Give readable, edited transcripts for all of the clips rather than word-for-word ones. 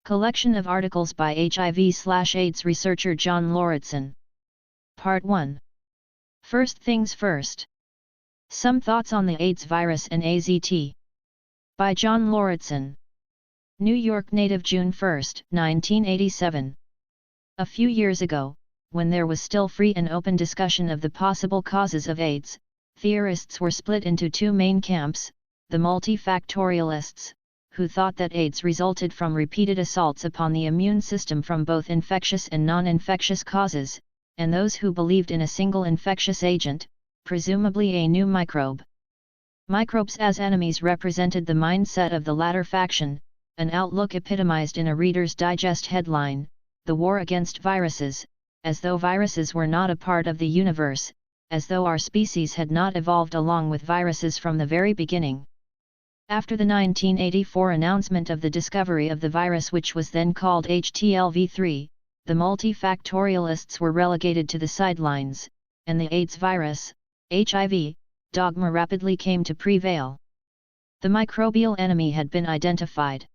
Collection of articles by HIV/AIDS researcher John Lauritsen. Part 1. First things first. Some thoughts on the AIDS virus and AZT. By John Lauritsen. New York native, June 1, 1987. A few years ago, when there was still free and open discussion of the possible causes of AIDS, theorists were split into two main camps: the multifactorialists, who thought that AIDS resulted from repeated assaults upon the immune system from both infectious and non-infectious causes, and those who believed in a single infectious agent, presumably a new microbe. Microbes as enemies represented the mindset of the latter faction, an outlook epitomized in a Reader's Digest headline, "The War Against Viruses," as though viruses were not a part of the universe, as though our species had not evolved along with viruses from the very beginning. After the 1984 announcement of the discovery of the virus, which was then called HTLV-3, the multifactorialists were relegated to the sidelines, and the AIDS virus, HIV, dogma rapidly came to prevail. The microbial enemy had been identified.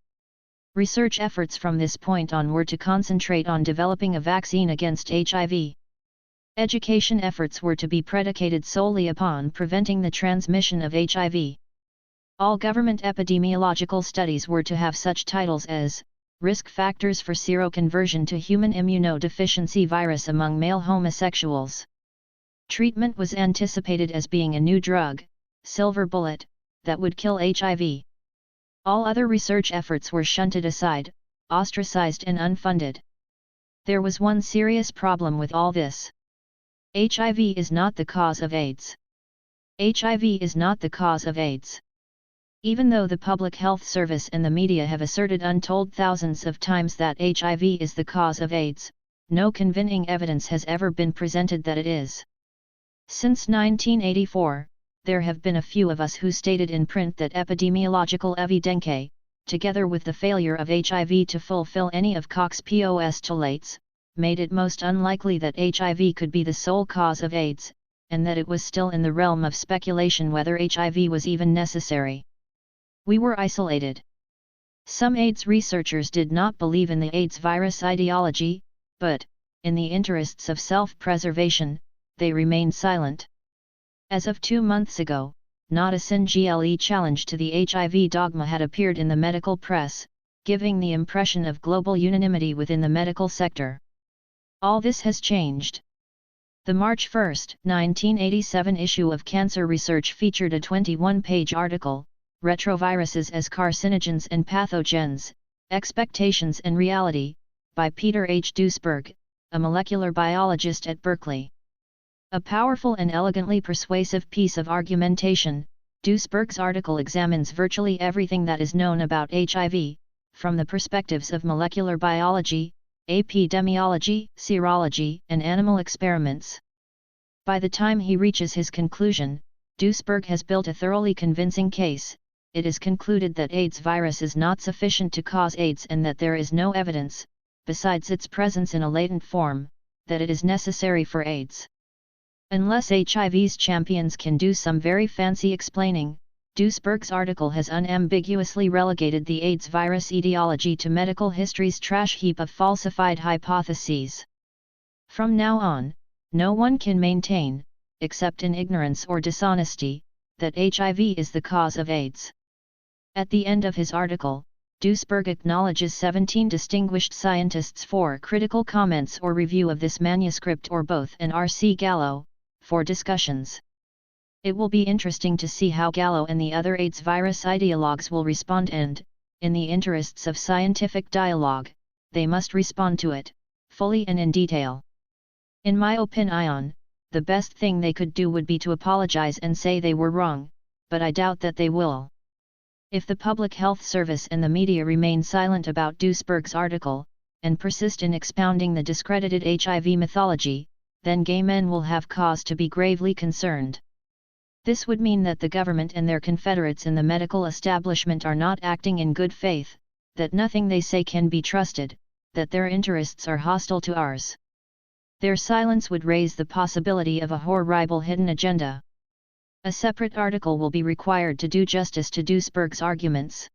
Research efforts from this point on were to concentrate on developing a vaccine against HIV. Education efforts were to be predicated solely upon preventing the transmission of HIV. All government epidemiological studies were to have such titles as "Risk Factors for Seroconversion to Human Immunodeficiency Virus Among Male Homosexuals." Treatment was anticipated as being a new drug, silver bullet, that would kill HIV. All other research efforts were shunted aside, ostracized and unfunded. There was one serious problem with all this. HIV is not the cause of AIDS. HIV is not the cause of AIDS. Even though the Public Health Service and the media have asserted untold thousands of times that HIV is the cause of AIDS, no convincing evidence has ever been presented that it is. Since 1984, there have been a few of us who stated in print that epidemiological evidence, together with the failure of HIV to fulfill any of Cox Postulates, made it most unlikely that HIV could be the sole cause of AIDS, and that it was still in the realm of speculation whether HIV was even necessary. We were isolated. Some AIDS researchers did not believe in the AIDS virus ideology, but, in the interests of self-preservation, they remained silent. As of 2 months ago, not a single challenge to the HIV dogma had appeared in the medical press, giving the impression of global unanimity within the medical sector. All this has changed. The March 1, 1987 issue of Cancer Research featured a 21-page article, "Retroviruses as Carcinogens and Pathogens, Expectations and Reality," by Peter H. Duesberg, a molecular biologist at Berkeley. A powerful and elegantly persuasive piece of argumentation, Duesberg's article examines virtually everything that is known about HIV, from the perspectives of molecular biology, epidemiology, serology, and animal experiments. By the time he reaches his conclusion, Duesberg has built a thoroughly convincing case. It is concluded that AIDS virus is not sufficient to cause AIDS and that there is no evidence, besides its presence in a latent form, that it is necessary for AIDS. Unless HIV's champions can do some very fancy explaining, Duesberg's article has unambiguously relegated the AIDS virus etiology to medical history's trash heap of falsified hypotheses. From now on, no one can maintain, except in ignorance or dishonesty, that HIV is the cause of AIDS. At the end of his article, Duesberg acknowledges 17 distinguished scientists for critical comments or review of this manuscript or both, and R.C. Gallo, for discussions. It will be interesting to see how Gallo and the other AIDS virus ideologues will respond, and, in the interests of scientific dialogue, they must respond to it, fully and in detail. In my opinion, the best thing they could do would be to apologize and say they were wrong, but I doubt that they will. If the Public Health Service and the media remain silent about Duesberg's article, and persist in expounding the discredited HIV mythology, then gay men will have cause to be gravely concerned. This would mean that the government and their confederates in the medical establishment are not acting in good faith, that nothing they say can be trusted, that their interests are hostile to ours. Their silence would raise the possibility of a horrible hidden agenda. A separate article will be required to do justice to Duesberg's arguments.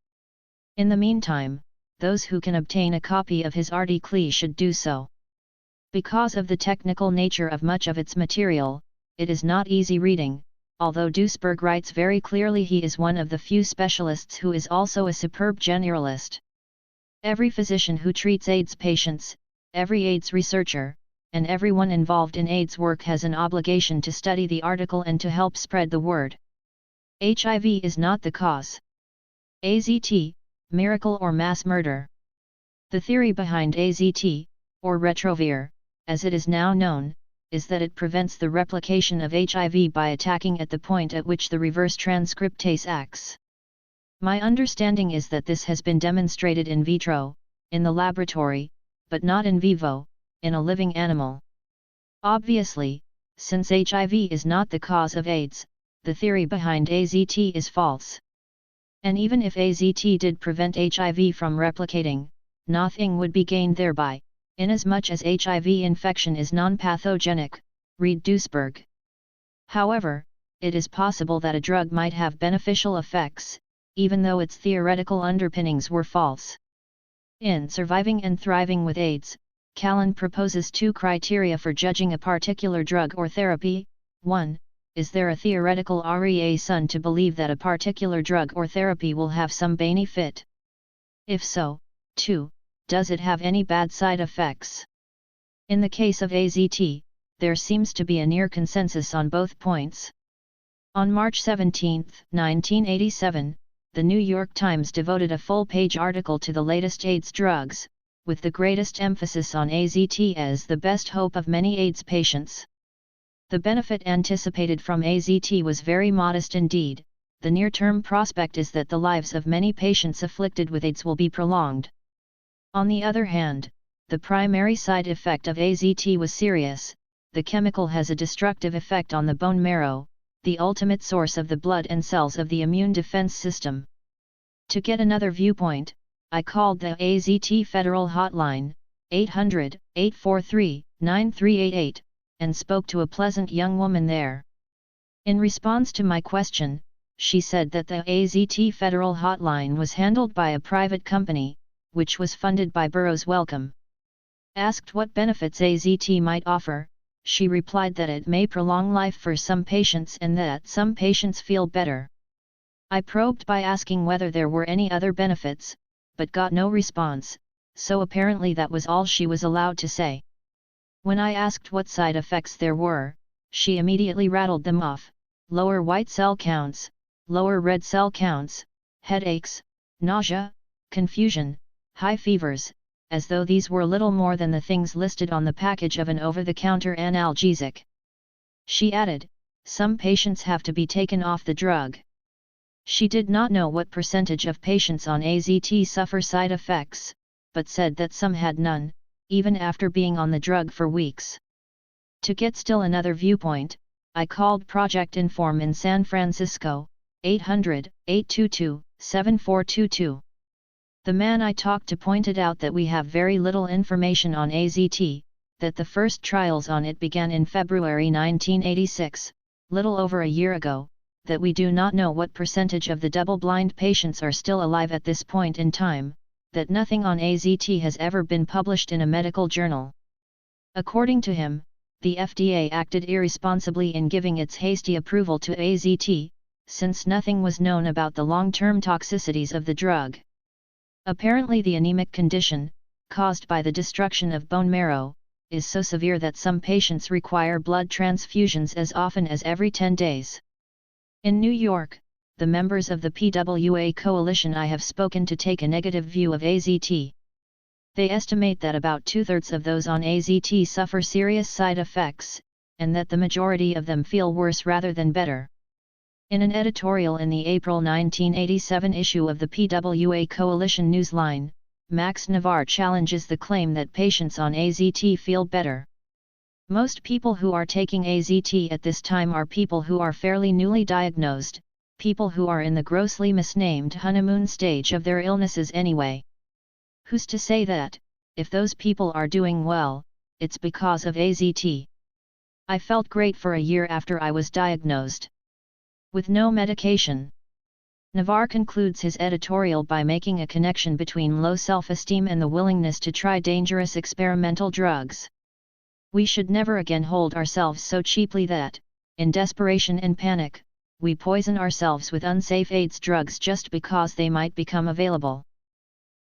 In the meantime, those who can obtain a copy of his article should do so. Because of the technical nature of much of its material, it is not easy reading, although Ginsberg writes very clearly he is one of the few specialists who is also a superb generalist. Every physician who treats AIDS patients, every AIDS researcher, and everyone involved in AIDS work has an obligation to study the article and to help spread the word. HIV is not the cause. AZT, miracle or mass murder. The theory behind AZT, or retrovir, as it is now known, is that it prevents the replication of HIV by attacking at the point at which the reverse transcriptase acts. My understanding is that this has been demonstrated in vitro, in the laboratory, but not in vivo, in a living animal. Obviously, since HIV is not the cause of AIDS, the theory behind AZT is false. And even if AZT did prevent HIV from replicating, nothing would be gained thereby, inasmuch as HIV infection is non-pathogenic, read Ginsberg. However, it is possible that a drug might have beneficial effects, even though its theoretical underpinnings were false. In Surviving and Thriving with AIDS, Callan proposes two criteria for judging a particular drug or therapy. 1. Is there a theoretical reason to believe that a particular drug or therapy will have some benefit? If so, 2. Does it have any bad side effects? In the case of AZT, there seems to be a near consensus on both points. On March 17, 1987, the New York Times devoted a full-page article to the latest AIDS drugs, with the greatest emphasis on AZT as the best hope of many AIDS patients. The benefit anticipated from AZT was very modest indeed. The near-term prospect is that the lives of many patients afflicted with AIDS will be prolonged. On the other hand, the primary side effect of AZT was serious. The chemical has a destructive effect on the bone marrow, the ultimate source of the blood and cells of the immune defense system. To get another viewpoint, I called the AZT Federal Hotline, 800-843-9388, and spoke to a pleasant young woman there. In response to my question, she said that the AZT Federal Hotline was handled by a private company, which was funded by Burroughs Wellcome. Asked what benefits AZT might offer, she replied that it may prolong life for some patients and that some patients feel better. I probed by asking whether there were any other benefits, but got no response, so apparently that was all she was allowed to say. When I asked what side effects there were, she immediately rattled them off: lower white cell counts, lower red cell counts, headaches, nausea, confusion, high fevers, as though these were little more than the things listed on the package of an over-the-counter analgesic. She added, some patients have to be taken off the drug. She did not know what percentage of patients on AZT suffer side effects, but said that some had none, even after being on the drug for weeks. To get still another viewpoint, I called Project Inform in San Francisco, 800-822-7422. The man I talked to pointed out that we have very little information on AZT, that the first trials on it began in February 1986, little over a year ago, that we do not know what percentage of the double-blind patients are still alive at this point in time, that nothing on AZT has ever been published in a medical journal. According to him, the FDA acted irresponsibly in giving its hasty approval to AZT, since nothing was known about the long-term toxicities of the drug. Apparently the anemic condition, caused by the destruction of bone marrow, is so severe that some patients require blood transfusions as often as every 10 days. In New York, the members of the PWA coalition I have spoken to take a negative view of AZT. They estimate that about 2/3 of those on AZT suffer serious side effects, and that the majority of them feel worse rather than better. In an editorial in the April 1987 issue of the PWA Coalition Newsline, Max Navarre challenges the claim that patients on AZT feel better. Most people who are taking AZT at this time are people who are fairly newly diagnosed, people who are in the grossly misnamed honeymoon stage of their illnesses anyway. Who's to say that, if those people are doing well, it's because of AZT? I felt great for a year after I was diagnosed. With no medication. Navarre concludes his editorial by making a connection between low self-esteem and the willingness to try dangerous experimental drugs. We should never again hold ourselves so cheaply that, in desperation and panic, we poison ourselves with unsafe AIDS drugs just because they might become available.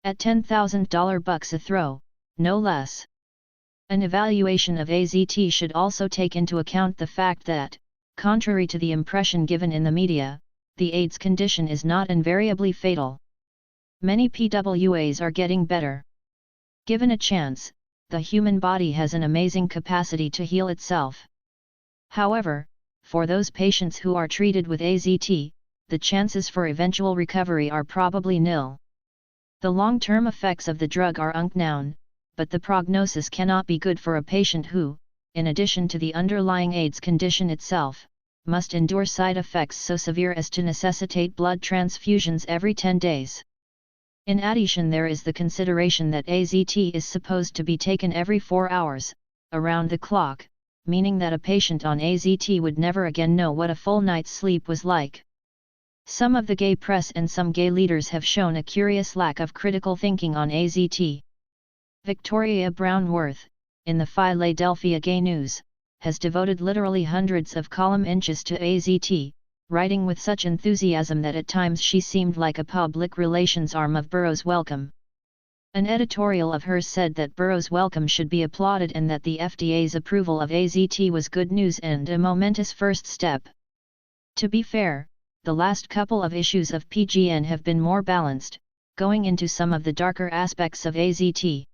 At $10,000 a throw, no less. An evaluation of AZT should also take into account the fact that, contrary to the impression given in the media, the AIDS condition is not invariably fatal. Many PWAs are getting better. Given a chance, the human body has an amazing capacity to heal itself. However, for those patients who are treated with AZT, the chances for eventual recovery are probably nil. The long-term effects of the drug are unknown, but the prognosis cannot be good for a patient who, in addition to the underlying AIDS condition itself, must endure side effects so severe as to necessitate blood transfusions every 10 days. In addition, there is the consideration that AZT is supposed to be taken every 4 hours, around the clock, meaning that a patient on AZT would never again know what a full night's sleep was like. Some of the gay press and some gay leaders have shown a curious lack of critical thinking on AZT. Victoria Brown-Worth, in the Philadelphia Gay News, has devoted literally hundreds of column inches to AZT, writing with such enthusiasm that at times she seemed like a public relations arm of Burroughs Wellcome. An editorial of hers said that Burroughs Wellcome should be applauded and that the FDA's approval of AZT was good news and a momentous first step. To be fair, the last couple of issues of PGN have been more balanced, going into some of the darker aspects of AZT.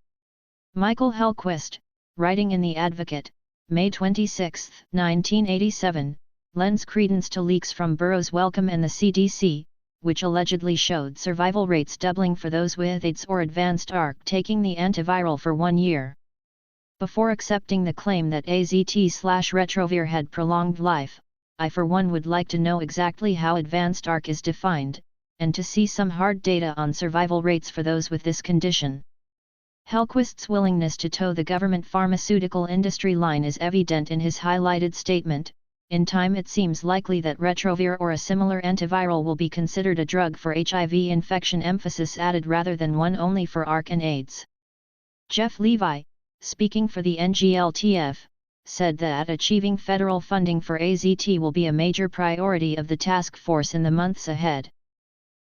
Michael Hellquist, writing in The Advocate, May 26, 1987, lends credence to leaks from Burroughs Wellcome and the CDC, which allegedly showed survival rates doubling for those with AIDS or advanced ARC taking the antiviral for 1 year. Before accepting the claim that AZT/Retrovir had prolonged life, I for one would like to know exactly how advanced ARC is defined, and to see some hard data on survival rates for those with this condition. Hellquist's willingness to toe the government pharmaceutical industry line is evident in his highlighted statement. In time it seems likely that Retrovir or a similar antiviral will be considered a drug for HIV infection, emphasis added rather than one only for ARC and AIDS. Jeff Levi, speaking for the NGLTF, said that achieving federal funding for AZT will be a major priority of the task force in the months ahead.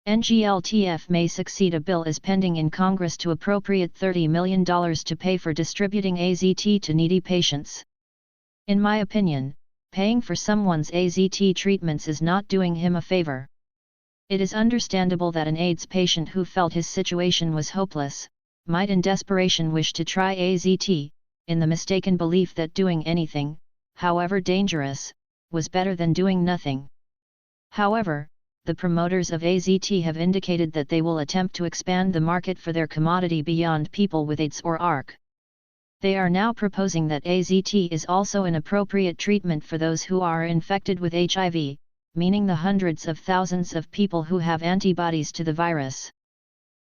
NGLTF may succeed. A bill is pending in Congress to appropriate $30 million to pay for distributing AZT to needy patients. In my opinion, paying for someone's AZT treatments is not doing him a favor. It is understandable that an AIDS patient who felt his situation was hopeless, might in desperation wish to try AZT, in the mistaken belief that doing anything, however dangerous, was better than doing nothing. However, the promoters of AZT have indicated that they will attempt to expand the market for their commodity beyond people with AIDS or ARC. They are now proposing that AZT is also an appropriate treatment for those who are infected with HIV, meaning the hundreds of thousands of people who have antibodies to the virus.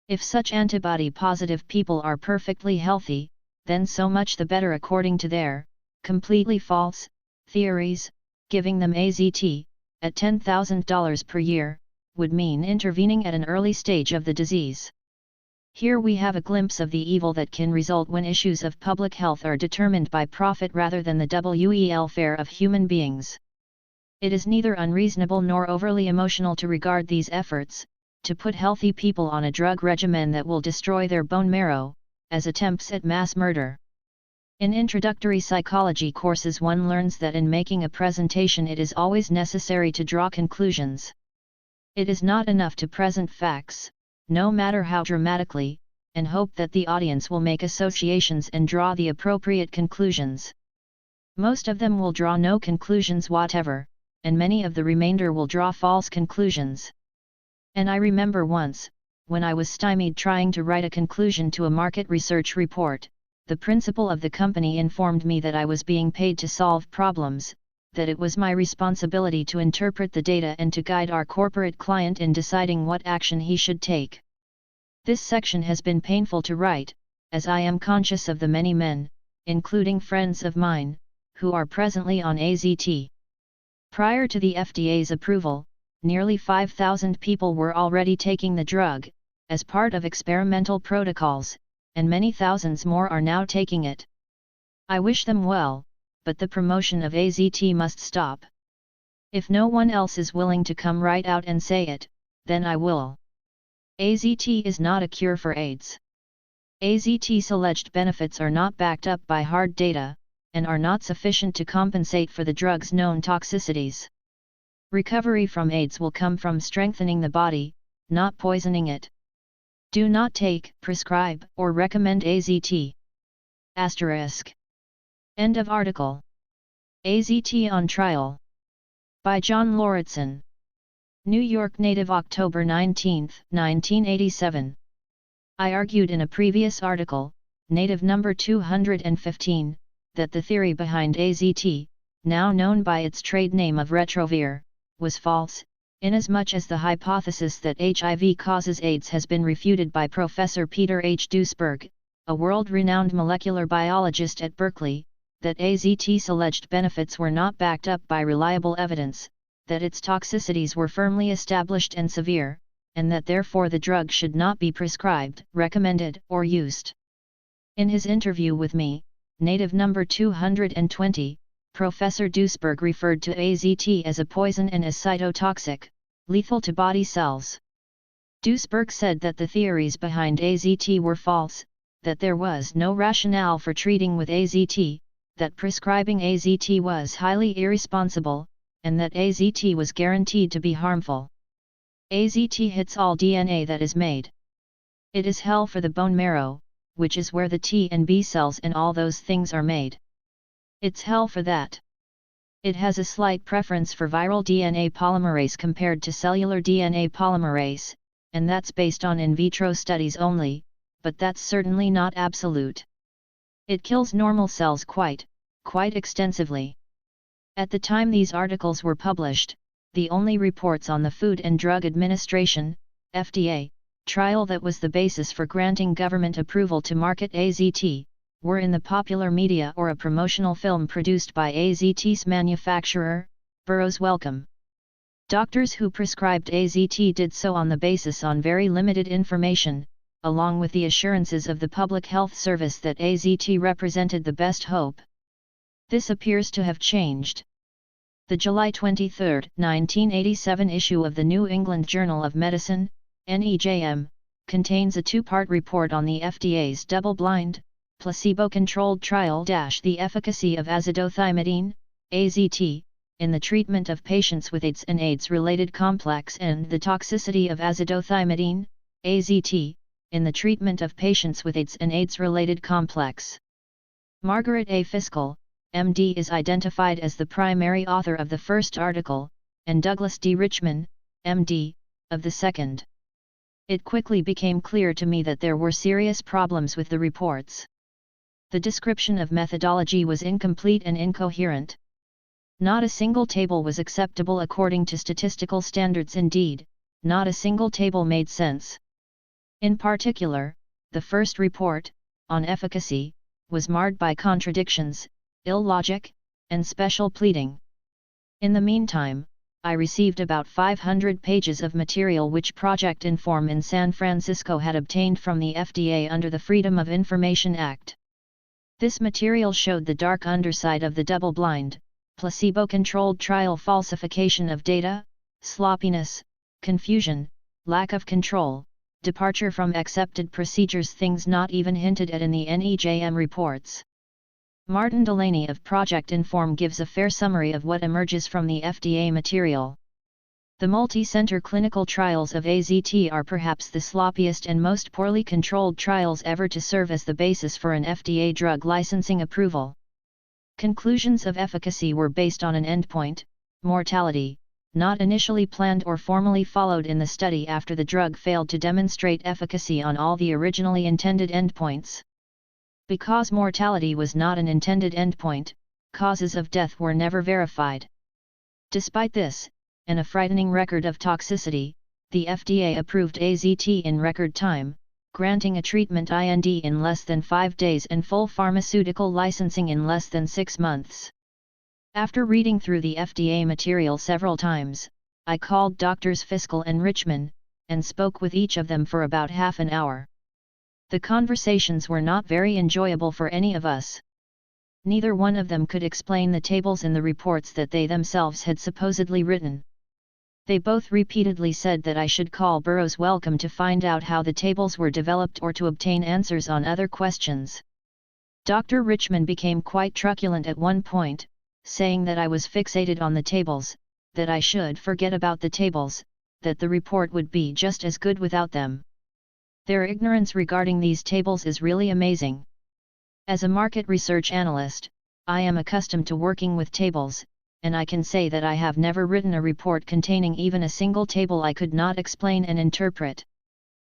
If such antibody-positive people are perfectly healthy, then so much the better according to their completely false theories. Giving them AZT, at $10,000 per year, would mean intervening at an early stage of the disease. Here we have a glimpse of the evil that can result when issues of public health are determined by profit rather than the welfare of human beings. It is neither unreasonable nor overly emotional to regard these efforts, to put healthy people on a drug regimen that will destroy their bone marrow, as attempts at mass murder. In introductory psychology courses one learns that in making a presentation it is always necessary to draw conclusions. It is not enough to present facts, no matter how dramatically, and hope that the audience will make associations and draw the appropriate conclusions. Most of them will draw no conclusions whatever, and many of the remainder will draw false conclusions. And I remember once, when I was stymied trying to write a conclusion to a market research report, the principal of the company informed me that I was being paid to solve problems, that it was my responsibility to interpret the data and to guide our corporate client in deciding what action he should take. This section has been painful to write, as I am conscious of the many men, including friends of mine, who are presently on AZT. Prior to the FDA's approval, nearly 5,000 people were already taking the drug, as part of experimental protocols, and many thousands more are now taking it. I wish them well, but the promotion of AZT must stop. If no one else is willing to come right out and say it, then I will. AZT is not a cure for AIDS. AZT's alleged benefits are not backed up by hard data, and are not sufficient to compensate for the drug's known toxicities. Recovery from AIDS will come from strengthening the body, not poisoning it. Do not take, prescribe, or recommend AZT. Asterisk. End of article. AZT on Trial. By John Lauritsen. New York Native, October 19, 1987. I argued in a previous article, Native number 215, that the theory behind AZT, now known by its trade name of Retrovir, was false, inasmuch as the hypothesis that HIV causes AIDS has been refuted by Professor Peter H. Duesberg, a world-renowned molecular biologist at Berkeley, that AZT's alleged benefits were not backed up by reliable evidence, that its toxicities were firmly established and severe, and that therefore the drug should not be prescribed, recommended, or used. In his interview with me, Native number 220, Professor Duesberg referred to AZT as a poison and as cytotoxic, lethal to body cells. Duesberg said that the theories behind AZT were false, that there was no rationale for treating with AZT, that prescribing AZT was highly irresponsible, and that AZT was guaranteed to be harmful. AZT hits all DNA that is made. It is hell for the bone marrow, which is where the T and B cells and all those things are made. It's hell for that. It has a slight preference for viral DNA polymerase compared to cellular DNA polymerase, and that's based on in vitro studies only, but that's certainly not absolute. It kills normal cells quite extensively. At the time these articles were published, the only reports on the Food and Drug Administration, FDA, trial that was the basis for granting government approval to market AZT, were in the popular media or a promotional film produced by AZT's manufacturer, Burroughs Wellcome. Doctors who prescribed AZT did so on the basis on very limited information, along with the assurances of the Public Health Service that AZT represented the best hope. This appears to have changed. The July 23, 1987 issue of the New England Journal of Medicine, NEJM, contains a two-part report on the FDA's double-blind, placebo-controlled trial the efficacy of azithromycin, AZT, in the treatment of patients with AIDS and AIDS-related complex and the toxicity of azithromycin, AZT, in the treatment of patients with AIDS and AIDS-related complex. Margaret A. Fiskell, MD, is identified as the primary author of the first article, and Douglas D. Richman, MD, of the second. It quickly became clear to me that there were serious problems with the reports. The description of methodology was incomplete and incoherent. Not a single table was acceptable according to statistical standards. Indeed, not a single table made sense. In particular, the first report, on efficacy, was marred by contradictions, illogic, and special pleading. In the meantime, I received about 500 pages of material which Project Inform in San Francisco had obtained from the FDA under the Freedom of Information Act. This material showed the dark underside of the double-blind, placebo-controlled trial, falsification of data, sloppiness, confusion, lack of control, departure from accepted procedures, things not even hinted at in the NEJM reports. Martin Delaney of Project Inform gives a fair summary of what emerges from the FDA material. The multi-center clinical trials of AZT are perhaps the sloppiest and most poorly controlled trials ever to serve as the basis for an FDA drug licensing approval. Conclusions of efficacy were based on an endpoint, mortality, not initially planned or formally followed in the study after the drug failed to demonstrate efficacy on all the originally intended endpoints. Because mortality was not an intended endpoint, causes of death were never verified. Despite this, and a frightening record of toxicity, the FDA approved AZT in record time, granting a treatment IND in less than 5 days and full pharmaceutical licensing in less than 6 months. After reading through the FDA material several times, I called Drs. Fiskell and Richman, and spoke with each of them for about half an hour. The conversations were not very enjoyable for any of us. Neither one of them could explain the tables in the reports that they themselves had supposedly written. They both repeatedly said that I should call Burroughs Wellcome to find out how the tables were developed or to obtain answers on other questions. Dr. Richman became quite truculent at one point, saying that I was fixated on the tables, that I should forget about the tables, that the report would be just as good without them. Their ignorance regarding these tables is really amazing. As a market research analyst, I am accustomed to working with tables, and I can say that I have never written a report containing even a single table I could not explain and interpret.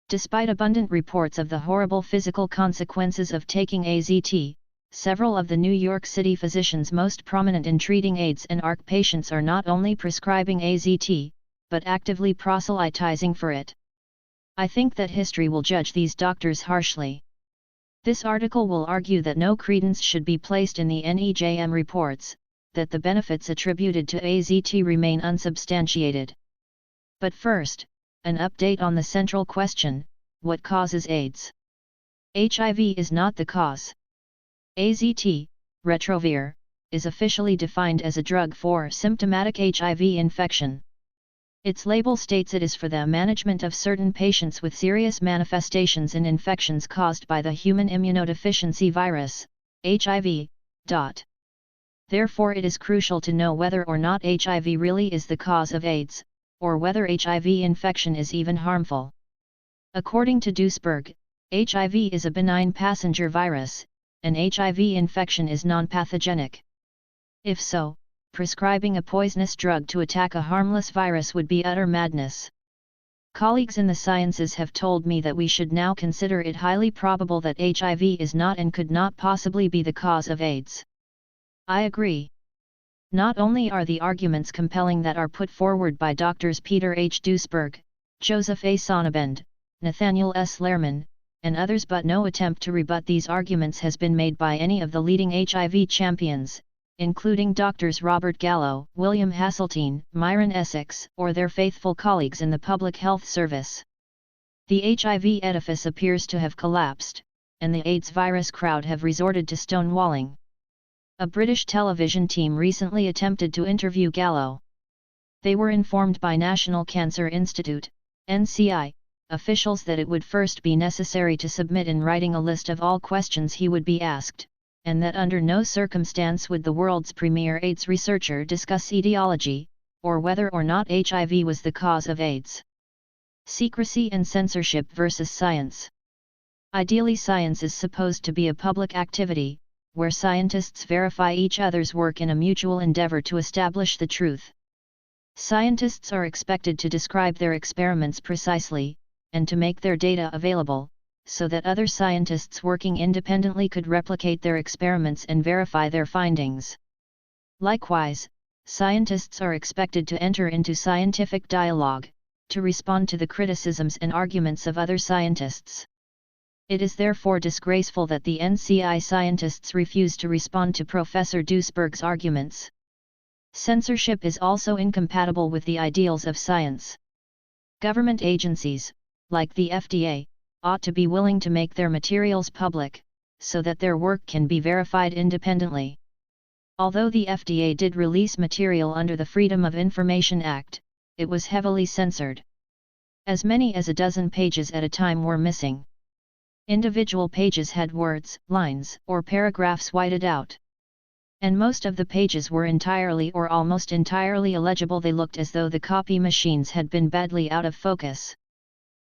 Despite abundant reports of the horrible physical consequences of taking AZT, several of the New York City physicians most prominent in treating AIDS and ARC patients are not only prescribing AZT, but actively proselytizing for it. I think that history will judge these doctors harshly. This article will argue that no credence should be placed in the NEJM reports, that the benefits attributed to AZT remain unsubstantiated. But first, an update on the central question: what causes AIDS? HIV is not the cause. AZT, Retrovir, is officially defined as a drug for symptomatic HIV infection. Its label states it is for the management of certain patients with serious manifestations in infections caused by the human immunodeficiency virus, HIV. Therefore it is crucial to know whether or not HIV really is the cause of AIDS, or whether HIV infection is even harmful. According to Ginsberg, HIV is a benign passenger virus, and HIV infection is non-pathogenic. If so, prescribing a poisonous drug to attack a harmless virus would be utter madness. Colleagues in the sciences have told me that we should now consider it highly probable that HIV is not and could not possibly be the cause of AIDS. I agree. Not only are the arguments compelling that are put forward by Drs. Peter H. Duesberg, Joseph A. Sonnabend, Nathaniel S. Lehrman, and others, but no attempt to rebut these arguments has been made by any of the leading HIV champions, including Drs. Robert Gallo, William Hasseltine, Myron Essex, or their faithful colleagues in the Public Health Service. The HIV edifice appears to have collapsed, and the AIDS virus crowd have resorted to stonewalling. A British television team recently attempted to interview Gallo. They were informed by National Cancer Institute, NCI, officials that it would first be necessary to submit in writing a list of all questions he would be asked, and that under no circumstance would the world's premier AIDS researcher discuss etiology, or whether or not HIV was the cause of AIDS. Secrecy and censorship versus science. Ideally, science is supposed to be a public activity, where scientists verify each other's work in a mutual endeavor to establish the truth. Scientists are expected to describe their experiments precisely, and to make their data available, so that other scientists working independently could replicate their experiments and verify their findings. Likewise, scientists are expected to enter into scientific dialogue, to respond to the criticisms and arguments of other scientists. It is therefore disgraceful that the NCI scientists refuse to respond to Professor Duesberg's arguments. Censorship is also incompatible with the ideals of science. Government agencies, like the FDA, ought to be willing to make their materials public, so that their work can be verified independently. Although the FDA did release material under the Freedom of Information Act, it was heavily censored. As many as a dozen pages at a time were missing. Individual pages had words, lines, or paragraphs whited out. And most of the pages were entirely or almost entirely illegible. They looked as though the copy machines had been badly out of focus.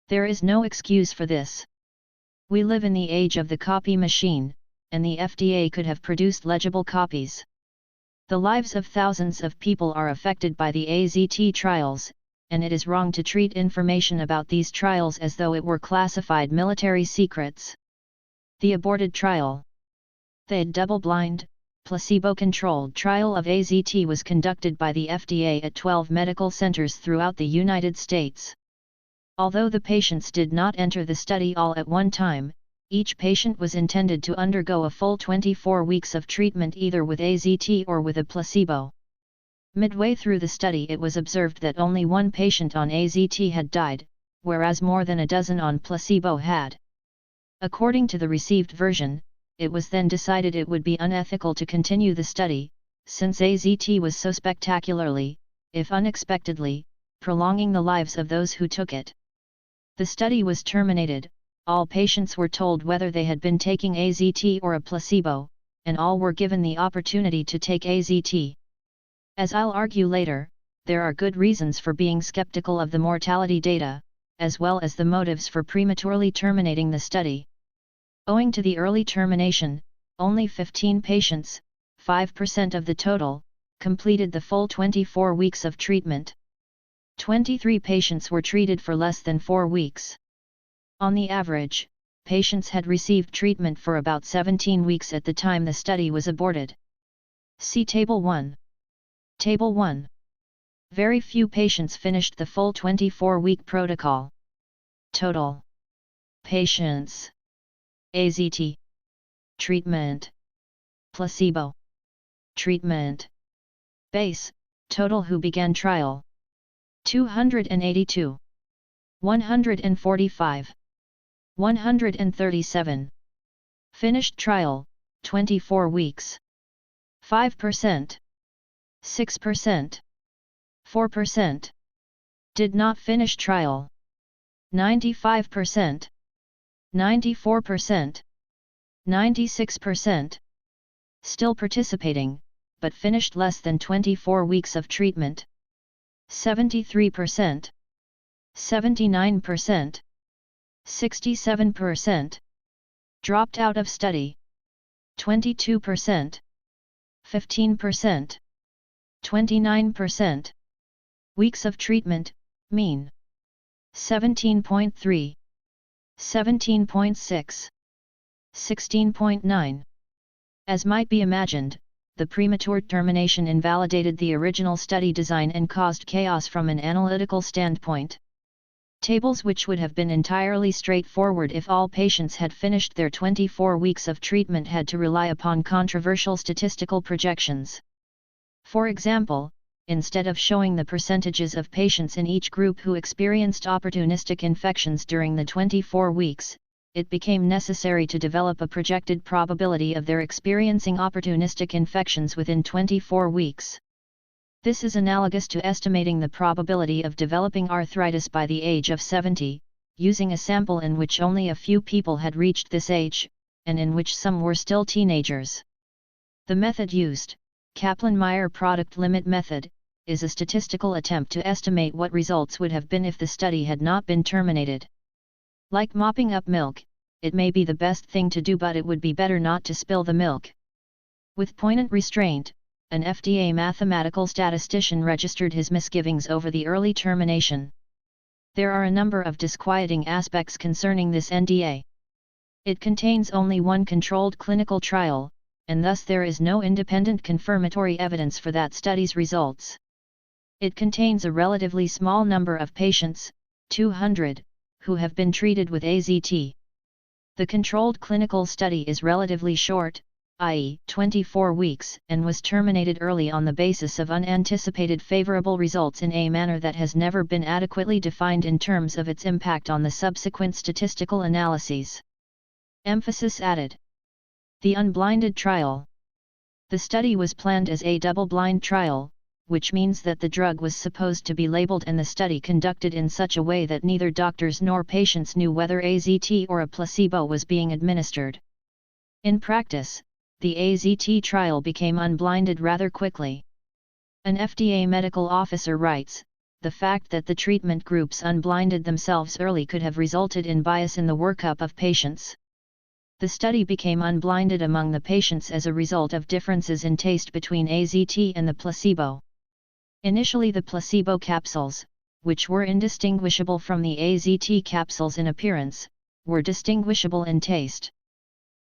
There is no excuse for this. We live in the age of the copy machine, and the FDA could have produced legible copies. The lives of thousands of people are affected by the AZT trials, and it is wrong to treat information about these trials as though it were classified military secrets. The Aborted Trial. The double-blind, placebo-controlled trial of AZT was conducted by the FDA at 12 medical centers throughout the United States. Although the patients did not enter the study all at one time, each patient was intended to undergo a full 24 weeks of treatment either with AZT or with a placebo. Midway through the study it was observed that only one patient on AZT had died, whereas more than a dozen on placebo had. According to the received version, it was then decided it would be unethical to continue the study, since AZT was so spectacularly, if unexpectedly, prolonging the lives of those who took it. The study was terminated, all patients were told whether they had been taking AZT or a placebo, and all were given the opportunity to take AZT. As I'll argue later, there are good reasons for being skeptical of the mortality data, as well as the motives for prematurely terminating the study. Owing to the early termination, only 15 patients, 5% of the total, completed the full 24 weeks of treatment. 23 patients were treated for less than 4 weeks. On the average, patients had received treatment for about 17 weeks at the time the study was aborted. See Table 1. Table 1. Very few patients finished the full 24-week protocol. Total patients. AZT. Treatment. Placebo. Treatment. Base, total who began trial. 282. 145. 137. Finished trial, 24 weeks. 5%. 6%. 4%. Did not finish trial. 95%. 94%. 96%. Still participating, but finished less than 24 weeks of treatment. 73%. 79%. 67%. Dropped out of study. 22%. 15%. 29%. Weeks of treatment, mean. 17.3. 17.6. 16.9. As might be imagined, the premature termination invalidated the original study design and caused chaos from an analytical standpoint. Tables which would have been entirely straightforward if all patients had finished their 24 weeks of treatment had to rely upon controversial statistical projections. For example, instead of showing the percentages of patients in each group who experienced opportunistic infections during the 24 weeks, it became necessary to develop a projected probability of their experiencing opportunistic infections within 24 weeks. This is analogous to estimating the probability of developing arthritis by the age of 70, using a sample in which only a few people had reached this age, and in which some were still teenagers. The method used, Kaplan-Meier product limit method, is a statistical attempt to estimate what results would have been if the study had not been terminated. Like mopping up milk, it may be the best thing to do, but it would be better not to spill the milk. With poignant restraint, an FDA mathematical statistician registered his misgivings over the early termination. There are a number of disquieting aspects concerning this NDA. It contains only one controlled clinical trial, and thus there is no independent confirmatory evidence for that study's results. It contains a relatively small number of patients, 200, who have been treated with AZT. The controlled clinical study is relatively short, i.e., 24 weeks, and was terminated early on the basis of unanticipated favorable results in a manner that has never been adequately defined in terms of its impact on the subsequent statistical analyses. Emphasis added. The Unblinded Trial. The study was planned as a double-blind trial, which means that the drug was supposed to be labeled and the study conducted in such a way that neither doctors nor patients knew whether AZT or a placebo was being administered. In practice, the AZT trial became unblinded rather quickly. An FDA medical officer writes, "The fact that the treatment groups unblinded themselves early could have resulted in bias in the workup of patients." The study became unblinded among the patients as a result of differences in taste between AZT and the placebo. Initially the placebo capsules, which were indistinguishable from the AZT capsules in appearance, were distinguishable in taste.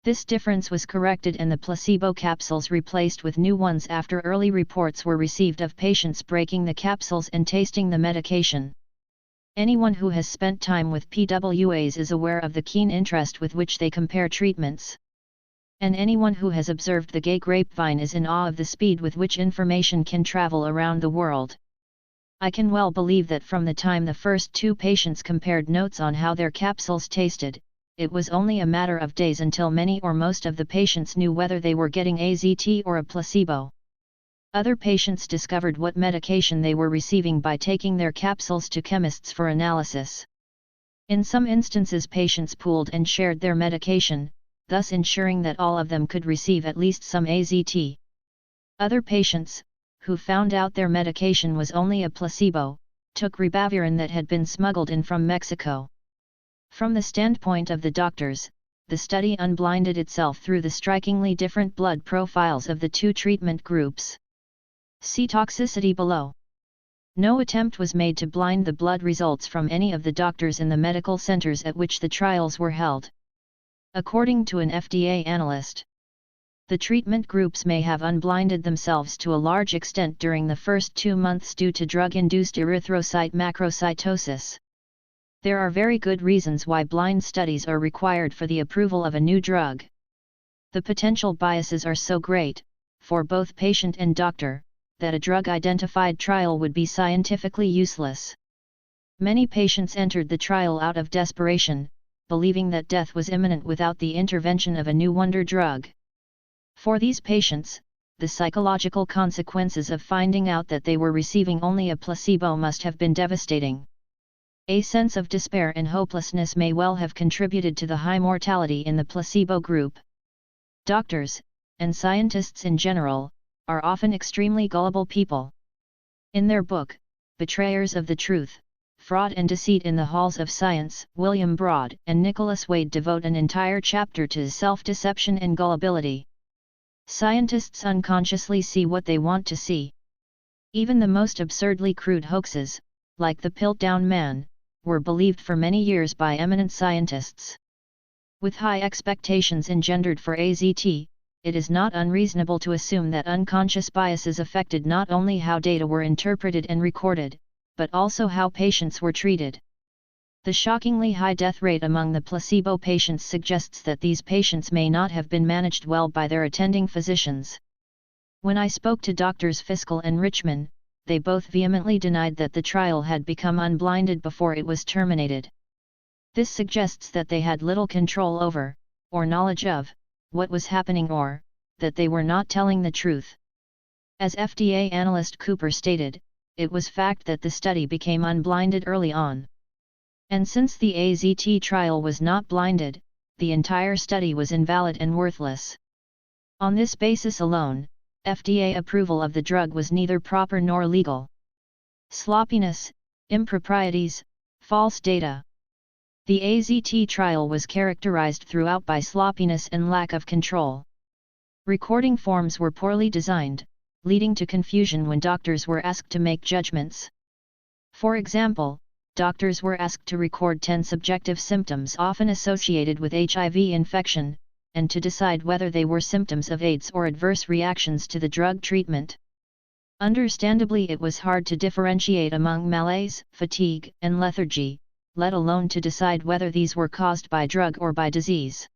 This difference was corrected and the placebo capsules replaced with new ones after early reports were received of patients breaking the capsules and tasting the medication. Anyone who has spent time with PWAs is aware of the keen interest with which they compare treatments. And anyone who has observed the gay grapevine is in awe of the speed with which information can travel around the world. I can well believe that from the time the first 2 patients compared notes on how their capsules tasted, it was only a matter of days until many or most of the patients knew whether they were getting AZT or a placebo. Other patients discovered what medication they were receiving by taking their capsules to chemists for analysis. In some instances, patients pooled and shared their medication, thus ensuring that all of them could receive at least some AZT. Other patients, who found out their medication was only a placebo, took ribavirin that had been smuggled in from Mexico. From the standpoint of the doctors, the study unblinded itself through the strikingly different blood profiles of the 2 treatment groups. See toxicity below. No attempt was made to blind the blood results from any of the doctors in the medical centers at which the trials were held. According to an FDA analyst, the treatment groups may have unblinded themselves to a large extent during the first 2 months due to drug-induced erythrocyte macrocytosis. There are very good reasons why blind studies are required for the approval of a new drug. The potential biases are so great, for both patient and doctor, that a drug-identified trial would be scientifically useless. Many patients entered the trial out of desperation, believing that death was imminent without the intervention of a new wonder drug. For these patients, the psychological consequences of finding out that they were receiving only a placebo must have been devastating. A sense of despair and hopelessness may well have contributed to the high mortality in the placebo group. Doctors, and scientists in general, are often extremely gullible people. In their book, Betrayers of the Truth, Fraud and Deceit in the Halls of Science, William Broad and Nicholas Wade devote an entire chapter to self-deception and gullibility. Scientists unconsciously see what they want to see. Even the most absurdly crude hoaxes, like the Piltdown Man, were believed for many years by eminent scientists. With high expectations engendered for AZT, it is not unreasonable to assume that unconscious biases affected not only how data were interpreted and recorded, but also how patients were treated. The shockingly high death rate among the placebo patients suggests that these patients may not have been managed well by their attending physicians. When I spoke to Drs. Fiskell and Richman, they both vehemently denied that the trial had become unblinded before it was terminated. This suggests that they had little control over, or knowledge of, what was happening or, that they were not telling the truth. As FDA analyst Cooper stated, it was fact that the study became unblinded early on. And since the AZT trial was not blinded, the entire study was invalid and worthless. On this basis alone, FDA approval of the drug was neither proper nor legal. Sloppiness, improprieties, false data. The AZT trial was characterized throughout by sloppiness and lack of control. Recording forms were poorly designed, leading to confusion when doctors were asked to make judgments. For example, doctors were asked to record 10 subjective symptoms often associated with HIV infection, and to decide whether they were symptoms of AIDS or adverse reactions to the drug treatment. Understandably, it was hard to differentiate among malaise, fatigue, and lethargy, let alone to decide whether these were caused by drug or by disease.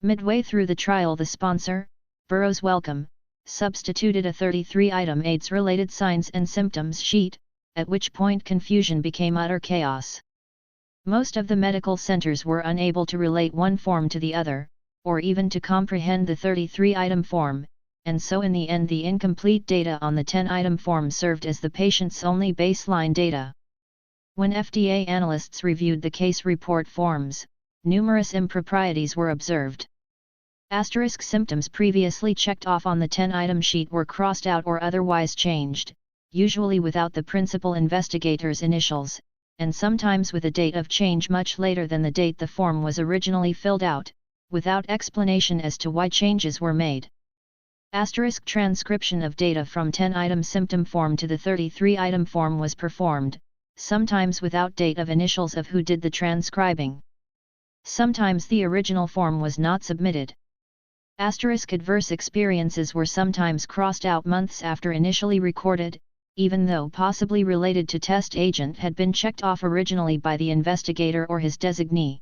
Midway through the trial, the sponsor, Burroughs Wellcome, substituted a 33-item AIDS-related signs and symptoms sheet, at which point confusion became utter chaos. Most of the medical centers were unable to relate one form to the other, or even to comprehend the 33-item form, and so in the end the incomplete data on the 10-item form served as the patient's only baseline data. When FDA analysts reviewed the case report forms, numerous improprieties were observed. Asterisk symptoms previously checked off on the 10-item sheet were crossed out or otherwise changed, usually without the principal investigator's initials, and sometimes with a date of change much later than the date the form was originally filled out, without explanation as to why changes were made. Asterisk transcription of data from 10-item symptom form to the 33-item form was performed, sometimes without date of initials of who did the transcribing. Sometimes the original form was not submitted. Asterisk adverse experiences were sometimes crossed out months after initially recorded, even though possibly related to test agent had been checked off originally by the investigator or his designee.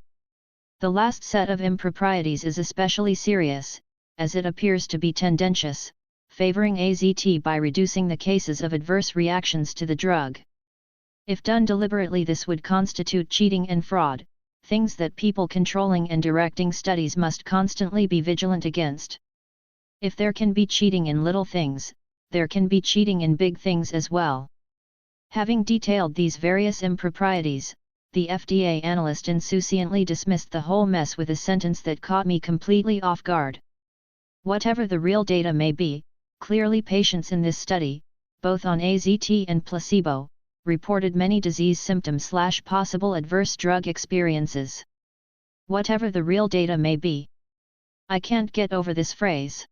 The last set of improprieties is especially serious, as it appears to be tendentious, favoring AZT by reducing the cases of adverse reactions to the drug. If done deliberately, this would constitute cheating and fraud, things that people controlling and directing studies must constantly be vigilant against. If there can be cheating in little things, there can be cheating in big things as well. Having detailed these various improprieties, the FDA analyst insouciantly dismissed the whole mess with a sentence that caught me completely off guard. Whatever the real data may be, clearly patients in this study, both on AZT and placebo, reported many disease symptoms/possible adverse drug experiences. Whatever the real data may be. I can't get over this phrase.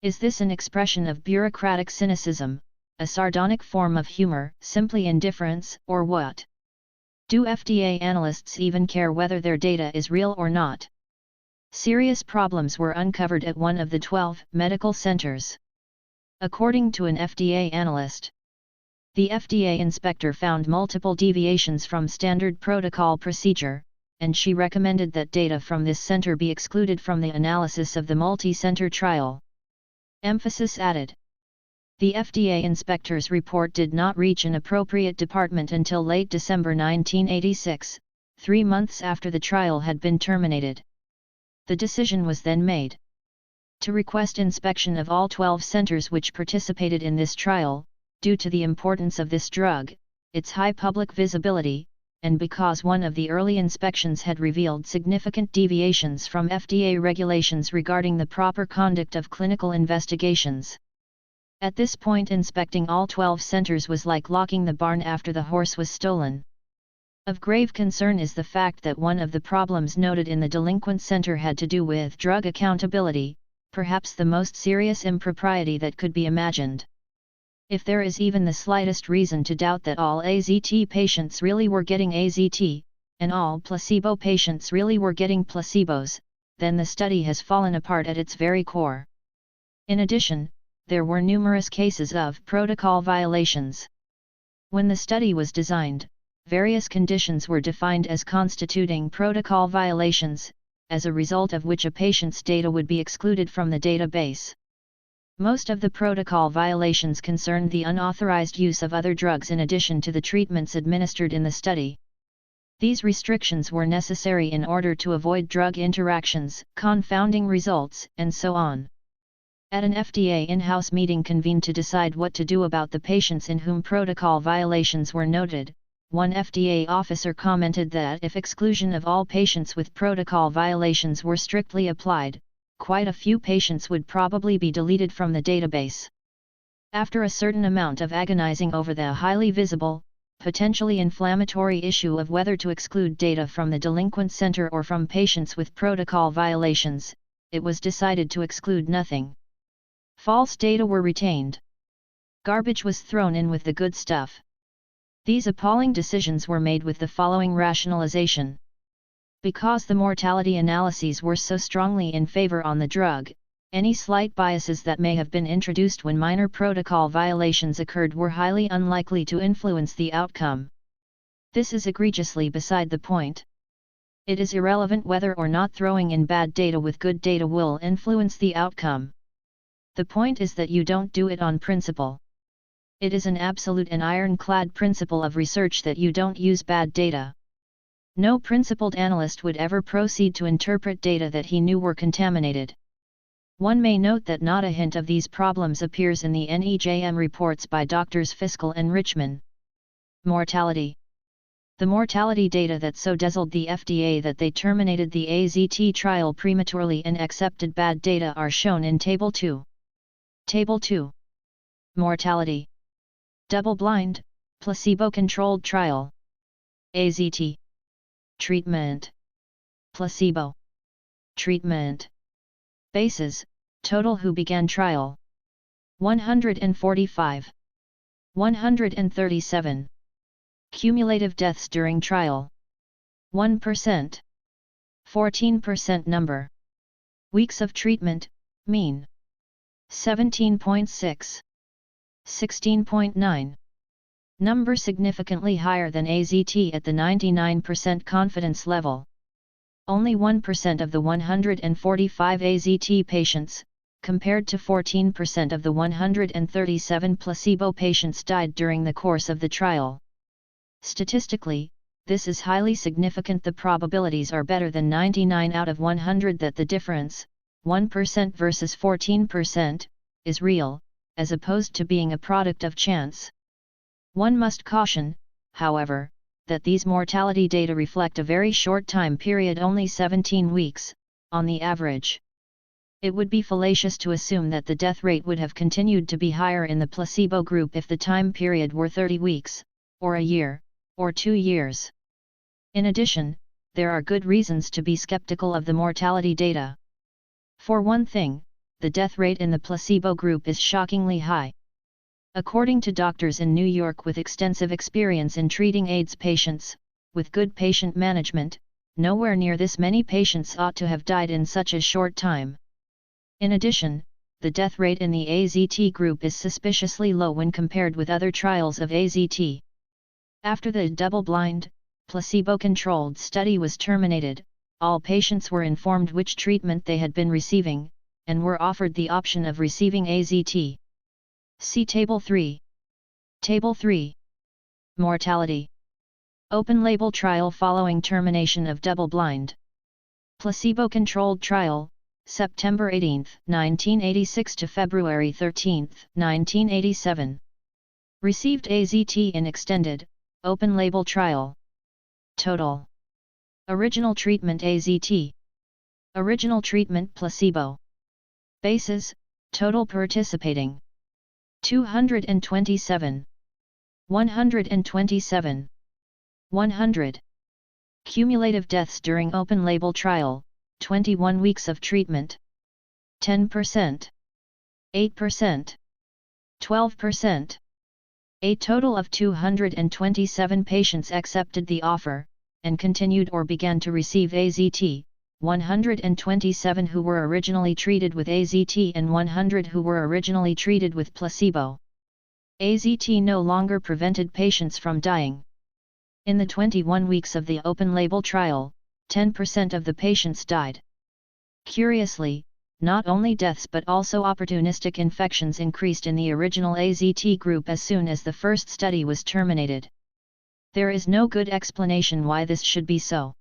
Is this an expression of bureaucratic cynicism, a sardonic form of humor, simply indifference, or what? Do FDA analysts even care whether their data is real or not? Serious problems were uncovered at one of the 12 medical centers. According to an FDA analyst, the FDA inspector found multiple deviations from standard protocol procedure, and she recommended that data from this center be excluded from the analysis of the multi-center trial. Emphasis added. The FDA inspector's report did not reach an appropriate department until late December 1986, 3 months after the trial had been terminated. The decision was then made to request inspection of all 12 centers which participated in this trial, due to the importance of this drug, its high public visibility, and because one of the early inspections had revealed significant deviations from FDA regulations regarding the proper conduct of clinical investigations. At this point, inspecting all 12 centers was like locking the barn after the horse was stolen. Of grave concern is the fact that one of the problems noted in the delinquent center had to do with drug accountability, perhaps the most serious impropriety that could be imagined. If there is even the slightest reason to doubt that all AZT patients really were getting AZT, and all placebo patients really were getting placebos, then the study has fallen apart at its very core. In addition, there were numerous cases of protocol violations. When the study was designed, various conditions were defined as constituting protocol violations, as a result of which a patient's data would be excluded from the database. Most of the protocol violations concerned the unauthorized use of other drugs in addition to the treatments administered in the study. These restrictions were necessary in order to avoid drug interactions, confounding results, and so on. At an FDA in-house meeting convened to decide what to do about the patients in whom protocol violations were noted, one FDA officer commented that if exclusion of all patients with protocol violations were strictly applied, quite a few patients would probably be deleted from the database. After a certain amount of agonizing over the highly visible, potentially inflammatory issue of whether to exclude data from the delinquent center or from patients with protocol violations, it was decided to exclude nothing. False data were retained. Garbage was thrown in with the good stuff. These appalling decisions were made with the following rationalization. Because the mortality analyses were so strongly in favor on the drug, any slight biases that may have been introduced when minor protocol violations occurred were highly unlikely to influence the outcome. This is egregiously beside the point. It is irrelevant whether or not throwing in bad data with good data will influence the outcome. The point is that you don't do it on principle. It is an absolute and ironclad principle of research that you don't use bad data. No principled analyst would ever proceed to interpret data that he knew were contaminated. One may note that not a hint of these problems appears in the NEJM reports by Drs. Fiskell and Richman. Mortality. The mortality data that so dazzled the FDA that they terminated the AZT trial prematurely and accepted bad data are shown in Table 2. Table 2. Mortality. Double-blind, placebo-controlled trial. AZT. Treatment. Placebo. Treatment. Bases, total who began trial. 145. 137. Cumulative deaths during trial. 1%. 14% number. Weeks of treatment, mean. 17.6. 16.9. Number significantly higher than AZT at the 99% confidence level. Only 1% of the 145 AZT patients, compared to 14% of the 137 placebo patients, died during the course of the trial. Statistically, this is highly significant. The probabilities are better than 99 out of 100 that the difference, 1% versus 14%, is real, as opposed to being a product of chance. One must caution, however, that these mortality data reflect a very short time period, only 17 weeks, on the average. It would be fallacious to assume that the death rate would have continued to be higher in the placebo group if the time period were 30 weeks, or a year, or 2 years. In addition, there are good reasons to be skeptical of the mortality data. For one thing, the death rate in the placebo group is shockingly high. According to doctors in New York with extensive experience in treating AIDS patients, with good patient management, nowhere near this many patients ought to have died in such a short time. In addition, the death rate in the AZT group is suspiciously low when compared with other trials of AZT. After the double-blind, placebo-controlled study was terminated, all patients were informed which treatment they had been receiving, and were offered the option of receiving AZT. See Table 3. Table 3. Mortality. Open-label trial following termination of double-blind. Placebo-controlled trial, September 18, 1986 to February 13, 1987. Received AZT in extended, open-label trial. Total. Original treatment AZT. Original treatment placebo. Bases, total participating. 227. 127. 100. Cumulative deaths during open-label trial, 21 weeks of treatment. 10%. 8%. 12%. A total of 227 patients accepted the offer, and continued or began to receive AZT, 127 who were originally treated with AZT and 100 who were originally treated with placebo. AZT no longer prevented patients from dying. In the 21 weeks of the open-label trial, 10% of the patients died. Curiously, not only deaths but also opportunistic infections increased in the original AZT group as soon as the first study was terminated. There is no good explanation why this should be so.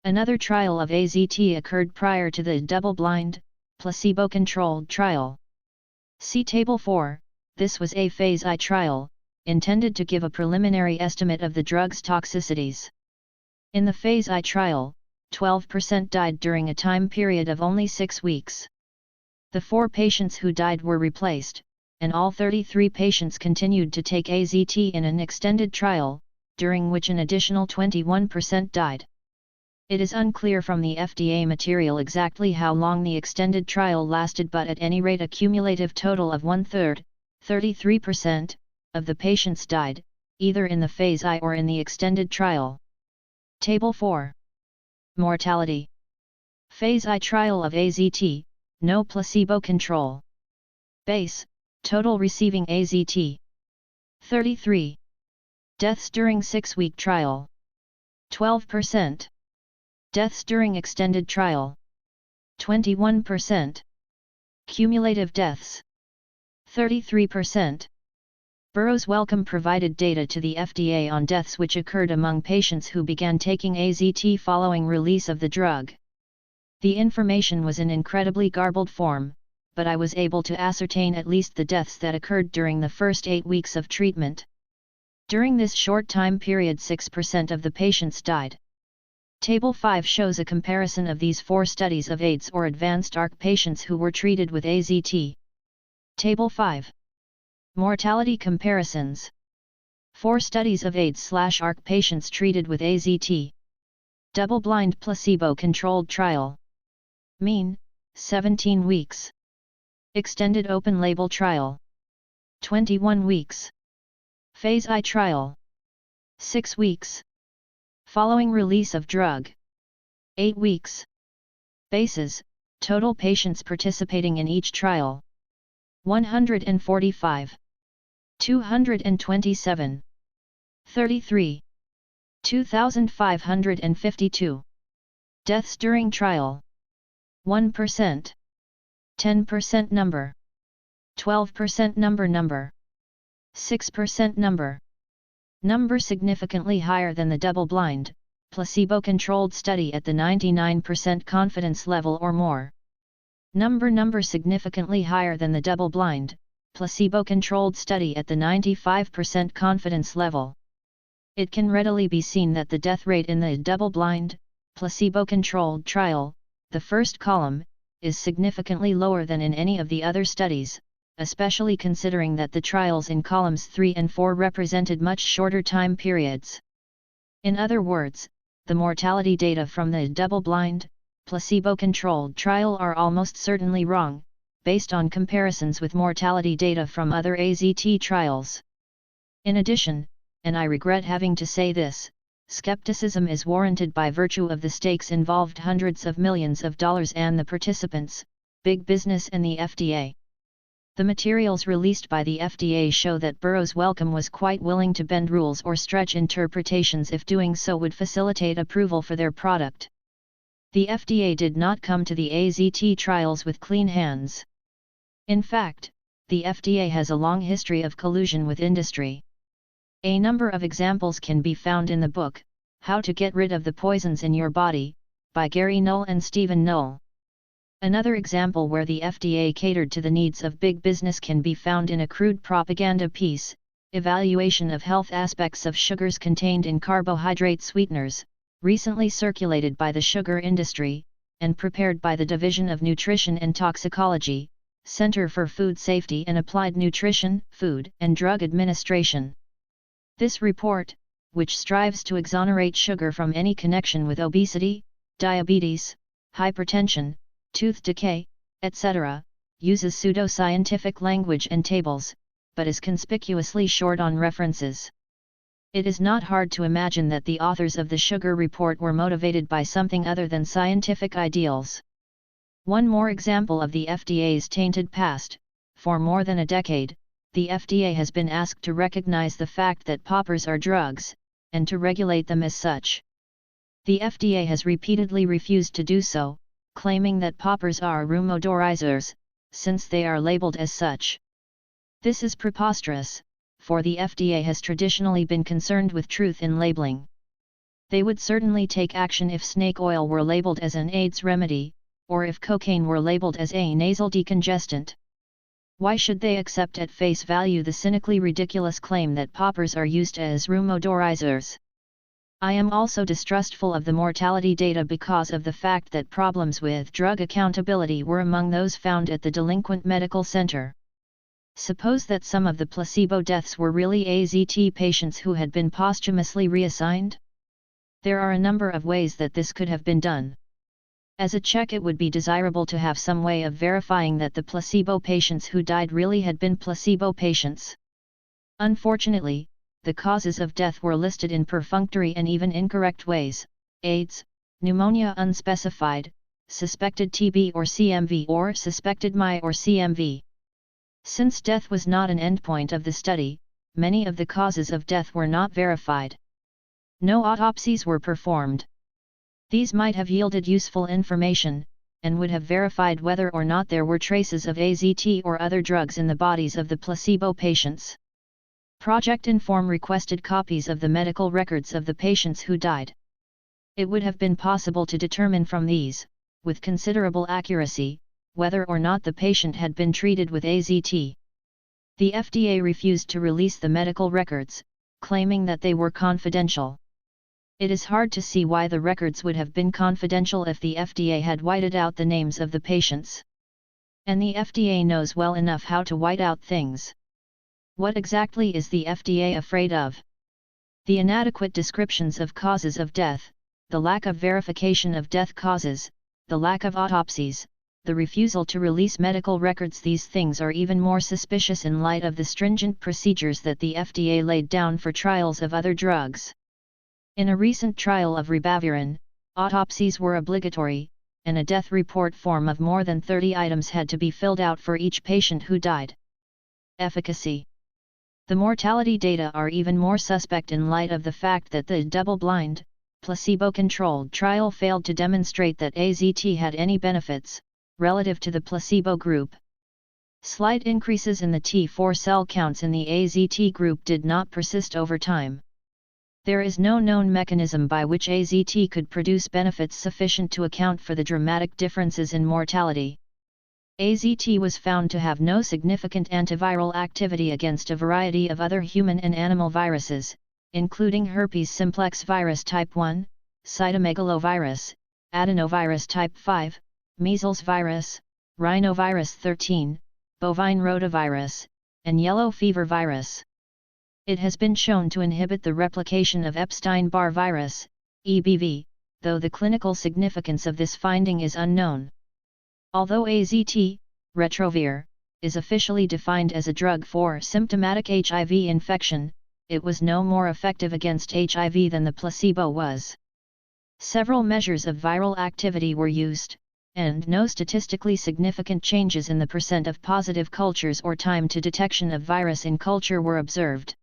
Another trial of AZT occurred prior to the double-blind, placebo-controlled trial. See Table 4. This was a Phase I trial, intended to give a preliminary estimate of the drug's toxicities. In the Phase I trial, 12% died during a time period of only 6 weeks. The 4 patients who died were replaced, and all 33 patients continued to take AZT in an extended trial, during which an additional 21% died. It is unclear from the FDA material exactly how long the extended trial lasted, but at any rate a cumulative total of 1/3, 33%, of the patients died, either in the Phase I or in the extended trial. Table 4. Mortality. Phase I trial of AZT, no placebo control. Base, total receiving AZT. 33. Deaths during 6-week trial. 12%. Deaths during extended trial. 21%. Cumulative deaths. 33%. Burroughs Wellcome provided data to the FDA on deaths which occurred among patients who began taking AZT following release of the drug. The information was in incredibly garbled form, but I was able to ascertain at least the deaths that occurred during the first 8 weeks of treatment. During this short time period, 6% of the patients died. Table 5 shows a comparison of these 4 studies of AIDS or advanced ARC patients who were treated with AZT. Table 5. Mortality comparisons. 4 studies of AIDS/ARC patients treated with AZT. Double-blind placebo-controlled trial. Mean, 17 weeks. Extended open-label trial. 21 weeks. Phase I trial. 6 weeks. Following release of drug. 8 weeks. Bases, total patients participating in each trial. 145. 227. 33. 2,552. Deaths during trial. 1%. 10% number. 12% number. 6% number. Number significantly higher than the double-blind, placebo-controlled study at the 99% confidence level or more. Number significantly higher than the double-blind, placebo-controlled study at the 95% confidence level. It can readily be seen that the death rate in the double-blind, placebo-controlled trial, the first column, is significantly lower than in any of the other studies, especially considering that the trials in columns 3 and 4 represented much shorter time periods. In other words, the mortality data from the double-blind, placebo-controlled trial are almost certainly wrong, based on comparisons with mortality data from other AZT trials. In addition, and I regret having to say this, skepticism is warranted by virtue of the stakes involved, hundreds of millions of dollars, and the participants, big business and the FDA. The materials released by the FDA show that Burroughs Wellcome was quite willing to bend rules or stretch interpretations if doing so would facilitate approval for their product. The FDA did not come to the AZT trials with clean hands. In fact, the FDA has a long history of collusion with industry. A number of examples can be found in the book, How to Get Rid of the Poisons in Your Body, by Gary Null and Stephen Null. Another example where the FDA catered to the needs of big business can be found in a crude propaganda piece, Evaluation of Health Aspects of Sugars Contained in Carbohydrate Sweeteners, recently circulated by the sugar industry, and prepared by the Division of Nutrition and Toxicology, Center for Food Safety and Applied Nutrition, Food and Drug Administration. This report, which strives to exonerate sugar from any connection with obesity, diabetes, hypertension, tooth decay, etc., uses pseudo-scientific language and tables, but is conspicuously short on references. It is not hard to imagine that the authors of the sugar report were motivated by something other than scientific ideals. One more example of the FDA's tainted past: for more than a decade, the FDA has been asked to recognize the fact that poppers are drugs, and to regulate them as such. The FDA has repeatedly refused to do so, claiming that poppers are rumodorizers, since they are labeled as such. This is preposterous, for the FDA has traditionally been concerned with truth in labeling. They would certainly take action if snake oil were labeled as an AIDS remedy, or if cocaine were labeled as a nasal decongestant. Why should they accept at face value the cynically ridiculous claim that poppers are used as rumodorizers? I am also distrustful of the mortality data because of the fact that problems with drug accountability were among those found at the delinquent medical center. Suppose that some of the placebo deaths were really AZT patients who had been posthumously reassigned? There are a number of ways that this could have been done. As a check, it would be desirable to have some way of verifying that the placebo patients who died really had been placebo patients. Unfortunately, the causes of death were listed in perfunctory and even incorrect ways: AIDS, pneumonia unspecified, suspected TB or CMV, or suspected MI or CMV. Since death was not an endpoint of the study, many of the causes of death were not verified. No autopsies were performed. These might have yielded useful information, and would have verified whether or not there were traces of AZT or other drugs in the bodies of the placebo patients. Project Inform requested copies of the medical records of the patients who died. It would have been possible to determine from these, with considerable accuracy, whether or not the patient had been treated with AZT. The FDA refused to release the medical records, claiming that they were confidential. It is hard to see why the records would have been confidential if the FDA had whited out the names of the patients. And the FDA knows well enough how to white out things. What exactly is the FDA afraid of? The inadequate descriptions of causes of death, the lack of verification of death causes, the lack of autopsies, the refusal to release medical records. These things are even more suspicious in light of the stringent procedures that the FDA laid down for trials of other drugs. In a recent trial of ribavirin, autopsies were obligatory, and a death report form of more than 30 items had to be filled out for each patient who died. Efficacy. The mortality data are even more suspect in light of the fact that the double-blind, placebo-controlled trial failed to demonstrate that AZT had any benefits, relative to the placebo group. Slight increases in the T4 cell counts in the AZT group did not persist over time. There is no known mechanism by which AZT could produce benefits sufficient to account for the dramatic differences in mortality. AZT was found to have no significant antiviral activity against a variety of other human and animal viruses, including herpes simplex virus type 1, cytomegalovirus, adenovirus type 5, measles virus, rhinovirus 13, bovine rotavirus, and yellow fever virus. It has been shown to inhibit the replication of Epstein-Barr virus, EBV, though the clinical significance of this finding is unknown. Although AZT, retrovir, is officially defined as a drug for symptomatic HIV infection, it was no more effective against HIV than the placebo was. Several measures of viral activity were used, and no statistically significant changes in the percent of positive cultures or time to detection of virus in culture were observed.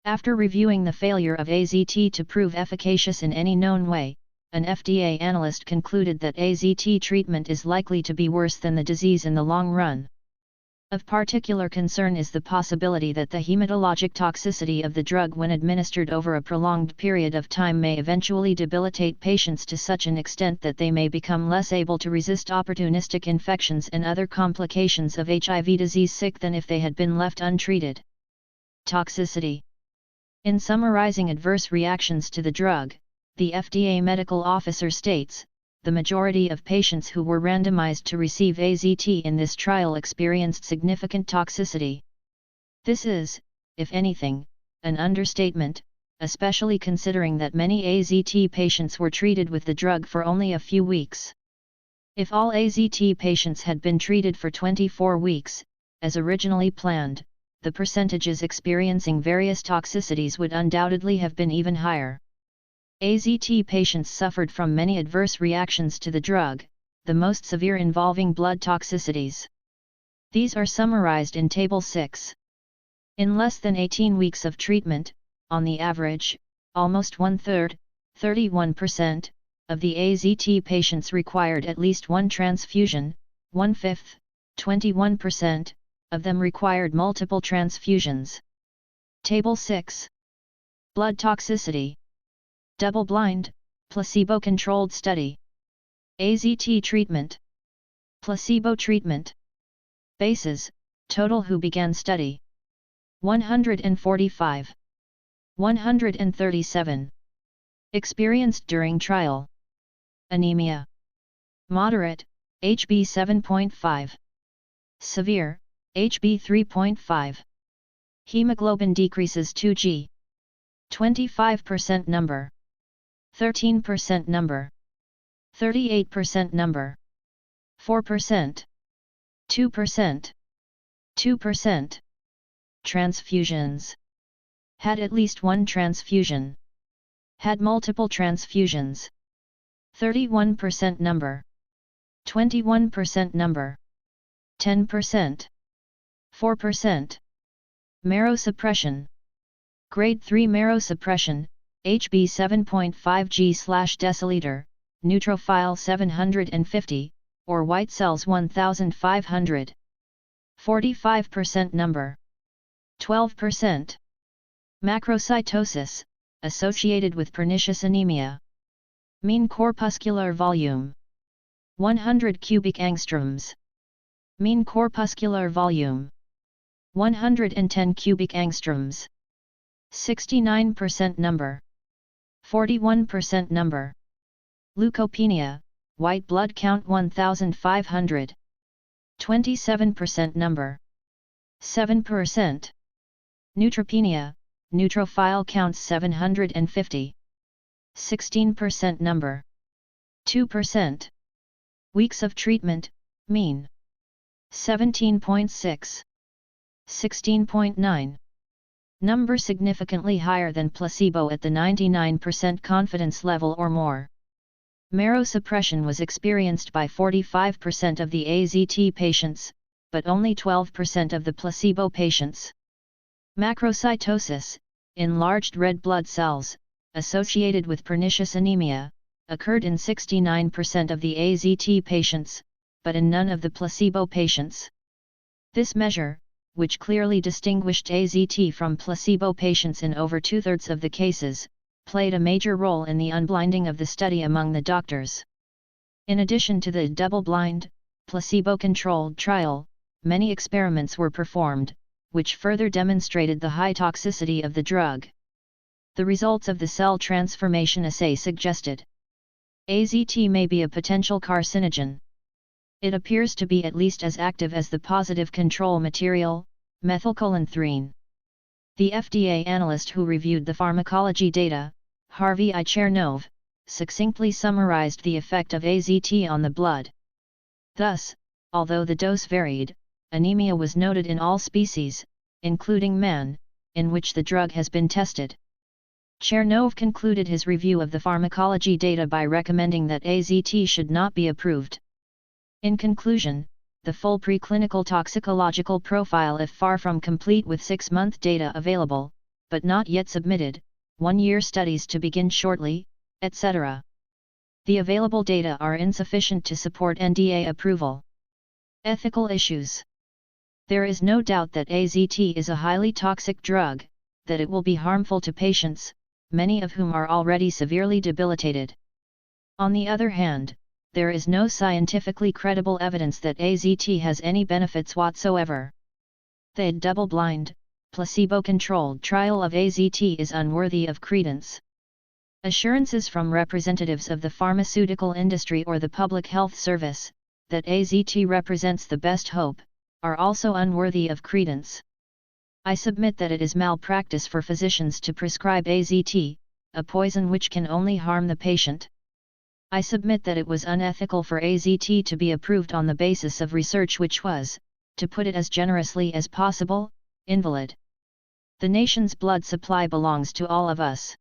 After reviewing the failure of AZT to prove efficacious in any known way, an FDA analyst concluded that AZT treatment is likely to be worse than the disease in the long run. Of particular concern is the possibility that the hematologic toxicity of the drug when administered over a prolonged period of time may eventually debilitate patients to such an extent that they may become less able to resist opportunistic infections and other complications of HIV disease sick than if they had been left untreated. Toxicity. In summarizing adverse reactions to the drug, the FDA medical officer states, the majority of patients who were randomized to receive AZT in this trial experienced significant toxicity. This is, if anything, an understatement, especially considering that many AZT patients were treated with the drug for only a few weeks. If all AZT patients had been treated for 24 weeks, as originally planned, the percentages experiencing various toxicities would undoubtedly have been even higher. AZT patients suffered from many adverse reactions to the drug, the most severe involving blood toxicities. These are summarized in Table 6. In less than 18 weeks of treatment, on the average, almost one-third, 31%, of the AZT patients required at least one transfusion, one-fifth, 21%, of them required multiple transfusions. Table 6. Blood toxicity. Double-blind, placebo-controlled study. AZT treatment. Placebo treatment. Bases, total who began study. 145. 137. Experienced during trial. Anemia. Moderate, HB 7.5. Severe, HB 3.5. Hemoglobin decreases 2G. 25% number. 13% number. 38% number. 4%. 2%. 2%. Transfusions. Had at least one transfusion. Had multiple transfusions. 31% number. 21% number. 10%. 4%. Marrow suppression. Grade 3 marrow suppression, HB 7.5 g/deciliter, neutrophil 750, or white cells 1500. 45% number. 12%. Macrocytosis, associated with pernicious anemia. Mean corpuscular volume. 100 cubic angstroms. Mean corpuscular volume. 110 cubic angstroms. 69% number. 41% number. Leukopenia, white blood count 1500. 27% number. 7%. Neutropenia, neutrophil counts 750. 16% number. 2%. Weeks of treatment, mean. 17.6. 16.9. Number significantly higher than placebo at the 99% confidence level or more. Marrow suppression was experienced by 45% of the AZT patients, but only 12% of the placebo patients. Macrocytosis, enlarged red blood cells, associated with pernicious anemia, occurred in 69% of the AZT patients, but in none of the placebo patients. This measure, which clearly distinguished AZT from placebo patients in over two-thirds of the cases, played a major role in the unblinding of the study among the doctors. In addition to the double-blind, placebo-controlled trial, many experiments were performed, which further demonstrated the high toxicity of the drug. The results of the cell transformation assay suggested AZT may be a potential carcinogen. It appears to be at least as active as the positive control material, methylcholinethrin. The FDA analyst who reviewed the pharmacology data, Harvey I. Chernov, succinctly summarized the effect of AZT on the blood. Thus, although the dose varied, anemia was noted in all species, including man, in which the drug has been tested. Chernov concluded his review of the pharmacology data by recommending that AZT should not be approved. In conclusion, the full preclinical toxicological profile, if far from complete with 6-month data available, but not yet submitted, 1-year studies to begin shortly, etc. The available data are insufficient to support NDA approval. Ethical issues. There is no doubt that AZT is a highly toxic drug, that it will be harmful to patients, many of whom are already severely debilitated. On the other hand, there is no scientifically credible evidence that AZT has any benefits whatsoever. The double-blind, placebo-controlled trial of AZT is unworthy of credence. Assurances from representatives of the pharmaceutical industry or the Public Health Service, that AZT represents the best hope, are also unworthy of credence. I submit that it is malpractice for physicians to prescribe AZT, a poison which can only harm the patient. I submit that it was unethical for AZT to be approved on the basis of research which was, to put it as generously as possible, invalid. The nation's blood supply belongs to all of us.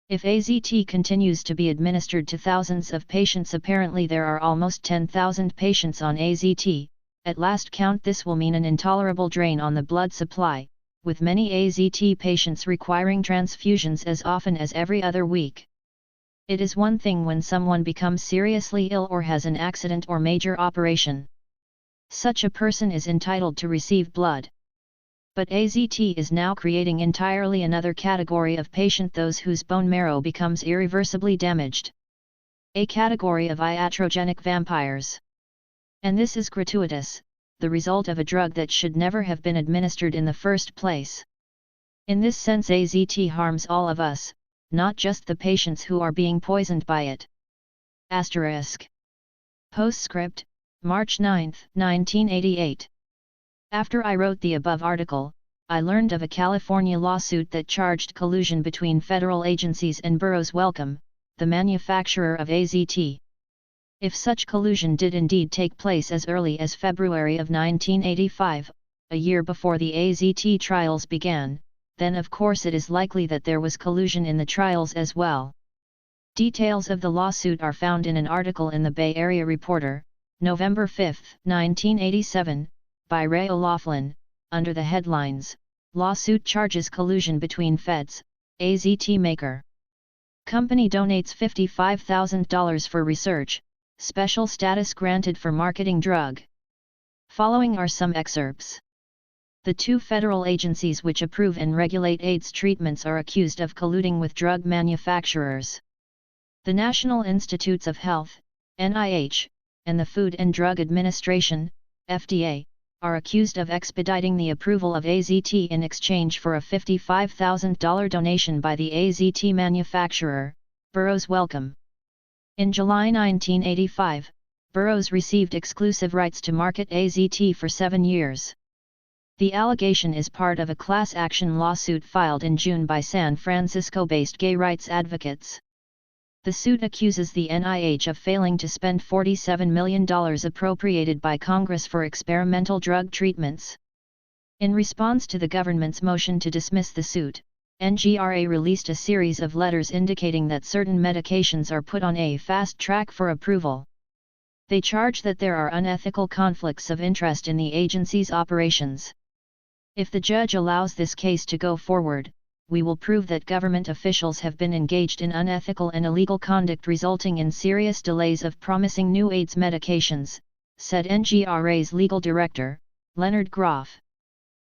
If AZT continues to be administered to thousands of patients, apparently there are almost 10,000 patients on AZT, at last count this will mean an intolerable drain on the blood supply, with many AZT patients requiring transfusions as often as every other week. It is one thing when someone becomes seriously ill or has an accident or major operation. Such a person is entitled to receive blood. But AZT is now creating entirely another category of patient, those whose bone marrow becomes irreversibly damaged. A category of iatrogenic vampires. And this is gratuitous, the result of a drug that should never have been administered in the first place. In this sense, AZT harms all of us, not just the patients who are being poisoned by it. Asterisk. Postscript, March 9, 1988. After I wrote the above article, I learned of a California lawsuit that charged collusion between federal agencies and Burroughs Wellcome, the manufacturer of AZT. If such collusion did indeed take place as early as February of 1985, a year before the AZT trials began, then of course it is likely that there was collusion in the trials as well. Details of the lawsuit are found in an article in the Bay Area Reporter, November 5, 1987, by Ray O'Loughlin, under the headlines, "Lawsuit Charges Collusion Between Feds, AZT Maker. Company Donates $55,000 for Research, Special Status Granted for Marketing Drug." Following are some excerpts. The two federal agencies which approve and regulate AIDS treatments are accused of colluding with drug manufacturers. The National Institutes of Health, NIH, and the Food and Drug Administration, FDA, are accused of expediting the approval of AZT in exchange for a $55,000 donation by the AZT manufacturer, Burroughs Wellcome. In July 1985, Burroughs received exclusive rights to market AZT for 7 years. The allegation is part of a class action lawsuit filed in June by San Francisco-based gay rights advocates. The suit accuses the NIH of failing to spend $47 million appropriated by Congress for experimental drug treatments. In response to the government's motion to dismiss the suit, NGRA released a series of letters indicating that certain medications are put on a fast track for approval. They charge that there are unethical conflicts of interest in the agency's operations. If the judge allows this case to go forward, we will prove that government officials have been engaged in unethical and illegal conduct resulting in serious delays of promising new AIDS medications, said NGRA's legal director, Leonard Groff.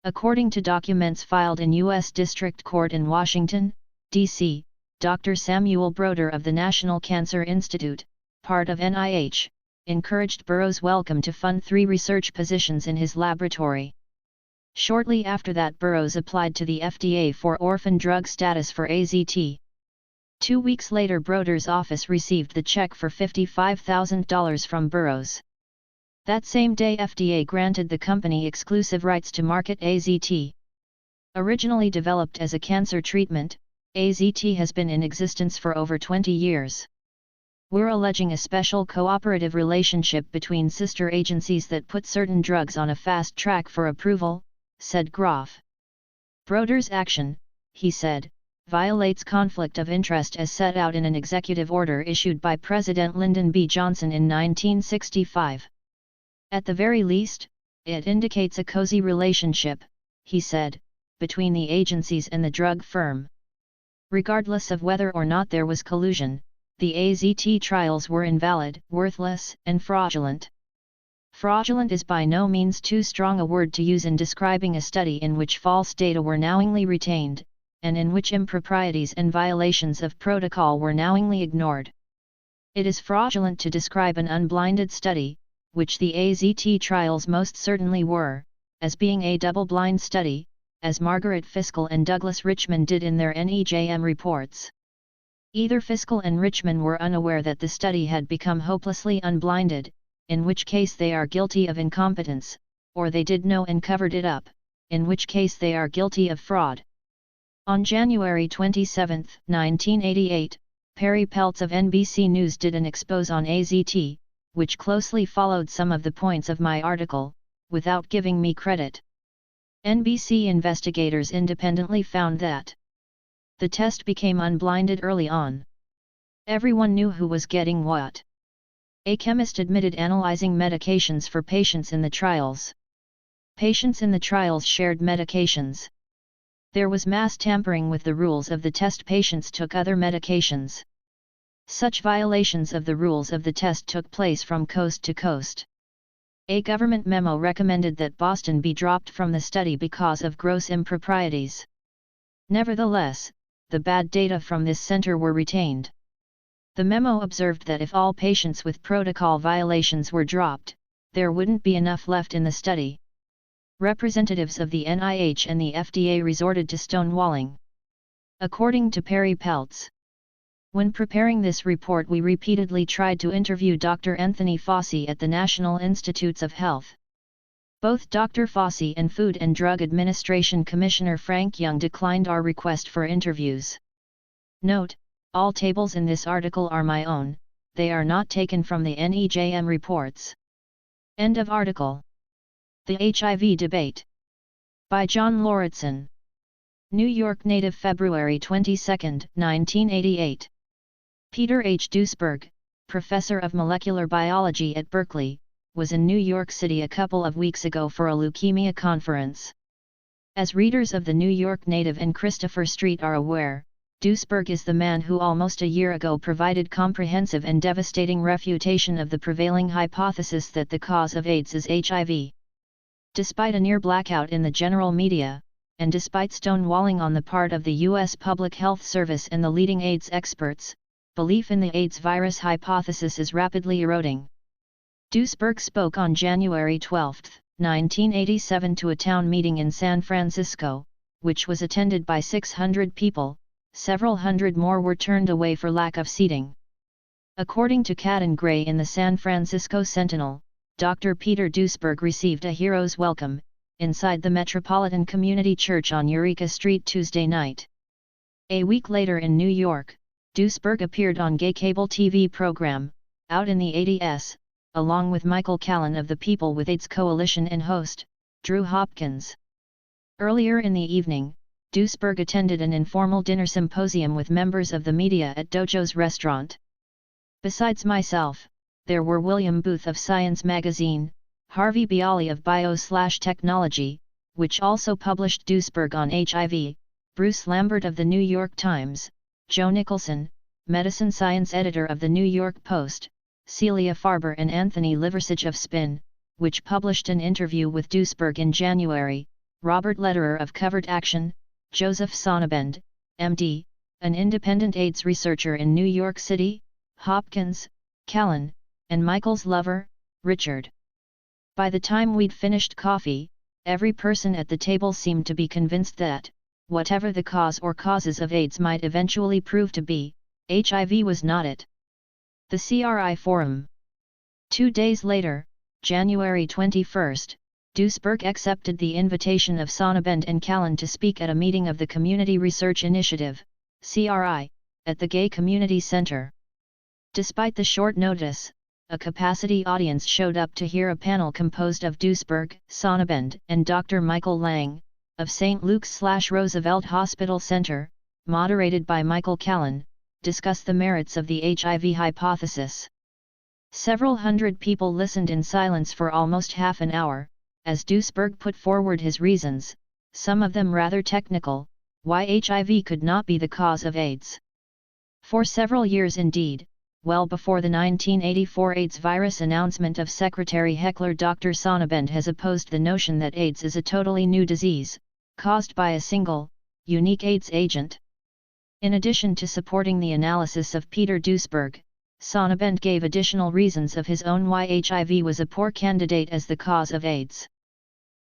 According to documents filed in U.S. District Court in Washington, D.C., Dr. Samuel Broder of the National Cancer Institute, part of NIH, encouraged Burroughs' Wellcome to fund 3 research positions in his laboratory. Shortly after that, Burroughs applied to the FDA for orphan drug status for AZT. 2 weeks later, Broder's office received the check for $55,000 from Burroughs. That same day, FDA granted the company exclusive rights to market AZT. Originally developed as a cancer treatment, AZT has been in existence for over 20 years. We're alleging a special cooperative relationship between sister agencies that put certain drugs on a fast track for approval, said Groff. Broder's action, he said, violates conflict of interest as set out in an executive order issued by President Lyndon B. Johnson in 1965. At the very least, it indicates a cozy relationship, he said, between the agencies and the drug firm. Regardless of whether or not there was collusion, the AZT trials were invalid, worthless, and fraudulent. Fraudulent is by no means too strong a word to use in describing a study in which false data were knowingly retained, and in which improprieties and violations of protocol were knowingly ignored. It is fraudulent to describe an unblinded study, which the AZT trials most certainly were, as being a double-blind study, as Margaret Fiskell and Douglas Richman did in their NEJM reports. Either Fiskell and Richman were unaware that the study had become hopelessly unblinded, in which case they are guilty of incompetence, or they did know and covered it up, in which case they are guilty of fraud. On January 27, 1988, Perry Peltz of NBC News did an expose on AZT, which closely followed some of the points of my article, without giving me credit. NBC investigators independently found that the test became unblinded early on. Everyone knew who was getting what. A chemist admitted analyzing medications for patients in the trials. Patients in the trials shared medications. There was mass tampering with the rules of the test. Patients took other medications. Such violations of the rules of the test took place from coast to coast. A government memo recommended that Boston be dropped from the study because of gross improprieties. Nevertheless, the bad data from this center were retained. The memo observed that if all patients with protocol violations were dropped, there wouldn't be enough left in the study. Representatives of the NIH and the FDA resorted to stonewalling. According to Perry Peltz, when preparing this report, we repeatedly tried to interview Dr. Anthony Fauci at the National Institutes of Health. Both Dr. Fauci and Food and Drug Administration Commissioner Frank Young declined our request for interviews. Note: all tables in this article are my own, they are not taken from the NEJM reports. End of article. The HIV Debate. By John Lauritsen. New York native, February 22, 1988. Peter H. Duesberg, professor of molecular biology at Berkeley, was in New York City a couple of weeks ago for a leukemia conference. As readers of the New York Native and Christopher Street are aware, Duesberg is the man who almost a year ago provided comprehensive and devastating refutation of the prevailing hypothesis that the cause of AIDS is HIV. Despite a near blackout in the general media, and despite stonewalling on the part of the U.S. Public Health Service and the leading AIDS experts, belief in the AIDS virus hypothesis is rapidly eroding. Duesberg spoke on January 12, 1987 to a town meeting in San Francisco, which was attended by 600 people. Several hundred more were turned away for lack of seating. According to Cadden Gray in the San Francisco Sentinel, Dr. Peter Duesberg received a hero's welcome inside the Metropolitan Community Church on Eureka Street Tuesday night. A week later in New York, Duesberg appeared on gay cable TV program, Out in the ADS, along with Michael Callan of the People with AIDS Coalition and host, Drew Hopkins. Earlier in the evening, Duesberg attended an informal dinner symposium with members of the media at Dojo's restaurant. Besides myself, there were William Booth of Science magazine, Harvey Bialy of Bio/Technology, which also published Duesberg on HIV, Bruce Lambert of the New York Times, Joe Nicholson, medicine science editor of the New York Post, Celia Farber and Anthony Liversidge of Spin, which published an interview with Duesberg in January, Robert Lederer of Covert Action, Joseph Sonnabend, MD, an independent AIDS researcher in New York City, Hopkins, Callan, and Michael's lover, Richard. By the time we'd finished coffee, every person at the table seemed to be convinced that, whatever the cause or causes of AIDS might eventually prove to be, HIV was not it. The CRI Forum. 2 days later, January 21, Duesberg accepted the invitation of Sonnabend and Callan to speak at a meeting of the Community Research Initiative, CRI, at the Gay Community Center. Despite the short notice, a capacity audience showed up to hear a panel composed of Duesberg, Sonnabend, and Dr. Michael Lang, of St. Luke's/Roosevelt Hospital Center, moderated by Michael Callan, discuss the merits of the HIV hypothesis. Several hundred people listened in silence for almost half an hour, as Duesberg put forward his reasons, some of them rather technical, why HIV could not be the cause of AIDS. For several years indeed, well before the 1984 AIDS virus announcement of Secretary Heckler, Dr. Sonnabend has opposed the notion that AIDS is a totally new disease, caused by a single, unique AIDS agent. In addition to supporting the analysis of Peter Duesberg, Sonnabend gave additional reasons of his own why HIV was a poor candidate as the cause of AIDS.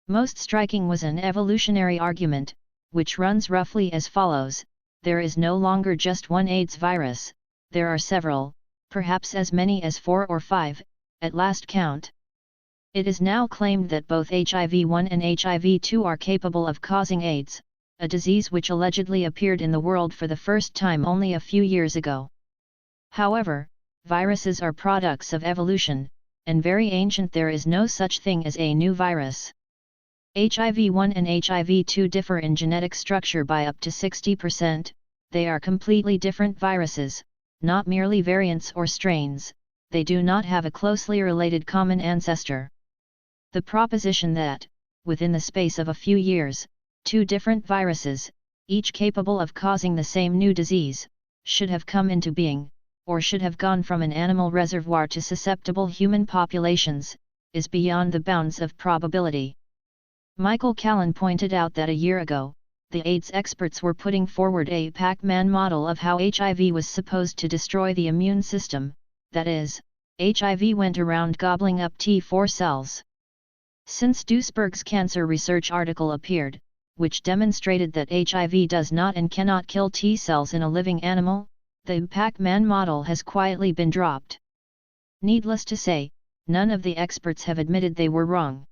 Most striking was an evolutionary argument, which runs roughly as follows: there is no longer just one AIDS virus, there are several, perhaps as many as 4 or 5, at last count. It is now claimed that both HIV-1 and HIV-2 are capable of causing AIDS, a disease which allegedly appeared in the world for the first time only a few years ago. However, viruses are products of evolution, and very ancient. There is no such thing as a new virus. HIV-1 and HIV-2 differ in genetic structure by up to 60%, they are completely different viruses, not merely variants or strains, they do not have a closely related common ancestor. The proposition that, within the space of a few years, 2 different viruses, each capable of causing the same new disease, should have come into being, or should have gone from an animal reservoir to susceptible human populations, is beyond the bounds of probability. Michael Callan pointed out that a year ago, the AIDS experts were putting forward a Pac-Man model of how HIV was supposed to destroy the immune system, that is, HIV went around gobbling up T4 cells. Since Duesberg's cancer research article appeared, which demonstrated that HIV does not and cannot kill T cells in a living animal, the Pac-Man model has quietly been dropped. Needless to say, none of the experts have admitted they were wrong.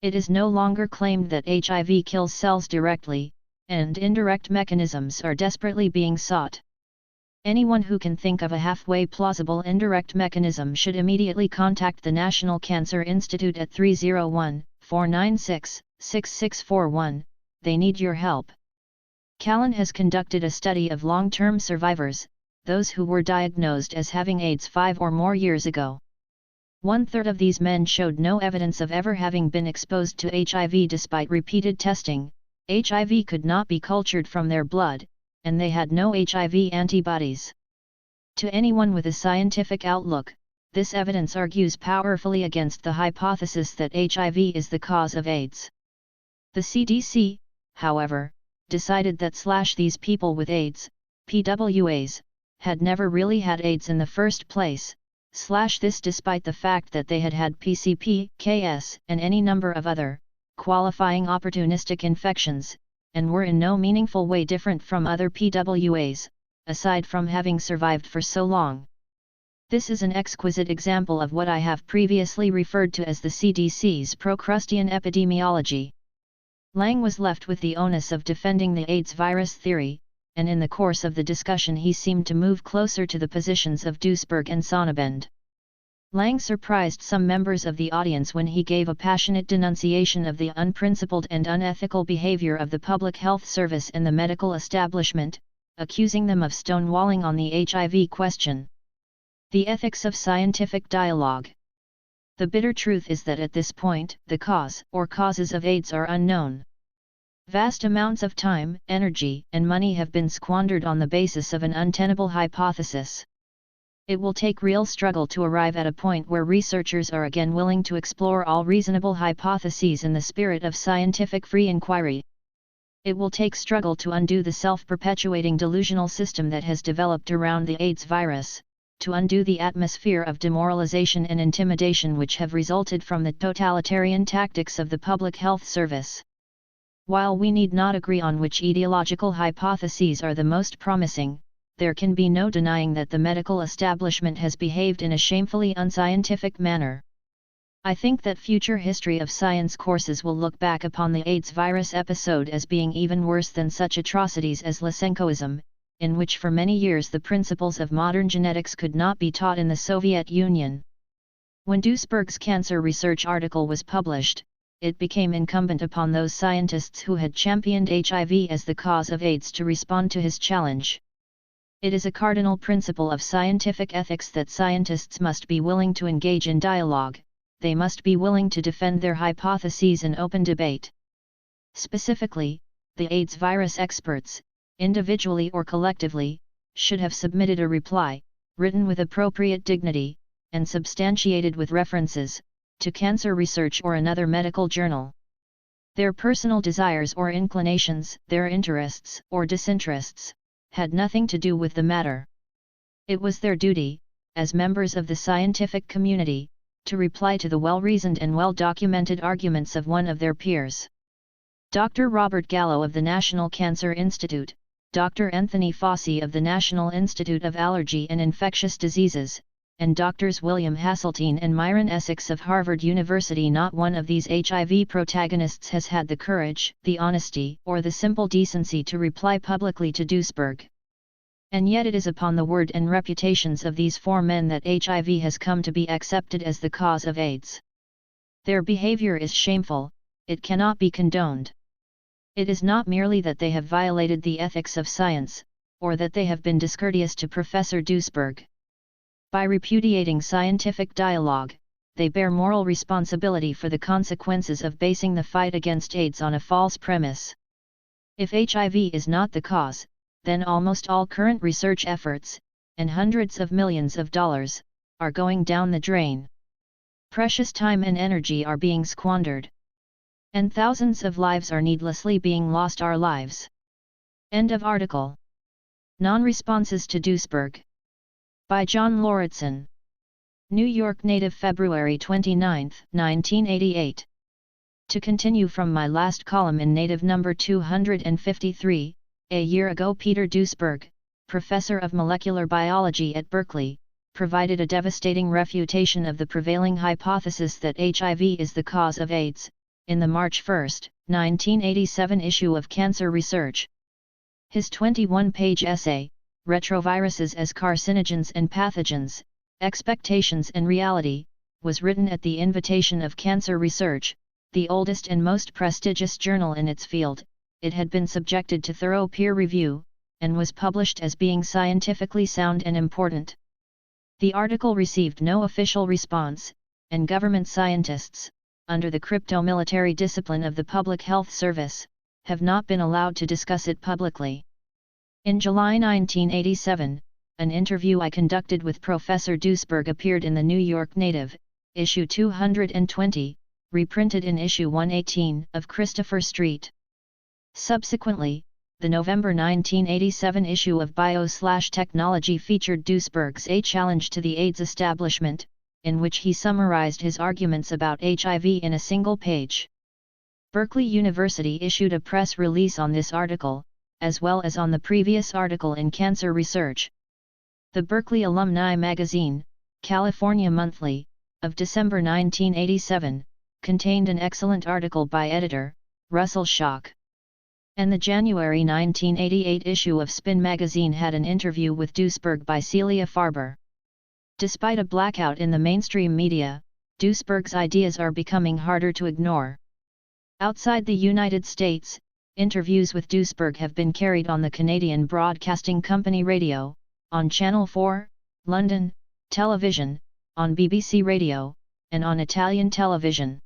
It is no longer claimed that HIV kills cells directly, and indirect mechanisms are desperately being sought. Anyone who can think of a halfway plausible indirect mechanism should immediately contact the National Cancer Institute at 301-496-6641, they need your help. Callan has conducted a study of long-term survivors, those who were diagnosed as having AIDS 5 or more years ago. 1/3 of these men showed no evidence of ever having been exposed to HIV despite repeated testing. HIV could not be cultured from their blood, and they had no HIV antibodies. To anyone with a scientific outlook, this evidence argues powerfully against the hypothesis that HIV is the cause of AIDS. The CDC, however, decided that these people with AIDS, PWAs, had never really had AIDS in the first place, this despite the fact that they had had PCP, KS, and any number of other, qualifying opportunistic infections, and were in no meaningful way different from other PWAs, aside from having survived for so long. This is an exquisite example of what I have previously referred to as the CDC's Procrustean epidemiology. Lang was left with the onus of defending the AIDS virus theory, and in the course of the discussion he seemed to move closer to the positions of Duesberg and Sonnabend. Lang surprised some members of the audience when he gave a passionate denunciation of the unprincipled and unethical behavior of the public health service and the medical establishment, accusing them of stonewalling on the HIV question. The ethics of scientific dialogue. The bitter truth is that at this point, the cause or causes of AIDS are unknown. Vast amounts of time, energy, and money have been squandered on the basis of an untenable hypothesis. It will take real struggle to arrive at a point where researchers are again willing to explore all reasonable hypotheses in the spirit of scientific free inquiry. It will take struggle to undo the self-perpetuating delusional system that has developed around the AIDS virus, to undo the atmosphere of demoralization and intimidation which have resulted from the totalitarian tactics of the public health service. While we need not agree on which etiological hypotheses are the most promising, there can be no denying that the medical establishment has behaved in a shamefully unscientific manner. I think that future history of science courses will look back upon the AIDS virus episode as being even worse than such atrocities as Lysenkoism, in which for many years the principles of modern genetics could not be taught in the Soviet Union. When Duisberg's cancer research article was published, it became incumbent upon those scientists who had championed HIV as the cause of AIDS to respond to his challenge. It is a cardinal principle of scientific ethics that scientists must be willing to engage in dialogue, they must be willing to defend their hypotheses in open debate. Specifically, the AIDS virus experts, individually or collectively, should have submitted a reply, written with appropriate dignity, and substantiated with references, to Cancer Research or another medical journal. Their personal desires or inclinations, their interests or disinterests, had nothing to do with the matter. It was their duty, as members of the scientific community, to reply to the well-reasoned and well-documented arguments of one of their peers. Dr. Robert Gallo of the National Cancer Institute, Dr. Anthony Fauci of the National Institute of Allergy and Infectious Diseases, and Drs. William Hasseltine and Myron Essex of Harvard University. Not one of these HIV protagonists has had the courage, the honesty, or the simple decency to reply publicly to Duisberg. And yet it is upon the word and reputations of these four men that HIV has come to be accepted as the cause of AIDS. Their behavior is shameful, it cannot be condoned. It is not merely that they have violated the ethics of science, or that they have been discourteous to Professor Duisberg. By repudiating scientific dialogue, they bear moral responsibility for the consequences of basing the fight against AIDS on a false premise. If HIV is not the cause, then almost all current research efforts, and hundreds of millions of dollars, are going down the drain. Precious time and energy are being squandered. And thousands of lives are needlessly being lost. Our lives. End of article. Non-responses to Duisberg. By John Lauritsen. New York Native, February 29, 1988. To continue from my last column in Native number 253, a year ago Peter Duisberg, professor of molecular biology at Berkeley, provided a devastating refutation of the prevailing hypothesis that HIV is the cause of AIDS, in the March 1, 1987 issue of Cancer Research. His 21-page essay, Retroviruses as Carcinogens and Pathogens, Expectations and Reality, was written at the invitation of Cancer Research, the oldest and most prestigious journal in its field. It had been subjected to thorough peer review, and was published as being scientifically sound and important. The article received no official response, and government scientists, under the crypto-military discipline of the Public Health Service, have not been allowed to discuss it publicly. In July 1987, an interview I conducted with Professor Duisberg appeared in the New York Native, issue 220, reprinted in issue 118 of Christopher Street. Subsequently, the November 1987 issue of Bio/Technology featured Duisberg's A Challenge to the AIDS Establishment, in which he summarized his arguments about HIV in a single page. Berkeley University issued a press release on this article, as well as on the previous article in Cancer Research. The Berkeley Alumni Magazine, California Monthly, of December 1987, contained an excellent article by editor, Russell Schock. And the January 1988 issue of Spin magazine had an interview with Duisberg by Celia Farber. Despite a blackout in the mainstream media, Duisberg's ideas are becoming harder to ignore. Outside the United States, interviews with Duisberg have been carried on the Canadian Broadcasting Company Radio, on Channel 4, London, television, on BBC Radio, and on Italian television.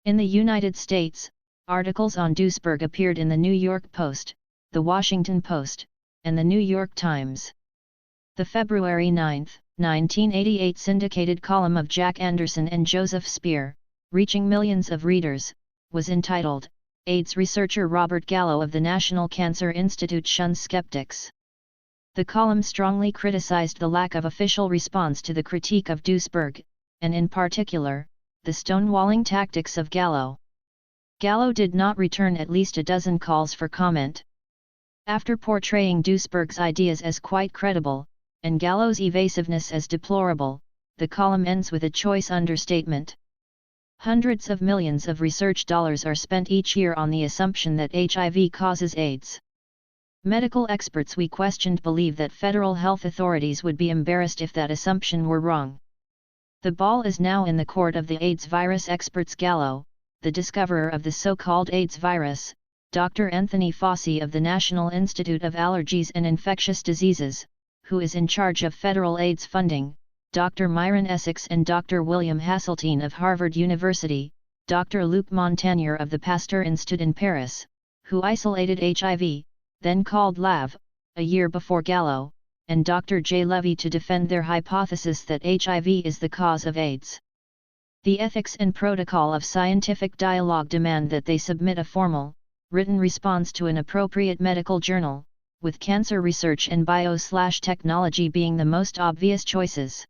In the United States, Articles on Duisberg appeared in the New York Post, the Washington Post, and the New York Times. The February 9, 1988 syndicated column of Jack Anderson and Joseph Spear, reaching millions of readers, was entitled, AIDS Researcher Robert Gallo of the National Cancer Institute Shuns Skeptics. The column strongly criticized the lack of official response to the critique of Duisberg, and in particular, the stonewalling tactics of Gallo. Gallo did not return at least a dozen calls for comment. After portraying Duisberg's ideas as quite credible, and Gallo's evasiveness as deplorable, the column ends with a choice understatement. Hundreds of millions of research dollars are spent each year on the assumption that HIV causes AIDS. Medical experts we questioned believe that federal health authorities would be embarrassed if that assumption were wrong. The ball is now in the court of the AIDS virus experts. Gallo, the discoverer of the so-called AIDS virus, Dr. Anthony Fauci of the National Institute of Allergies and Infectious Diseases, who is in charge of federal AIDS funding, Dr. Myron Essex and Dr. William Hasseltine of Harvard University, Dr. Luc Montagnier of the Pasteur Institute in Paris, who isolated HIV, then called LAV, a year before Gallo, and Dr. J. Levy to defend their hypothesis that HIV is the cause of AIDS. The ethics and protocol of scientific dialogue demand that they submit a formal, written response to an appropriate medical journal, with cancer research and bio/technology being the most obvious choices.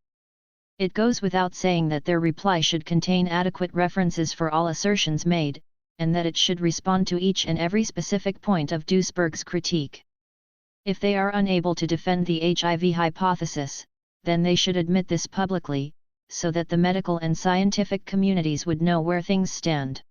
It goes without saying that their reply should contain adequate references for all assertions made, and that it should respond to each and every specific point of Duisberg's critique. If they are unable to defend the HIV hypothesis, then they should admit this publicly, so that the medical and scientific communities would know where things stand.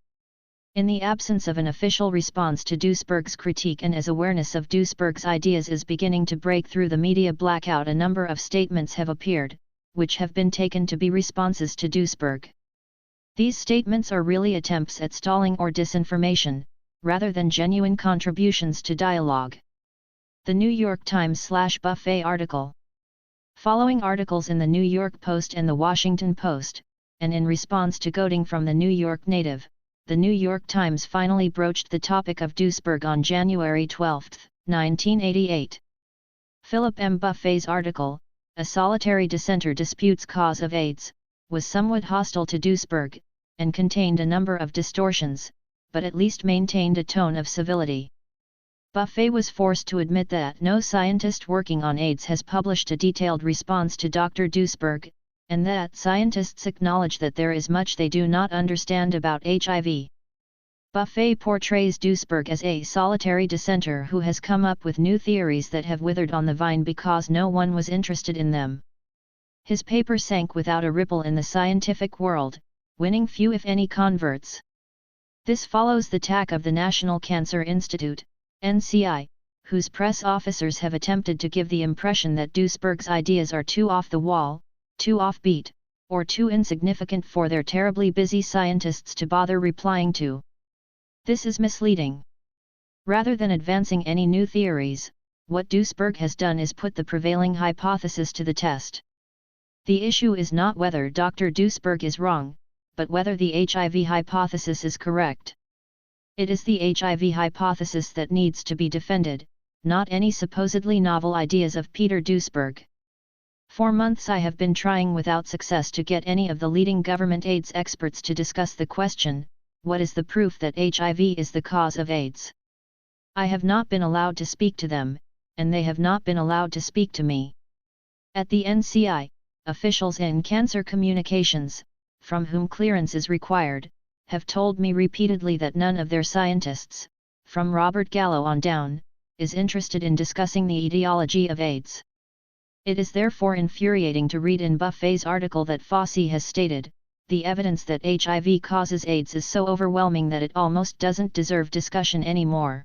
In the absence of an official response to Duisberg's critique and as awareness of Duisberg's ideas is beginning to break through the media blackout, a number of statements have appeared, which have been taken to be responses to Duisberg. These statements are really attempts at stalling or disinformation, rather than genuine contributions to dialogue. The New York Times/Buffet article. Following articles in the New York Post and the Washington Post, and in response to goading from the New York native, the New York Times finally broached the topic of Duisberg on January 12, 1988. Philip M. Buffet's article, A Solitary Dissenter Disputes Cause of AIDS, was somewhat hostile to Duisberg, and contained a number of distortions, but at least maintained a tone of civility. Buffet was forced to admit that no scientist working on AIDS has published a detailed response to Dr. Duisberg, and that scientists acknowledge that there is much they do not understand about HIV. Buffet portrays Duisberg as a solitary dissenter who has come up with new theories that have withered on the vine because no one was interested in them. His paper sank without a ripple in the scientific world, winning few if any converts. This follows the tack of the National Cancer Institute, NCI, whose press officers have attempted to give the impression that Duisberg's ideas are too off the wall, too offbeat, or too insignificant for their terribly busy scientists to bother replying to. This is misleading. Rather than advancing any new theories, what Duisberg has done is put the prevailing hypothesis to the test. The issue is not whether Dr. Duisberg is wrong, but whether the HIV hypothesis is correct. It is the HIV hypothesis that needs to be defended, not any supposedly novel ideas of Peter Duisberg. For months I have been trying without success to get any of the leading government AIDS experts to discuss the question, what is the proof that HIV is the cause of AIDS? I have not been allowed to speak to them, and they have not been allowed to speak to me. At the NCI, officials in cancer communications, from whom clearance is required, have told me repeatedly that none of their scientists, from Robert Gallo on down, is interested in discussing the etiology of AIDS. It is therefore infuriating to read in Buffet's article that Fauci has stated, the evidence that HIV causes AIDS is so overwhelming that it almost doesn't deserve discussion anymore.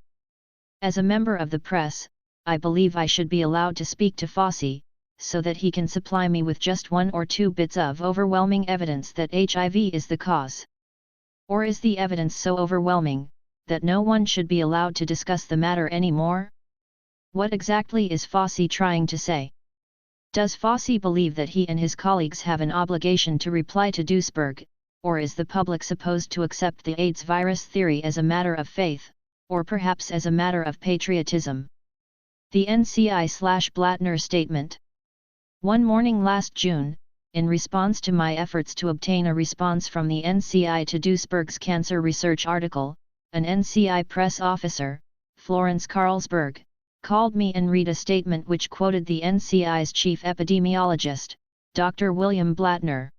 As a member of the press, I believe I should be allowed to speak to Fauci, so that he can supply me with just one or two bits of overwhelming evidence that HIV is the cause. Or is the evidence so overwhelming, that no one should be allowed to discuss the matter anymore? What exactly is Fauci trying to say? Does Fauci believe that he and his colleagues have an obligation to reply to Duisberg, or is the public supposed to accept the AIDS virus theory as a matter of faith, or perhaps as a matter of patriotism? The Nci Blattner Statement. One morning last June, in response to my efforts to obtain a response from the NCI to Duisberg's cancer research article, an NCI press officer, Florence Carlsberg, called me and read a statement which quoted the NCI's chief epidemiologist, Dr. William Blattner.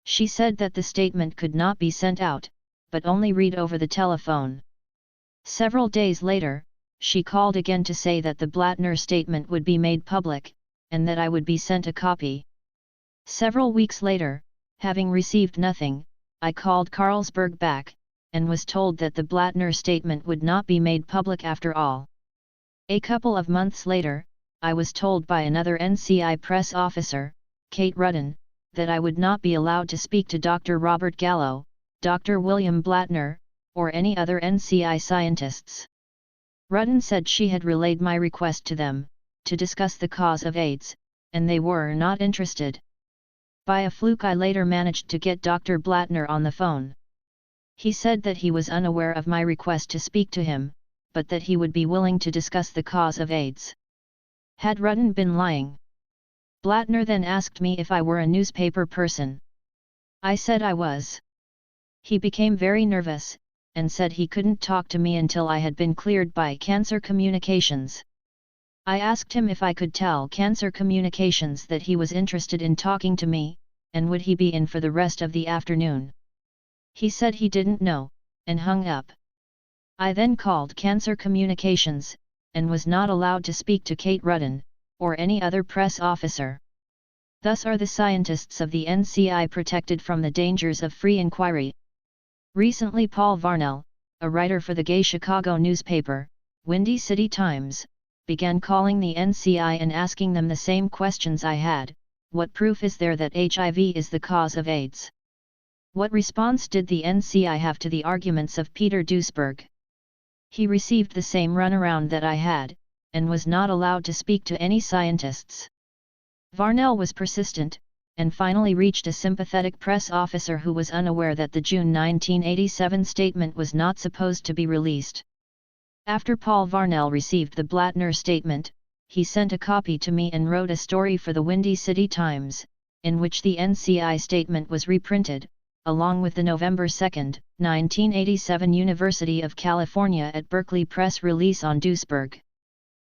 She said that the statement could not be sent out, but only read over the telephone. Several days later, she called again to say that the Blattner statement would be made public, and that I would be sent a copy. Several weeks later, having received nothing, I called Carlsberg back, and was told that the Blattner statement would not be made public after all. A couple of months later, I was told by another NCI press officer, Kate Rudin, that I would not be allowed to speak to Dr. Robert Gallo, Dr. William Blattner, or any other NCI scientists. Rudin said she had relayed my request to them, to discuss the cause of AIDS, and they were not interested. By a fluke I later managed to get Dr. Blattner on the phone. He said that he was unaware of my request to speak to him, but that he would be willing to discuss the cause of AIDS. Had Rudin been lying? Blattner then asked me if I were a newspaper person. I said I was. He became very nervous, and said he couldn't talk to me until I had been cleared by Cancer Communications. I asked him if I could tell Cancer Communications that he was interested in talking to me, and would he be in for the rest of the afternoon. He said he didn't know, and hung up. I then called Cancer Communications, and was not allowed to speak to Kate Rudin, or any other press officer. Thus are the scientists of the NCI protected from the dangers of free inquiry. Recently Paul Varnell, a writer for the gay Chicago newspaper, Windy City Times, began calling the NCI and asking them the same questions I had: what proof is there that HIV is the cause of AIDS? What response did the NCI have to the arguments of Peter Duisberg? He received the same runaround that I had, and was not allowed to speak to any scientists. Varnell was persistent, and finally reached a sympathetic press officer who was unaware that the June 1987 statement was not supposed to be released. After Paul Varnell received the Blattner statement, he sent a copy to me and wrote a story for the Windy City Times, in which the NCI statement was reprinted, along with the November 2, 1987 University of California at Berkeley press release on Duisberg.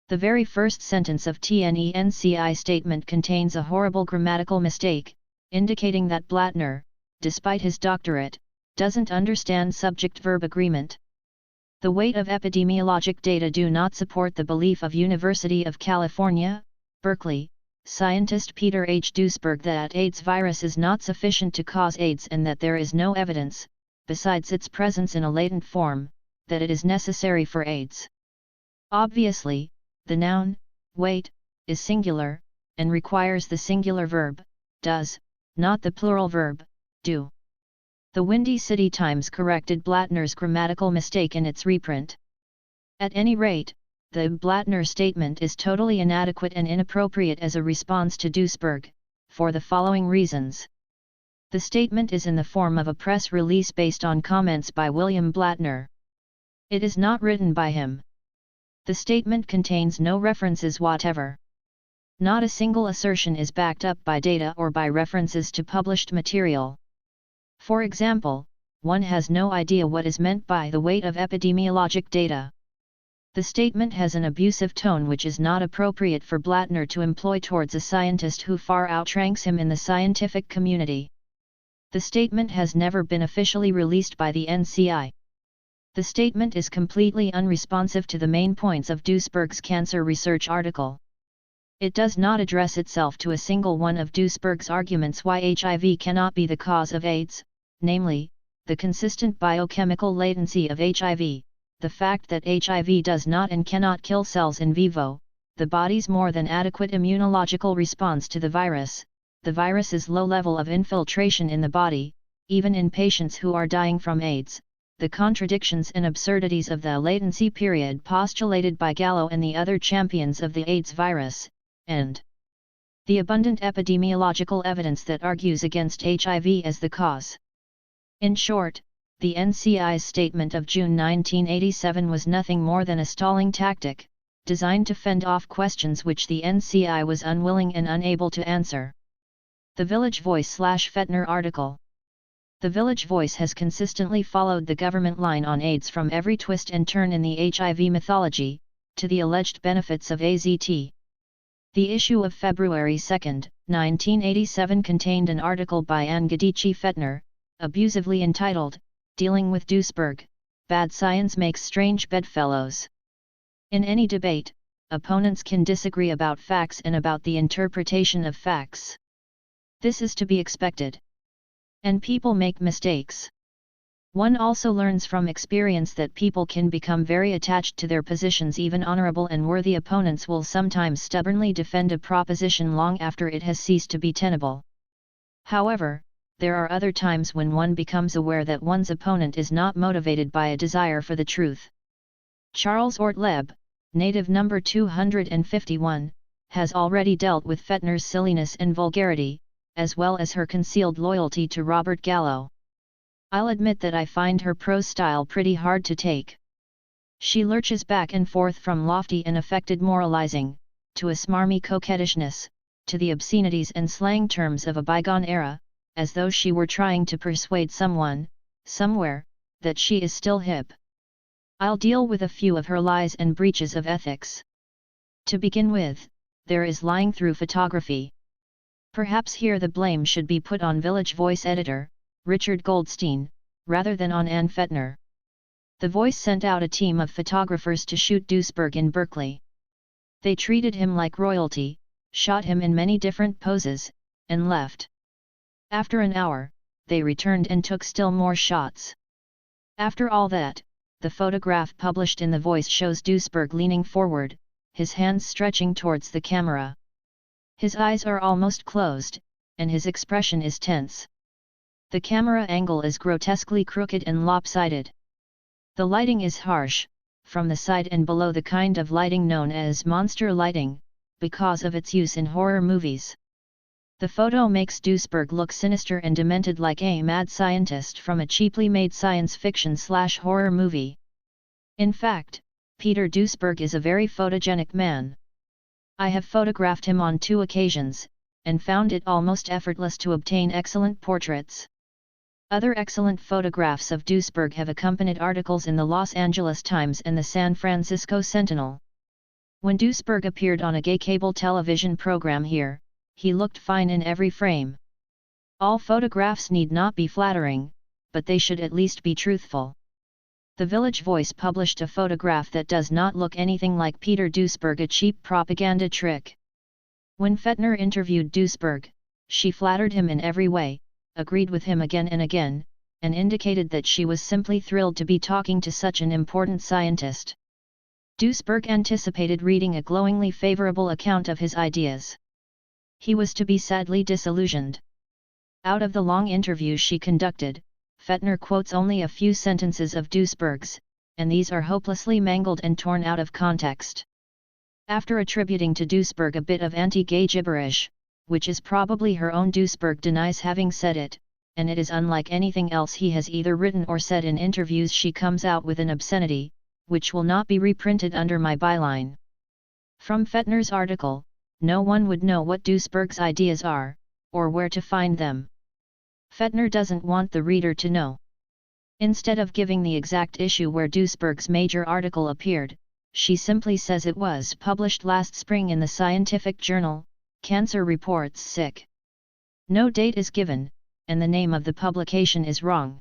The very first sentence of the NCI statement contains a horrible grammatical mistake, indicating that Blattner, despite his doctorate, doesn't understand subject-verb agreement. The weight of epidemiologic data do not support the belief of University of California, Berkeley, scientist Peter H. Duisberg that AIDS virus is not sufficient to cause AIDS and that there is no evidence, besides its presence in a latent form, that it is necessary for AIDS. Obviously, the noun, weight, is singular, and requires the singular verb, does, not the plural verb, do. The Windy City Times corrected Blattner's grammatical mistake in its reprint. At any rate, the Blattner statement is totally inadequate and inappropriate as a response to Duisberg, for the following reasons. The statement is in the form of a press release based on comments by William Blattner. It is not written by him. The statement contains no references whatever. Not a single assertion is backed up by data or by references to published material. For example, one has no idea what is meant by the weight of epidemiologic data. The statement has an abusive tone which is not appropriate for Blattner to employ towards a scientist who far outranks him in the scientific community. The statement has never been officially released by the NCI. The statement is completely unresponsive to the main points of Duisberg's cancer research article. It does not address itself to a single one of Duisberg's arguments why HIV cannot be the cause of AIDS, namely, the consistent biochemical latency of HIV, the fact that HIV does not and cannot kill cells in vivo, the body's more than adequate immunological response to the virus's low level of infiltration in the body, even in patients who are dying from AIDS, the contradictions and absurdities of the latency period postulated by Gallo and the other champions of the AIDS virus, and the abundant epidemiological evidence that argues against HIV as the cause. In short, the NCI's statement of June 1987 was nothing more than a stalling tactic, designed to fend off questions which the NCI was unwilling and unable to answer. The Village Voice/Fettner article. The Village Voice has consistently followed the government line on AIDS from every twist and turn in the HIV mythology, to the alleged benefits of AZT. The issue of February 2, 1987 contained an article by Nci Fettner, abusively entitled, "Dealing with Duisberg, Bad Science Makes Strange Bedfellows." In any debate, opponents can disagree about facts and about the interpretation of facts. This is to be expected. And people make mistakes. One also learns from experience that people can become very attached to their positions. Even honorable and worthy opponents will sometimes stubbornly defend a proposition long after it has ceased to be tenable. However, there are other times when one becomes aware that one's opponent is not motivated by a desire for the truth. Charles Ortleb, native number 251, has already dealt with Fettner's silliness and vulgarity, as well as her concealed loyalty to Robert Gallo. I'll admit that I find her prose style pretty hard to take. She lurches back and forth from lofty and affected moralizing, to a smarmy coquettishness, to the obscenities and slang terms of a bygone era, as though she were trying to persuade someone, somewhere, that she is still hip. I'll deal with a few of her lies and breaches of ethics. To begin with, there is lying through photography. Perhaps here the blame should be put on Village Voice editor, Richard Goldstein, rather than on Ann Fettner. The Voice sent out a team of photographers to shoot Duisberg in Berkeley. They treated him like royalty, shot him in many different poses, and left. After an hour, they returned and took still more shots. After all that, the photograph published in The Voice shows Duisberg leaning forward, his hands stretching towards the camera. His eyes are almost closed, and his expression is tense. The camera angle is grotesquely crooked and lopsided. The lighting is harsh, from the side and below, the kind of lighting known as monster lighting, because of its use in horror movies. The photo makes Duisberg look sinister and demented, like a mad scientist from a cheaply made science fiction/horror movie. In fact, Peter Duisberg is a very photogenic man. I have photographed him on 2 occasions, and found it almost effortless to obtain excellent portraits. Other excellent photographs of Duisberg have accompanied articles in the Los Angeles Times and the San Francisco Sentinel. When Duisberg appeared on a gay cable television program here, he looked fine in every frame. All photographs need not be flattering, but they should at least be truthful. The Village Voice published a photograph that does not look anything like Peter Duisberg, a cheap propaganda trick. When Fettner interviewed Duisberg, she flattered him in every way, agreed with him again and again, and indicated that she was simply thrilled to be talking to such an important scientist. Duisberg anticipated reading a glowingly favorable account of his ideas. He was to be sadly disillusioned. Out of the long interview she conducted, Fettner quotes only a few sentences of Duisberg's, and these are hopelessly mangled and torn out of context. After attributing to Duisberg a bit of anti-gay gibberish, which is probably her own, Duisberg denies having said it, and it is unlike anything else he has either written or said in interviews. She comes out with an obscenity, which will not be reprinted under my byline. From Fettner's article, no one would know what Duisberg's ideas are, or where to find them. Fettner doesn't want the reader to know. Instead of giving the exact issue where Duisberg's major article appeared, she simply says it was published last spring in the scientific journal, Cancer Reports Sick. No date is given, and the name of the publication is wrong.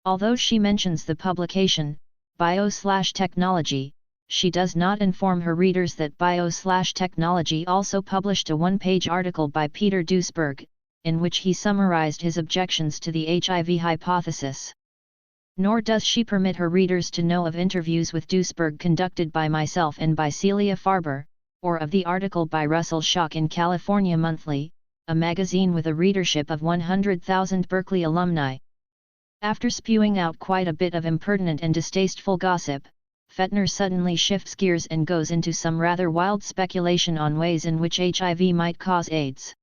Although she mentions the publication, Bio/Technology, she does not inform her readers that Bio/Technology also published a 1-page article by Peter Duisberg, in which he summarized his objections to the HIV hypothesis. Nor does she permit her readers to know of interviews with Duisberg conducted by myself and by Celia Farber, or of the article by Russell Schock in California Monthly, a magazine with a readership of 100,000 Berkeley alumni. After spewing out quite a bit of impertinent and distasteful gossip, Fettner suddenly shifts gears and goes into some rather wild speculation on ways in which HIV might cause AIDS.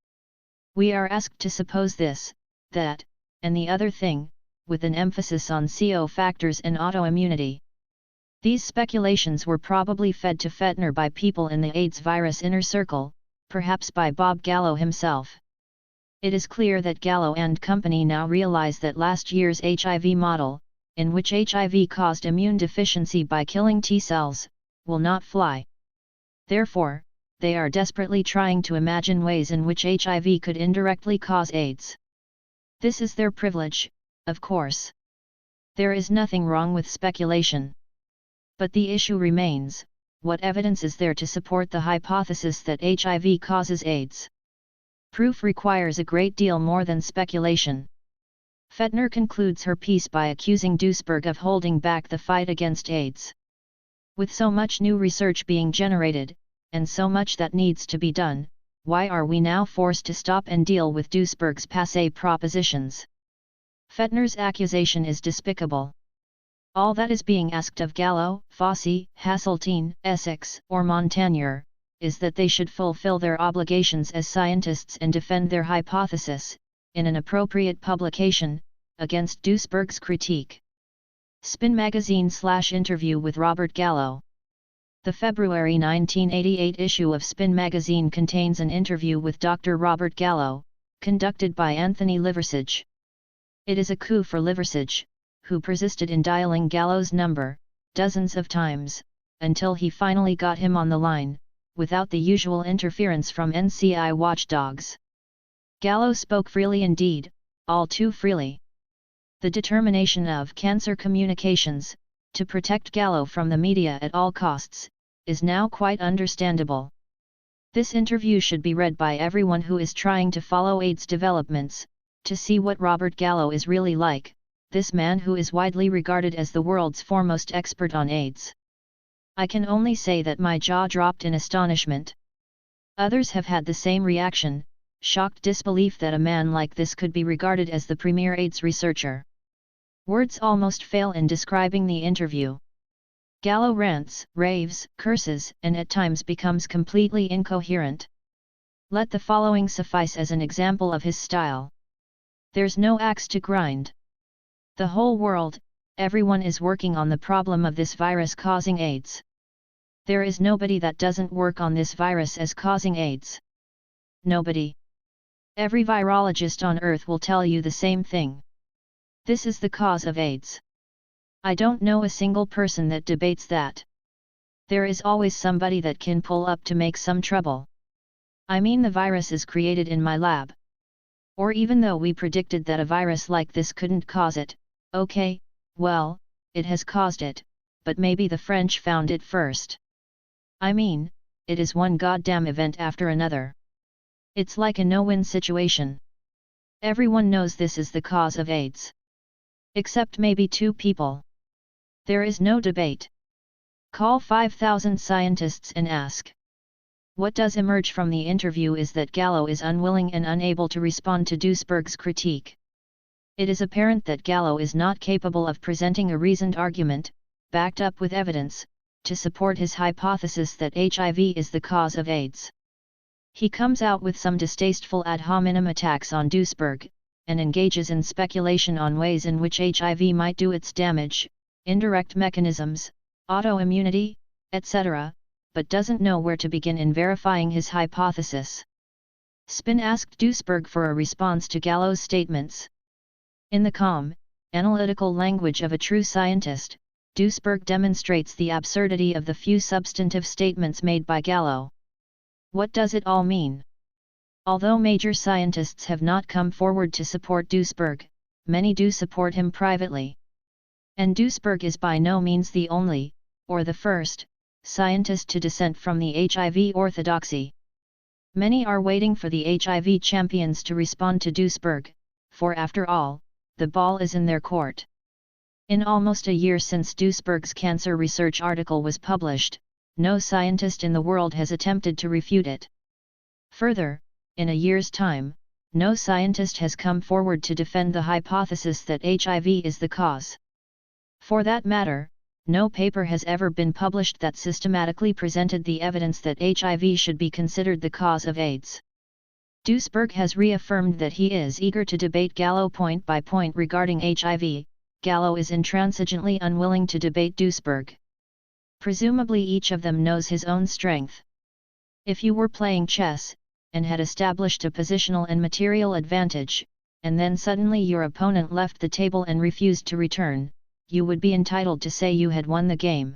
We are asked to suppose this, that, and the other thing, with an emphasis on CO factors and autoimmunity. These speculations were probably fed to Fettner by people in the AIDS virus inner circle, perhaps by Bob Gallo himself. It is clear that Gallo and company now realize that last year's HIV model, in which HIV caused immune deficiency by killing T cells, will not fly. Therefore, they are desperately trying to imagine ways in which HIV could indirectly cause AIDS. This is their privilege, of course. There is nothing wrong with speculation. But the issue remains, what evidence is there to support the hypothesis that HIV causes AIDS? Proof requires a great deal more than speculation. Fettner concludes her piece by accusing Duisberg of holding back the fight against AIDS. With so much new research being generated, and so much that needs to be done, why are we now forced to stop and deal with Duisberg's passé propositions? Fettner's accusation is despicable. All that is being asked of Gallo, Fossey, Hasseltine, Essex, or Montagnier, is that they should fulfill their obligations as scientists and defend their hypothesis, in an appropriate publication, against Duisberg's critique. Spin Magazine/interview with Robert Gallo. The February 1988 issue of Spin Magazine contains an interview with Dr. Robert Gallo, conducted by Anthony Liversidge. It is a coup for Liversidge, who persisted in dialing Gallo's number, dozens of times, until he finally got him on the line, without the usual interference from NCI watchdogs. Gallo spoke freely indeed, all too freely. The determination of Cancer Communications, to protect Gallo from the media at all costs, is now quite understandable. This interview should be read by everyone who is trying to follow AIDS developments, to see what Robert Gallo is really like, this man who is widely regarded as the world's foremost expert on AIDS. I can only say that my jaw dropped in astonishment. Others have had the same reaction, shocked disbelief that a man like this could be regarded as the premier AIDS researcher. Words almost fail in describing the interview. Gallo rants, raves, curses, and at times becomes completely incoherent. Let the following suffice as an example of his style. There's no axe to grind. The whole world, everyone is working on the problem of this virus causing AIDS. There is nobody that doesn't work on this virus as causing AIDS. Nobody. Every virologist on Earth will tell you the same thing. This is the cause of AIDS. I don't know a single person that debates that. There is always somebody that can pull up to make some trouble. I mean, the virus is created in my lab. Or even though we predicted that a virus like this couldn't cause it, okay, well, it has caused it, but maybe the French found it first. I mean, it is one goddamn event after another. It's like a no-win situation. Everyone knows this is the cause of AIDS. Except maybe two people. There is no debate. Call 5,000 scientists and ask. What does emerge from the interview is that Gallo is unwilling and unable to respond to Duisberg's critique. It is apparent that Gallo is not capable of presenting a reasoned argument, backed up with evidence, to support his hypothesis that HIV is the cause of AIDS. He comes out with some distasteful ad hominem attacks on Duisberg, and engages in speculation on ways in which HIV might do its damage, indirect mechanisms, autoimmunity, etc., but doesn't know where to begin in verifying his hypothesis. Spin asked Duisberg for a response to Gallo's statements. In the calm, analytical language of a true scientist, Duisberg demonstrates the absurdity of the few substantive statements made by Gallo. What does it all mean? Although major scientists have not come forward to support Duisberg, many do support him privately. And Duisberg is by no means the only, or the first, scientist to dissent from the HIV orthodoxy. Many are waiting for the HIV champions to respond to Duisberg, for after all, the ball is in their court. In almost a year since Duisberg's cancer research article was published, no scientist in the world has attempted to refute it. Further, in a year's time, no scientist has come forward to defend the hypothesis that HIV is the cause. For that matter, no paper has ever been published that systematically presented the evidence that HIV should be considered the cause of AIDS. Duisberg has reaffirmed that he is eager to debate Gallo point by point regarding HIV. Gallo is intransigently unwilling to debate Duisberg. Presumably each of them knows his own strength. If you were playing chess, and had established a positional and material advantage, and then suddenly your opponent left the table and refused to return, you would be entitled to say you had won the game.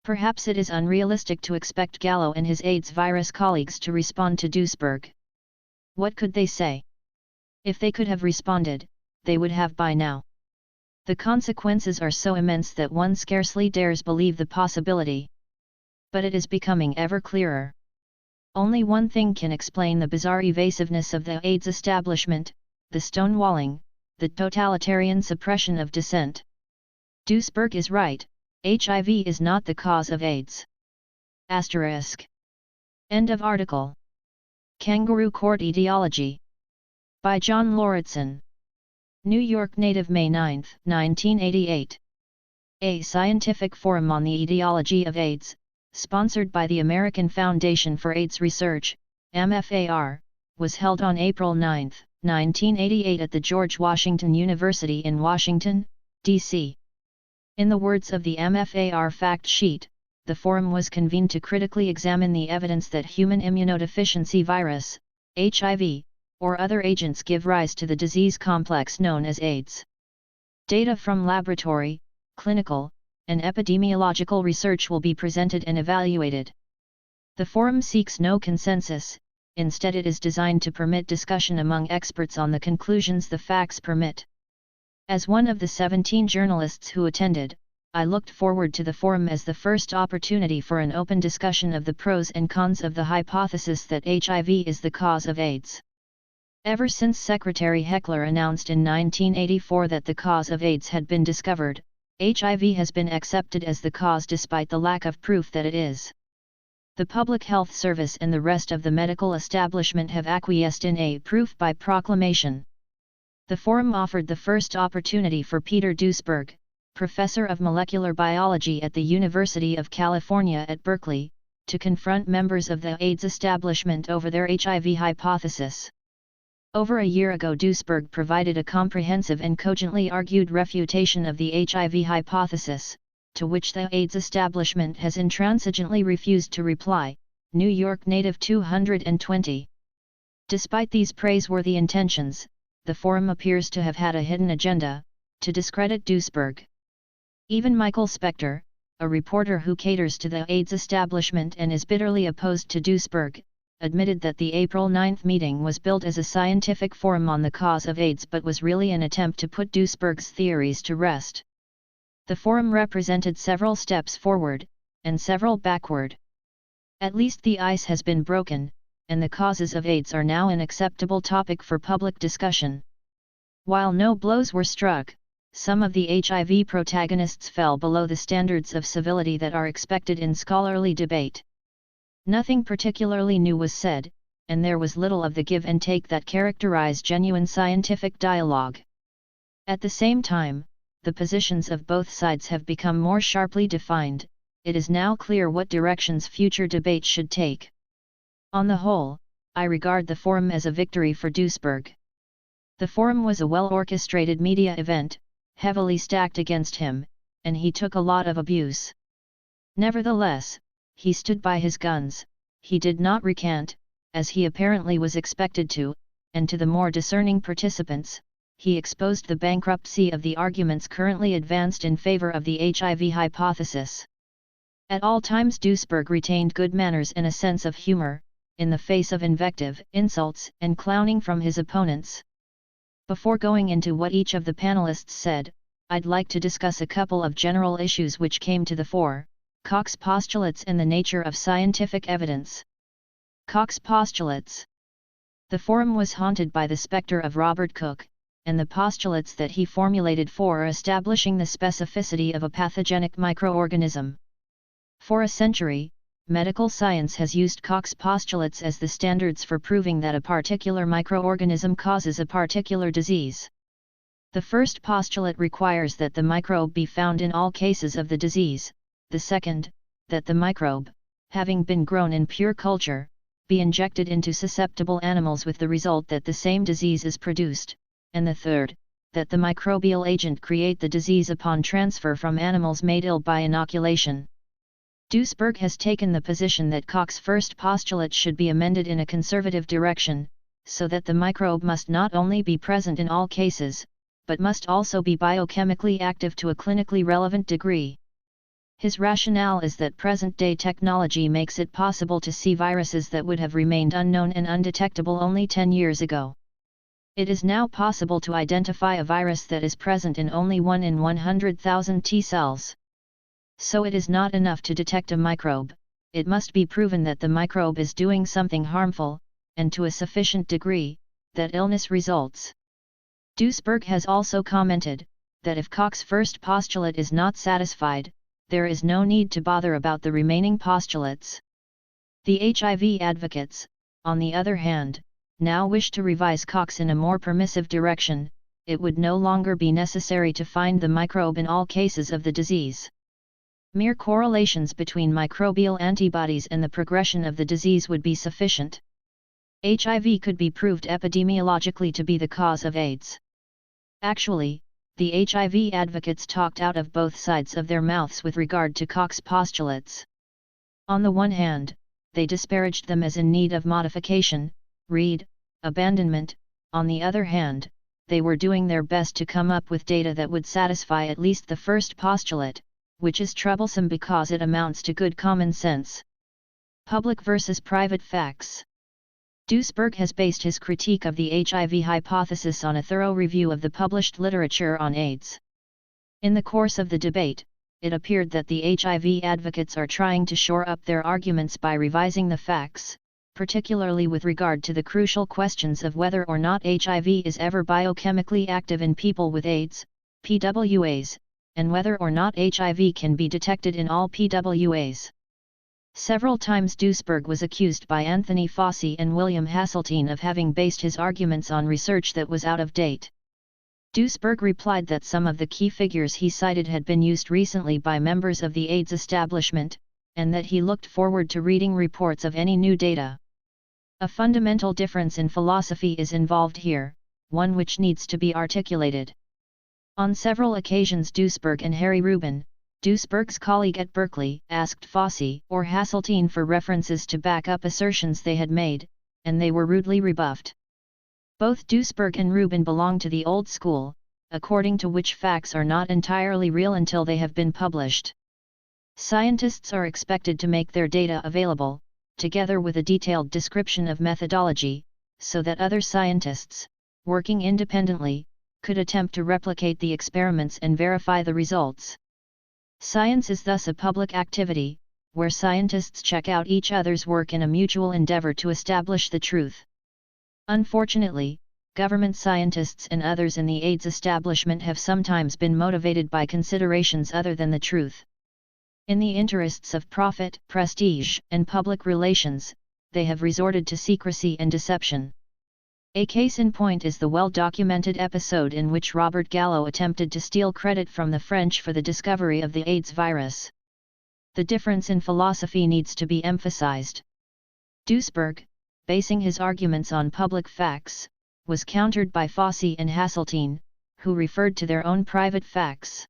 Perhaps it is unrealistic to expect Gallo and his AIDS virus colleagues to respond to Duisberg. What could they say? If they could have responded, they would have by now. The consequences are so immense that one scarcely dares believe the possibility. But it is becoming ever clearer. Only one thing can explain the bizarre evasiveness of the AIDS establishment: the stonewalling, the totalitarian suppression of dissent. Duisberg is right, HIV is not the cause of AIDS. Asterisk. End of article. Kangaroo Court Etiology. By John Lauritsen. New York Native, May 9, 1988. A scientific forum on the etiology of AIDS, sponsored by the American Foundation for AIDS Research, MFAR, was held on April 9, 1988 at the George Washington University in Washington, D.C. In the words of the MFAR fact sheet, the forum was convened to critically examine the evidence that human immunodeficiency virus, HIV, or other agents give rise to the disease complex known as AIDS. Data from laboratory, clinical, and epidemiological research will be presented and evaluated. The forum seeks no consensus, instead it is designed to permit discussion among experts on the conclusions the facts permit. As one of the 17 journalists who attended, I looked forward to the forum as the first opportunity for an open discussion of the pros and cons of the hypothesis that HIV is the cause of AIDS. Ever since Secretary Heckler announced in 1984 that the cause of AIDS had been discovered, HIV has been accepted as the cause despite the lack of proof that it is. The Public Health Service and the rest of the medical establishment have acquiesced in a proof by proclamation. The forum offered the first opportunity for Peter Duisberg, professor of molecular biology at the University of California at Berkeley, to confront members of the AIDS establishment over their HIV hypothesis. Over a year ago, Duisberg provided a comprehensive and cogently argued refutation of the HIV hypothesis, to which the AIDS establishment has intransigently refused to reply. New York Native 220. Despite these praiseworthy intentions, the forum appears to have had a hidden agenda, to discredit Duisberg. Even Michael Spector, a reporter who caters to the AIDS establishment and is bitterly opposed to Duisberg, admitted that the April 9 meeting was billed as a scientific forum on the cause of AIDS but was really an attempt to put Duisberg's theories to rest. The forum represented several steps forward, and several backward. At least the ice has been broken, and the causes of AIDS are now an acceptable topic for public discussion. While no blows were struck, some of the HIV protagonists fell below the standards of civility that are expected in scholarly debate. Nothing particularly new was said, and there was little of the give and take that characterize genuine scientific dialogue. At the same time, the positions of both sides have become more sharply defined. It is now clear what directions future debate should take. On the whole, I regard the forum as a victory for Duisberg. The forum was a well-orchestrated media event, heavily stacked against him, and he took a lot of abuse. Nevertheless, he stood by his guns. He did not recant, as he apparently was expected to, and to the more discerning participants, he exposed the bankruptcy of the arguments currently advanced in favor of the HIV hypothesis. At all times Duisberg retained good manners and a sense of humor, in the face of invective, insults, and clowning from his opponents. Before going into what each of the panelists said, I'd like to discuss a couple of general issues which came to the fore: Cox Postulates and the nature of scientific evidence. Cox Postulates. The forum was haunted by the specter of Robert Koch, and the postulates that he formulated for establishing the specificity of a pathogenic microorganism. For a century, medical science has used Cox postulates as the standards for proving that a particular microorganism causes a particular disease. The first postulate requires that the microbe be found in all cases of the disease, the second, that the microbe, having been grown in pure culture, be injected into susceptible animals with the result that the same disease is produced, and the third, that the microbial agent create the disease upon transfer from animals made ill by inoculation. Duisberg has taken the position that Cox's first postulate should be amended in a conservative direction, so that the microbe must not only be present in all cases, but must also be biochemically active to a clinically relevant degree. His rationale is that present-day technology makes it possible to see viruses that would have remained unknown and undetectable only 10 years ago. It is now possible to identify a virus that is present in only 1 in 100,000 T cells. So it is not enough to detect a microbe, it must be proven that the microbe is doing something harmful, and to a sufficient degree, that illness results. Duisberg has also commented, that if Cox's first postulate is not satisfied, there is no need to bother about the remaining postulates. The HIV advocates, on the other hand, now wish to revise Cox in a more permissive direction. It would no longer be necessary to find the microbe in all cases of the disease. Mere correlations between microbial antibodies and the progression of the disease would be sufficient. HIV could be proved epidemiologically to be the cause of AIDS. Actually, the HIV advocates talked out of both sides of their mouths with regard to Cox's postulates. On the one hand, they disparaged them as in need of modification, read, abandonment. On the other hand, they were doing their best to come up with data that would satisfy at least the first postulate, which is troublesome because it amounts to good common sense. Public versus private facts. Duisberg has based his critique of the HIV hypothesis on a thorough review of the published literature on AIDS. In the course of the debate, it appeared that the HIV advocates are trying to shore up their arguments by revising the facts, particularly with regard to the crucial questions of whether or not HIV is ever biochemically active in people with AIDS, PWAs, and whether or not HIV can be detected in all PWAs. Several times Duisberg was accused by Anthony Fauci and William Hasseltine of having based his arguments on research that was out of date. Duisberg replied that some of the key figures he cited had been used recently by members of the AIDS establishment, and that he looked forward to reading reports of any new data. A fundamental difference in philosophy is involved here, one which needs to be articulated. On several occasions Duisberg and Harry Rubin, Duisberg's colleague at Berkeley, asked Fauci or Hasseltine for references to back up assertions they had made, and they were rudely rebuffed. Both Duisberg and Rubin belong to the old school, according to which facts are not entirely real until they have been published. Scientists are expected to make their data available, together with a detailed description of methodology, so that other scientists, working independently, could attempt to replicate the experiments and verify the results. Science is thus a public activity, where scientists check out each other's work in a mutual endeavor to establish the truth. Unfortunately, government scientists and others in the AIDS establishment have sometimes been motivated by considerations other than the truth. In the interests of profit, prestige, and public relations, they have resorted to secrecy and deception. A case in point is the well-documented episode in which Robert Gallo attempted to steal credit from the French for the discovery of the AIDS virus. The difference in philosophy needs to be emphasized. Duisberg, basing his arguments on public facts, was countered by Fauci and Hasseltine, who referred to their own private facts.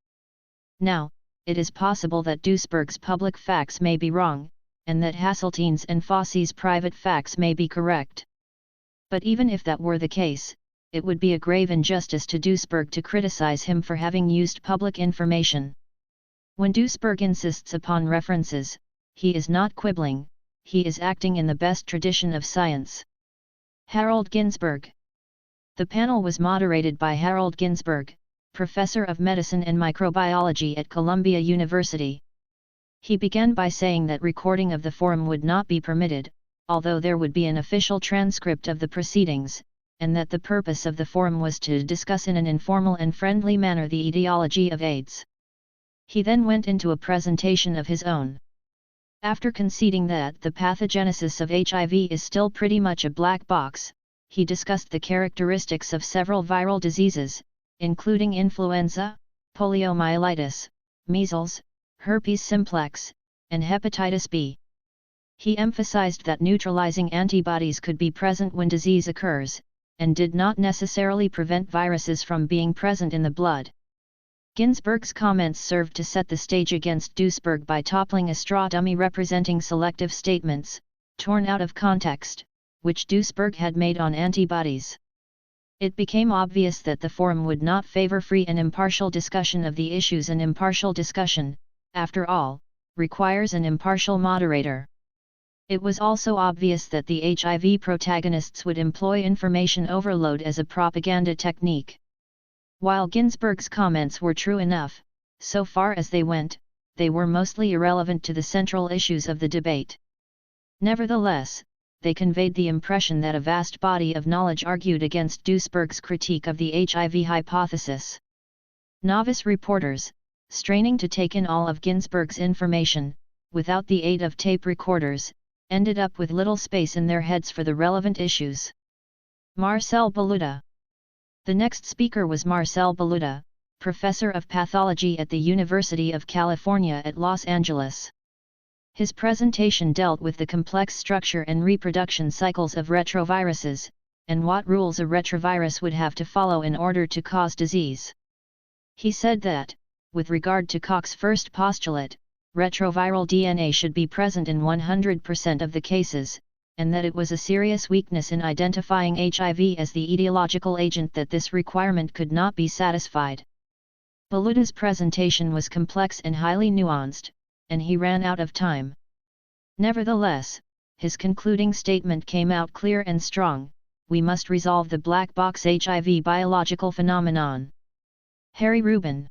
Now, it is possible that Duisberg's public facts may be wrong, and that Hasseltine's and Fauci's private facts may be correct. But even if that were the case, it would be a grave injustice to Duisberg to criticize him for having used public information. When Duisberg insists upon references, he is not quibbling, he is acting in the best tradition of science. Harold Ginsberg. The panel was moderated by Harold Ginsberg, professor of medicine and microbiology at Columbia University. He began by saying that recording of the forum would not be permitted, although there would be an official transcript of the proceedings, and that the purpose of the forum was to discuss in an informal and friendly manner the etiology of AIDS. He then went into a presentation of his own. After conceding that the pathogenesis of HIV is still pretty much a black box, he discussed the characteristics of several viral diseases, including influenza, poliomyelitis, measles, herpes simplex, and hepatitis B. He emphasized that neutralizing antibodies could be present when disease occurs, and did not necessarily prevent viruses from being present in the blood. Ginsberg's comments served to set the stage against Duesberg by toppling a straw dummy representing selective statements, torn out of context, which Duesberg had made on antibodies. It became obvious that the forum would not favor free and impartial discussion of the issues, and impartial discussion, after all, requires an impartial moderator. It was also obvious that the HIV protagonists would employ information overload as a propaganda technique. While Ginsberg's comments were true enough, so far as they went, they were mostly irrelevant to the central issues of the debate. Nevertheless, they conveyed the impression that a vast body of knowledge argued against Duesberg's critique of the HIV hypothesis. Novice reporters, straining to take in all of Ginsberg's information, without the aid of tape recorders, ended up with little space in their heads for the relevant issues. Marcel Baluda. The next speaker was Marcel Baluda, professor of pathology at the University of California at Los Angeles. His presentation dealt with the complex structure and reproduction cycles of retroviruses, and what rules a retrovirus would have to follow in order to cause disease. He said that, with regard to Cox's first postulate, retroviral DNA should be present in 100% of the cases, and that it was a serious weakness in identifying HIV as the etiological agent that this requirement could not be satisfied. Baluda's presentation was complex and highly nuanced, and he ran out of time. Nevertheless, his concluding statement came out clear and strong: we must resolve the black box HIV biological phenomenon. Rubin.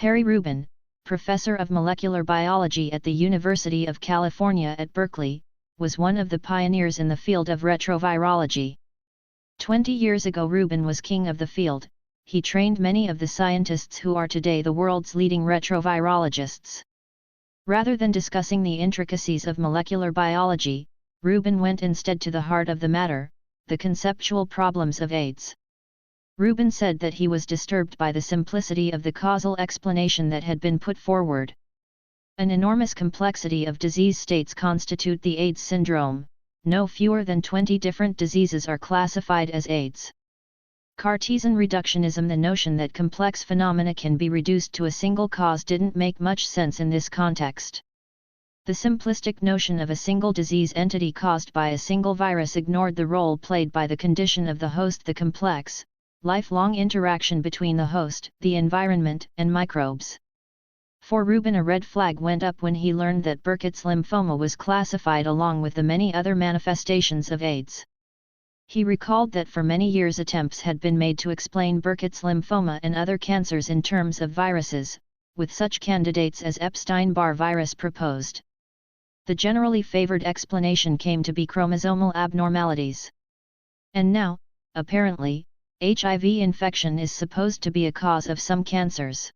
Rubin, professor of molecular biology at the University of California at Berkeley, was one of the pioneers in the field of retrovirology. 20 years ago Rubin was king of the field. He trained many of the scientists who are today the world's leading retrovirologists. Rather than discussing the intricacies of molecular biology, Rubin went instead to the heart of the matter, the conceptual problems of AIDS. Rubin said that he was disturbed by the simplicity of the causal explanation that had been put forward. An enormous complexity of disease states constitute the AIDS syndrome. No fewer than 20 different diseases are classified as AIDS. Cartesian reductionism, the notion that complex phenomena can be reduced to a single cause, didn't make much sense in this context. The simplistic notion of a single disease entity caused by a single virus ignored the role played by the condition of the host, the complex, lifelong interaction between the host, the environment, and microbes. For Rubin, a red flag went up when he learned that Burkitt's lymphoma was classified along with the many other manifestations of AIDS. He recalled that for many years attempts had been made to explain Burkitt's lymphoma and other cancers in terms of viruses, with such candidates as Epstein-Barr virus proposed. The generally favored explanation came to be chromosomal abnormalities. And now, apparently, HIV infection is supposed to be a cause of some cancers.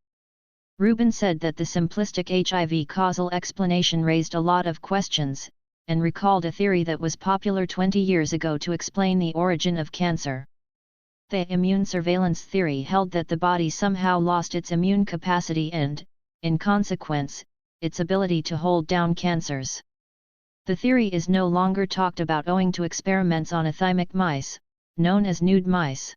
Rubin said that the simplistic HIV causal explanation raised a lot of questions, and recalled a theory that was popular 20 years ago to explain the origin of cancer. The immune surveillance theory held that the body somehow lost its immune capacity and, in consequence, its ability to hold down cancers. The theory is no longer talked about owing to experiments on athymic mice, known as nude mice.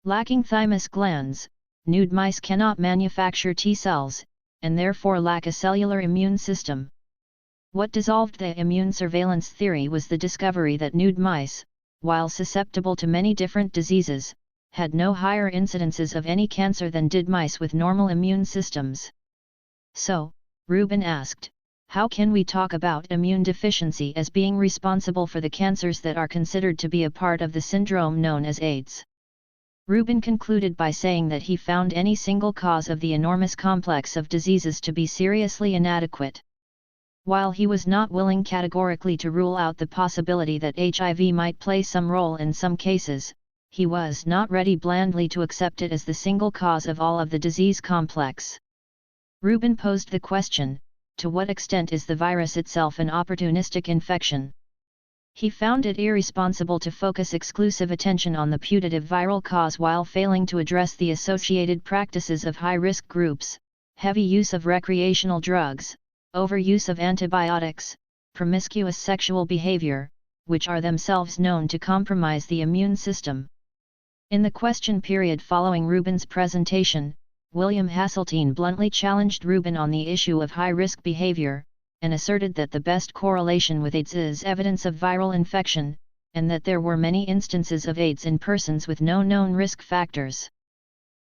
Lacking thymus glands, nude mice cannot manufacture T cells, and therefore lack a cellular immune system. What dissolved the immune surveillance theory was the discovery that nude mice, while susceptible to many different diseases, had no higher incidences of any cancer than did mice with normal immune systems. So, Rubin asked, how can we talk about immune deficiency as being responsible for the cancers that are considered to be a part of the syndrome known as AIDS? Rubin concluded by saying that he found any single cause of the enormous complex of diseases to be seriously inadequate. While he was not willing categorically to rule out the possibility that HIV might play some role in some cases, he was not ready blandly to accept it as the single cause of all of the disease complex. Rubin posed the question, to what extent is the virus itself an opportunistic infection? He found it irresponsible to focus exclusive attention on the putative viral cause while failing to address the associated practices of high-risk groups, heavy use of recreational drugs, overuse of antibiotics, promiscuous sexual behavior, which are themselves known to compromise the immune system. In the question period following Rubin's presentation, William Hasseltine bluntly challenged Rubin on the issue of high-risk behavior, and asserted that the best correlation with AIDS is evidence of viral infection, and that there were many instances of AIDS in persons with no known risk factors.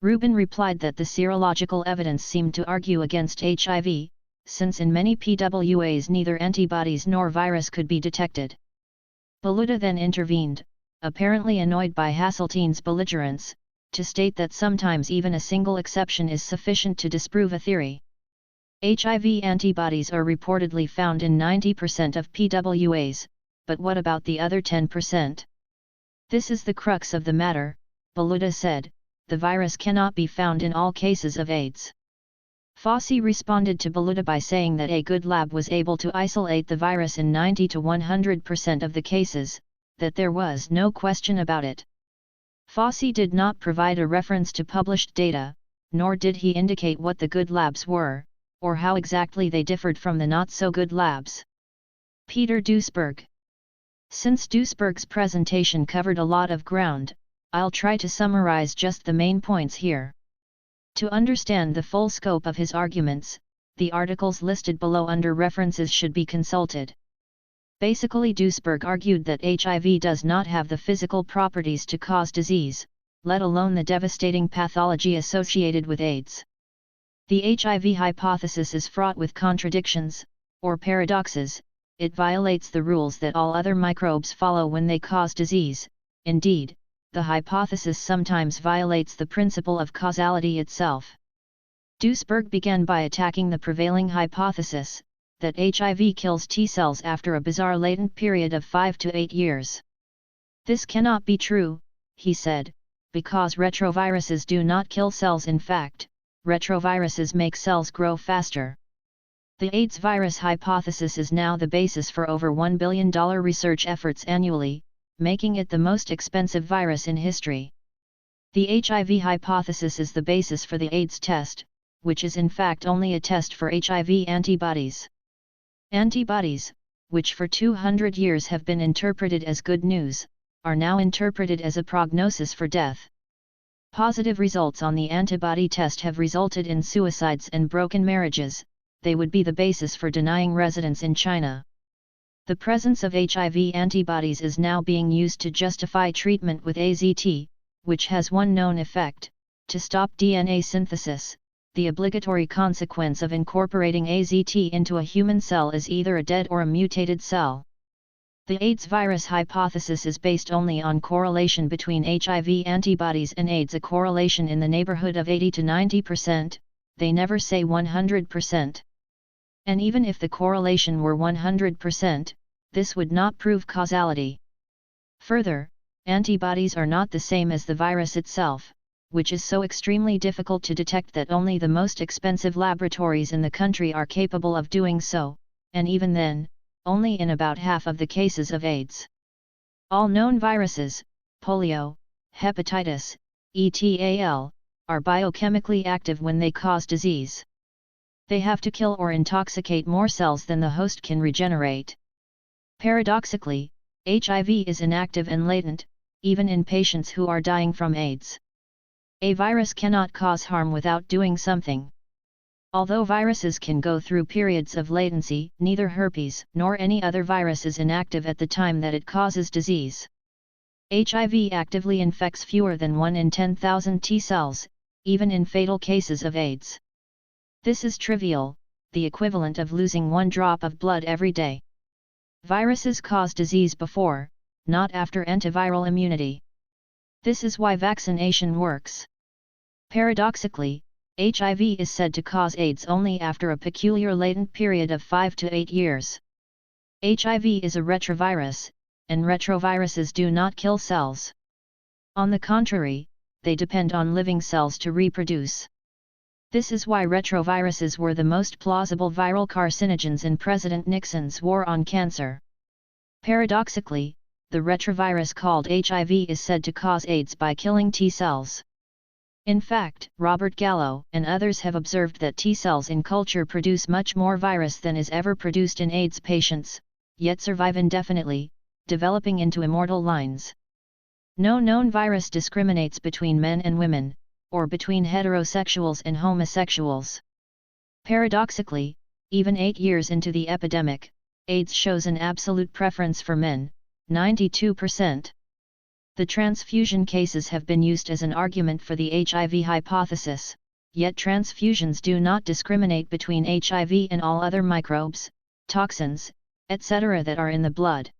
Rubin replied that the serological evidence seemed to argue against HIV, since in many PWAs neither antibodies nor virus could be detected. Baluda then intervened, apparently annoyed by Hasseltine's belligerence, to state that sometimes even a single exception is sufficient to disprove a theory. HIV antibodies are reportedly found in 90% of PWAs, but what about the other 10%? This is the crux of the matter, Baluda said, the virus cannot be found in all cases of AIDS. Fossey responded to Baluda by saying that a good lab was able to isolate the virus in 90 to 100% of the cases, that there was no question about it. Fossey did not provide a reference to published data, nor did he indicate what the good labs were, or how exactly they differed from the not-so-good labs. Peter Duesberg. Since Duesberg's presentation covered a lot of ground, I'll try to summarize just the main points here. To understand the full scope of his arguments, the articles listed below under references should be consulted. Basically, Duesberg argued that HIV does not have the physical properties to cause disease, let alone the devastating pathology associated with AIDS. The HIV hypothesis is fraught with contradictions, or paradoxes. It violates the rules that all other microbes follow when they cause disease. Indeed, the hypothesis sometimes violates the principle of causality itself. Duesberg began by attacking the prevailing hypothesis, that HIV kills T cells after a bizarre latent period of 5 to 8 years. This cannot be true, he said, because retroviruses do not kill cells. In fact, retroviruses make cells grow faster. The AIDS virus hypothesis is now the basis for over $1 billion research efforts annually, making it the most expensive virus in history. The HIV hypothesis is the basis for the AIDS test, which is in fact only a test for HIV antibodies. Antibodies, which for 200 years have been interpreted as good news, are now interpreted as a prognosis for death. Positive results on the antibody test have resulted in suicides and broken marriages. They would be the basis for denying residence in China. The presence of HIV antibodies is now being used to justify treatment with AZT, which has one known effect: to stop DNA synthesis. The obligatory consequence of incorporating AZT into a human cell is either a dead or a mutated cell. The AIDS virus hypothesis is based only on correlation between HIV antibodies and AIDS, a correlation in the neighborhood of 80 to 90%, they never say 100%. And even if the correlation were 100%, this would not prove causality. Further, antibodies are not the same as the virus itself, which is so extremely difficult to detect that only the most expensive laboratories in the country are capable of doing so, and even then, only in about half of the cases of AIDS. All known viruses, polio, hepatitis, ETAL, are biochemically active when they cause disease. They have to kill or intoxicate more cells than the host can regenerate. Paradoxically, HIV is inactive and latent, even in patients who are dying from AIDS. A virus cannot cause harm without doing something. Although viruses can go through periods of latency, neither herpes nor any other virus is inactive at the time that it causes disease. HIV actively infects fewer than 1 in 10,000 T cells, even in fatal cases of AIDS. This is trivial, the equivalent of losing 1 drop of blood every day. Viruses cause disease before, not after antiviral immunity. This is why vaccination works. Paradoxically, HIV is said to cause AIDS only after a peculiar latent period of 5 to 8 years. HIV is a retrovirus, and retroviruses do not kill cells. On the contrary, they depend on living cells to reproduce. This is why retroviruses were the most plausible viral carcinogens in President Nixon's war on cancer. Paradoxically, the retrovirus called HIV is said to cause AIDS by killing T cells. In fact, Robert Gallo and others have observed that T cells in culture produce much more virus than is ever produced in AIDS patients, yet survive indefinitely, developing into immortal lines. No known virus discriminates between men and women, or between heterosexuals and homosexuals. Paradoxically, even 8 years into the epidemic, AIDS shows an absolute preference for men, 92%. The transfusion cases have been used as an argument for the HIV hypothesis, yet transfusions do not discriminate between HIV and all other microbes, toxins, etc. that are in the blood.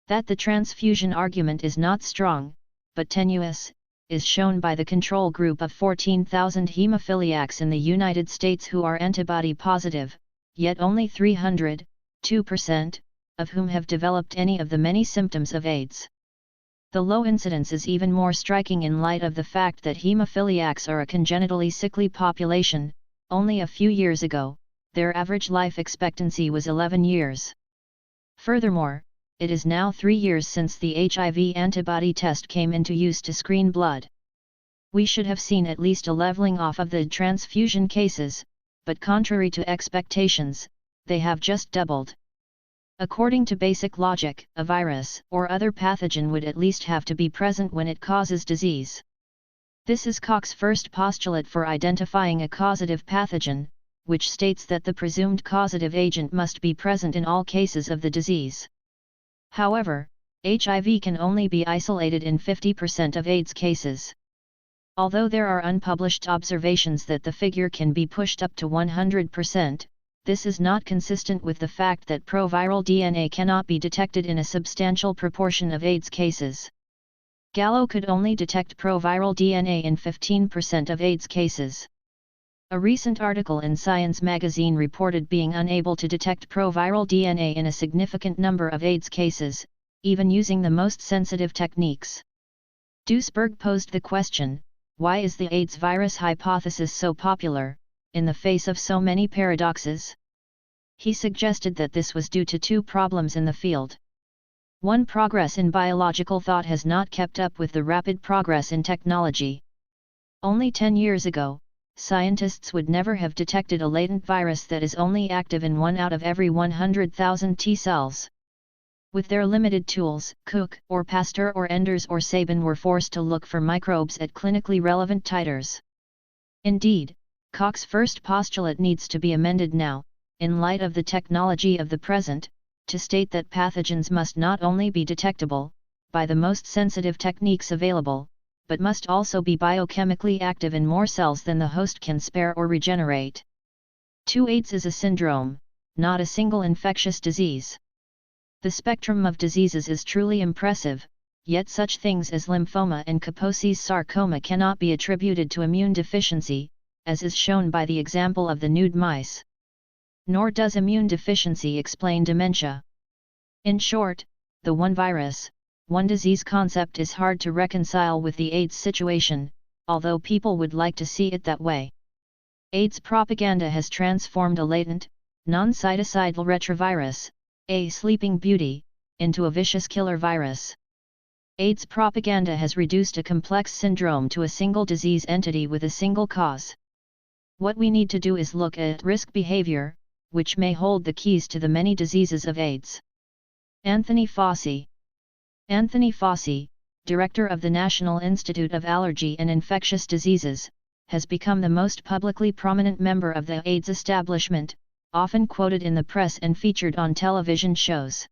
That the transfusion argument is not strong, but tenuous, is shown by the control group of 14,000 hemophiliacs in the United States who are antibody positive, yet only 300, 2%, of whom have developed any of the many symptoms of AIDS. The low incidence is even more striking in light of the fact that hemophiliacs are a congenitally sickly population. Only a few years ago, their average life expectancy was 11 years. Furthermore, it is now 3 years since the HIV antibody test came into use to screen blood. We should have seen at least a leveling off of the transfusion cases, but contrary to expectations, they have just doubled. According to basic logic, a virus or other pathogen would at least have to be present when it causes disease. This is Cox's first postulate for identifying a causative pathogen, which states that the presumed causative agent must be present in all cases of the disease. However, HIV can only be isolated in 50% of AIDS cases. Although there are unpublished observations that the figure can be pushed up to 100%, this is not consistent with the fact that proviral DNA cannot be detected in a substantial proportion of AIDS cases. Gallo could only detect proviral DNA in 15% of AIDS cases. A recent article in Science magazine reported being unable to detect proviral DNA in a significant number of AIDS cases, even using the most sensitive techniques. Ginsberg posed the question, why is the AIDS virus hypothesis so popular, in the face of so many paradoxes? He suggested that this was due to two problems in the field. One, progress in biological thought has not kept up with the rapid progress in technology. Only 10 years ago, scientists would never have detected a latent virus that is only active in 1 out of every 100,000 T cells. With their limited tools, Cook, or Pasteur or Enders or Sabin were forced to look for microbes at clinically relevant titers. Indeed, Cox's first postulate needs to be amended now, in light of the technology of the present, to state that pathogens must not only be detectable, by the most sensitive techniques available, but must also be biochemically active in more cells than the host can spare or regenerate. 2. AIDS is a syndrome, not a single infectious disease. The spectrum of diseases is truly impressive, yet such things as lymphoma and Kaposi's sarcoma cannot be attributed to immune deficiency, as is shown by the example of the nude mice. Nor does immune deficiency explain dementia. In short, the one virus, one disease concept is hard to reconcile with the AIDS situation, although people would like to see it that way. AIDS propaganda has transformed a latent, non-cytocidal retrovirus, a sleeping beauty, into a vicious killer virus. AIDS propaganda has reduced a complex syndrome to a single disease entity with a single cause. What we need to do is look at risk behavior, which may hold the keys to the many diseases of AIDS. Anthony Fauci. Anthony Fauci, director of the National Institute of Allergy and Infectious Diseases, has become the most publicly prominent member of the AIDS establishment, often quoted in the press and featured on television shows.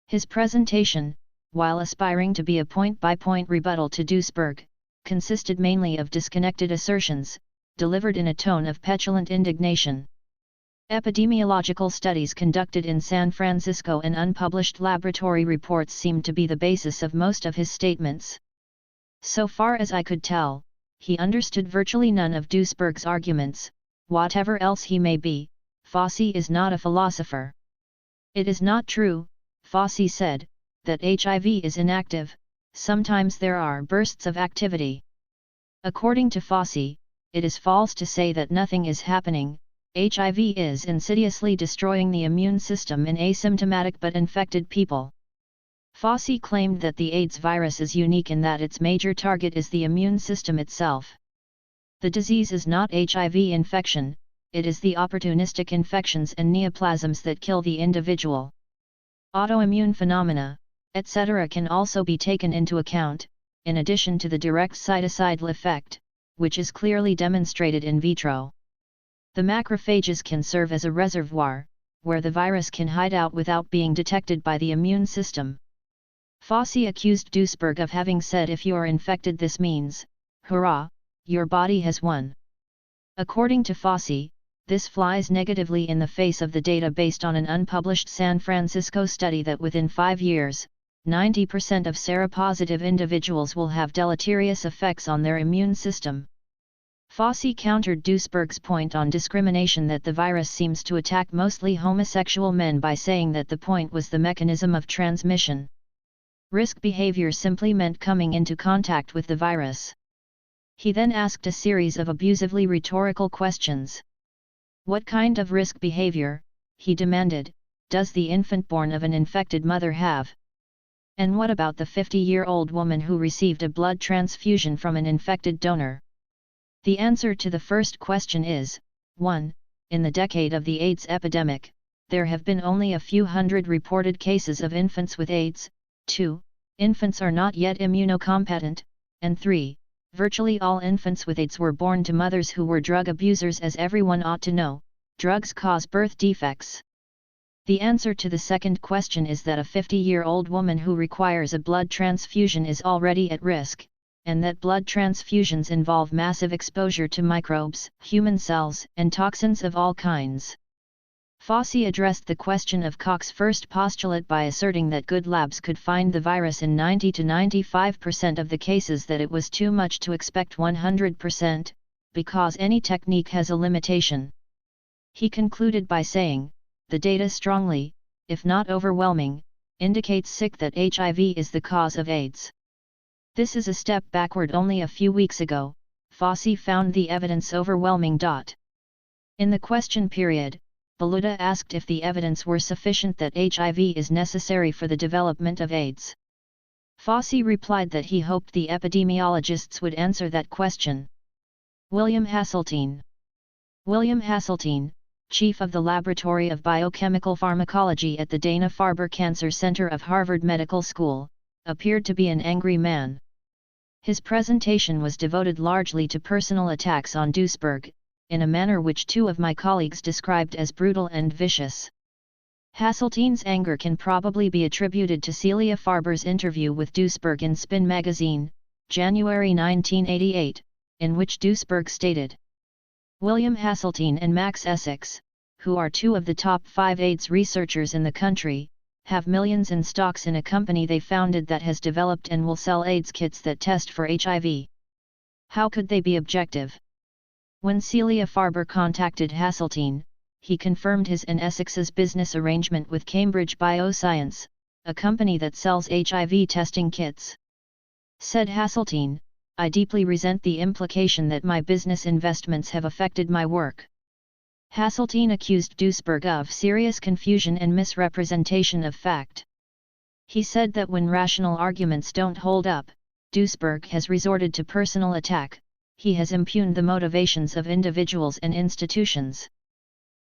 His presentation, while aspiring to be a point-by-point rebuttal to Ginsberg, consisted mainly of disconnected assertions, delivered in a tone of petulant indignation. Epidemiological studies conducted in San Francisco and unpublished laboratory reports seemed to be the basis of most of his statements. So far as I could tell, he understood virtually none of Ginsberg's arguments. Whatever else he may be, Fauci is not a philosopher. It is not true, Fauci said, that HIV is inactive. Sometimes there are bursts of activity. According to Fauci, it is false to say that nothing is happening. HIV is insidiously destroying the immune system in asymptomatic but infected people. Fauci claimed that the AIDS virus is unique in that its major target is the immune system itself. The disease is not HIV infection, it is the opportunistic infections and neoplasms that kill the individual. Autoimmune phenomena, etc. can also be taken into account, in addition to the direct cytocidal effect, which is clearly demonstrated in vitro. The macrophages can serve as a reservoir, where the virus can hide out without being detected by the immune system. Fauci accused Duisberg of having said, "If you are infected, this means, hurrah, your body has won." According to Fauci, this flies negatively in the face of the data based on an unpublished San Francisco study that within 5 years, 90% of seropositive individuals will have deleterious effects on their immune system. Fauci countered Duisberg's point on discrimination that the virus seems to attack mostly homosexual men by saying that the point was the mechanism of transmission. Risk behavior simply meant coming into contact with the virus. He then asked a series of abusively rhetorical questions. What kind of risk behavior, he demanded, does the infant born of an infected mother have? And what about the 50-year-old woman who received a blood transfusion from an infected donor? The answer to the first question is, 1. In the decade of the AIDS epidemic, there have been only a few hundred reported cases of infants with AIDS, 2. Infants are not yet immunocompetent, and 3. Virtually all infants with AIDS were born to mothers who were drug abusers. As everyone ought to know, drugs cause birth defects. The answer to the second question is that a 50-year-old woman who requires a blood transfusion is already at risk, and that blood transfusions involve massive exposure to microbes, human cells, and toxins of all kinds. Fauci addressed the question of Cox's first postulate by asserting that good labs could find the virus in 90 to 95% of the cases, that it was too much to expect 100%, because any technique has a limitation. He concluded by saying, "The data strongly, if not overwhelming, indicates that HIV is the cause of AIDS." This is a step backward. Only a few weeks ago, Fauci found the evidence overwhelming. In the question period, Baluda asked if the evidence were sufficient that HIV is necessary for the development of AIDS. Fauci replied that he hoped the epidemiologists would answer that question. William Hasseltine. William Hasseltine, chief of the Laboratory of Biochemical Pharmacology at the Dana-Farber Cancer Center of Harvard Medical School, appeared to be an angry man. His presentation was devoted largely to personal attacks on Duisberg, in a manner which 2 of my colleagues described as brutal and vicious. Hasseltine's anger can probably be attributed to Celia Farber's interview with Duisberg in Spin magazine, January 1988, in which Duisberg stated, "William Hasseltine and Max Essex, who are 2 of the top 5 AIDS researchers in the country, have millions in stocks in a company they founded that has developed and will sell AIDS kits that test for HIV. How could they be objective?" When Celia Farber contacted Hasseltine, he confirmed his and Essex's business arrangement with Cambridge Bioscience, a company that sells HIV testing kits. Said Hasseltine, "I deeply resent the implication that my business investments have affected my work." Hasseltine accused Duisberg of serious confusion and misrepresentation of fact. He said that when rational arguments don't hold up, Duisberg has resorted to personal attack. He has impugned the motivations of individuals and institutions.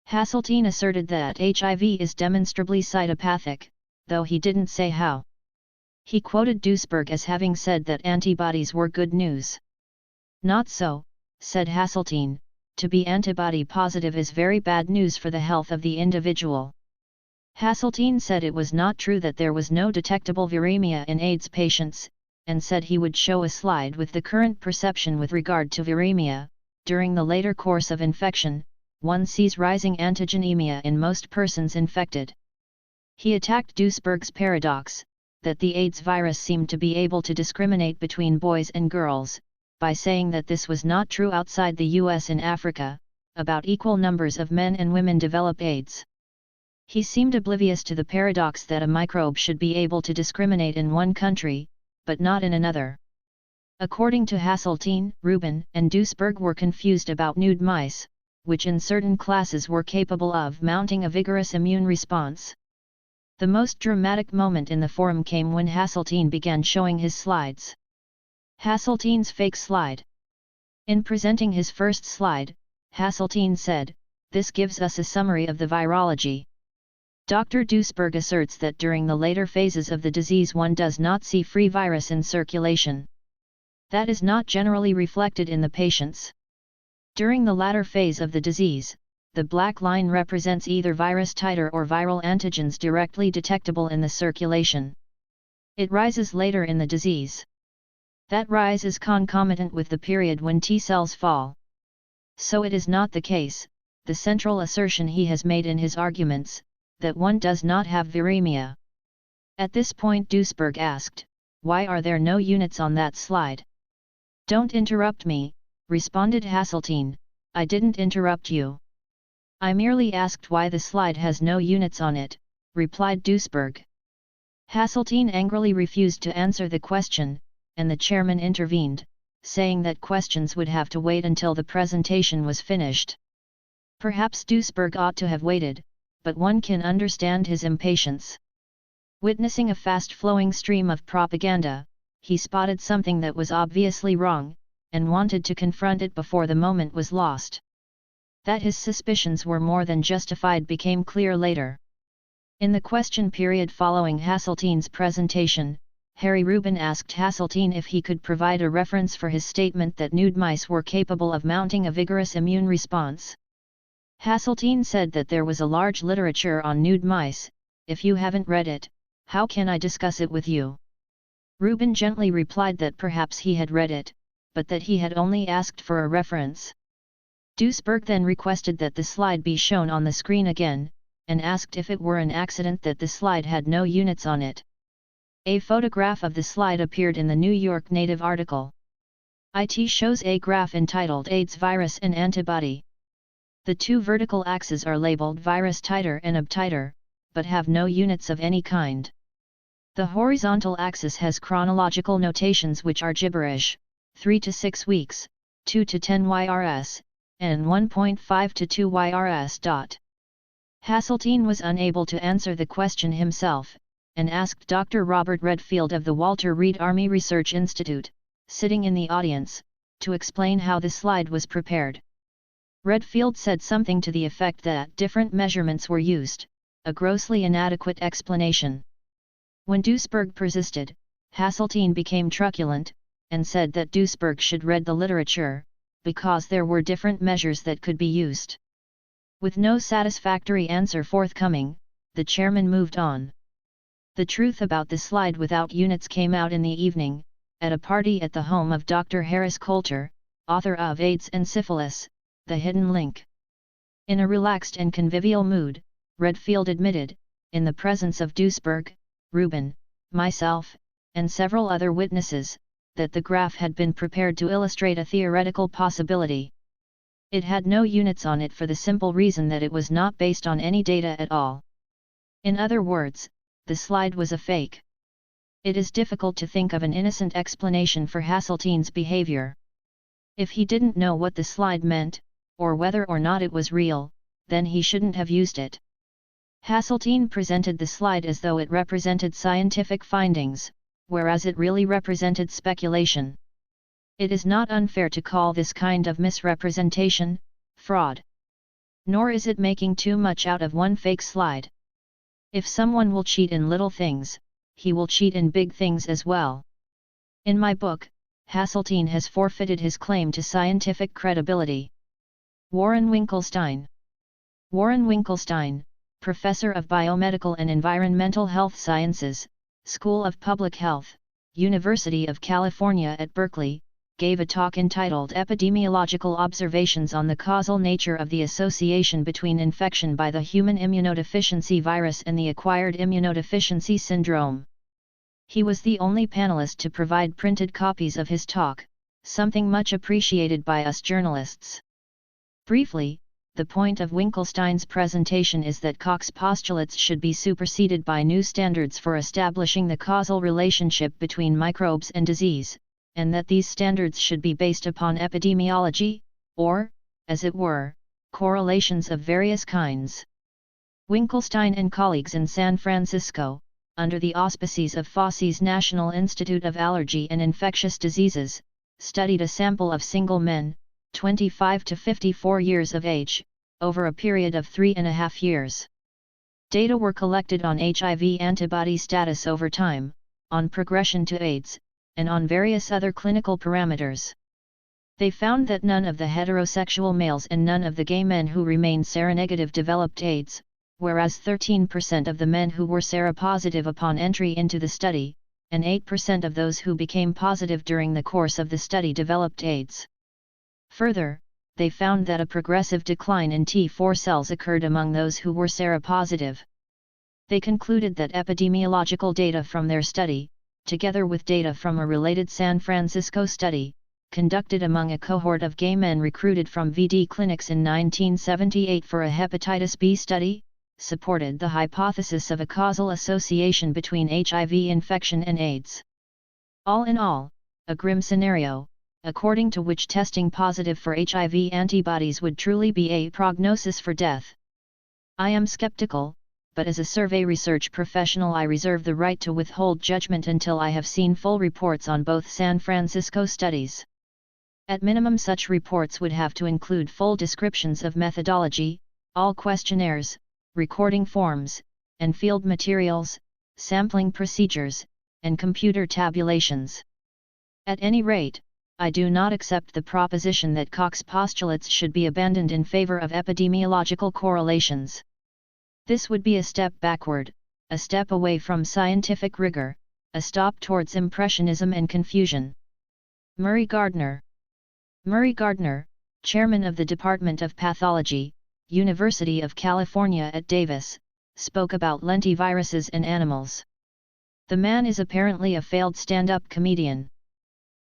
Hasseltine asserted that HIV is demonstrably cytopathic, though he didn't say how. He quoted Duisberg as having said that antibodies were good news. "Not so," said Hasseltine, "to be antibody positive is very bad news for the health of the individual." Hasseltine said it was not true that there was no detectable viremia in AIDS patients, and said he would show a slide with the current perception with regard to viremia. During the later course of infection, one sees rising antigenemia in most persons infected. He attacked Duisberg's paradox, that the AIDS virus seemed to be able to discriminate between boys and girls, by saying that this was not true outside the US. In Africa, about equal numbers of men and women develop AIDS. He seemed oblivious to the paradox that a microbe should be able to discriminate in one country, but not in another. According to Hasseltine, Rubin and Duisberg were confused about nude mice, which in certain classes were capable of mounting a vigorous immune response. The most dramatic moment in the forum came when Hasseltine began showing his slides. Hasseltine's fake slide. In presenting his first slide, Hasseltine said, "This gives us a summary of the virology. Dr. Duesberg asserts that during the later phases of the disease one does not see free virus in circulation. That is not generally reflected in the patients. During the latter phase of the disease, the black line represents either virus titer or viral antigens directly detectable in the circulation. It rises later in the disease. That rise is concomitant with the period when T cells fall. So it is not the case, the central assertion he has made in his arguments, that one does not have viremia. At this point Duesberg asked, "Why are there no units on that slide?" "Don't interrupt me," responded Hasseltine, "I didn't interrupt you. I merely asked why the slide has no units on it," replied Duesberg. Hasseltine angrily refused to answer the question, and the chairman intervened, saying that questions would have to wait until the presentation was finished. Perhaps Duesberg ought to have waited, but one can understand his impatience. Witnessing a fast-flowing stream of propaganda, he spotted something that was obviously wrong, and wanted to confront it before the moment was lost. That his suspicions were more than justified became clear later. In the question period following Hasseltine's presentation, Harry Rubin asked Hasseltine if he could provide a reference for his statement that nude mice were capable of mounting a vigorous immune response. Hasseltine said that there was a large literature on nude mice. "If you haven't read it, how can I discuss it with you?" Rubin gently replied that perhaps he had read it, but that he had only asked for a reference. Duesberg then requested that the slide be shown on the screen again, and asked if it were an accident that the slide had no units on it. A photograph of the slide appeared in the New York Native article. It shows a graph entitled AIDS virus and antibody. The two vertical axes are labeled virus titer and ob titer, but have no units of any kind. The horizontal axis has chronological notations which are gibberish: 3 to 6 weeks, 2 to 10 YRS, and 1.5 to 2 YRS. Hasseltine was unable to answer the question himself, and asked Dr. Robert Redfield of the Walter Reed Army Research Institute, sitting in the audience, to explain how the slide was prepared. Redfield said something to the effect that different measurements were used, a grossly inadequate explanation. When Duesberg persisted, Hasseltine became truculent, and said that Duesberg should read the literature, because there were different measures that could be used. With no satisfactory answer forthcoming, the chairman moved on. The truth about the slide without units came out in the evening, at a party at the home of Dr. Harris Coulter, author of AIDS and Syphilis, The Hidden Link. In a relaxed and convivial mood, Redfield admitted, in the presence of Duesberg, Rubin, myself, and several other witnesses, that the graph had been prepared to illustrate a theoretical possibility. It had no units on it for the simple reason that it was not based on any data at all. In other words, the slide was a fake. It is difficult to think of an innocent explanation for Hasseltine's behavior. If he didn't know what the slide meant, or whether or not it was real, then he shouldn't have used it. Hasseltine presented the slide as though it represented scientific findings, whereas it really represented speculation. It is not unfair to call this kind of misrepresentation fraud. Nor is it making too much out of one fake slide. If someone will cheat in little things, he will cheat in big things as well. In my book, Hasseltine has forfeited his claim to scientific credibility. Warren Winkelstein. Warren Winkelstein, Professor of Biomedical and Environmental Health Sciences, School of Public Health, University of California at Berkeley, gave a talk entitled Epidemiological Observations on the Causal Nature of the Association between Infection by the Human Immunodeficiency Virus and the Acquired Immunodeficiency Syndrome. He was the only panelist to provide printed copies of his talk, something much appreciated by us journalists. Briefly, the point of Winkelstein's presentation is that Cox postulates should be superseded by new standards for establishing the causal relationship between microbes and disease, and that these standards should be based upon epidemiology, or, as it were, correlations of various kinds. Winkelstein and colleagues in San Francisco, under the auspices of Fauci's National Institute of Allergy and Infectious Diseases, studied a sample of single men, 25 to 54 years of age, over a period of 3.5 years. Data were collected on HIV antibody status over time, on progression to AIDS, and on various other clinical parameters. They found that none of the heterosexual males and none of the gay men who remained seronegative developed AIDS, whereas 13% of the men who were seropositive upon entry into the study, and 8% of those who became positive during the course of the study developed AIDS. Further, they found that a progressive decline in T4 cells occurred among those who were seropositive. They concluded that epidemiological data from their study, together with data from a related San Francisco study, conducted among a cohort of gay men recruited from VD clinics in 1978 for a hepatitis B study, supported the hypothesis of a causal association between HIV infection and AIDS. All in all, a grim scenario, according to which testing positive for HIV antibodies would truly be a prognosis for death. I am skeptical, but as a survey research professional I reserve the right to withhold judgment until I have seen full reports on both San Francisco studies. At minimum, such reports would have to include full descriptions of methodology, all questionnaires, recording forms, and field materials, sampling procedures, and computer tabulations. At any rate, I do not accept the proposition that Cox postulates should be abandoned in favor of epidemiological correlations. This would be a step backward, a step away from scientific rigor, a stop towards impressionism and confusion. Murray Gardner. Murray Gardner, chairman of the Department of Pathology, University of California at Davis, spoke about lentiviruses and animals. The man is apparently a failed stand-up comedian.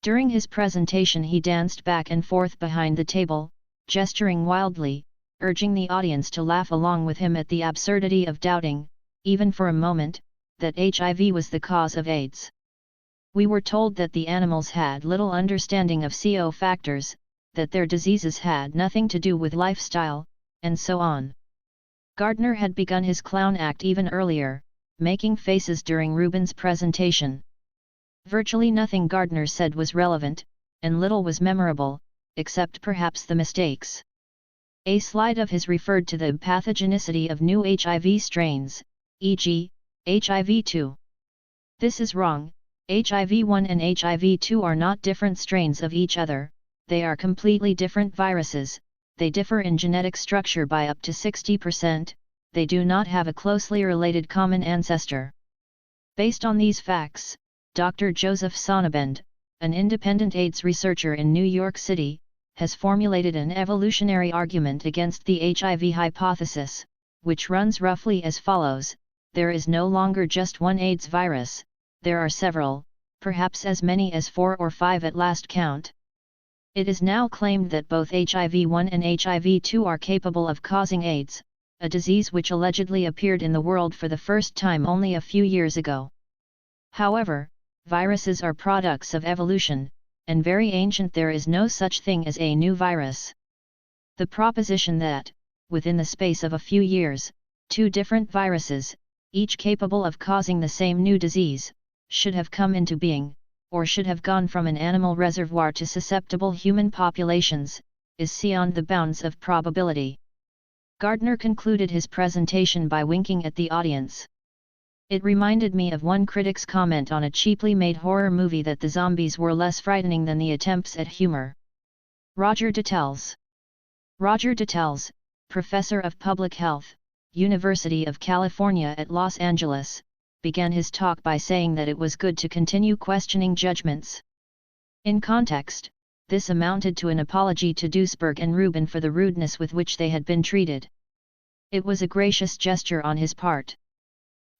During his presentation he danced back and forth behind the table, gesturing wildly, urging the audience to laugh along with him at the absurdity of doubting, even for a moment, that HIV was the cause of AIDS. We were told that the animals had little understanding of CO factors, that their diseases had nothing to do with lifestyle, and so on. Gardner had begun his clown act even earlier, making faces during Rubin's presentation. Virtually nothing Gardner said was relevant, and little was memorable, except perhaps the mistakes. A slide of his referred to the pathogenicity of new HIV strains, e.g., HIV-2. This is wrong. HIV-1 and HIV-2 are not different strains of each other, they are completely different viruses, they differ in genetic structure by up to 60%, they do not have a closely related common ancestor. Based on these facts, Dr. Joseph Sonnabend, an independent AIDS researcher in New York City, has formulated an evolutionary argument against the HIV hypothesis, which runs roughly as follows: there is no longer just one AIDS virus, there are several, perhaps as many as 4 or 5 at last count. It is now claimed that both HIV-1 and HIV-2 are capable of causing AIDS, a disease which allegedly appeared in the world for the first time only a few years ago. However, viruses are products of evolution, and very ancient. There is no such thing as a new virus. The proposition that, within the space of a few years, 2 different viruses, each capable of causing the same new disease, should have come into being, or should have gone from an animal reservoir to susceptible human populations, is beyond the bounds of probability. Gardner concluded his presentation by winking at the audience. It reminded me of one critic's comment on a cheaply made horror movie that the zombies were less frightening than the attempts at humor. Roger Detels. Roger Detels, professor of public health, University of California at Los Angeles, began his talk by saying that it was good to continue questioning judgments. In context, this amounted to an apology to Ginsberg and Rubin for the rudeness with which they had been treated. It was a gracious gesture on his part.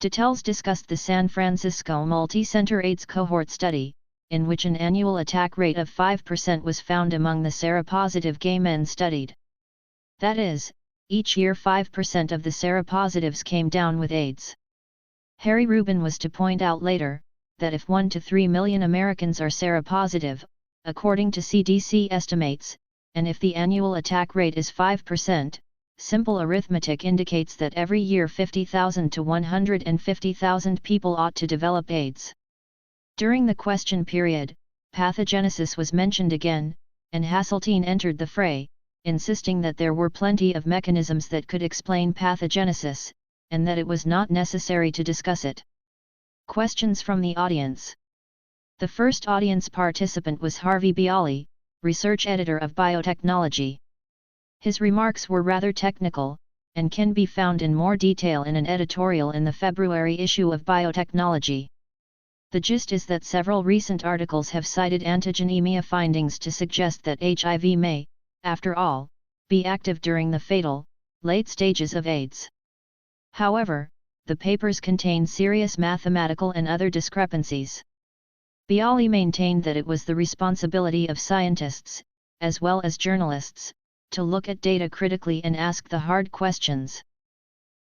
Detels discussed the San Francisco multi-center AIDS cohort study, in which an annual attack rate of 5% was found among the seropositive gay men studied. That is, each year 5% of the seropositives came down with AIDS. Harry Rubin was to point out later, that if 1 to 3 million Americans are seropositive, according to CDC estimates, and if the annual attack rate is 5%, simple arithmetic indicates that every year 50,000 to 150,000 people ought to develop AIDS. During the question period, pathogenesis was mentioned again, and Hasseltine entered the fray, insisting that there were plenty of mechanisms that could explain pathogenesis, and that it was not necessary to discuss it. Questions from the audience. The first audience participant was Harvey Bialy, research editor of Biotechnology. His remarks were rather technical, and can be found in more detail in an editorial in the February issue of Biotechnology. The gist is that several recent articles have cited antigenemia findings to suggest that HIV may, after all, be active during the fatal, late stages of AIDS. However, the papers contain serious mathematical and other discrepancies. Bialy maintained that it was the responsibility of scientists, as well as journalists, to look at data critically and ask the hard questions.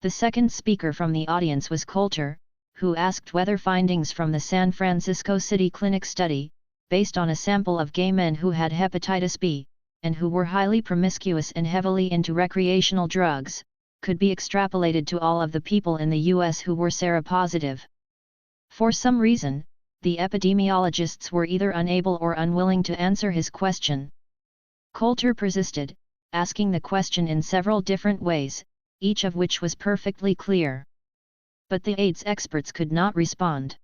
The second speaker from the audience was Coulter, who asked whether findings from the San Francisco City Clinic study, based on a sample of gay men who had hepatitis B, and who were highly promiscuous and heavily into recreational drugs, could be extrapolated to all of the people in the U.S. who were seropositive. For some reason, the epidemiologists were either unable or unwilling to answer his question. Coulter persisted, asking the question in several different ways, each of which was perfectly clear. But the AIDS experts could not respond.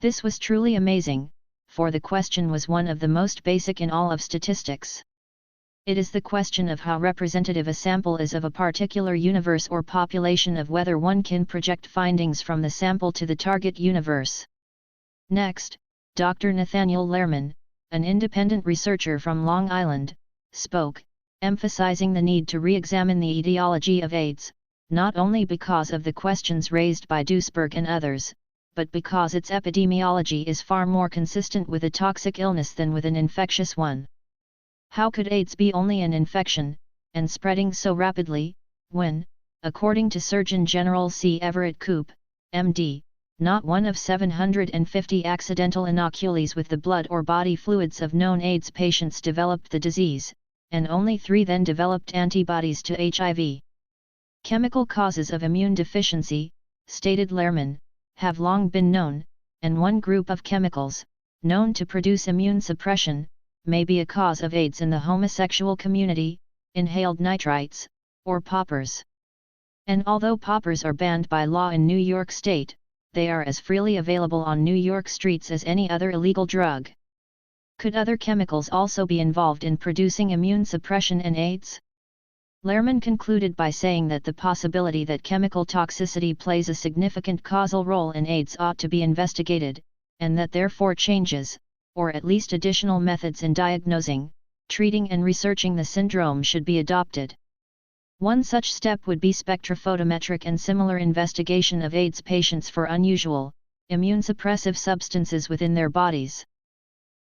This was truly amazing, for the question was one of the most basic in all of statistics. It is the question of how representative a sample is of a particular universe or population, of whether one can project findings from the sample to the target universe. Next, Dr. Nathaniel Lehrman, an independent researcher from Long Island, spoke, emphasizing the need to re-examine the etiology of AIDS, not only because of the questions raised by Duisberg and others, but because its epidemiology is far more consistent with a toxic illness than with an infectious one. How could AIDS be only an infection, and spreading so rapidly, when, according to Surgeon General C. Everett Koop, MD, not one of 750 accidental inoculees with the blood or body fluids of known AIDS patients developed the disease, and only 3 then developed antibodies to HIV. Chemical causes of immune deficiency, stated Lehrman, have long been known, and one group of chemicals, known to produce immune suppression, may be a cause of AIDS in the homosexual community, inhaled nitrites, or poppers. And although poppers are banned by law in New York State, they are as freely available on New York streets as any other illegal drug. Could other chemicals also be involved in producing immune suppression and AIDS? Lehrman concluded by saying that the possibility that chemical toxicity plays a significant causal role in AIDS ought to be investigated, and that therefore changes, or at least additional methods in diagnosing, treating and researching the syndrome should be adopted. One such step would be spectrophotometric and similar investigation of AIDS patients for unusual, immune-suppressive substances within their bodies.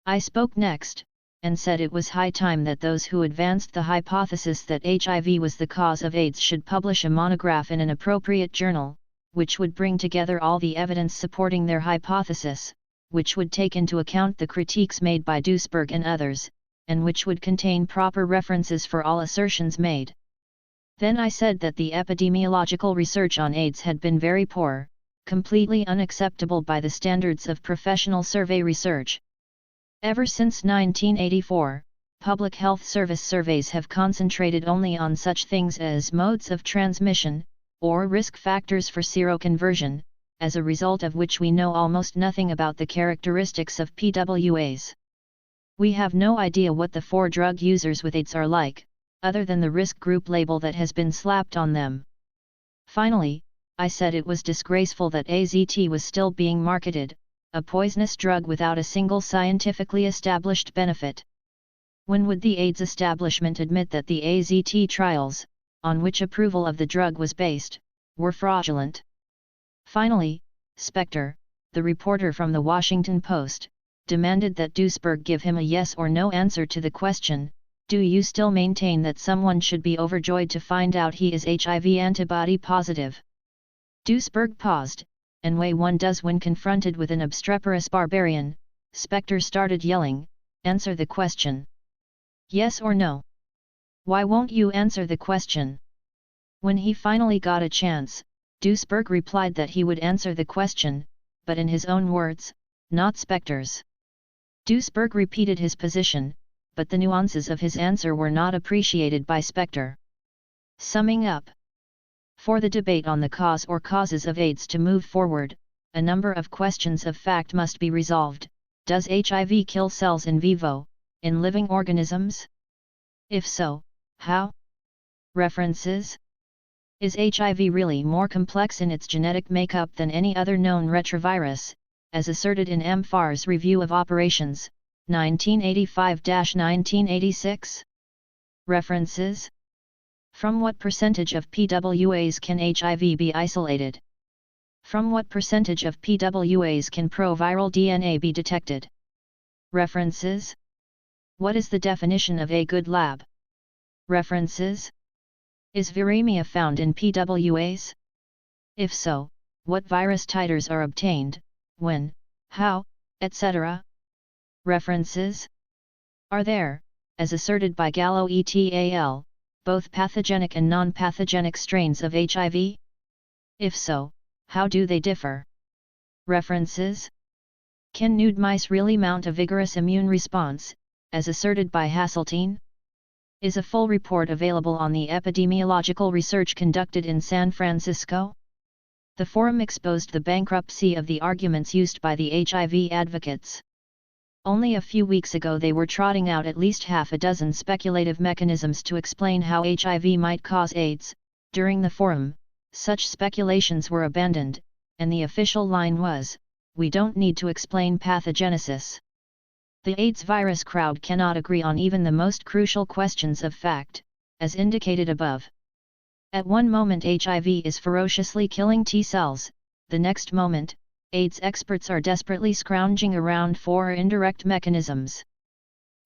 I spoke next, and said it was high time that those who advanced the hypothesis that HIV was the cause of AIDS should publish a monograph in an appropriate journal, which would bring together all the evidence supporting their hypothesis, which would take into account the critiques made by Duisberg and others, and which would contain proper references for all assertions made. Then I said that the epidemiological research on AIDS had been very poor, completely unacceptable by the standards of professional survey research. Ever since 1984, public health service surveys have concentrated only on such things as modes of transmission, or risk factors for seroconversion, as a result of which we know almost nothing about the characteristics of PWAs. We have no idea what the 4 drug users with AIDS are like, other than the risk group label that has been slapped on them. Finally, I said it was disgraceful that AZT was still being marketed, a poisonous drug without a single scientifically established benefit. When would the AIDS establishment admit that the AZT trials, on which approval of the drug was based, were fraudulent? Finally, Spector, the reporter from the Washington Post, demanded that Duisberg give him a yes or no answer to the question, "Do you still maintain that someone should be overjoyed to find out he is HIV antibody positive?" Duisberg paused, and way one does when confronted with an obstreperous barbarian. Spector started yelling, "Answer the question. Yes or no? Why won't you answer the question?" When he finally got a chance, Duisberg replied that he would answer the question, but in his own words, not Spector's. Duisberg repeated his position, but the nuances of his answer were not appreciated by Spector. Summing up. For the debate on the cause or causes of AIDS to move forward, a number of questions of fact must be resolved. Does HIV kill cells in vivo, in living organisms? If so, how? References? Is HIV really more complex in its genetic makeup than any other known retrovirus, as asserted in M. Farr's Review of Operations, 1985-1986? References? From what percentage of PWAs can HIV be isolated? From what percentage of PWAs can proviral DNA be detected? References? What is the definition of a good lab? References? Is viremia found in PWAs? If so, what virus titers are obtained, when, how, etc.? References? Are there, as asserted by Gallo et al., both pathogenic and non-pathogenic strains of HIV? If so, how do they differ? References? Can nude mice really mount a vigorous immune response, as asserted by Hasseltine? Is a full report available on the epidemiological research conducted in San Francisco? The forum exposed the bankruptcy of the arguments used by the HIV advocates. Only a few weeks ago they were trotting out at least half a dozen speculative mechanisms to explain how HIV might cause AIDS. During the forum, such speculations were abandoned, and the official line was, "We don't need to explain pathogenesis." The AIDS virus crowd cannot agree on even the most crucial questions of fact, as indicated above. At one moment HIV is ferociously killing T cells, the next moment, AIDS experts are desperately scrounging around for indirect mechanisms.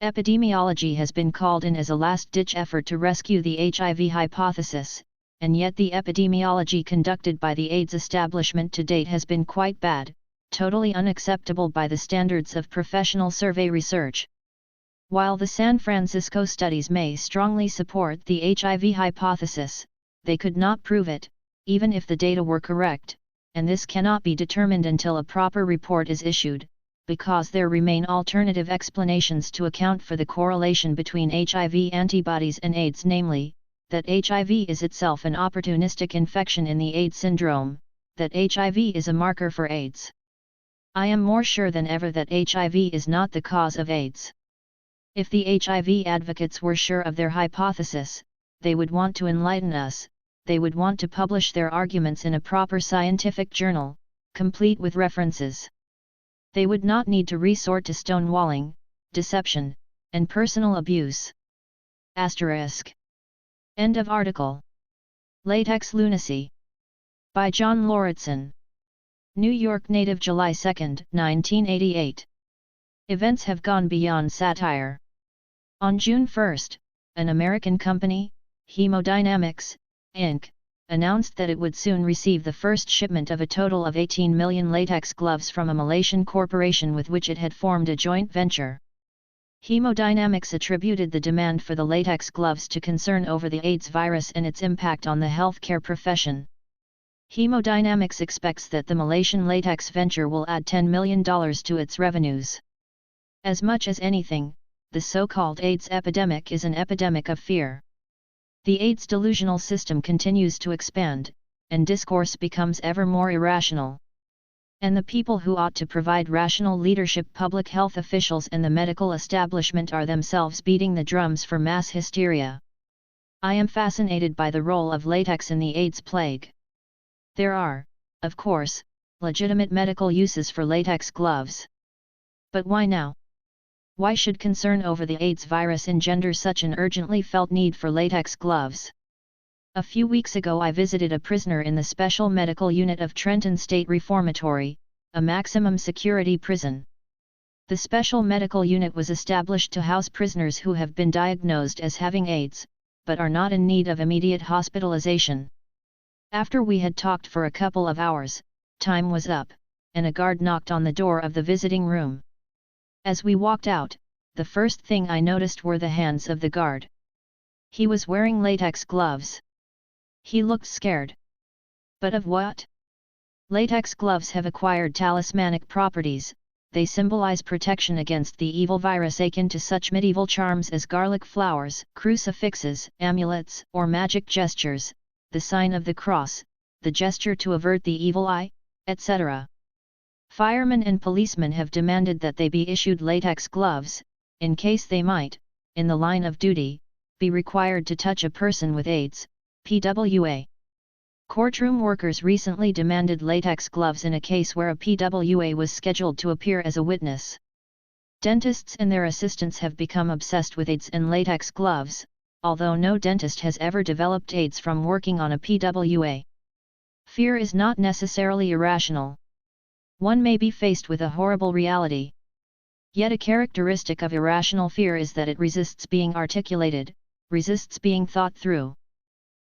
Epidemiology has been called in as a last-ditch effort to rescue the HIV hypothesis, and yet the epidemiology conducted by the AIDS establishment to date has been quite bad, totally unacceptable by the standards of professional survey research. While the San Francisco studies may strongly support the HIV hypothesis, they could not prove it, even if the data were correct, and this cannot be determined until a proper report is issued, because there remain alternative explanations to account for the correlation between HIV antibodies and AIDS, namely, that HIV is itself an opportunistic infection in the AIDS syndrome, that HIV is a marker for AIDS. I am more sure than ever that HIV is not the cause of AIDS. If the HIV advocates were sure of their hypothesis, they would want to enlighten us, they would want to publish their arguments in a proper scientific journal, complete with references. They would not need to resort to stonewalling, deception, and personal abuse. Asterisk. End of article. Latex Lunacy. By John Lauritsen. New York native, July 2, 1988. Events have gone beyond satire. On June 1, an American company, Hemodynamics, Inc., announced that it would soon receive the first shipment of a total of 18 million latex gloves from a Malaysian corporation with which it had formed a joint venture. Hemodynamics attributed the demand for the latex gloves to concern over the AIDS virus and its impact on the healthcare profession. Hemodynamics expects that the Malaysian latex venture will add $10 million to its revenues. As much as anything, the so-called AIDS epidemic is an epidemic of fear. The AIDS delusional system continues to expand, and discourse becomes ever more irrational. And the people who ought to provide rational leadership, public health officials and the medical establishment, are themselves beating the drums for mass hysteria. I am fascinated by the role of latex in the AIDS plague. There are, of course, legitimate medical uses for latex gloves. But why now? Why should concern over the AIDS virus engender such an urgently felt need for latex gloves? A few weeks ago I visited a prisoner in the Special Medical Unit of Trenton State Reformatory, a maximum security prison. The Special Medical Unit was established to house prisoners who have been diagnosed as having AIDS, but are not in need of immediate hospitalization. After we had talked for a couple of hours, time was up, and a guard knocked on the door of the visiting room. As we walked out, the first thing I noticed were the hands of the guard. He was wearing latex gloves. He looked scared. But of what? Latex gloves have acquired talismanic properties. They symbolize protection against the evil virus, akin to such medieval charms as garlic flowers, crucifixes, amulets, or magic gestures, the sign of the cross, the gesture to avert the evil eye, etc. Firemen and policemen have demanded that they be issued latex gloves, in case they might, in the line of duty, be required to touch a person with AIDS, PWA. Courtroom workers recently demanded latex gloves in a case where a PWA was scheduled to appear as a witness. Dentists and their assistants have become obsessed with AIDS and latex gloves, although no dentist has ever developed AIDS from working on a PWA. Fear is not necessarily irrational. One may be faced with a horrible reality. Yet a characteristic of irrational fear is that it resists being articulated, resists being thought through.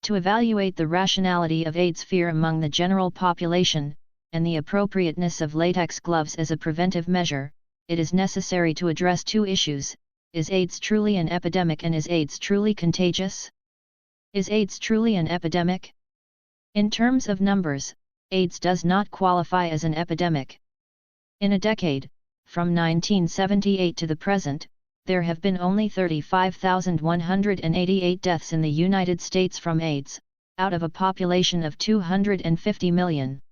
To evaluate the rationality of AIDS fear among the general population, and the appropriateness of latex gloves as a preventive measure, it is necessary to address two issues: is AIDS truly an epidemic, and is AIDS truly contagious? Is AIDS truly an epidemic? In terms of numbers, AIDS does not qualify as an epidemic. In a decade, from 1978 to the present, there have been only 35,188 deaths in the United States from AIDS, out of a population of 250 million.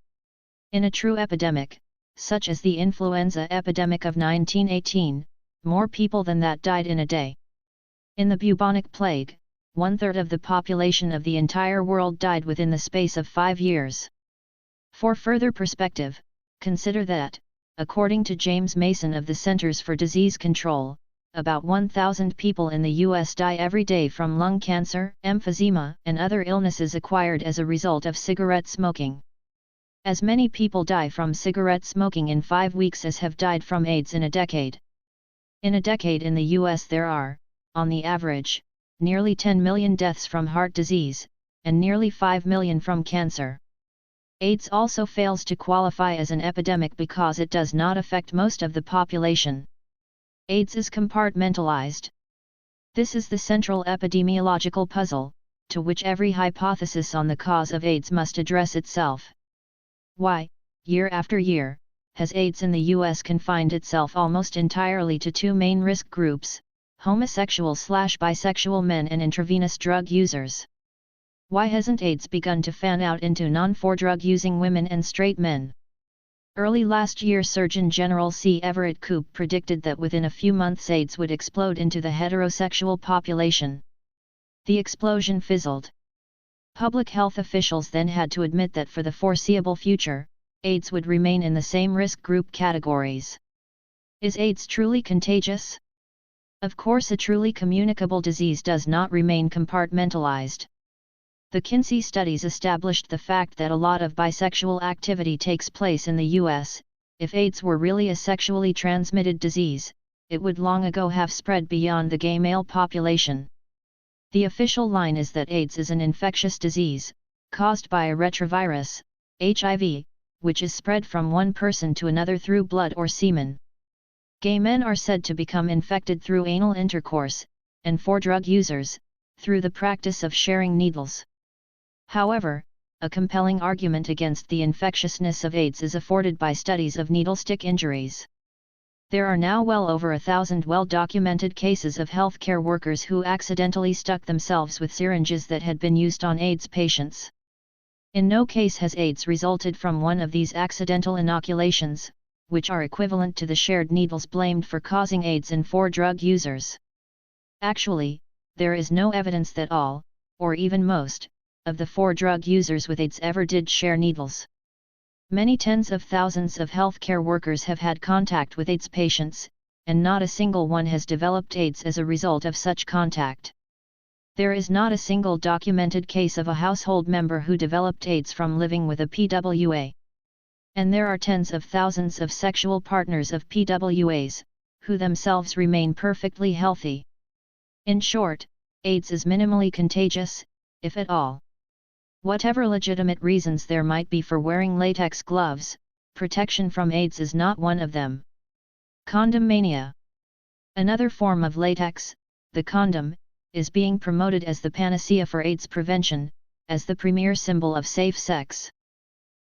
In a true epidemic, such as the influenza epidemic of 1918, more people than that died in a day. In the bubonic plague, 1/3 of the population of the entire world died within the space of 5 years. For further perspective, consider that, according to James Mason of the Centers for Disease Control, about 1,000 people in the U.S. die every day from lung cancer, emphysema, and other illnesses acquired as a result of cigarette smoking. As many people die from cigarette smoking in 5 weeks as have died from AIDS in a decade. In a decade in the U.S. there are, on the average, nearly 10 million deaths from heart disease, and nearly 5 million from cancer. AIDS also fails to qualify as an epidemic because it does not affect most of the population. AIDS is compartmentalized. This is the central epidemiological puzzle, to which every hypothesis on the cause of AIDS must address itself. Why, year after year, has AIDS in the U.S. confined itself almost entirely to two main risk groups: homosexual/bisexual men and intravenous drug users? Why hasn't AIDS begun to fan out into non-for-drug using women and straight men? Early last year, Surgeon General C. Everett Koop predicted that within a few months AIDS would explode into the heterosexual population. The explosion fizzled. Public health officials then had to admit that for the foreseeable future, AIDS would remain in the same risk group categories. Is AIDS truly contagious? Of course, a truly communicable disease does not remain compartmentalized. The Kinsey studies established the fact that a lot of bisexual activity takes place in the U.S. If AIDS were really a sexually transmitted disease, it would long ago have spread beyond the gay male population. The official line is that AIDS is an infectious disease, caused by a retrovirus, HIV, which is spread from one person to another through blood or semen. Gay men are said to become infected through anal intercourse, and for drug users, through the practice of sharing needles. However, a compelling argument against the infectiousness of AIDS is afforded by studies of needle stick injuries. There are now well over 1,000 well-documented cases of healthcare workers who accidentally stuck themselves with syringes that had been used on AIDS patients. In no case has AIDS resulted from one of these accidental inoculations, which are equivalent to the shared needles blamed for causing AIDS in for drug users. Actually, there is no evidence that all, or even most, of the for drug users with AIDS ever did share needles. Many tens of thousands of healthcare workers have had contact with AIDS patients, and not a single one has developed AIDS as a result of such contact. There is not a single documented case of a household member who developed AIDS from living with a PWA. And there are tens of thousands of sexual partners of PWAs, who themselves remain perfectly healthy. In short, AIDS is minimally contagious, if at all. Whatever legitimate reasons there might be for wearing latex gloves, protection from AIDS is not one of them. Condom mania. Another form of latex, the condom, is being promoted as the panacea for AIDS prevention, as the premier symbol of safe sex.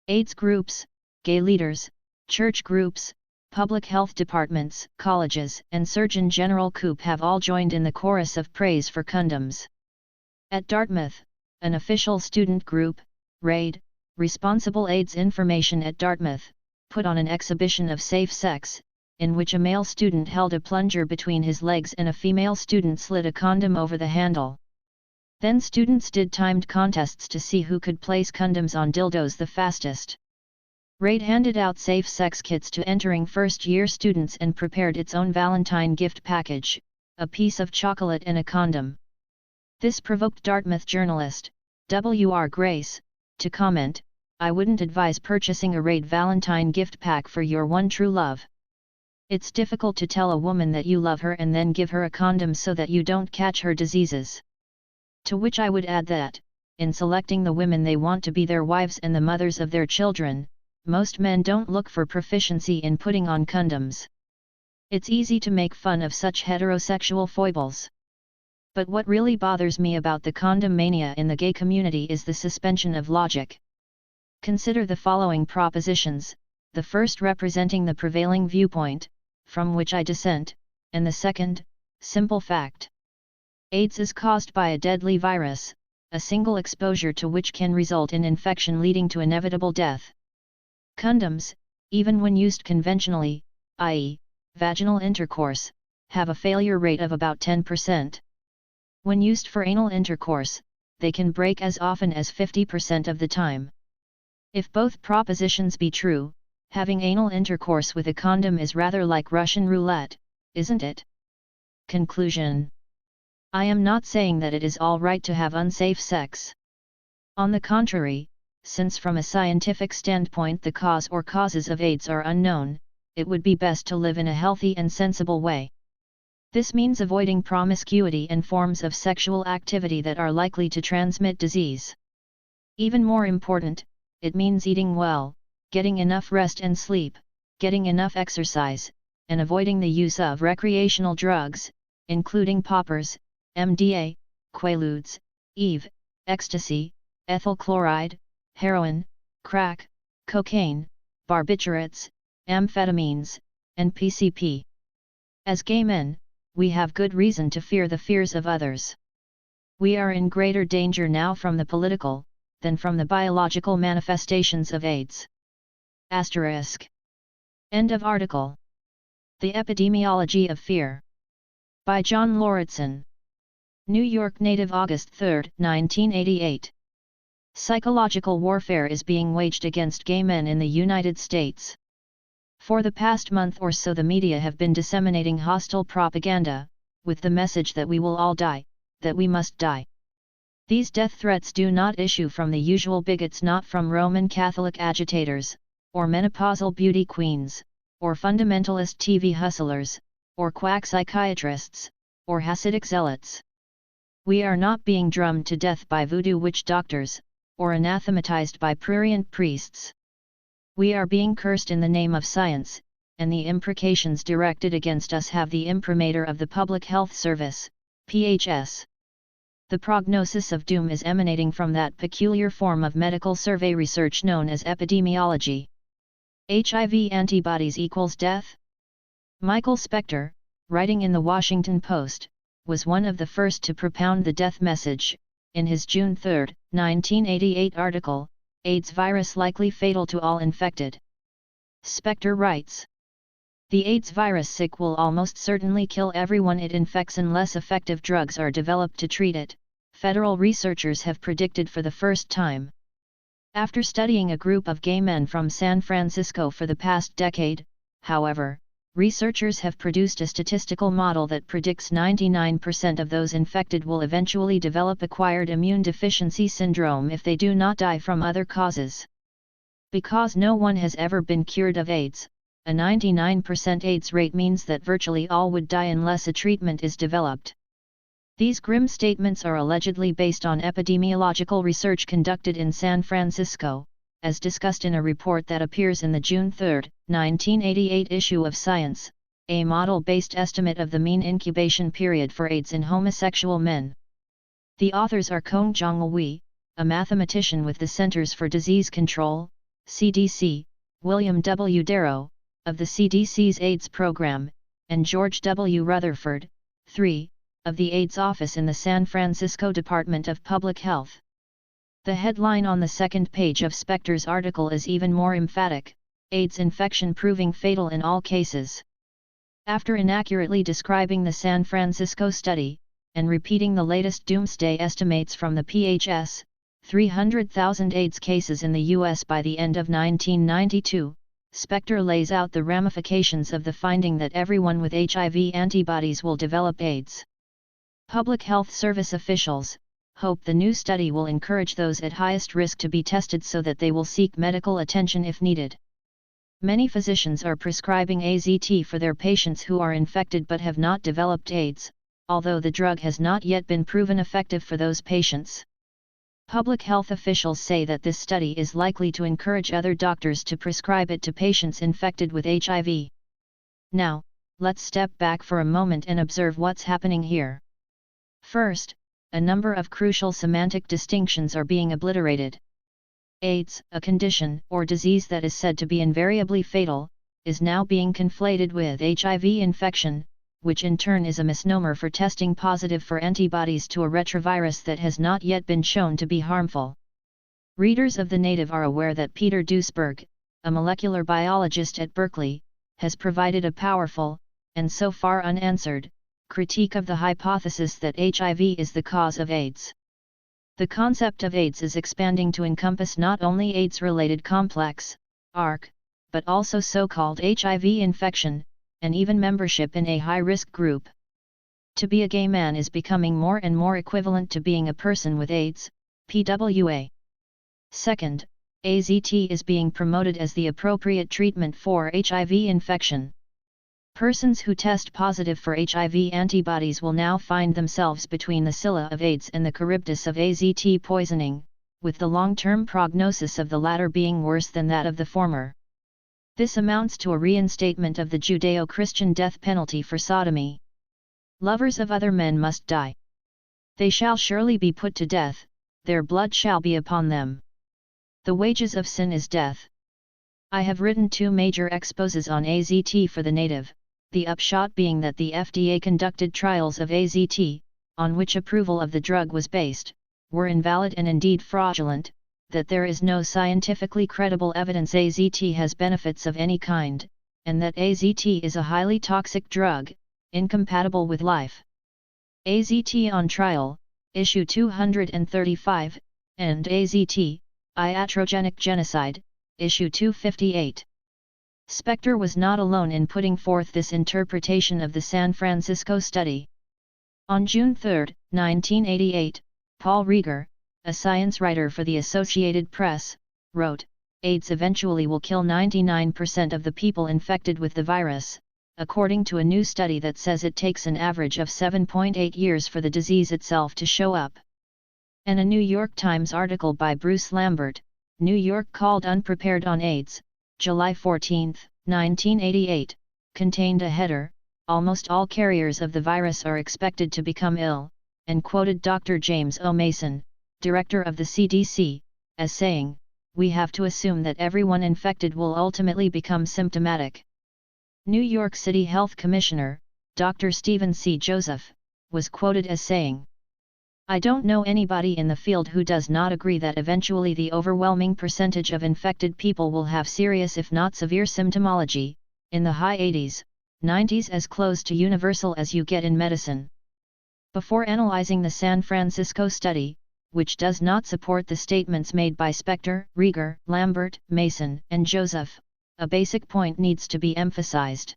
AIDS groups, gay leaders, church groups, public health departments, colleges, and Surgeon General Koop have all joined in the chorus of praise for condoms. At Dartmouth, an official student group, RAID, Responsible AIDS Information at Dartmouth, put on an exhibition of safe sex, in which a male student held a plunger between his legs and a female student slid a condom over the handle. Then students did timed contests to see who could place condoms on dildos the fastest. RAID handed out safe sex kits to entering first-year students and prepared its own Valentine gift package, a piece of chocolate and a condom. This provoked Dartmouth journalist, W.R. Grace, to comment, "I wouldn't advise purchasing a RAID Valentine gift pack for your one true love. It's difficult to tell a woman that you love her and then give her a condom so that you don't catch her diseases." To which I would add that, in selecting the women they want to be their wives and the mothers of their children, most men don't look for proficiency in putting on condoms. It's easy to make fun of such heterosexual foibles. But what really bothers me about the condom mania in the gay community is the suspension of logic. Consider the following propositions, the first representing the prevailing viewpoint, from which I dissent, and the second, simple fact. AIDS is caused by a deadly virus, a single exposure to which can result in infection leading to inevitable death. Condoms, even when used conventionally, i.e., vaginal intercourse, have a failure rate of about 10%. When used for anal intercourse, they can break as often as 50% of the time. If both propositions be true, having anal intercourse with a condom is rather like Russian roulette, isn't it? Conclusion. I am not saying that it is all right to have unsafe sex. On the contrary, since from a scientific standpoint the cause or causes of AIDS are unknown, it would be best to live in a healthy and sensible way. This means avoiding promiscuity and forms of sexual activity that are likely to transmit disease. Even more important, it means eating well, getting enough rest and sleep, getting enough exercise, and avoiding the use of recreational drugs, including poppers, MDA, Quaaludes, Eve, ecstasy, ethyl chloride, heroin, crack, cocaine, barbiturates, amphetamines, and PCP. As gay men, we have good reason to fear the fears of others. We are in greater danger now from the political, than from the biological manifestations of AIDS. Asterisk. End of article. The Epidemiology of Fear. By John Lauritsen. New York Native, August 3, 1988. Psychological warfare is being waged against gay men in the United States. For the past month or so the media have been disseminating hostile propaganda, with the message that we will all die, that we must die. These death threats do not issue from the usual bigots, not from Roman Catholic agitators, or menopausal beauty queens, or fundamentalist TV hustlers, or quack psychiatrists, or Hasidic zealots. We are not being drummed to death by voodoo witch doctors, or anathematized by prurient priests. We are being cursed in the name of science, and the imprecations directed against us have the imprimatur of the Public Health Service, PHS. The prognosis of doom is emanating from that peculiar form of medical survey research known as epidemiology. HIV antibodies equals death? Michael Specter, writing in the Washington Post, was one of the first to propound the death message, in his June 3, 1988 article, AIDS virus likely fatal to all infected. Specter writes, "The AIDS virus sick will almost certainly kill everyone it infects unless effective drugs are developed to treat it," federal researchers have predicted for the first time. After studying a group of gay men from San Francisco for the past decade, however, researchers have produced a statistical model that predicts 99% of those infected will eventually develop acquired immune deficiency syndrome if they do not die from other causes. Because no one has ever been cured of AIDS, a 99% AIDS rate means that virtually all would die unless a treatment is developed. These grim statements are allegedly based on epidemiological research conducted in San Francisco, as discussed in a report that appears in the June 3, 1988 issue of Science, a model-based estimate of the mean incubation period for AIDS in homosexual men. The authors are Kong Jong-Hui, a mathematician with the Centers for Disease Control, CDC, William W. Darrow, of the CDC's AIDS program, and George W. Rutherford, 3, of the AIDS Office in the San Francisco Department of Public Health. The headline on the second page of Spector's article is even more emphatic: AIDS infection proving fatal in all cases. After inaccurately describing the San Francisco study, and repeating the latest doomsday estimates from the PHS, 300,000 AIDS cases in the US by the end of 1992, Spector lays out the ramifications of the finding that everyone with HIV antibodies will develop AIDS. Public health service officials hope the new study will encourage those at highest risk to be tested so that they will seek medical attention if needed. Many physicians are prescribing AZT for their patients who are infected but have not developed AIDS, although the drug has not yet been proven effective for those patients. Public health officials say that this study is likely to encourage other doctors to prescribe it to patients infected with HIV. Now, let's step back for a moment and observe what's happening here. First, a number of crucial semantic distinctions are being obliterated. AIDS, a condition or disease that is said to be invariably fatal, is now being conflated with HIV infection, which in turn is a misnomer for testing positive for antibodies to a retrovirus that has not yet been shown to be harmful. Readers of the Native are aware that Peter Duesberg, a molecular biologist at Berkeley, has provided a powerful, and so far unanswered, critique of the hypothesis that HIV is the cause of AIDS. The concept of AIDS is expanding to encompass not only AIDS-related complex, ARC, but also so-called HIV infection, and even membership in a high-risk group. To be a gay man is becoming more and more equivalent to being a person with AIDS, PWA. Second, AZT is being promoted as the appropriate treatment for HIV infection. Persons who test positive for HIV antibodies will now find themselves between the Scylla of AIDS and the Charybdis of AZT poisoning, with the long-term prognosis of the latter being worse than that of the former. This amounts to a reinstatement of the Judeo-Christian death penalty for sodomy. Lovers of other men must die. They shall surely be put to death, their blood shall be upon them. The wages of sin is death. I have written 2 major exposés on AZT for the Native, the upshot being that the FDA conducted trials of AZT, on which approval of the drug was based, were invalid and indeed fraudulent, that there is no scientifically credible evidence AZT has benefits of any kind, and that AZT is a highly toxic drug, incompatible with life. AZT on Trial, Issue 235, and AZT, Iatrogenic Genocide, Issue 258. Spector was not alone in putting forth this interpretation of the San Francisco study. On June 3, 1988, Paul Rieger, a science writer for the Associated Press, wrote, "AIDS eventually will kill 99% of the people infected with the virus, according to a new study that says it takes an average of 7.8 years for the disease itself to show up." And a New York Times article by Bruce Lambert, New York called Unprepared on AIDS, July 14, 1988, contained a header, "Almost all carriers of the virus are expected to become ill," and quoted Dr. James O. Mason, director of the CDC, as saying, "We have to assume that everyone infected will ultimately become symptomatic." New York City Health Commissioner, Dr. Stephen C. Joseph, was quoted as saying, "I don't know anybody in the field who does not agree that eventually the overwhelming percentage of infected people will have serious if not severe symptomology, in the high 80s, 90s, as close to universal as you get in medicine." Before analyzing the San Francisco study, which does not support the statements made by Spector, Rieger, Lambert, Mason, and Joseph, a basic point needs to be emphasized.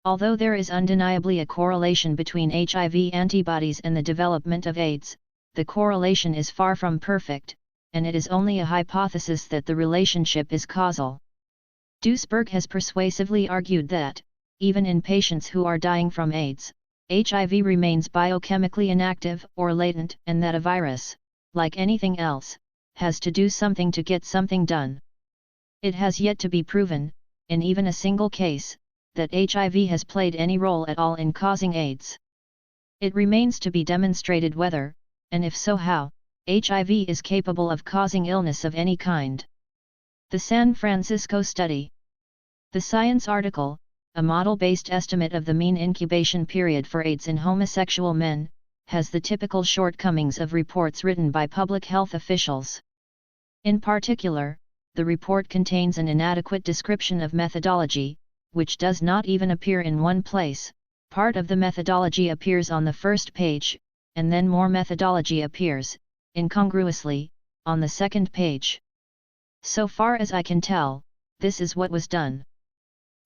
Although there is undeniably a correlation between HIV antibodies and the development of AIDS, the correlation is far from perfect, and it is only a hypothesis that the relationship is causal. Duesberg has persuasively argued that, even in patients who are dying from AIDS, HIV remains biochemically inactive or latent, and that a virus, like anything else, has to do something to get something done. It has yet to be proven, in even a single case, that HIV has played any role at all in causing AIDS. It remains to be demonstrated whether, and if so how, HIV is capable of causing illness of any kind. The San Francisco study. The Science article, a model-based estimate of the mean incubation period for AIDS in homosexual men, has the typical shortcomings of reports written by public health officials. In particular, the report contains an inadequate description of methodology, which does not even appear in one place. Part of the methodology appears on the first page, and then more methodology appears, incongruously, on the second page. So far as I can tell, this is what was done.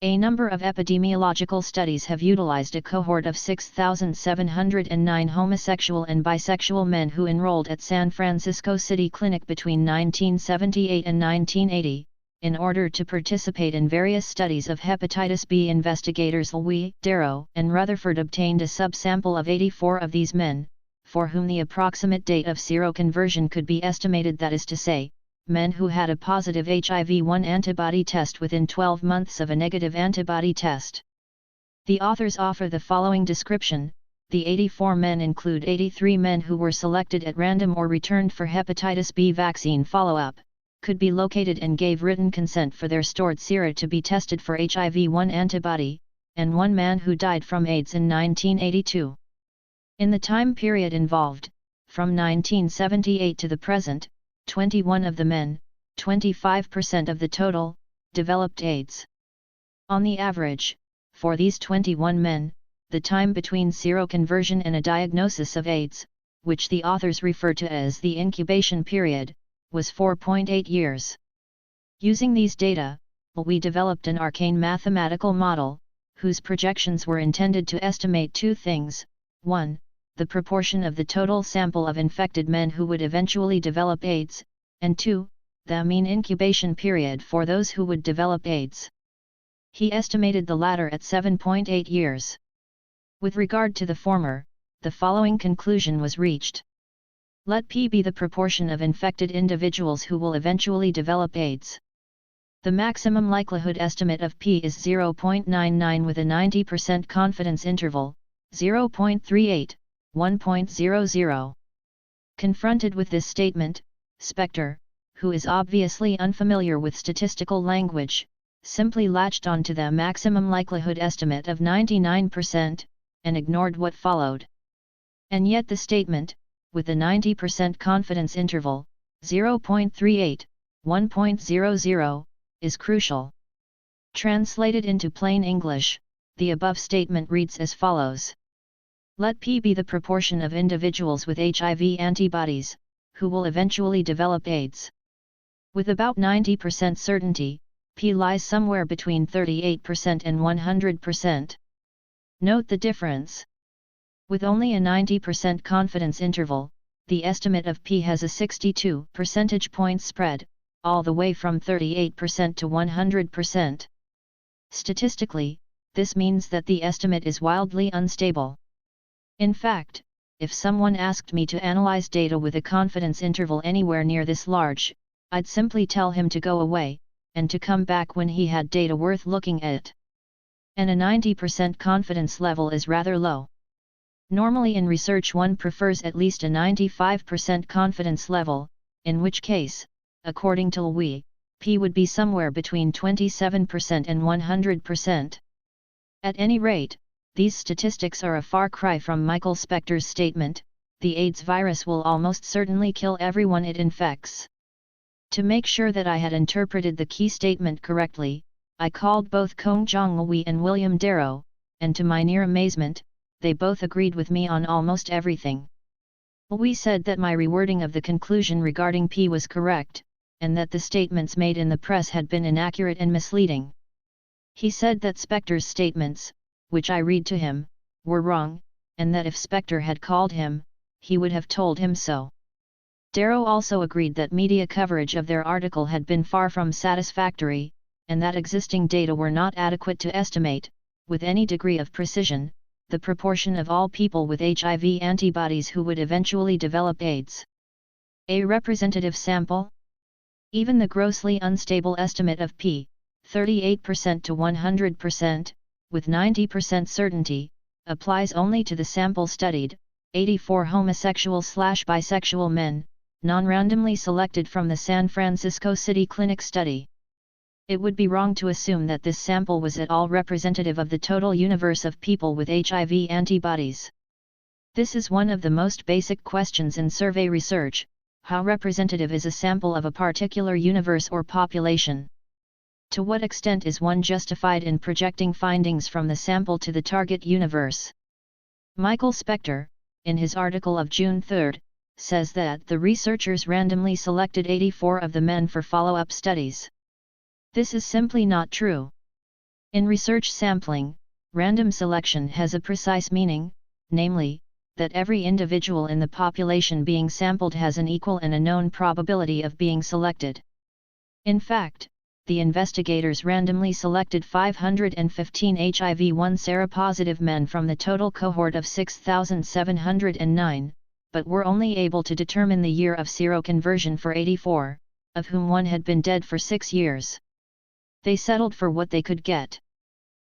A number of epidemiological studies have utilized a cohort of 6,709 homosexual and bisexual men who enrolled at San Francisco City Clinic between 1978 and 1980, in order to participate in various studies of hepatitis B. Investigators Louis, Darrow, and Rutherford obtained a subsample of 84 of these men, for whom the approximate date of seroconversion could be estimated, that is to say, men who had a positive HIV-1 antibody test within 12 months of a negative antibody test. The authors offer the following description: the 84 men include 83 men who were selected at random or returned for hepatitis B vaccine follow-up, could be located and gave written consent for their stored sera to be tested for HIV-1 antibody, and one man who died from AIDS in 1982. In the time period involved, from 1978 to the present, 21 of the men, 25% of the total, developed AIDS. On the average, for these 21 men, the time between seroconversion and a diagnosis of AIDS, which the authors refer to as the incubation period, was 4.8 years. Using these data, we developed an arcane mathematical model, whose projections were intended to estimate two things: 1. The proportion of the total sample of infected men who would eventually develop AIDS, and 2. The mean incubation period for those who would develop AIDS. He estimated the latter at 7.8 years. With regard to the former, the following conclusion was reached. Let P be the proportion of infected individuals who will eventually develop AIDS. The maximum likelihood estimate of P is 0.99 with a 90% confidence interval, 0.38. 1.00. Confronted with this statement, Spector, who is obviously unfamiliar with statistical language, simply latched on to the maximum likelihood estimate of 99%, and ignored what followed. And yet the statement, with a 90% confidence interval, 0.38, 1.00, is crucial. Translated into plain English, the above statement reads as follows. Let P be the proportion of individuals with HIV antibodies, who will eventually develop AIDS. With about 90% certainty, P lies somewhere between 38% and 100%. Note the difference. With only a 90% confidence interval, the estimate of P has a 62 percentage point spread, all the way from 38% to 100%. Statistically, this means that the estimate is wildly unstable. In fact, if someone asked me to analyze data with a confidence interval anywhere near this large, I'd simply tell him to go away, and to come back when he had data worth looking at. And a 90% confidence level is rather low. Normally in research one prefers at least a 95% confidence level, in which case, according to Louis, P would be somewhere between 27% and 100%. At any rate, these statistics are a far cry from Michael Spector's statement, the AIDS virus will almost certainly kill everyone it infects. To make sure that I had interpreted the key statement correctly, I called both Kong-Jong Louis and William Darrow, and to my near amazement, they both agreed with me on almost everything. Louis said that my rewording of the conclusion regarding P was correct, and that the statements made in the press had been inaccurate and misleading. He said that Spector's statements, which I read to him, were wrong, and that if Spector had called him, he would have told him so. Darrow also agreed that media coverage of their article had been far from satisfactory, and that existing data were not adequate to estimate, with any degree of precision, the proportion of all people with HIV antibodies who would eventually develop AIDS. A representative sample? Even the grossly unstable estimate of P, 38% to 100%, with 90% certainty, applies only to the sample studied, 84 homosexual/bisexual men, non-randomly selected from the San Francisco City Clinic study. It would be wrong to assume that this sample was at all representative of the total universe of people with HIV antibodies. This is one of the most basic questions in survey research: how representative is a sample of a particular universe or population? To what extent is one justified in projecting findings from the sample to the target universe? Michael Spector, in his article of June 3, says that the researchers randomly selected 84 of the men for follow-up studies. This is simply not true. In research sampling, random selection has a precise meaning, namely, that every individual in the population being sampled has an equal and a known probability of being selected. In fact, the investigators randomly selected 515 HIV-1 seropositive men from the total cohort of 6,709, but were only able to determine the year of seroconversion for 84, of whom one had been dead for 6 years. They settled for what they could get.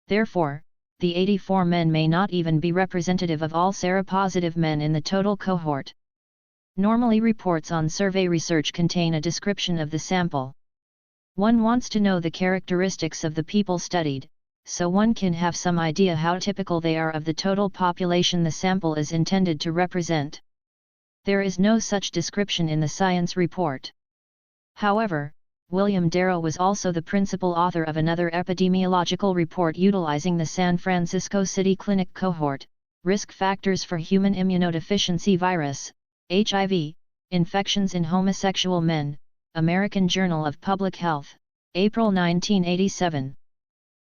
Therefore, the 84 men may not even be representative of all seropositive men in the total cohort. Normally, reports on survey research contain a description of the sample. One wants to know the characteristics of the people studied, so one can have some idea how typical they are of the total population the sample is intended to represent. There is no such description in the science report. However, William Darrow was also the principal author of another epidemiological report utilizing the San Francisco City Clinic cohort, Risk Factors for Human Immunodeficiency Virus, HIV, Infections in Homosexual Men, American Journal of Public Health, April 1987.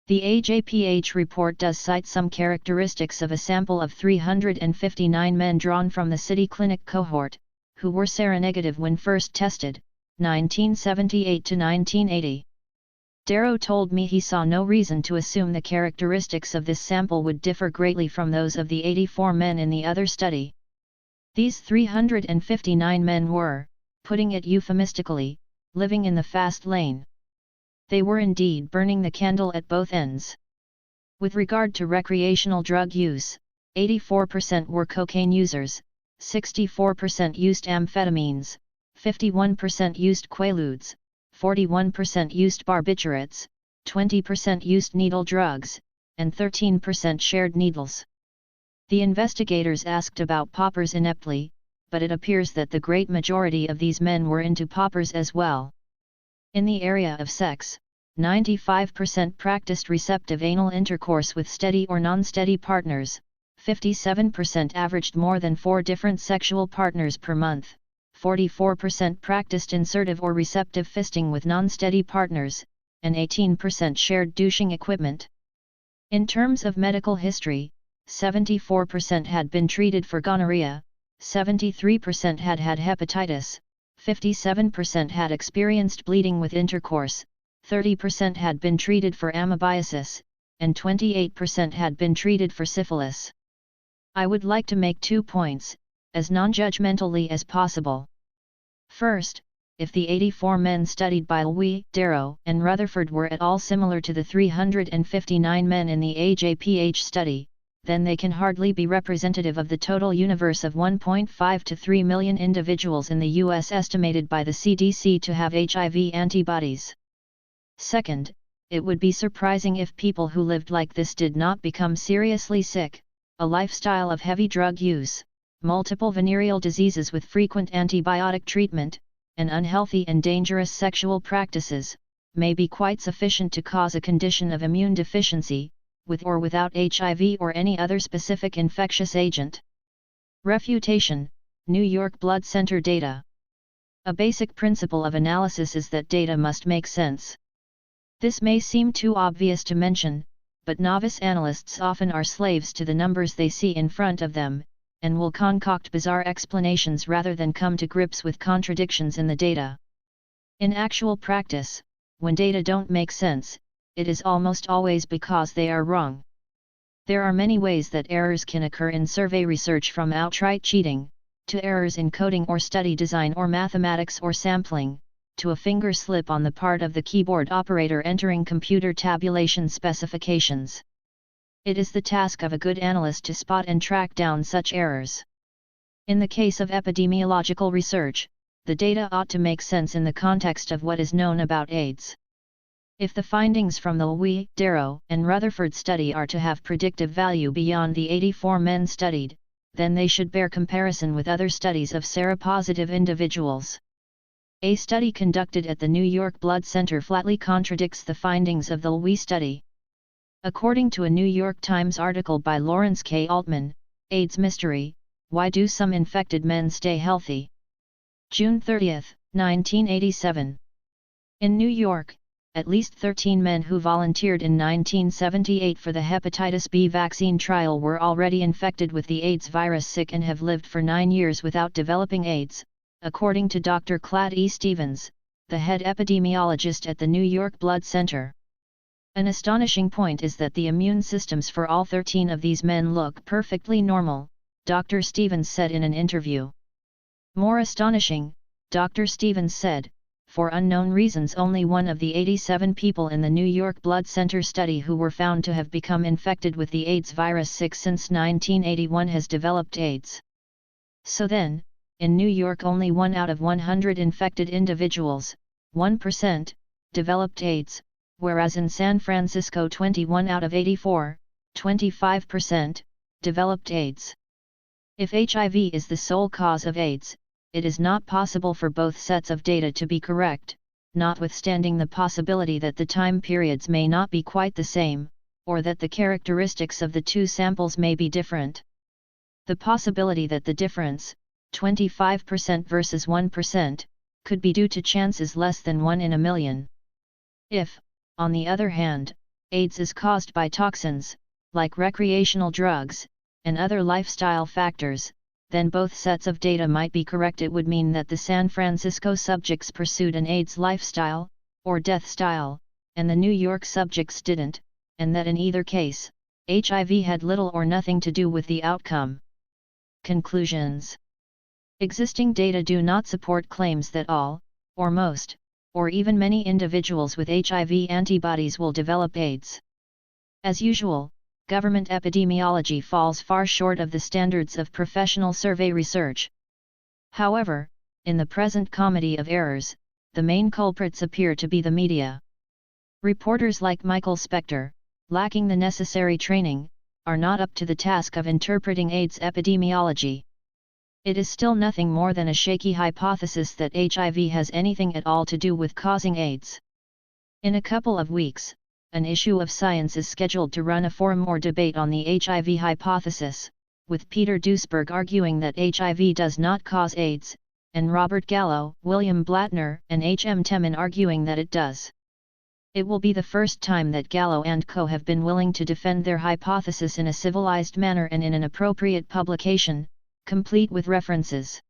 The AJPH report does cite some characteristics of a sample of 359 men drawn from the City Clinic cohort, who were seronegative when first tested, 1978 to 1980. Darrow told me he saw no reason to assume the characteristics of this sample would differ greatly from those of the 84 men in the other study. These 359 men were, putting it euphemistically, living in the fast lane. They were indeed burning the candle at both ends. With regard to recreational drug use, 84% were cocaine users, 64% used amphetamines, 51% used quaaludes, 41% used barbiturates, 20% used needle drugs, and 13% shared needles. The investigators asked about poppers ineptly, but it appears that the great majority of these men were into poppers as well. In the area of sex, 95% practiced receptive anal intercourse with steady or non-steady partners, 57% averaged more than 4 different sexual partners per month, 44% practiced insertive or receptive fisting with non-steady partners, and 18% shared douching equipment. In terms of medical history, 74% had been treated for gonorrhea, 73% had had hepatitis, 57% had experienced bleeding with intercourse, 30% had been treated for amoebiasis, and 28% had been treated for syphilis. I would like to make 2 points, as non-judgmentally as possible. First, if the 84 men studied by Lui, Darrow, and Rutherford were at all similar to the 359 men in the AJPH study, then they can hardly be representative of the total universe of 1.5 to 3 million individuals in the U.S. estimated by the CDC to have HIV antibodies. Second, it would be surprising if people who lived like this did not become seriously sick. A lifestyle of heavy drug use, multiple venereal diseases with frequent antibiotic treatment, and unhealthy and dangerous sexual practices, may be quite sufficient to cause a condition of immune deficiency, with or without HIV or any other specific infectious agent. Refutation, New York Blood Center data. A basic principle of analysis is that data must make sense. This may seem too obvious to mention, but novice analysts often are slaves to the numbers they see in front of them, and will concoct bizarre explanations rather than come to grips with contradictions in the data. In actual practice, when data don't make sense, it is almost always because they are wrong. There are many ways that errors can occur in survey research, from outright cheating, to errors in coding or study design or mathematics or sampling, to a finger slip on the part of the keyboard operator entering computer tabulation specifications. It is the task of a good analyst to spot and track down such errors. In the case of epidemiological research, the data ought to make sense in the context of what is known about AIDS. If the findings from the Lui, Darrow, and Rutherford study are to have predictive value beyond the 84 men studied, then they should bear comparison with other studies of seropositive individuals. A study conducted at the New York Blood Center flatly contradicts the findings of the LWI study. According to a New York Times article by Lawrence K. Altman, AIDS Mystery, Why Do Some Infected Men Stay Healthy? June 30, 1987. In New York, at least 13 men who volunteered in 1978 for the hepatitis B vaccine trial were already infected with the AIDS virus sick and have lived for 9 years without developing AIDS, according to Dr. Clad E. Stevens, the head epidemiologist at the New York Blood Center. An astonishing point is that the immune systems for all 13 of these men look perfectly normal, Dr. Stevens said in an interview. More astonishing, Dr. Stevens said, for unknown reasons only one of the 87 people in the New York Blood Center study who were found to have become infected with the AIDS virus sick since 1981 has developed AIDS. So then, in New York only 1 out of 100 infected individuals, 1%, developed AIDS, whereas in San Francisco 21 out of 84, 25%, developed AIDS. If HIV is the sole cause of AIDS, it is not possible for both sets of data to be correct, notwithstanding the possibility that the time periods may not be quite the same, or that the characteristics of the two samples may be different. The possibility that the difference, 25% versus 1%, could be due to chance is less than 1 in a million. If, on the other hand, AIDS is caused by toxins, like recreational drugs, and other lifestyle factors, then both sets of data might be correct. It would mean that the San Francisco subjects pursued an AIDS lifestyle, or death style, and the New York subjects didn't, and that in either case, HIV had little or nothing to do with the outcome. Conclusions. Existing data do not support claims that all, or most, or even many individuals with HIV antibodies will develop AIDS. As usual, government epidemiology falls far short of the standards of professional survey research. However, in the present comedy of errors, the main culprits appear to be the media. Reporters like Michael Spector, lacking the necessary training, are not up to the task of interpreting AIDS epidemiology. It is still nothing more than a shaky hypothesis that HIV has anything at all to do with causing AIDS. In a couple of weeks, an issue of Science is scheduled to run a forum or debate on the HIV hypothesis, with Peter Duesberg arguing that HIV does not cause AIDS, and Robert Gallo, William Blattner, and H. M. Temin arguing that it does. It will be the first time that Gallo and co. have been willing to defend their hypothesis in a civilized manner and in an appropriate publication, complete with references.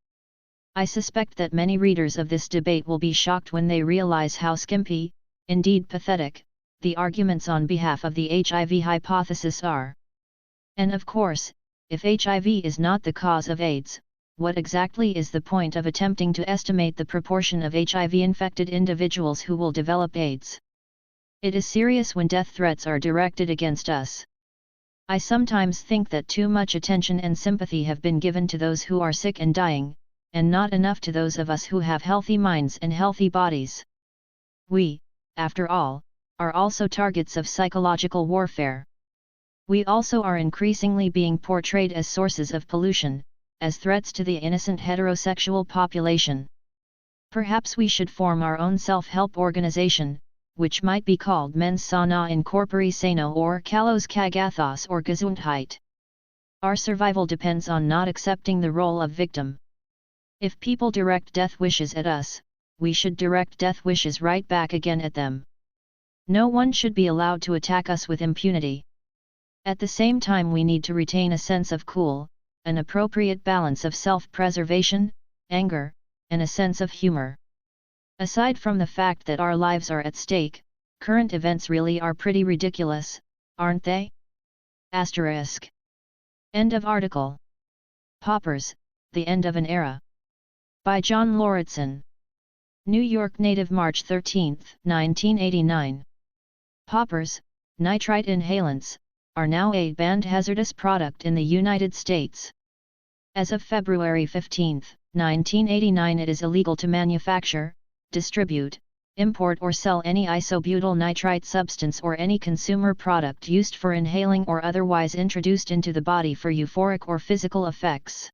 I suspect that many readers of this debate will be shocked when they realize how skimpy, indeed pathetic, the arguments on behalf of the HIV hypothesis are. And of course, if HIV is not the cause of AIDS, what exactly is the point of attempting to estimate the proportion of HIV-infected individuals who will develop AIDS? It is serious when death threats are directed against us. I sometimes think that too much attention and sympathy have been given to those who are sick and dying, and not enough to those of us who have healthy minds and healthy bodies. We, after all, are also targets of psychological warfare. We also are increasingly being portrayed as sources of pollution, as threats to the innocent heterosexual population. Perhaps we should form our own self-help organization, which might be called Mens Sana in Corpore Sano or Kalos Kagathos or Gesundheit. Our survival depends on not accepting the role of victim. If people direct death wishes at us, we should direct death wishes right back again at them. No one should be allowed to attack us with impunity. At the same time, we need to retain a sense of cool, an appropriate balance of self-preservation, anger, and a sense of humor. Aside from the fact that our lives are at stake, current events really are pretty ridiculous, aren't they? Asterisk. End of article. Paupers, The End of an Era. By John Lauritsen. New York Native, March 13, 1989. Paupers, nitrite inhalants, are now a banned hazardous product in the United States. As of February 15, 1989, it is illegal to manufacture, distribute, import or sell any isobutyl nitrite substance or any consumer product used for inhaling or otherwise introduced into the body for euphoric or physical effects.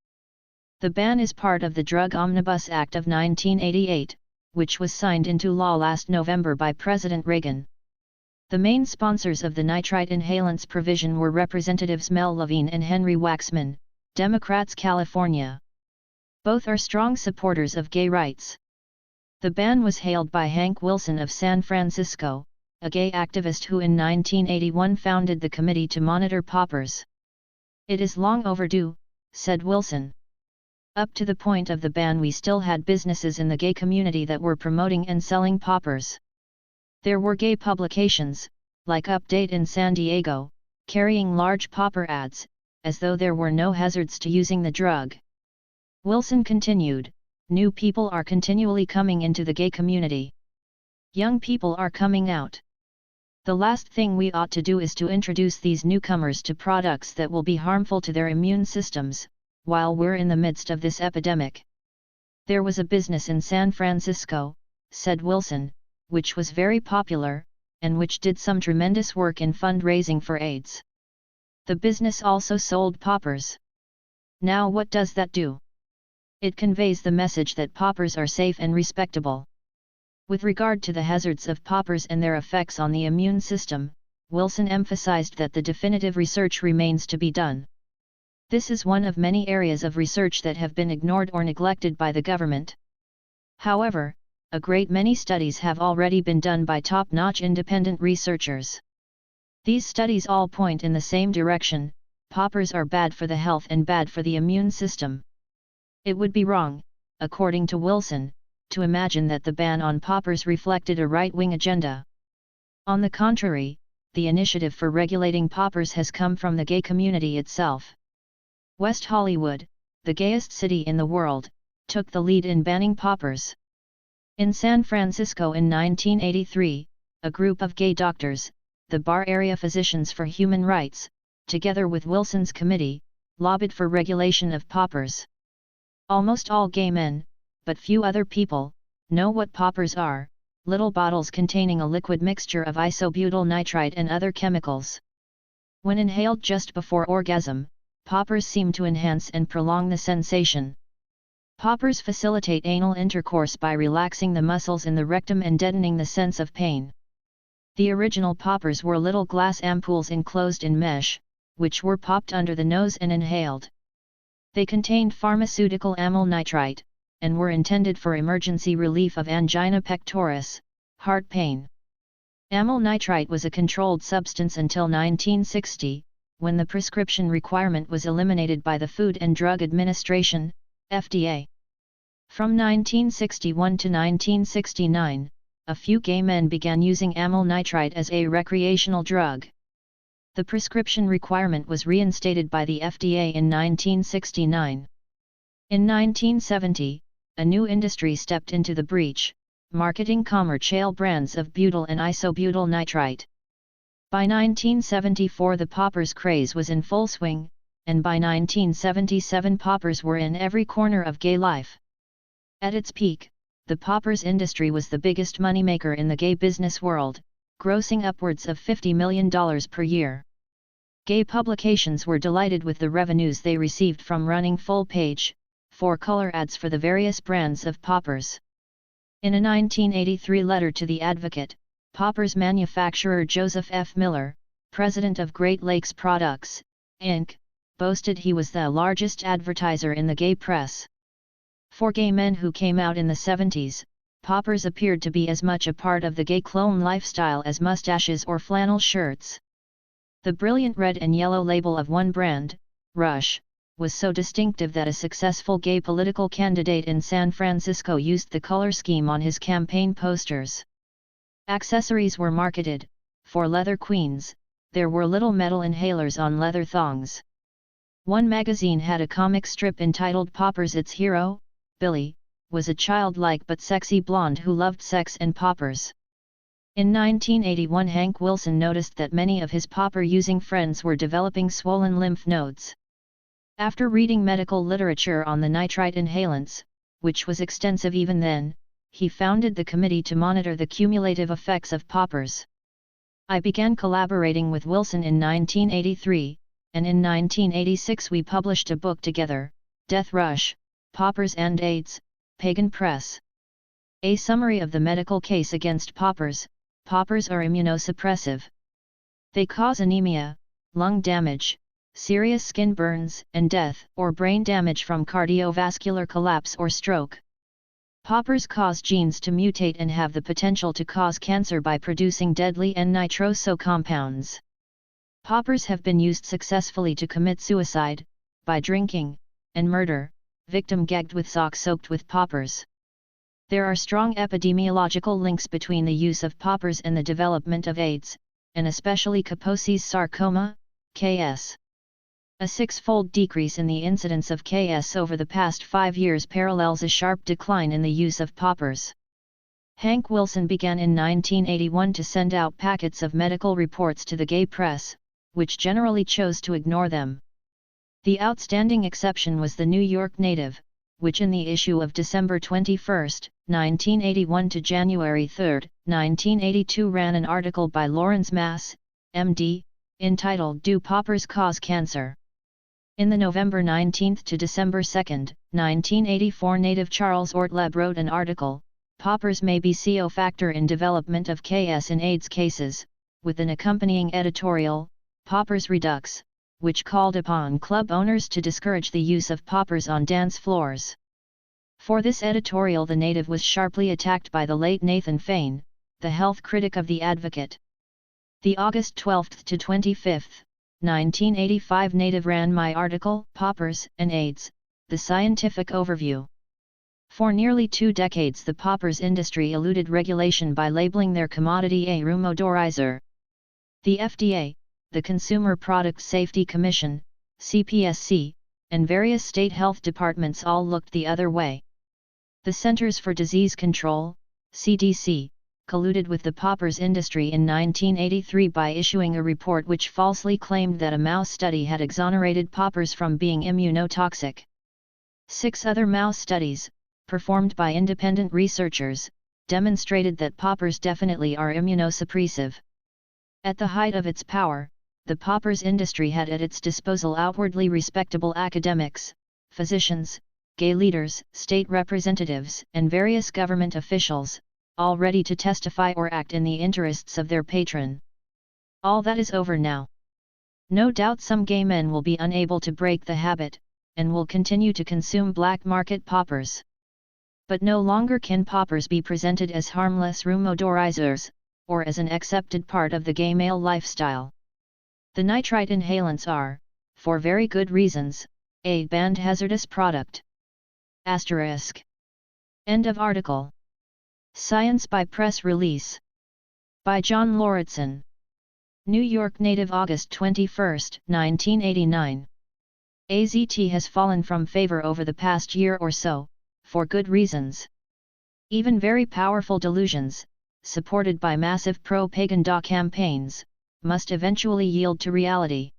The ban is part of the Drug Omnibus Act of 1988, which was signed into law last November by President Reagan. The main sponsors of the nitrite inhalants provision were Representatives Mel Levine and Henry Waxman, Democrats California. Both are strong supporters of gay rights. The ban was hailed by Hank Wilson of San Francisco, a gay activist who in 1981 founded the Committee to Monitor Poppers. "It is long overdue," said Wilson. "Up to the point of the ban we still had businesses in the gay community that were promoting and selling poppers. There were gay publications, like Update in San Diego, carrying large popper ads, as though there were no hazards to using the drug." Wilson continued, "New people are continually coming into the gay community. Young people are coming out. The last thing we ought to do is to introduce these newcomers to products that will be harmful to their immune systems, while we're in the midst of this epidemic." There was a business in San Francisco, said Wilson, which was very popular, and which did some tremendous work in fundraising for AIDS. The business also sold poppers. Now what does that do? It conveys the message that poppers are safe and respectable. With regard to the hazards of poppers and their effects on the immune system, Wilson emphasized that the definitive research remains to be done. This is one of many areas of research that have been ignored or neglected by the government. However, a great many studies have already been done by top-notch independent researchers. These studies all point in the same direction: poppers are bad for the health and bad for the immune system. It would be wrong, according to Wilson, to imagine that the ban on poppers reflected a right-wing agenda. On the contrary, the initiative for regulating poppers has come from the gay community itself. West Hollywood, the gayest city in the world, took the lead in banning poppers. In San Francisco in 1983, a group of gay doctors, the Bar Area Physicians for Human Rights, together with Wilson's committee, lobbied for regulation of poppers. Almost all gay men, but few other people, know what poppers are: little bottles containing a liquid mixture of isobutyl nitrite and other chemicals. When inhaled just before orgasm, poppers seem to enhance and prolong the sensation. Poppers facilitate anal intercourse by relaxing the muscles in the rectum and deadening the sense of pain. The original poppers were little glass ampoules enclosed in mesh, which were popped under the nose and inhaled. They contained pharmaceutical amyl nitrite, and were intended for emergency relief of angina pectoris, heart pain. Amyl nitrite was a controlled substance until 1960, when the prescription requirement was eliminated by the Food and Drug Administration, FDA. From 1961 to 1969, a few gay men began using amyl nitrite as a recreational drug. The prescription requirement was reinstated by the FDA in 1969. In 1970, a new industry stepped into the breach, marketing commercial brands of butyl and isobutyl nitrite. By 1974 the poppers craze was in full swing, and by 1977 poppers were in every corner of gay life. At its peak, the poppers industry was the biggest moneymaker in the gay business world, grossing upwards of $50 million per year. Gay publications were delighted with the revenues they received from running full-page, four-color ads for the various brands of poppers. In a 1983 letter to the Advocate, poppers manufacturer Joseph F. Miller, president of Great Lakes Products, Inc., boasted he was the largest advertiser in the gay press. For gay men who came out in the 70s, poppers appeared to be as much a part of the gay clone lifestyle as mustaches or flannel shirts. The brilliant red and yellow label of one brand, Rush, was so distinctive that a successful gay political candidate in San Francisco used the color scheme on his campaign posters. Accessories were marketed. For leather queens, there were little metal inhalers on leather thongs. One magazine had a comic strip entitled Poppers. Its hero, Billy, was a childlike but sexy blonde who loved sex and poppers. In 1981 Hank Wilson noticed that many of his popper-using friends were developing swollen lymph nodes. After reading medical literature on the nitrite inhalants, which was extensive even then, he founded the committee to monitor the cumulative effects of poppers. I began collaborating with Wilson in 1983, and in 1986 we published a book together, Death Rush, Poppers and AIDS, Pagan Press. A summary of the medical case against poppers. Poppers are immunosuppressive. They cause anemia, lung damage, serious skin burns, and death or brain damage from cardiovascular collapse or stroke. Poppers cause genes to mutate and have the potential to cause cancer by producing deadly N-nitroso compounds. Poppers have been used successfully to commit suicide, by drinking, and murder, victim gagged with socks soaked with poppers. There are strong epidemiological links between the use of poppers and the development of AIDS, and especially Kaposi's sarcoma, KS. A six-fold decrease in the incidence of KS over the past 5 years parallels a sharp decline in the use of poppers. Hank Wilson began in 1981 to send out packets of medical reports to the gay press, which generally chose to ignore them. The outstanding exception was the New York Native, which in the issue of December 21, 1981 to January 3, 1982 ran an article by Lawrence Mass, MD, entitled Do Poppers Cause Cancer? In the November 19 to December 2, 1984 native Charles Ortleb wrote an article, Poppers may be CO factor in development of KS in AIDS cases, with an accompanying editorial, Poppers Redux, which called upon club owners to discourage the use of poppers on dance floors. For this editorial the native was sharply attacked by the late Nathan Fain, the health critic of The Advocate. The August 12 to 25, 1985 native ran my article, Poppers and AIDS, the scientific overview. For nearly 2 decades the poppers industry eluded regulation by labeling their commodity a rumodorizer. The FDA, the Consumer Product Safety Commission, CPSC, and various state health departments all looked the other way. The Centers for Disease Control, CDC, colluded with the poppers industry in 1983 by issuing a report which falsely claimed that a mouse study had exonerated poppers from being immunotoxic. 6 other mouse studies, performed by independent researchers, demonstrated that poppers definitely are immunosuppressive. At the height of its power, the poppers industry had at its disposal outwardly respectable academics, physicians, gay leaders, state representatives, and various government officials, all ready to testify or act in the interests of their patron. All that is over now. No doubt some gay men will be unable to break the habit, and will continue to consume black market poppers. But no longer can poppers be presented as harmless rumodorizers, or as an accepted part of the gay male lifestyle. The nitrite inhalants are, for very good reasons, a banned hazardous product. Asterisk. End of article. Science by press release. By John Lauritsen. New York Native August 21, 1989. AZT has fallen from favor over the past year or so, for good reasons. Even very powerful delusions, supported by massive propaganda campaigns, must eventually yield to reality.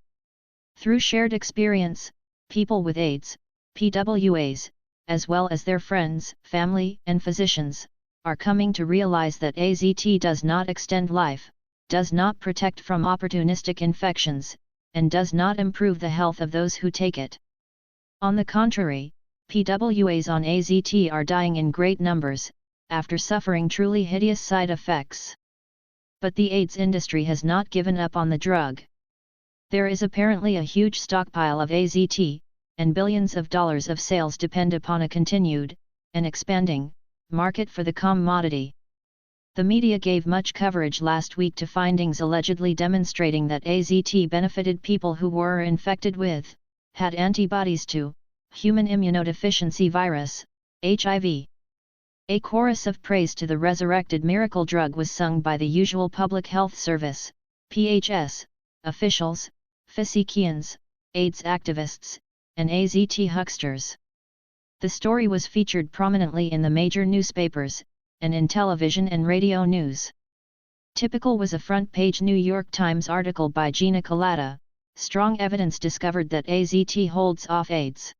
Through shared experience, people with AIDS, PWAs, as well as their friends, family, and physicians, are coming to realize that AZT does not extend life, does not protect from opportunistic infections, and does not improve the health of those who take it. On the contrary, PWAs on AZT are dying in great numbers, after suffering truly hideous side effects. But the AIDS industry has not given up on the drug. There is apparently a huge stockpile of AZT, and billions of dollars of sales depend upon a continued, and expanding, market for the commodity. The media gave much coverage last week to findings allegedly demonstrating that AZT benefited people who were infected with, had antibodies to, human immunodeficiency virus, HIV. A chorus of praise to the resurrected miracle drug was sung by the usual Public Health Service, PHS, officials, physicians, AIDS activists, and AZT hucksters. The story was featured prominently in the major newspapers, and in television and radio news. Typical was a front-page New York Times article by Gina Colada, Strong Evidence Discovered That AZT Holds Off AIDS.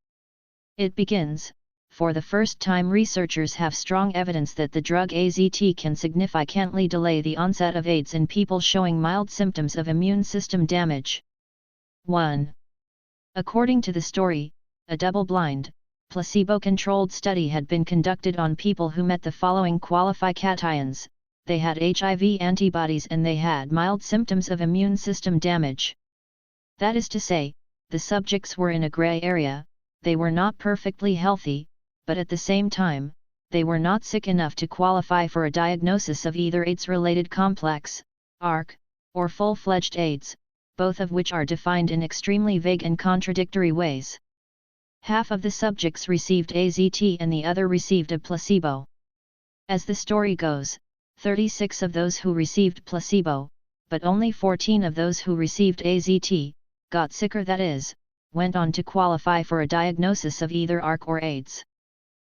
It begins, for the first time researchers have strong evidence that the drug AZT can significantly delay the onset of AIDS in people showing mild symptoms of immune system damage. 1. According to the story, a double-blind, placebo-controlled study had been conducted on people who met the following qualifications: they had HIV antibodies and they had mild symptoms of immune system damage. That is to say, the subjects were in a gray area, they were not perfectly healthy, but at the same time, they were not sick enough to qualify for a diagnosis of either AIDS-related complex, ARC, or full-fledged AIDS, both of which are defined in extremely vague and contradictory ways. Half of the subjects received AZT and the other received a placebo. As the story goes, 36 of those who received placebo, but only 14 of those who received AZT, got sicker, that is, went on to qualify for a diagnosis of either ARC or AIDS.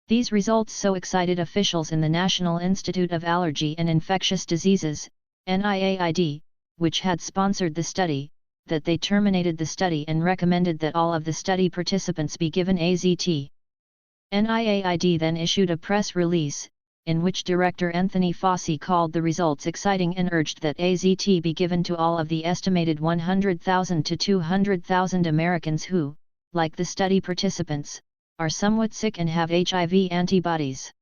These results so excited officials in the National Institute of Allergy and Infectious Diseases, NIAID, which had sponsored the study, that they terminated the study and recommended that all of the study participants be given AZT. NIAID then issued a press release, in which Director Anthony Fauci called the results exciting and urged that AZT be given to all of the estimated 100,000 to 200,000 Americans who, like the study participants, are somewhat sick and have HIV antibodies.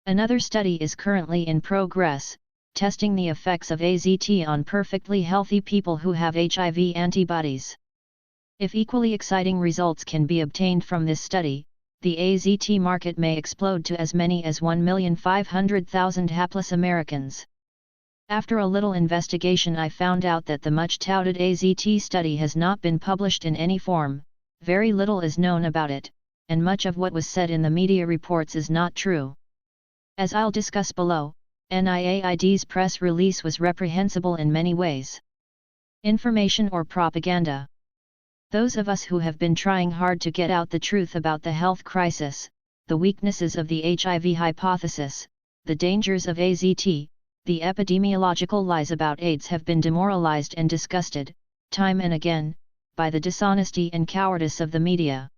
Another study is currently in progress, testing the effects of AZT on perfectly healthy people who have HIV antibodies. If equally exciting results can be obtained from this study, the AZT market may explode to as many as 1,500,000 hapless Americans. After a little investigation, I found out that the much-touted AZT study has not been published in any form, very little is known about it, and much of what was said in the media reports is not true. As I'll discuss below, NIAID's press release was reprehensible in many ways. Information or propaganda. Those of us who have been trying hard to get out the truth about the health crisis, the weaknesses of the HIV hypothesis, the dangers of AZT, the epidemiological lies about AIDS have been demoralized and disgusted, time and again, by the dishonesty and cowardice of the media.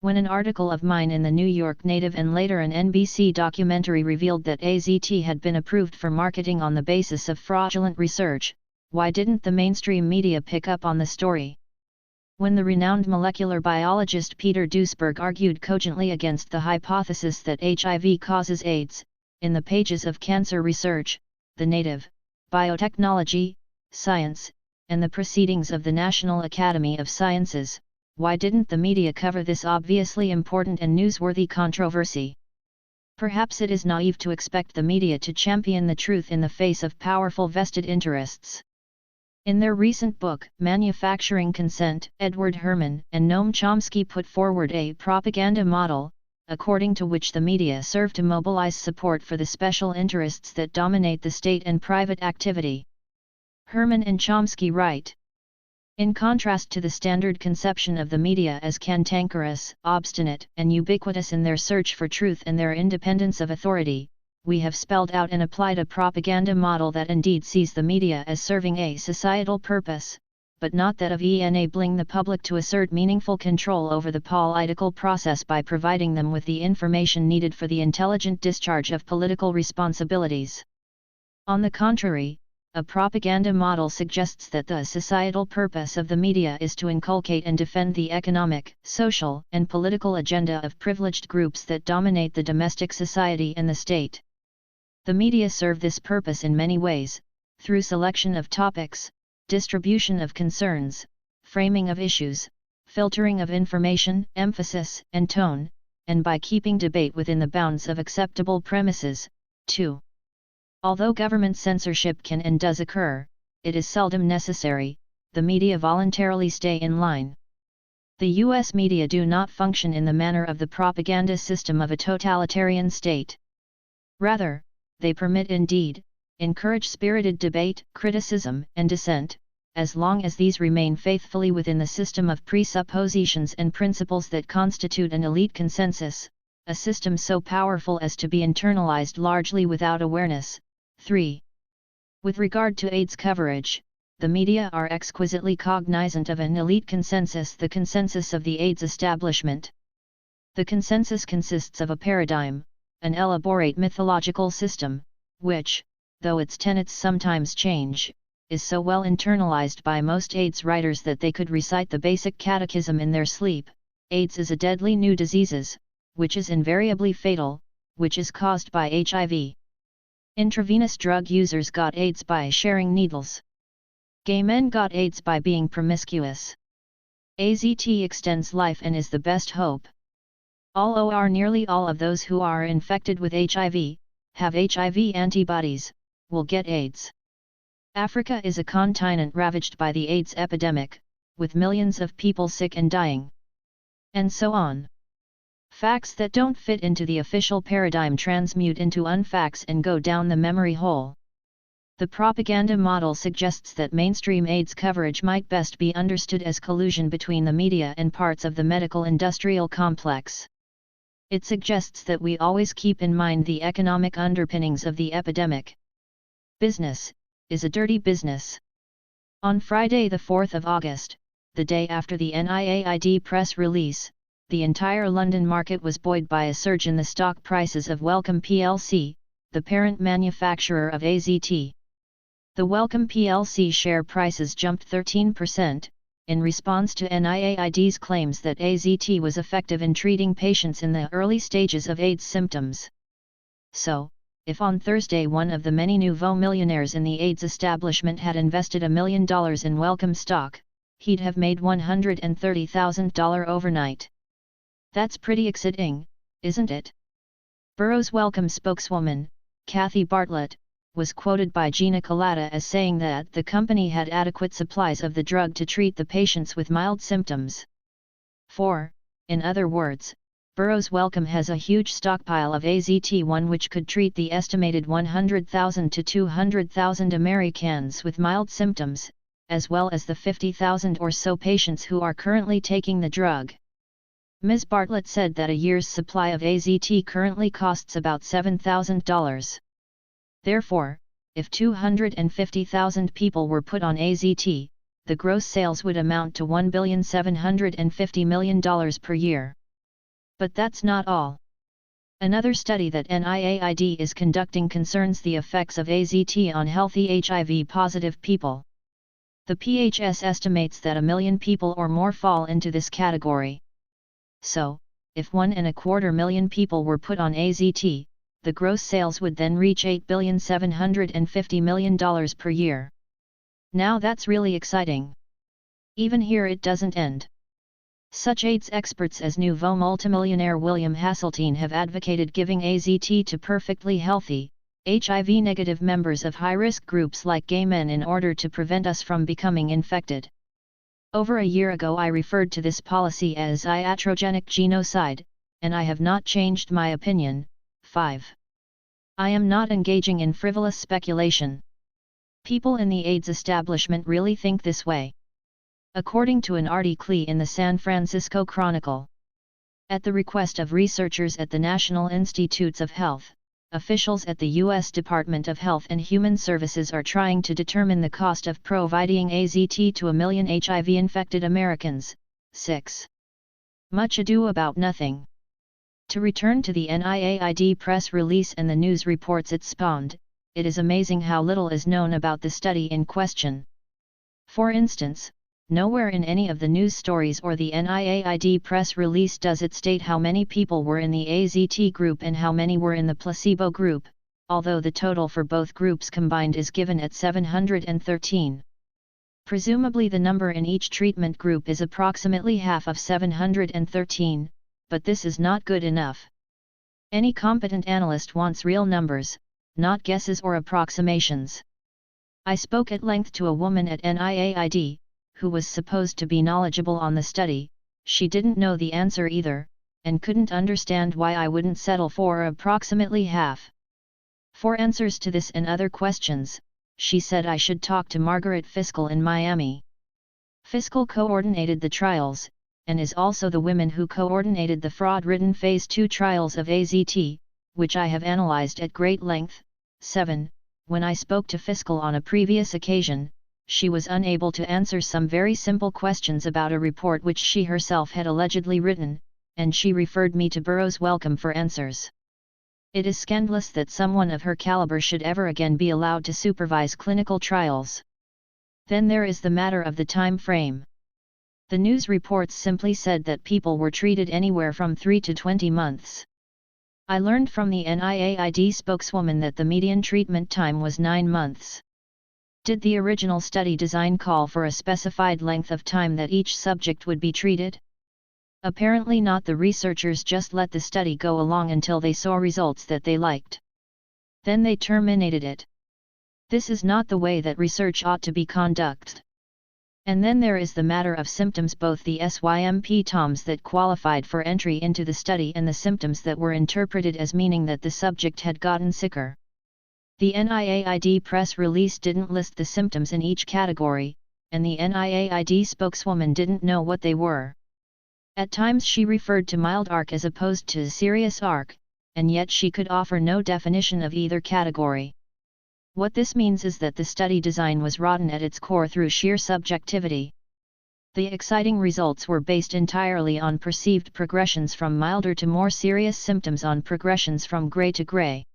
When an article of mine in the New York Native and later an NBC documentary revealed that AZT had been approved for marketing on the basis of fraudulent research, why didn't the mainstream media pick up on the story? When the renowned molecular biologist Peter Duesberg argued cogently against the hypothesis that HIV causes AIDS, in the pages of Cancer Research, The Native, Biotechnology, Science, and the Proceedings of the National Academy of Sciences, why didn't the media cover this obviously important and newsworthy controversy? Perhaps it is naive to expect the media to champion the truth in the face of powerful vested interests. In their recent book, Manufacturing Consent, Edward Herman and Noam Chomsky put forward a propaganda model, according to which the media serve to mobilize support for the special interests that dominate the state and private activity. Herman and Chomsky write, in contrast to the standard conception of the media as cantankerous, obstinate, and ubiquitous in their search for truth and their independence of authority, we have spelled out and applied a propaganda model that indeed sees the media as serving a societal purpose, but not that of enabling the public to assert meaningful control over the political process by providing them with the information needed for the intelligent discharge of political responsibilities. On the contrary, a propaganda model suggests that the societal purpose of the media is to inculcate and defend the economic, social, and political agenda of privileged groups that dominate the domestic society and the state. The media serve this purpose in many ways, through selection of topics, distribution of concerns, framing of issues, filtering of information, emphasis, and tone, and by keeping debate within the bounds of acceptable premises, too. Although government censorship can and does occur, it is seldom necessary, the media voluntarily stay in line. The U.S. media do not function in the manner of the propaganda system of a totalitarian state. Rather, they permit indeed, encourage spirited debate, criticism, and dissent, as long as these remain faithfully within the system of presuppositions and principles that constitute an elite consensus, a system so powerful as to be internalized largely without awareness. 3. With regard to AIDS coverage, the media are exquisitely cognizant of an elite consensus, the consensus of the AIDS establishment. The consensus consists of a paradigm, an elaborate mythological system, which, though its tenets sometimes change, is so well internalized by most AIDS writers that they could recite the basic catechism in their sleep. AIDS is a deadly new disease, which is invariably fatal, which is caused by HIV. Intravenous drug users got AIDS by sharing needles. Gay men got AIDS by being promiscuous. AZT extends life and is the best hope. Nearly all of those who are infected with HIV, have HIV antibodies, will get AIDS. Africa is a continent ravaged by the AIDS epidemic, with millions of people sick and dying. And so on. Facts that don't fit into the official paradigm transmute into unfacts and go down the memory hole. The propaganda model suggests that mainstream AIDS coverage might best be understood as collusion between the media and parts of the medical-industrial complex. It suggests that we always keep in mind the economic underpinnings of the epidemic. Business is a dirty business. On Friday the 4th of August, the day after the NIAID press release, the entire London market was buoyed by a surge in the stock prices of Wellcome plc, the parent manufacturer of AZT. The Wellcome plc share prices jumped 13%, in response to NIAID's claims that AZT was effective in treating patients in the early stages of AIDS symptoms. So, if on Thursday one of the many nouveau millionaires in the AIDS establishment had invested $1 million in Wellcome stock, he'd have made $130,000 overnight. That's pretty exciting, isn't it? Burroughs' Wellcome spokeswoman, Kathy Bartlett, was quoted by Gina Colada as saying that the company had adequate supplies of the drug to treat the patients with mild symptoms. In other words, Burroughs' Wellcome has a huge stockpile of AZT1 which could treat the estimated 100,000 to 200,000 Americans with mild symptoms, as well as the 50,000 or so patients who are currently taking the drug. Ms. Bartlett said that a year's supply of AZT currently costs about $7,000. Therefore, if 250,000 people were put on AZT, the gross sales would amount to $1,750,000,000 per year. But that's not all. Another study that NIAID is conducting concerns the effects of AZT on healthy HIV-positive people. The PHS estimates that 1 million people or more fall into this category. So, if 1.25 million people were put on AZT, the gross sales would then reach $8,750,000,000 per year. Now that's really exciting. Even here it doesn't end. Such AIDS experts as nouveau multimillionaire William Hasseltine have advocated giving AZT to perfectly healthy, HIV-negative members of high-risk groups like gay men in order to prevent us from becoming infected. Over a year ago I referred to this policy as iatrogenic genocide, and I have not changed my opinion. 5. I am not engaging in frivolous speculation. People in the AIDS establishment really think this way. According to an article in the San Francisco Chronicle. At the request of researchers at the National Institutes of Health, officials at the U.S. Department of Health and Human Services are trying to determine the cost of providing AZT to 1 million HIV-infected Americans. 6. Much ado about nothing. To return to the NIAID press release and the news reports it spawned, it is amazing how little is known about the study in question. For instance, nowhere in any of the news stories or the NIAID press release does it state how many people were in the AZT group and how many were in the placebo group, although the total for both groups combined is given at 713. Presumably the number in each treatment group is approximately half of 713, but this is not good enough. Any competent analyst wants real numbers, not guesses or approximations. I spoke at length to a woman at NIAID, who was supposed to be knowledgeable on the study. She didn't know the answer either, and couldn't understand why I wouldn't settle for approximately half. For answers to this and other questions, she said I should talk to Margaret Fiskell in Miami. Fiskell coordinated the trials, and is also the woman who coordinated the fraud-ridden Phase 2 trials of AZT, which I have analyzed at great length. 7. When I spoke to Fiskell on a previous occasion, she was unable to answer some very simple questions about a report which she herself had allegedly written, and she referred me to Burroughs Wellcome for answers. It is scandalous that someone of her caliber should ever again be allowed to supervise clinical trials. Then there is the matter of the time frame. The news reports simply said that people were treated anywhere from 3 to 20 months. I learned from the NIAID spokeswoman that the median treatment time was 9 months. Did the original study design call for a specified length of time that each subject would be treated? Apparently not. The researchers just let the study go along until they saw results that they liked. Then they terminated it. This is not the way that research ought to be conducted. And then there is the matter of symptoms, both the symptoms that qualified for entry into the study and the symptoms that were interpreted as meaning that the subject had gotten sicker. The NIAID press release didn't list the symptoms in each category, and the NIAID spokeswoman didn't know what they were. At times she referred to mild ARC as opposed to serious ARC, and yet she could offer no definition of either category. What this means is that the study design was rotten at its core through sheer subjectivity. The exciting results were based entirely on perceived progressions from milder to more serious symptoms, on progressions from gray to gray.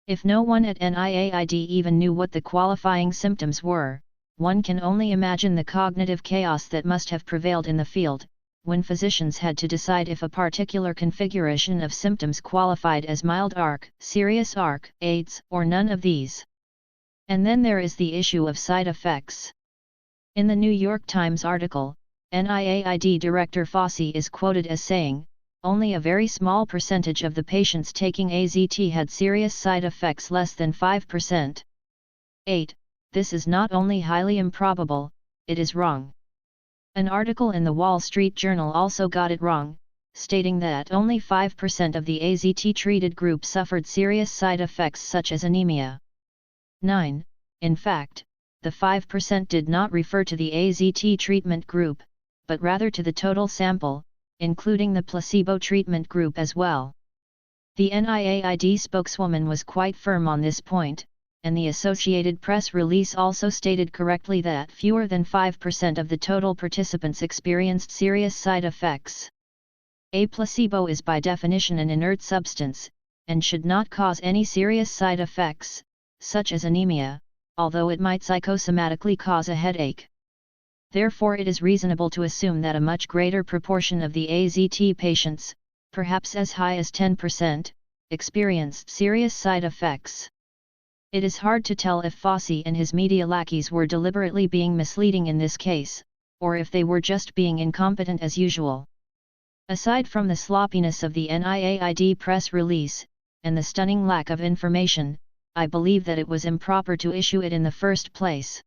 If no one at NIAID even knew what the qualifying symptoms were, one can only imagine the cognitive chaos that must have prevailed in the field, when physicians had to decide if a particular configuration of symptoms qualified as mild ARC, serious ARC, AIDS, or none of these. And then there is the issue of side effects. In the New York Times article, NIAID Director Fossey is quoted as saying, "Only a very small percentage of the patients taking AZT had serious side effects, less than 5%. 8. This is not only highly improbable, it is wrong." An article in the Wall Street Journal also got it wrong, stating that only 5% of the AZT-treated group suffered serious side effects such as anemia. 9. In fact, the 5% did not refer to the AZT treatment group, but rather to the total sample, including the placebo treatment group as well. The NIAID spokeswoman was quite firm on this point, and the Associated Press release also stated correctly that fewer than 5% of the total participants experienced serious side effects. A placebo is by definition an inert substance, and should not cause any serious side effects, such as anemia, although it might psychosomatically cause a headache. Therefore it is reasonable to assume that a much greater proportion of the AZT patients, perhaps as high as 10%, experienced serious side effects. It is hard to tell if Fossey and his media lackeys were deliberately being misleading in this case, or if they were just being incompetent as usual. Aside from the sloppiness of the NIAID press release, and the stunning lack of information, I believe that it was improper to issue it in the first place.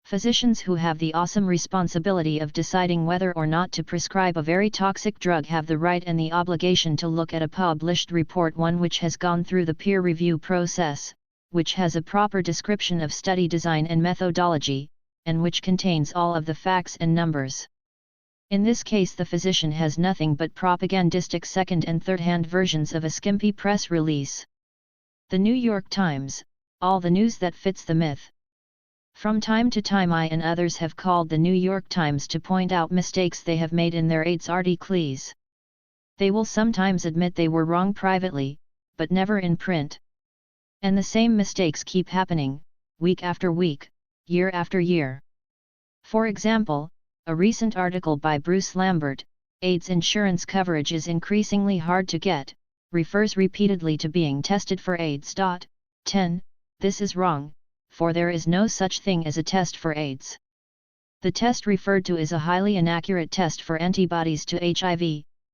Physicians who have the awesome responsibility of deciding whether or not to prescribe a very toxic drug have the right and the obligation to look at a published report, one which has gone through the peer review process, which has a proper description of study design and methodology, and which contains all of the facts and numbers. In this case, the physician has nothing but propagandistic second- and third-hand versions of a skimpy press release. The New York Times, all the news that fits the myth. From time to time I and others have called the New York Times to point out mistakes they have made in their AIDS articles. They will sometimes admit they were wrong privately, but never in print. And the same mistakes keep happening, week after week, year after year. For example, a recent article by Bruce Lambert, "AIDS insurance coverage is increasingly hard to get," refers repeatedly to being tested for AIDS. 10. This is wrong, for there is no such thing as a test for AIDS. The test referred to is a highly inaccurate test for antibodies to HIV,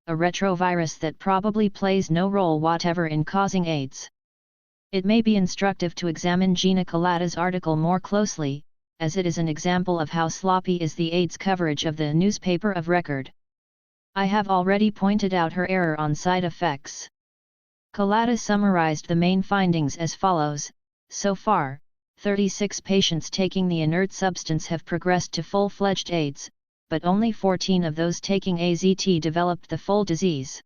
a retrovirus that probably plays no role whatever in causing AIDS. It may be instructive to examine Gina Colada's article more closely, as it is an example of how sloppy is the AIDS coverage of the newspaper of record. I have already pointed out her error on side effects. Colada summarized the main findings as follows: so far, 36 patients taking the inert substance have progressed to full-fledged AIDS, but only 14 of those taking AZT developed the full disease.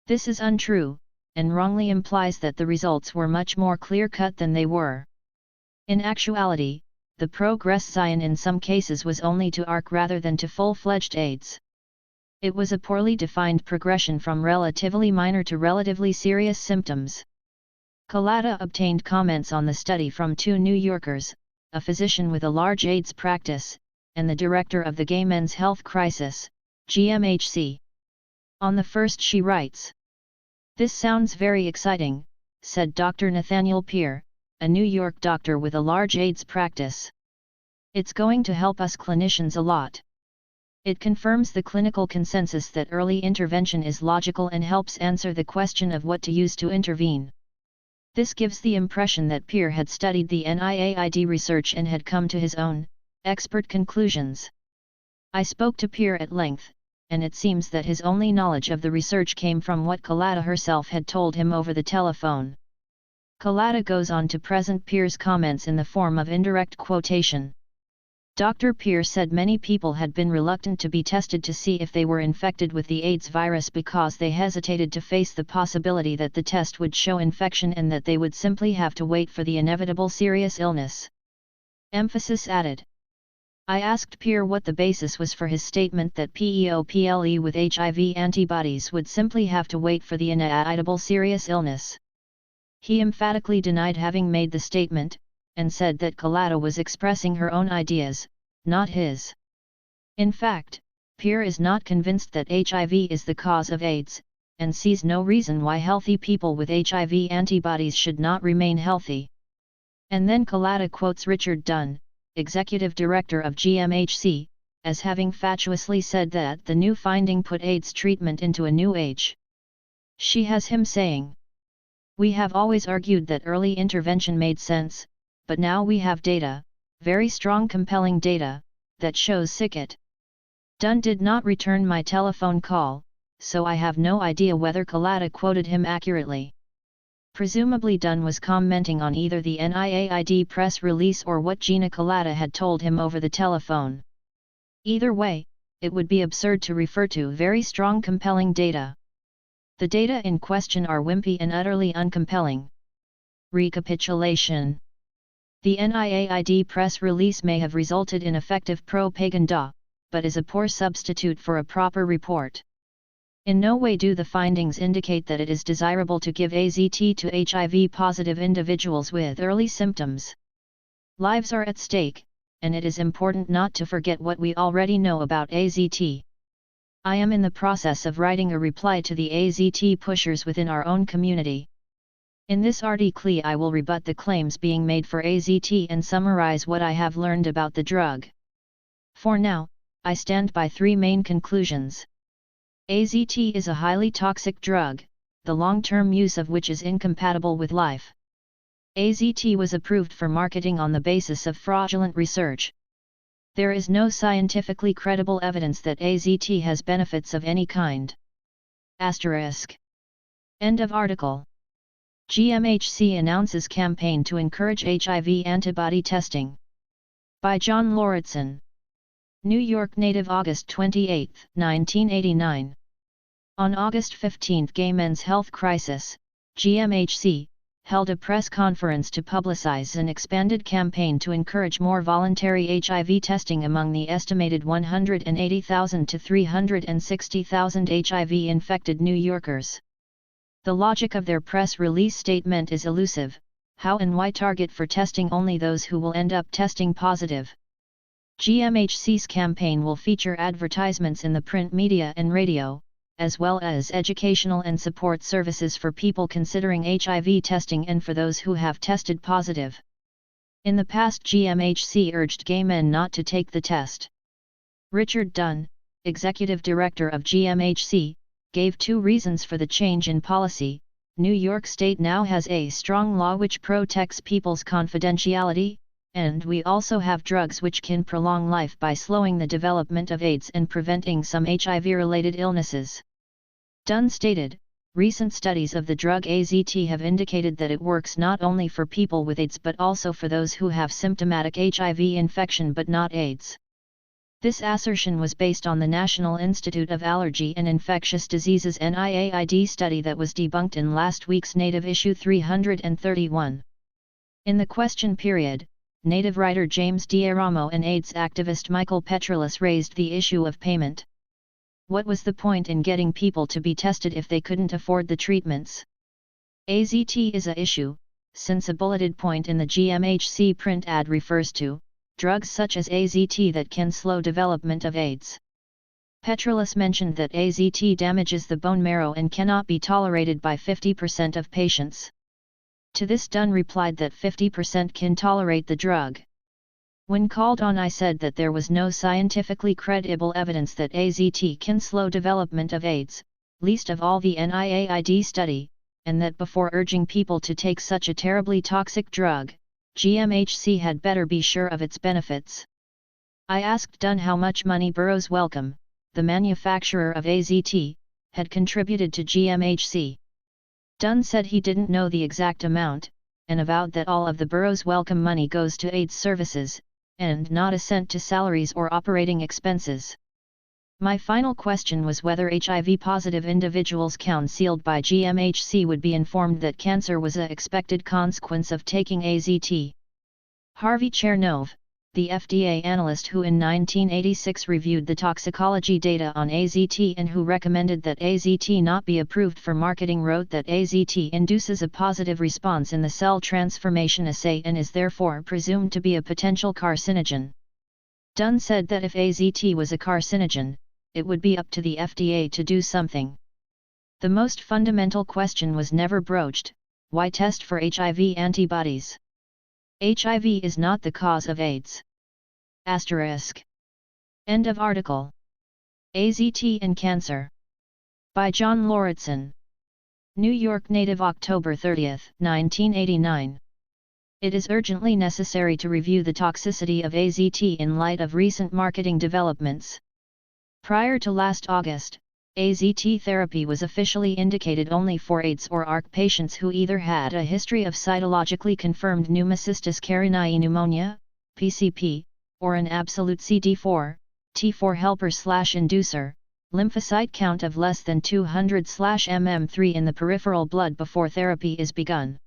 This is untrue, and wrongly implies that the results were much more clear-cut than they were. In actuality, the progress sign in some cases was only to ARC rather than to full-fledged AIDS. It was a poorly defined progression from relatively minor to relatively serious symptoms. Collada obtained comments on the study from two New Yorkers, a physician with a large AIDS practice, and the director of the Gay Men's Health Crisis, GMHC. On the first she writes, "This sounds very exciting," said Dr. Nathaniel Peer, a New York doctor with a large AIDS practice. "It's going to help us clinicians a lot. It confirms the clinical consensus that early intervention is logical and helps answer the question of what to use to intervene." This gives the impression that Peer had studied the NIAID research and had come to his own, expert conclusions. I spoke to Peer at length, and it seems that his only knowledge of the research came from what Collada herself had told him over the telephone. Collada goes on to present Peer's comments in the form of indirect quotation. Dr. Peer said many people had been reluctant to be tested to see if they were infected with the AIDS virus because they hesitated to face the possibility that the test would show infection and that they would simply have to wait for the inevitable serious illness. Emphasis added. I asked Peer what the basis was for his statement that people with HIV antibodies would simply have to wait for the inevitable serious illness. He emphatically denied having made the statement, and said that Collada was expressing her own ideas, not his. In fact, Peer is not convinced that HIV is the cause of AIDS, and sees no reason why healthy people with HIV antibodies should not remain healthy. And then Collada quotes Richard Dunn, executive director of GMHC, as having fatuously said that the new finding put AIDS treatment into a new age. She has him saying, "We have always argued that early intervention made sense, but now we have data, very strong compelling data, that shows sick it." Dunn did not return my telephone call, so I have no idea whether Collada quoted him accurately. Presumably Dunn was commenting on either the NIAID press release or what Gina Collada had told him over the telephone. Either way, it would be absurd to refer to very strong compelling data. The data in question are wimpy and utterly uncompelling. Recapitulation. The NIAID press release may have resulted in effective propaganda, but is a poor substitute for a proper report. In no way do the findings indicate that it is desirable to give AZT to HIV-positive individuals with early symptoms. Lives are at stake, and it is important not to forget what we already know about AZT. I am in the process of writing a reply to the AZT pushers within our own community. In this article I will rebut the claims being made for AZT and summarize what I have learned about the drug. For now, I stand by three main conclusions. AZT is a highly toxic drug, the long-term use of which is incompatible with life. AZT was approved for marketing on the basis of fraudulent research. There is no scientifically credible evidence that AZT has benefits of any kind. Asterisk. End of article. GMHC announces campaign to encourage HIV antibody testing. By John Lauritsen. New York native August 28, 1989. On August 15 Gay Men's Health Crisis, GMHC, held a press conference to publicize an expanded campaign to encourage more voluntary HIV testing among the estimated 180,000 to 360,000 HIV-infected New Yorkers. The logic of their press release statement is elusive. How and why target for testing only those who will end up testing positive? GMHC's campaign will feature advertisements in the print media and radio, as well as educational and support services for people considering HIV testing and for those who have tested positive. In the past, GMHC urged gay men not to take the test. Richard Dunn, executive director of GMHC, gave two reasons for the change in policy. New York State now has a strong law which protects people's confidentiality, and we also have drugs which can prolong life by slowing the development of AIDS and preventing some HIV-related illnesses. Dunn stated, recent studies of the drug AZT have indicated that it works not only for people with AIDS but also for those who have symptomatic HIV infection but not AIDS. This assertion was based on the National Institute of Allergy and Infectious Diseases NIAID study that was debunked in last week's Native issue 331. In the question period, Native writer James D'Aramo and AIDS activist Michael Petrolis raised the issue of payment. What was the point in getting people to be tested if they couldn't afford the treatments? AZT is a issue, since a bulleted point in the GMHC print ad refers to drugs such as AZT that can slow development of AIDS. Petrolus mentioned that AZT damages the bone marrow and cannot be tolerated by 50% of patients. To this Dunn replied that 50% can tolerate the drug. When called on, I said that there was no scientifically credible evidence that AZT can slow development of AIDS, least of all the NIAID study, and that before urging people to take such a terribly toxic drug, GMHC had better be sure of its benefits. I asked Dunn how much money Burroughs Wellcome, the manufacturer of AZT, had contributed to GMHC. Dunn said he didn't know the exact amount, and avowed that all of the Burroughs Wellcome money goes to AIDS services, and not a cent to salaries or operating expenses. My final question was whether HIV-positive individuals counseled by GMHC would be informed that cancer was a expected consequence of taking AZT. Harvey Chernov, the FDA analyst who in 1986 reviewed the toxicology data on AZT and who recommended that AZT not be approved for marketing, wrote that AZT induces a positive response in the cell transformation assay and is therefore presumed to be a potential carcinogen. Dunn said that if AZT was a carcinogen, it would be up to the FDA to do something. The most fundamental question was never broached: why test for HIV antibodies? HIV is not the cause of AIDS. Asterisk. End of article. AZT and Cancer. By John Lauritsen. New York Native, October 30, 1989. It is urgently necessary to review the toxicity of AZT in light of recent marketing developments. Prior to last August, AZT therapy was officially indicated only for AIDS or ARC patients who either had a history of cytologically confirmed pneumocystis carinii pneumonia, PCP, or an absolute CD4, T4 helper/inducer, lymphocyte count of less than 200/mm3 in the peripheral blood before therapy is begun.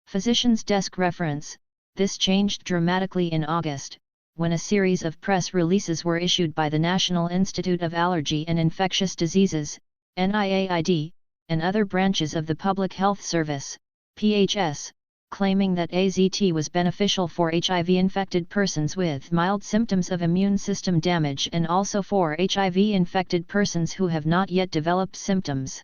Physician's Desk reference: this changed dramatically in August, when a series of press releases were issued by the National Institute of Allergy and Infectious Diseases, NIAID, and other branches of the Public Health Service, PHS, claiming that AZT was beneficial for HIV-infected persons with mild symptoms of immune system damage and also for HIV-infected persons who have not yet developed symptoms.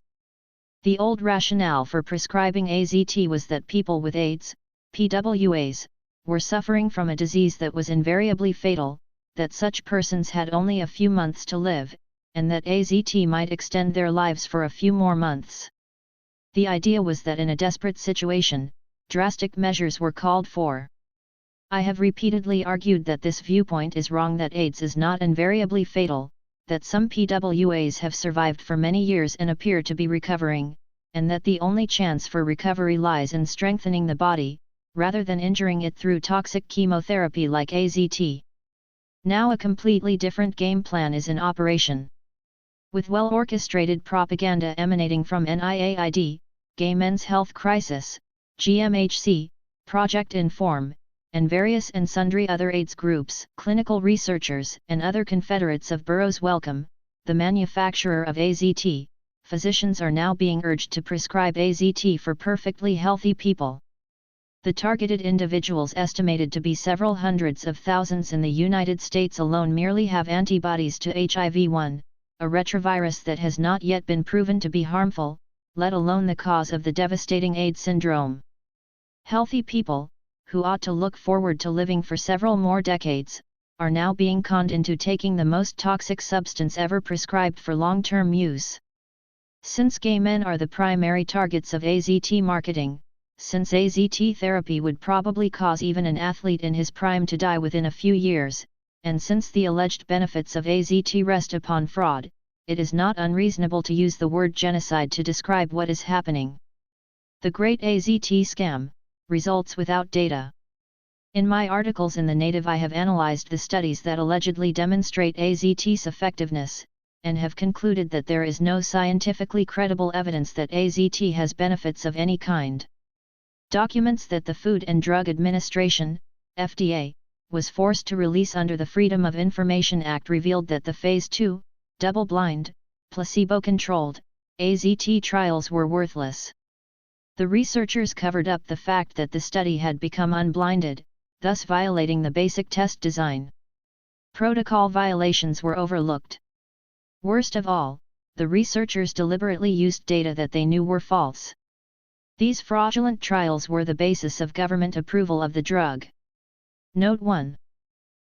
The old rationale for prescribing AZT was that people with AIDS, PWAs, were suffering from a disease that was invariably fatal, that such persons had only a few months to live, and that AZT might extend their lives for a few more months. The idea was that in a desperate situation, drastic measures were called for. I have repeatedly argued that this viewpoint is wrong, that AIDS is not invariably fatal, that some PWAs have survived for many years and appear to be recovering, and that the only chance for recovery lies in strengthening the body, rather than injuring it through toxic chemotherapy like AZT. Now a completely different game plan is in operation. With well-orchestrated propaganda emanating from NIAID, Gay Men's Health Crisis, GMHC, Project Inform, and various and sundry other AIDS groups, clinical researchers, and other confederates of Burroughs Wellcome, the manufacturer of AZT, physicians are now being urged to prescribe AZT for perfectly healthy people. The targeted individuals, estimated to be several hundreds of thousands in the United States alone, merely have antibodies to HIV-1, a retrovirus that has not yet been proven to be harmful, let alone the cause of the devastating AIDS syndrome. Healthy people, who ought to look forward to living for several more decades, are now being conned into taking the most toxic substance ever prescribed for long-term use. Since gay men are the primary targets of AZT marketing, since AZT therapy would probably cause even an athlete in his prime to die within a few years, and since the alleged benefits of AZT rest upon fraud, it is not unreasonable to use the word genocide to describe what is happening. The Great AZT Scam, results without data. In my articles in The Native, I have analyzed the studies that allegedly demonstrate AZT's effectiveness, and have concluded that there is no scientifically credible evidence that AZT has benefits of any kind. Documents that the Food and Drug Administration, FDA, was forced to release under the Freedom of Information Act revealed that the Phase 2, double-blind, placebo-controlled, AZT trials were worthless. The researchers covered up the fact that the study had become unblinded, thus violating the basic test design. Protocol violations were overlooked. Worst of all, the researchers deliberately used data that they knew were false. These fraudulent trials were the basis of government approval of the drug. Note 1.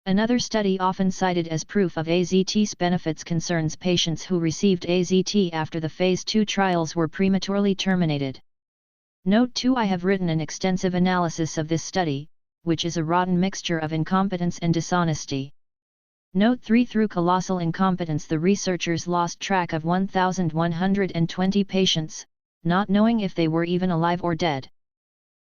Another study often cited as proof of AZT's benefits concerns patients who received AZT after the Phase 2 trials were prematurely terminated. Note 2. I have written an extensive analysis of this study, which is a rotten mixture of incompetence and dishonesty. Note 3. Through colossal incompetence, the researchers lost track of 1,120 patients, not knowing if they were even alive or dead.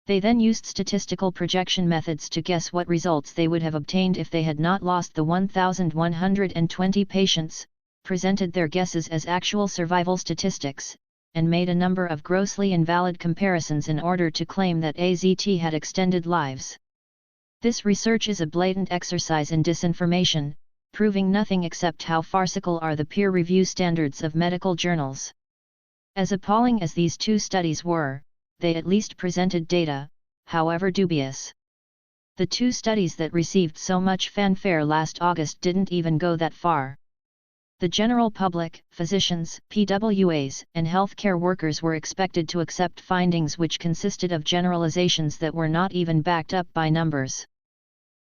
They then used statistical projection methods to guess what results they would have obtained if they had not lost the 1,120 patients, presented their guesses as actual survival statistics, and made a number of grossly invalid comparisons in order to claim that AZT had extended lives. This research is a blatant exercise in disinformation, proving nothing except how farcical are the peer review standards of medical journals. As appalling as these two studies were, they at least presented data, however dubious. The two studies that received so much fanfare last August didn't even go that far. The general public, physicians, PWAs, and healthcare workers were expected to accept findings which consisted of generalizations that were not even backed up by numbers.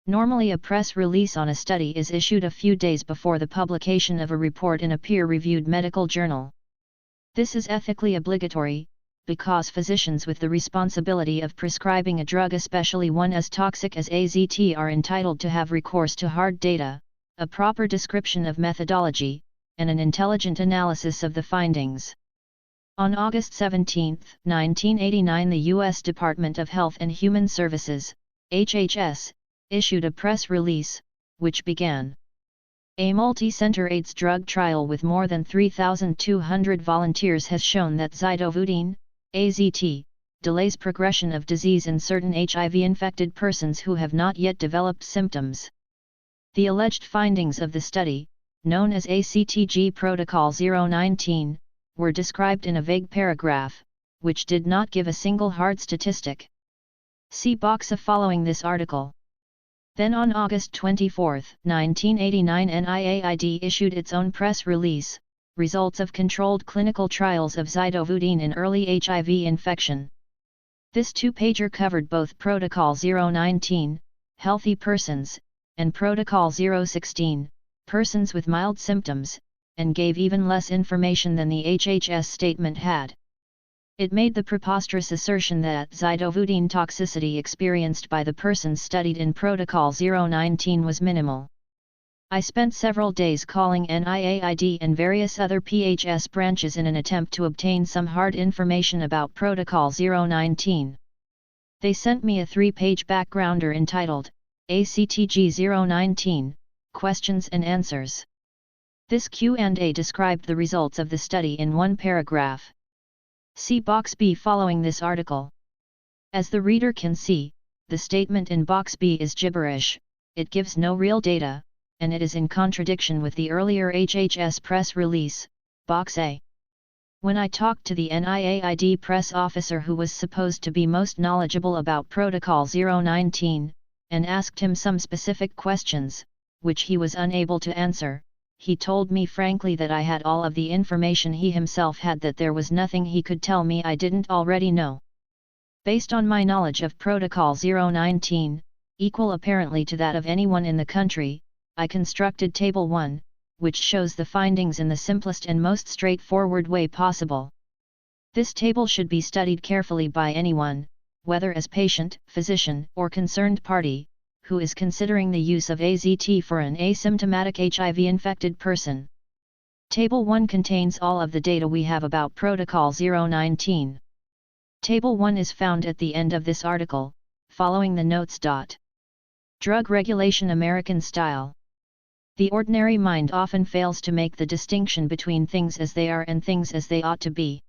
Normally, a press release on a study is issued a few days before the publication of a report in a peer-reviewed medical journal. This is ethically obligatory, because physicians with the responsibility of prescribing a drug, especially one as toxic as AZT, are entitled to have recourse to hard data, a proper description of methodology, and an intelligent analysis of the findings. On August 17, 1989, the U.S. Department of Health and Human Services, HHS, issued a press release, which began, "A multi-center AIDS drug trial with more than 3,200 volunteers has shown that zidovudine, AZT, delays progression of disease in certain HIV-infected persons who have not yet developed symptoms." The alleged findings of the study, known as ACTG Protocol 019, were described in a vague paragraph, which did not give a single hard statistic. See boxa following this article. Then on August 24, 1989, NIAID issued its own press release, Results of Controlled Clinical Trials of Zidovudine in Early HIV Infection. This two-pager covered both Protocol 019, healthy persons, and Protocol 016, persons with mild symptoms, and gave even less information than the HHS statement had. It made the preposterous assertion that zidovudine toxicity experienced by the persons studied in Protocol 019 was minimal. I spent several days calling NIAID and various other PHS branches in an attempt to obtain some hard information about Protocol 019. They sent me a 3-page backgrounder entitled, ACTG 019, Questions and Answers. This Q&A described the results of the study in one paragraph. See box B following this article. As the reader can see, the statement in box B is gibberish, it gives no real data, and it is in contradiction with the earlier HHS press release, box A. When I talked to the NIAID press officer who was supposed to be most knowledgeable about Protocol 019, and asked him some specific questions, which he was unable to answer, he told me frankly that I had all of the information he himself had, that there was nothing he could tell me I didn't already know. Based on my knowledge of Protocol 019, equal apparently to that of anyone in the country, I constructed Table 1, which shows the findings in the simplest and most straightforward way possible. This table should be studied carefully by anyone, whether as patient, physician, or concerned party, who is considering the use of AZT for an asymptomatic HIV-infected person. Table 1 contains all of the data we have about Protocol 019. Table 1 is found at the end of this article, following the notes. Drug Regulation American Style. The ordinary mind often fails to make the distinction between things as they are and things as they ought to be.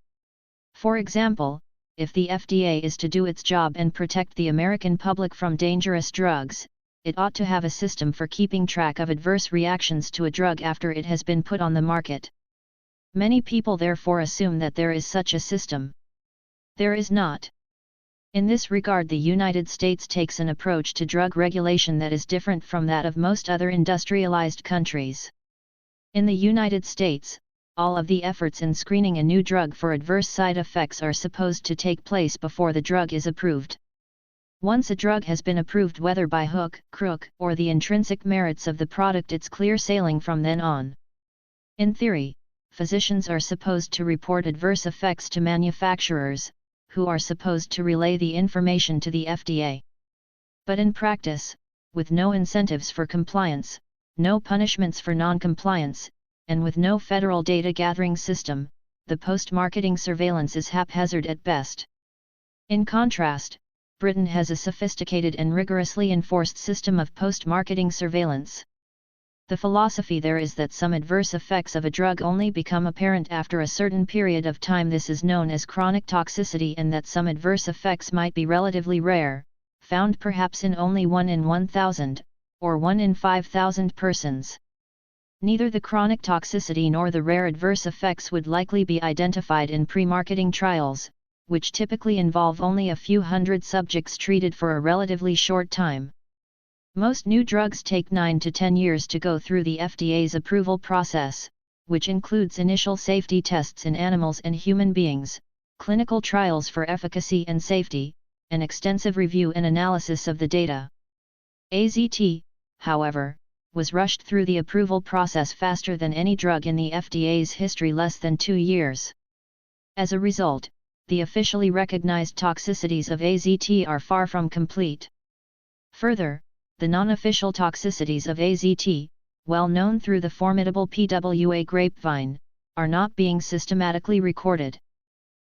For example, if the FDA is to do its job and protect the American public from dangerous drugs, it ought to have a system for keeping track of adverse reactions to a drug after it has been put on the market. Many people therefore assume that there is such a system. There is not. In this regard, the United States takes an approach to drug regulation that is different from that of most other industrialized countries. In the United States, all of the efforts in screening a new drug for adverse side effects are supposed to take place before the drug is approved. Once a drug has been approved, whether by hook, crook, or the intrinsic merits of the product, it's clear sailing from then on. In theory, physicians are supposed to report adverse effects to manufacturers, who are supposed to relay the information to the FDA. But in practice, with no incentives for compliance, no punishments for non-compliance, and with no federal data gathering system, the post-marketing surveillance is haphazard at best. In contrast, Britain has a sophisticated and rigorously enforced system of post-marketing surveillance. The philosophy there is that some adverse effects of a drug only become apparent after a certain period of time. This is known as chronic toxicity, and that some adverse effects might be relatively rare, found perhaps in only 1 in 1,000, or 1 in 5,000 persons. Neither the chronic toxicity nor the rare adverse effects would likely be identified in pre-marketing trials, which typically involve only a few hundred subjects treated for a relatively short time. Most new drugs take 9 to 10 years to go through the FDA's approval process, which includes initial safety tests in animals and human beings, clinical trials for efficacy and safety, and extensive review and analysis of the data. AZT, however, was rushed through the approval process faster than any drug in the FDA's history, less than 2 years. As a result, the officially recognized toxicities of AZT are far from complete. Further, the non-official toxicities of AZT, well known through the formidable PWA grapevine, are not being systematically recorded.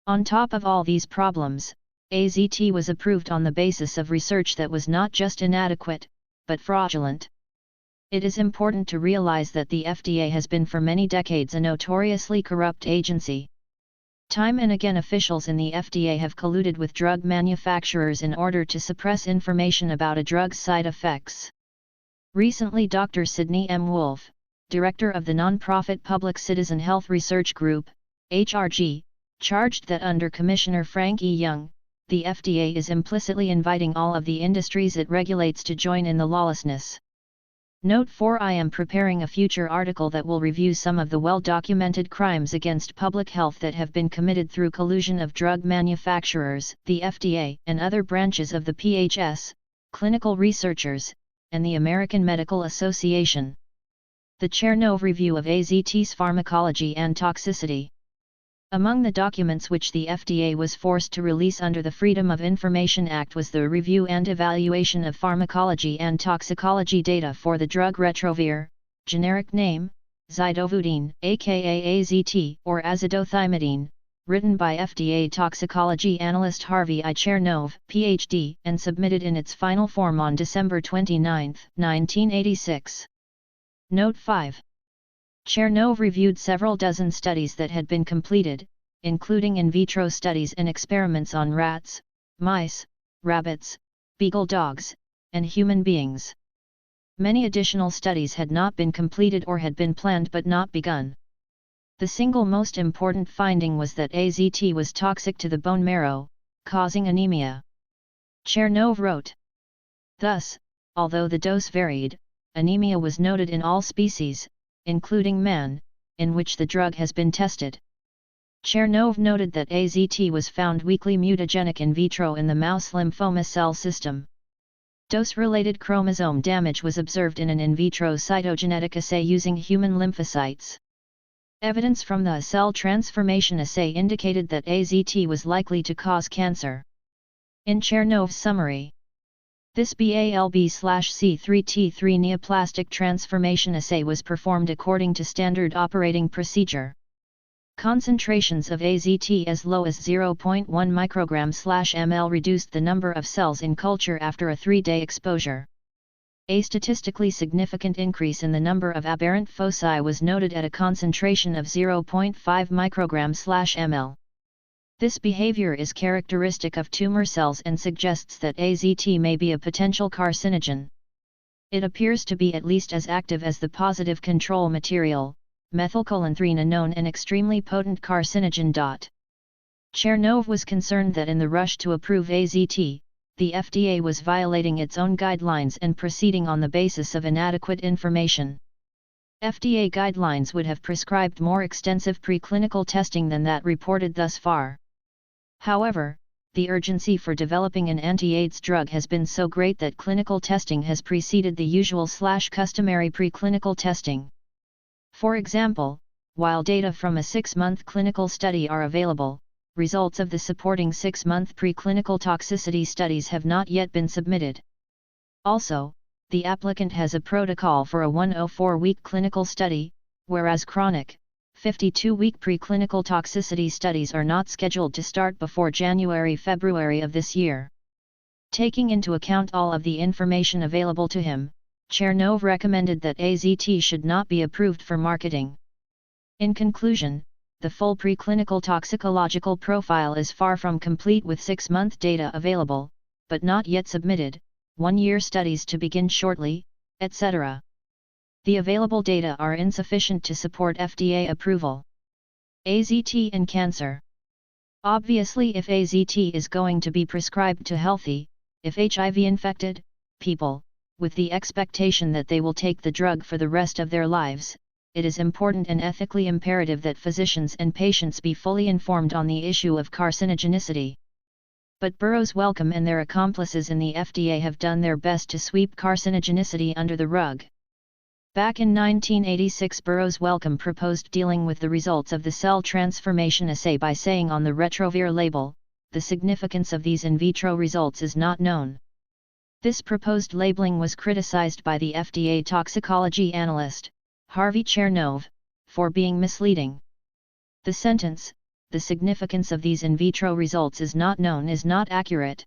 On top of all these problems, AZT was approved on the basis of research that was not just inadequate, but fraudulent. It is important to realize that the FDA has been for many decades a notoriously corrupt agency. Time and again, officials in the FDA have colluded with drug manufacturers in order to suppress information about a drug's side effects. Recently, Dr. Sidney M. Wolfe, director of the nonprofit Public Citizen Health Research Group, HRG, charged that under Commissioner Frank E. Young, the FDA is implicitly inviting all of the industries it regulates to join in the lawlessness. Note 4: I am preparing a future article that will review some of the well-documented crimes against public health that have been committed through collusion of drug manufacturers, the FDA, and other branches of the PHS, clinical researchers, and the American Medical Association. The Chernow Review of AZT's Pharmacology and Toxicity. Among the documents which the FDA was forced to release under the Freedom of Information Act was the review and evaluation of pharmacology and toxicology data for the drug Retrovir, generic name, zidovudine, aka AZT, or azidothiamidine, written by FDA toxicology analyst Harvey I. Chernow, Ph.D., and submitted in its final form on December 29, 1986. Note 5. Chernow reviewed several dozen studies that had been completed, including in vitro studies and experiments on rats, mice, rabbits, beagle dogs, and human beings. Many additional studies had not been completed or had been planned but not begun. The single most important finding was that AZT was toxic to the bone marrow, causing anemia. Chernow wrote. Thus, although the dose varied, anemia was noted in all species, including man, in which the drug has been tested. Chernow noted that AZT was found weakly mutagenic in vitro in the mouse lymphoma cell system. Dose-related chromosome damage was observed in an in vitro cytogenetic assay using human lymphocytes. Evidence from the cell transformation assay indicated that AZT was likely to cause cancer. In Chernow's summary, this BALB/C3T3 neoplastic transformation assay was performed according to standard operating procedure. Concentrations of AZT as low as 0.1 microgram/ml reduced the number of cells in culture after a 3-day exposure. A statistically significant increase in the number of aberrant foci was noted at a concentration of 0.5 microgram/ml. This behavior is characteristic of tumor cells and suggests that AZT may be a potential carcinogen. It appears to be at least as active as the positive control material, methylcholine, a known and extremely potent carcinogen. Chernov was concerned that in the rush to approve AZT, the FDA was violating its own guidelines and proceeding on the basis of inadequate information. FDA guidelines would have prescribed more extensive preclinical testing than that reported thus far. However, the urgency for developing an anti-AIDS drug has been so great that clinical testing has preceded the usual/customary preclinical testing. For example, while data from a 6-month clinical study are available, results of the supporting 6-month preclinical toxicity studies have not yet been submitted. Also, the applicant has a protocol for a 104-week clinical study, whereas chronic, 52-week preclinical toxicity studies are not scheduled to start before January-February of this year. Taking into account all of the information available to him, Chernov recommended that AZT should not be approved for marketing. In conclusion, the full preclinical toxicological profile is far from complete with 6-month data available, but not yet submitted, 1-year studies to begin shortly, etc. The available data are insufficient to support FDA approval. AZT and cancer. Obviously, if AZT is going to be prescribed to healthy, if HIV-infected, people, with the expectation that they will take the drug for the rest of their lives, it is important and ethically imperative that physicians and patients be fully informed on the issue of carcinogenicity. But Burroughs-Wellcome and their accomplices in the FDA have done their best to sweep carcinogenicity under the rug. Back in 1986, Burroughs-Wellcome proposed dealing with the results of the cell transformation assay by saying on the Retrovir label, "The significance of these in vitro results is not known." This proposed labeling was criticized by the FDA toxicology analyst, Harvey Chernov, for being misleading. The sentence, "The significance of these in vitro results is not known," is not accurate.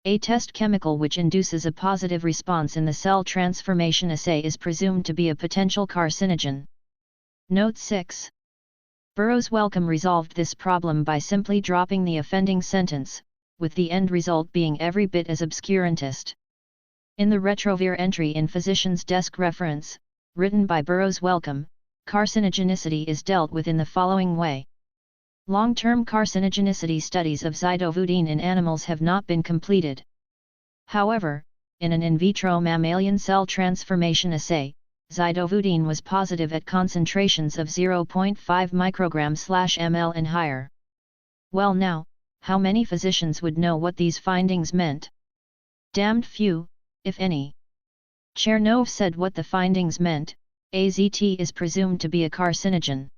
A test chemical which induces a positive response in the cell transformation assay is presumed to be a potential carcinogen. Note 6. Burroughs-Wellcome resolved this problem by simply dropping the offending sentence, with the end result being every bit as obscurantist. In the Retrovir entry in Physician's Desk Reference, written by Burroughs-Wellcome, carcinogenicity is dealt with in the following way. Long-term carcinogenicity studies of zidovudine in animals have not been completed. However, in an in vitro mammalian cell transformation assay, zidovudine was positive at concentrations of 0.5 micrograms/ml and higher. Well now, how many physicians would know what these findings meant? Damned few, if any. Chernov said what the findings meant: AZT is presumed to be a carcinogen.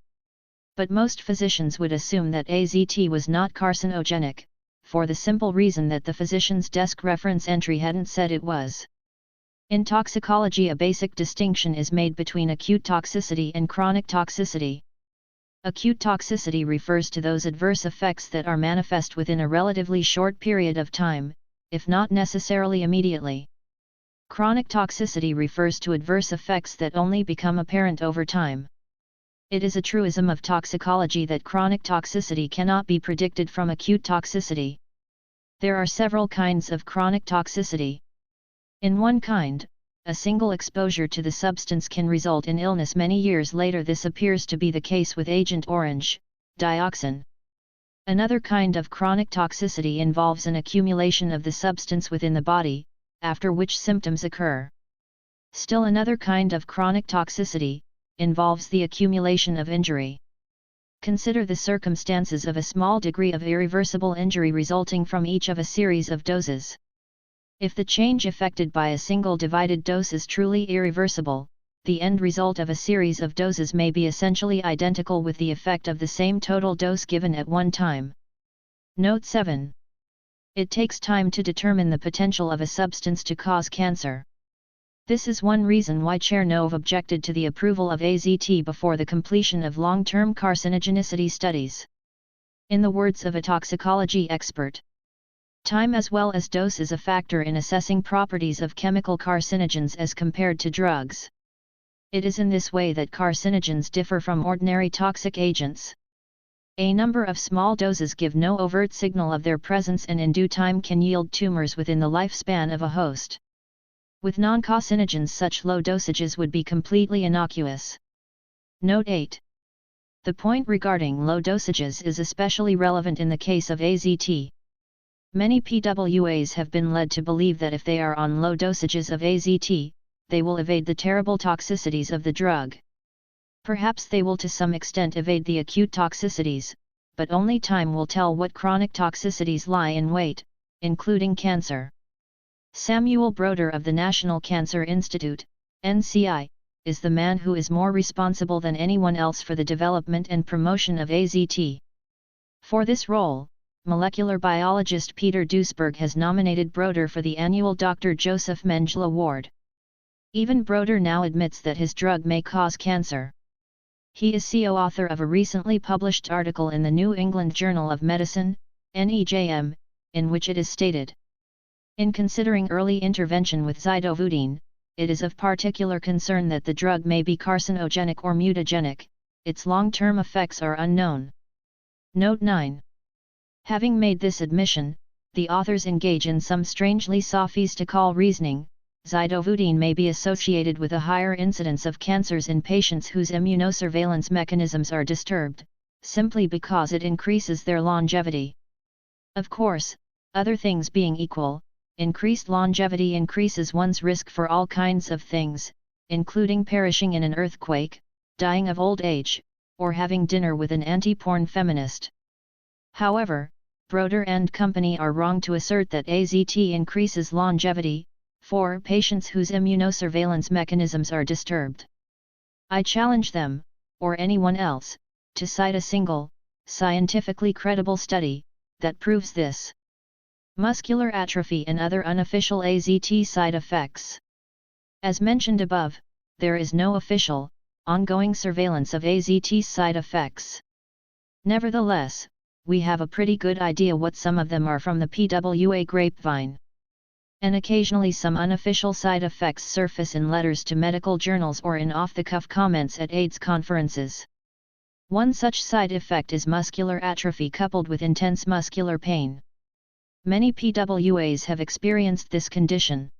But most physicians would assume that AZT was not carcinogenic, for the simple reason that the physician's desk reference entry hadn't said it was. In toxicology, a basic distinction is made between acute toxicity and chronic toxicity. Acute toxicity refers to those adverse effects that are manifest within a relatively short period of time, if not necessarily immediately. Chronic toxicity refers to adverse effects that only become apparent over time. It is a truism of toxicology that chronic toxicity cannot be predicted from acute toxicity. There are several kinds of chronic toxicity. In one kind, a single exposure to the substance can result in illness many years later. This appears to be the case with Agent Orange, dioxin. Another kind of chronic toxicity involves an accumulation of the substance within the body, after which symptoms occur. Still another kind of chronic toxicity involves the accumulation of injury. Consider the circumstances of a small degree of irreversible injury resulting from each of a series of doses. If the change effected by a single divided dose is truly irreversible, the end result of a series of doses may be essentially identical with the effect of the same total dose given at one time. Note 7. It takes time to determine the potential of a substance to cause cancer. This is one reason why Chernov objected to the approval of AZT before the completion of long-term carcinogenicity studies. In the words of a toxicology expert, time as well as dose is a factor in assessing properties of chemical carcinogens as compared to drugs. It is in this way that carcinogens differ from ordinary toxic agents. A number of small doses give no overt signal of their presence and in due time can yield tumors within the lifespan of a host. With non-carcinogens, such low dosages would be completely innocuous. Note 8. The point regarding low dosages is especially relevant in the case of AZT. Many PWAs have been led to believe that if they are on low dosages of AZT, they will evade the terrible toxicities of the drug. Perhaps they will to some extent evade the acute toxicities, but only time will tell what chronic toxicities lie in wait, including cancer. Samuel Broder of the National Cancer Institute, NCI, is the man who is more responsible than anyone else for the development and promotion of AZT. For this role, molecular biologist Peter Duesberg has nominated Broder for the annual Dr. Joseph Mengele Award. Even Broder now admits that his drug may cause cancer. He is co-author of a recently published article in the New England Journal of Medicine, NEJM, in which it is stated, in considering early intervention with zidovudine, it is of particular concern that the drug may be carcinogenic or mutagenic, its long-term effects are unknown. Note 9. Having made this admission, the authors engage in some strangely sophistical reasoning. Zidovudine may be associated with a higher incidence of cancers in patients whose immunosurveillance mechanisms are disturbed, simply because it increases their longevity. Of course, other things being equal, increased longevity increases one's risk for all kinds of things, including perishing in an earthquake, dying of old age, or having dinner with an anti-porn feminist. However, Broder and company are wrong to assert that AZT increases longevity for patients whose immunosurveillance mechanisms are disturbed. I challenge them, or anyone else, to cite a single, scientifically credible study that proves this. Muscular atrophy and other unofficial AZT side effects. As mentioned above, there is no official, ongoing surveillance of AZT's side effects. Nevertheless, we have a pretty good idea what some of them are from the PWA grapevine. And occasionally some unofficial side effects surface in letters to medical journals or in off-the-cuff comments at AIDS conferences. One such side effect is muscular atrophy coupled with intense muscular pain. Many PWAs have experienced this condition.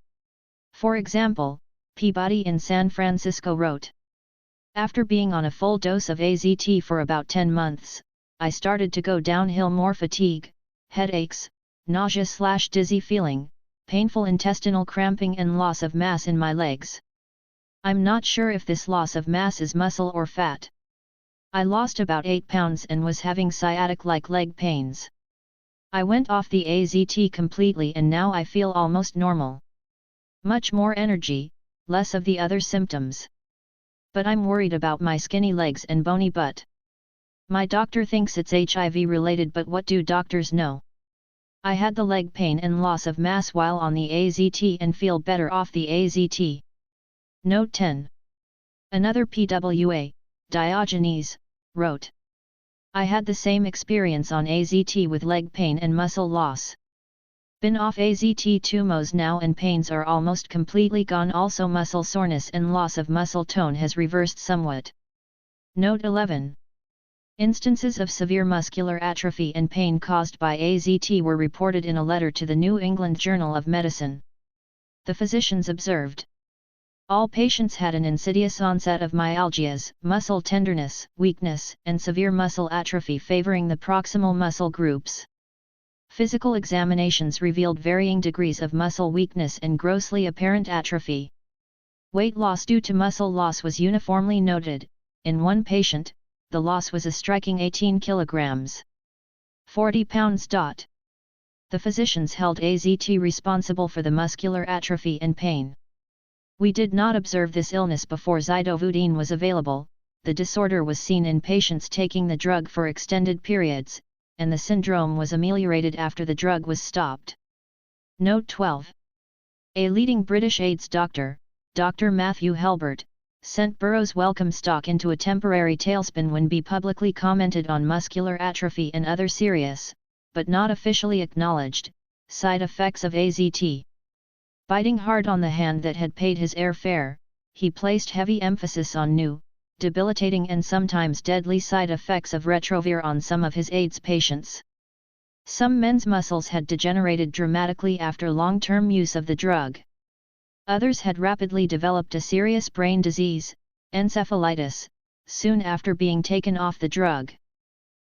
For example, Peabody in San Francisco wrote, "After being on a full dose of AZT for about 10 months, I started to go downhill, more fatigue, headaches, nausea/dizzy feeling, painful intestinal cramping and loss of mass in my legs. I'm not sure if this loss of mass is muscle or fat. I lost about 8 pounds and was having sciatic-like leg pains. I went off the AZT completely and now I feel almost normal. Much more energy, less of the other symptoms. But I'm worried about my skinny legs and bony butt. My doctor thinks it's HIV related, but what do doctors know? I had the leg pain and loss of mass while on the AZT and feel better off the AZT." Note 10. Another PWA, Diogenes, wrote, "I had the same experience on AZT with leg pain and muscle loss. Been off AZT 2 months now and pains are almost completely gone, also muscle soreness and loss of muscle tone has reversed somewhat." Note 11. Instances of severe muscular atrophy and pain caused by AZT were reported in a letter to the New England Journal of Medicine. The physicians observed, all patients had an insidious onset of myalgias, muscle tenderness, weakness, and severe muscle atrophy favoring the proximal muscle groups. Physical examinations revealed varying degrees of muscle weakness and grossly apparent atrophy. Weight loss due to muscle loss was uniformly noted. In one patient, the loss was a striking 18 kilograms. 40 pounds. The physicians held AZT responsible for the muscular atrophy and pain. We did not observe this illness before zidovudine was available. The disorder was seen in patients taking the drug for extended periods, and the syndrome was ameliorated after the drug was stopped. Note 12. A leading British AIDS doctor, Dr. Matthew Helbert, sent Burroughs' welcome stock into a temporary tailspin when he publicly commented on muscular atrophy and other serious, but not officially acknowledged, side effects of AZT. Biting hard on the hand that had paid his airfare, he placed heavy emphasis on new, debilitating and sometimes deadly side effects of retrovir on some of his AIDS patients. Some men's muscles had degenerated dramatically after long-term use of the drug. Others had rapidly developed a serious brain disease, encephalitis, soon after being taken off the drug.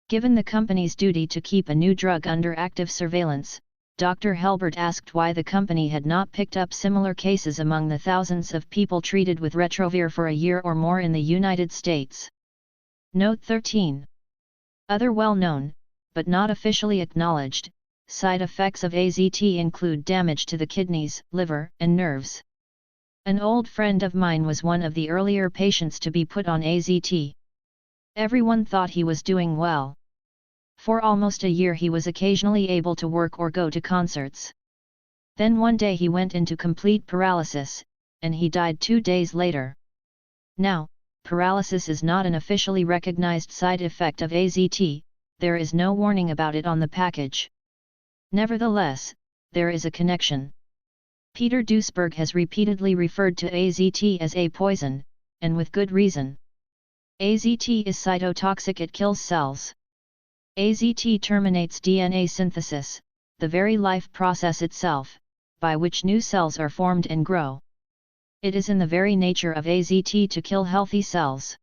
Given the company's duty to keep a new drug under active surveillance, Dr. Helbert asked why the company had not picked up similar cases among the thousands of people treated with Retrovir for a year or more in the United States. Note 13. Other well-known, but not officially acknowledged, side effects of AZT include damage to the kidneys, liver, and nerves. An old friend of mine was one of the earlier patients to be put on AZT. Everyone thought he was doing well. For almost a year he was occasionally able to work or go to concerts. Then one day he went into complete paralysis, and he died 2 days later. Now, paralysis is not an officially recognized side effect of AZT, there is no warning about it on the package. Nevertheless, there is a connection. Peter Duesberg has repeatedly referred to AZT as a poison, and with good reason. AZT is cytotoxic, it kills cells. AZT terminates DNA synthesis, the very life process itself, by which new cells are formed and grow. It is in the very nature of AZT to kill healthy cells.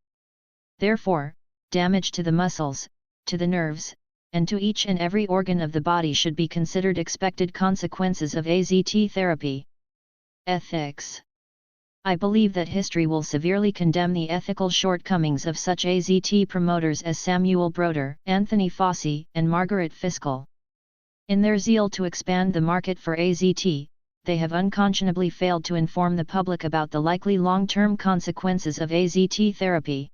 Therefore, damage to the muscles, to the nerves, and to each and every organ of the body should be considered expected consequences of AZT therapy. Ethics. I believe that history will severely condemn the ethical shortcomings of such AZT promoters as Samuel Broder, Anthony Fauci, and Margaret Fiskell. In their zeal to expand the market for AZT, they have unconscionably failed to inform the public about the likely long-term consequences of AZT therapy.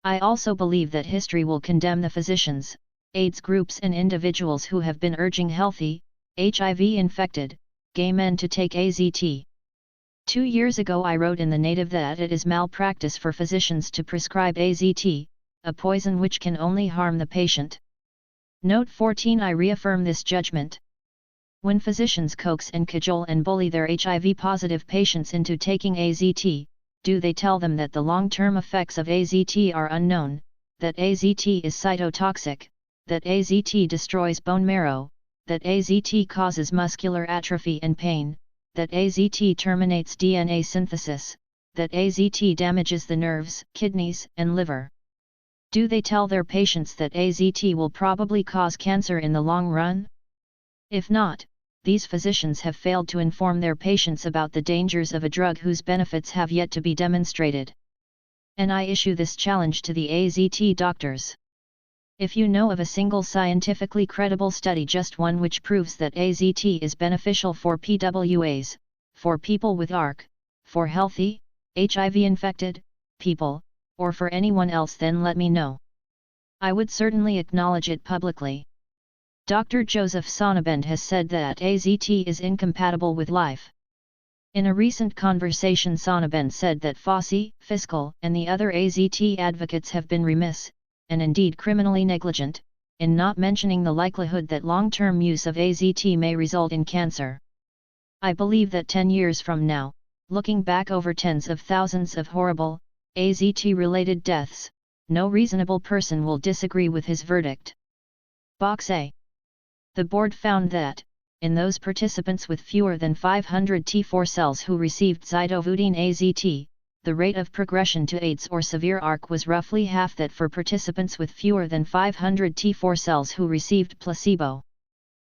I also believe that history will condemn the physicians, AIDS groups and individuals who have been urging healthy, HIV-infected, gay men to take AZT. 2 years ago I wrote in the Native that it is malpractice for physicians to prescribe AZT, a poison which can only harm the patient. Note 14. I reaffirm this judgment. When physicians coax and cajole and bully their HIV-positive patients into taking AZT, do they tell them that the long-term effects of AZT are unknown, that AZT is cytotoxic, that AZT destroys bone marrow, that AZT causes muscular atrophy and pain, that AZT terminates DNA synthesis, that AZT damages the nerves, kidneys, and liver? Do they tell their patients that AZT will probably cause cancer in the long run? If not, these physicians have failed to inform their patients about the dangers of a drug whose benefits have yet to be demonstrated. And I issue this challenge to the AZT doctors. If you know of a single scientifically credible study, just one, which proves that AZT is beneficial for PWAs, for people with ARC, for healthy, HIV-infected people, or for anyone else, then let me know. I would certainly acknowledge it publicly. Dr. Joseph Sonnabend has said that AZT is incompatible with life. In a recent conversation, Sonnabend said that Fauci, Fiskell, and the other AZT advocates have been remiss, and indeed criminally negligent, in not mentioning the likelihood that long-term use of AZT may result in cancer. I believe that 10 years from now, looking back over tens of thousands of horrible, AZT-related deaths, no reasonable person will disagree with his verdict. Box A. The board found that, in those participants with fewer than 500 T4 cells who received zidovudine AZT, the rate of progression to AIDS or severe ARC was roughly half that for participants with fewer than 500 T4 cells who received placebo.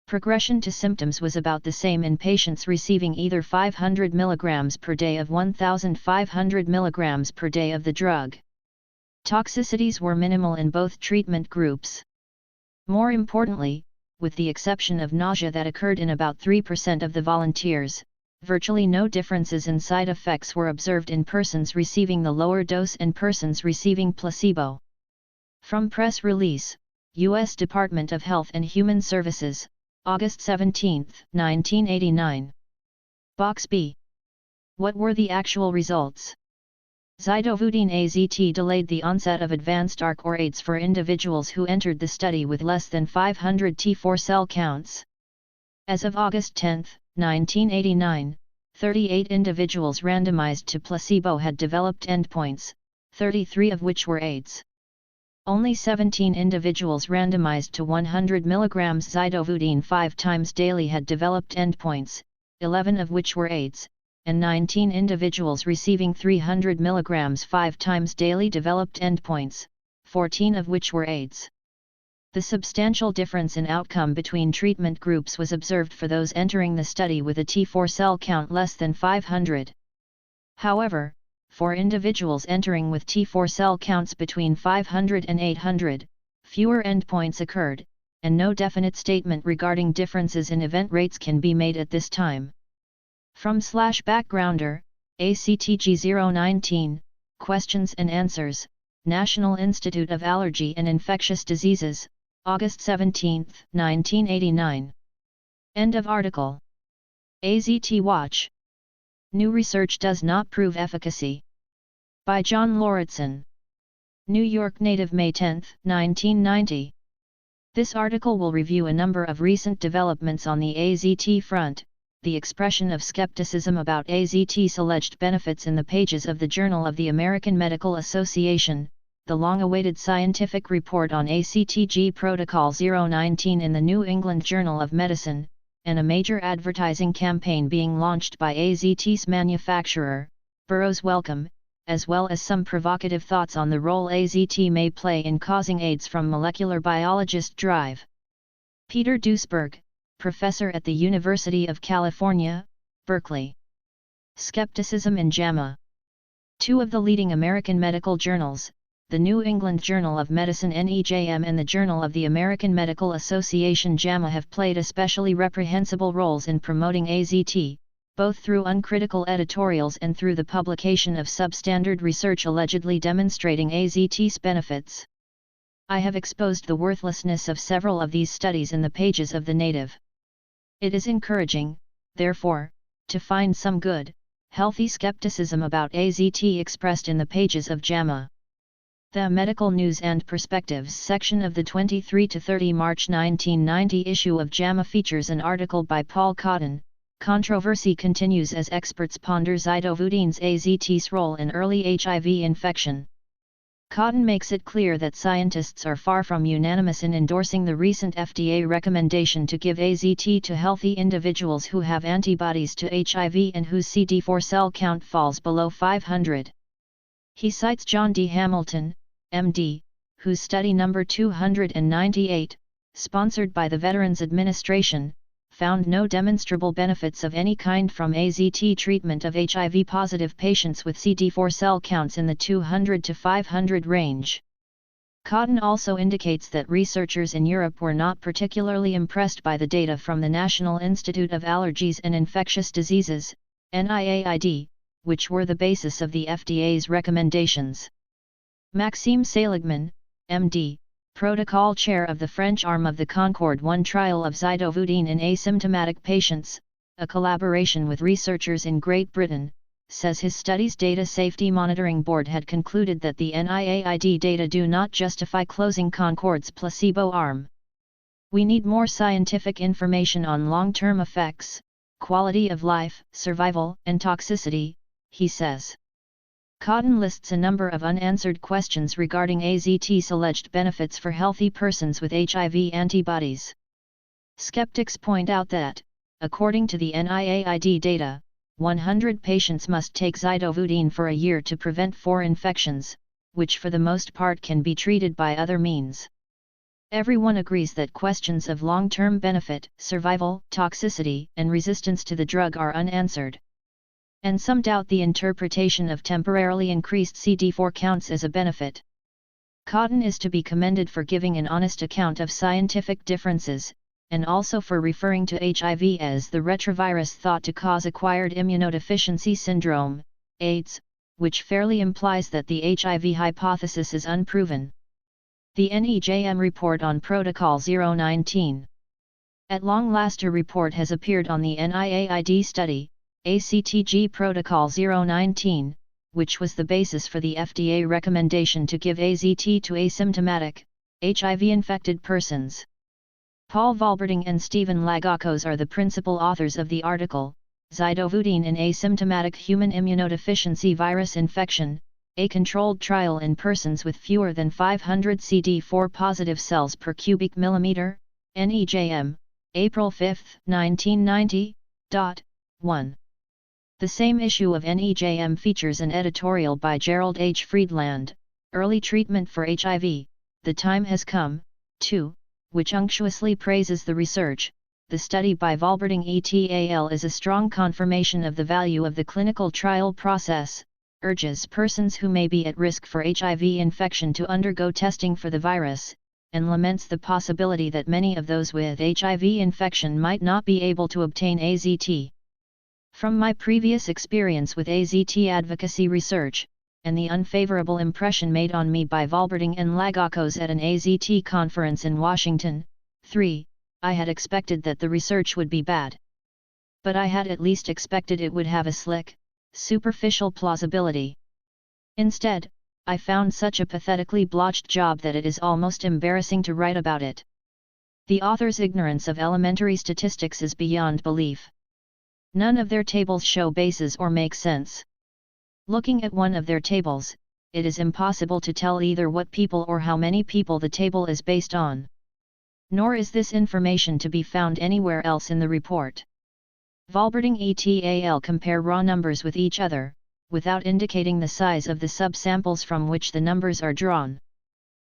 Progression to symptoms was about the same in patients receiving either 500 mg per day of 1,500 mg per day of the drug. Toxicities were minimal in both treatment groups. More importantly, with the exception of nausea that occurred in about 3% of the volunteers, virtually no differences in side effects were observed in persons receiving the lower dose and persons receiving placebo. From press release, U.S. Department of Health and Human Services, August 17, 1989. Box B. What were the actual results? Zidovudine AZT delayed the onset of advanced ARC or AIDS for individuals who entered the study with less than 500 T4 cell counts. As of August 10, 1989, 38 individuals randomized to placebo had developed endpoints, 33 of which were AIDS. Only 17 individuals randomized to 100 mg zidovudine 5 times daily had developed endpoints, 11 of which were AIDS, and 19 individuals receiving 300 mg 5 times daily developed endpoints, 14 of which were AIDS. The substantial difference in outcome between treatment groups was observed for those entering the study with a T4 cell count less than 500. However, for individuals entering with T4 cell counts between 500 and 800, fewer endpoints occurred, and no definite statement regarding differences in event rates can be made at this time. From /Backgrounder, ACTG019, Questions and Answers, National Institute of Allergy and Infectious Diseases, August 17, 1989. End of article. AZT Watch. New research does not prove efficacy. By John Lauritsen. New York Native, May 10, 1990. This article will review a number of recent developments on the AZT front, the expression of skepticism about AZT's alleged benefits in the pages of the Journal of the American Medical Association, the long-awaited scientific report on ACTG Protocol 019 in the New England Journal of Medicine, and a major advertising campaign being launched by AZT's manufacturer, Burroughs Wellcome, as well as some provocative thoughts on the role AZT may play in causing AIDS from molecular biologist Drive. Peter Duesberg, professor at the University of California, Berkeley. Skepticism in JAMA. Two of the leading American medical journals, the New England Journal of Medicine NEJM and the Journal of the American Medical Association JAMA, have played especially reprehensible roles in promoting AZT, both through uncritical editorials and through the publication of substandard research allegedly demonstrating AZT's benefits. I have exposed the worthlessness of several of these studies in the pages of the Native. It is encouraging, therefore, to find some good, healthy skepticism about AZT expressed in the pages of JAMA. The Medical News and Perspectives section of the 23-30 March 1990 issue of JAMA features an article by Paul Cotton. Controversy continues as experts ponder zidovudin's AZT's role in early HIV infection. Cotton makes it clear that scientists are far from unanimous in endorsing the recent FDA recommendation to give AZT to healthy individuals who have antibodies to HIV and whose CD4 cell count falls below 500. He cites John D. Hamilton, MD, whose study number 298, sponsored by the Veterans Administration, found no demonstrable benefits of any kind from AZT treatment of HIV-positive patients with CD4 cell counts in the 200 to 500 range. Cotton also indicates that researchers in Europe were not particularly impressed by the data from the National Institute of Allergies and Infectious Diseases, NIAID, which were the basis of the FDA's recommendations. Maxime Seligman, MD, Protocol Chair of the French arm of the Concorde 1 trial of zidovudine in asymptomatic patients, a collaboration with researchers in Great Britain, says his study's Data Safety Monitoring Board had concluded that the NIAID data do not justify closing Concorde's placebo arm. We need more scientific information on long-term effects, quality of life, survival, and toxicity, he says. Cotton lists a number of unanswered questions regarding AZT's alleged benefits for healthy persons with HIV antibodies. Skeptics point out that, according to the NIAID data, 100 patients must take zidovudine for a year to prevent 4 infections, which for the most part can be treated by other means. Everyone agrees that questions of long-term benefit, survival, toxicity, and resistance to the drug are unanswered. And some doubt the interpretation of temporarily increased CD4 counts as a benefit. Cotton is to be commended for giving an honest account of scientific differences, and also for referring to HIV as the retrovirus thought to cause acquired immunodeficiency syndrome, AIDS, which fairly implies that the HIV hypothesis is unproven. The NEJM report on Protocol 019. At long last a report has appeared on the NIAID study, ACTG Protocol 019, which was the basis for the FDA recommendation to give AZT to asymptomatic, HIV-infected persons. Paul Valberting and Stephen Lagakos are the principal authors of the article, Zidovudine in Asymptomatic Human Immunodeficiency Virus Infection, a Controlled Trial in Persons with Fewer than 500 CD4 Positive Cells per Cubic Millimeter, NEJM, April 5, 1990. 1. The same issue of NEJM features an editorial by Gerald H. Friedland, Early Treatment for HIV, The Time Has Come, too, which unctuously praises the research. The study by Valberting et al. Is a strong confirmation of the value of the clinical trial process, urges persons who may be at risk for HIV infection to undergo testing for the virus, and laments the possibility that many of those with HIV infection might not be able to obtain AZT. From my previous experience with AZT advocacy research, and the unfavorable impression made on me by Valberting and Lagakos at an AZT conference in Washington, 3, I had expected that the research would be bad. But I had at least expected it would have a slick, superficial plausibility. Instead, I found such a pathetically blotched job that it is almost embarrassing to write about it. The author's ignorance of elementary statistics is beyond belief. None of their tables show bases or make sense. Looking at one of their tables, it is impossible to tell either what people or how many people the table is based on. Nor is this information to be found anywhere else in the report. Valberting et al. Compare raw numbers with each other, without indicating the size of the subsamples from which the numbers are drawn.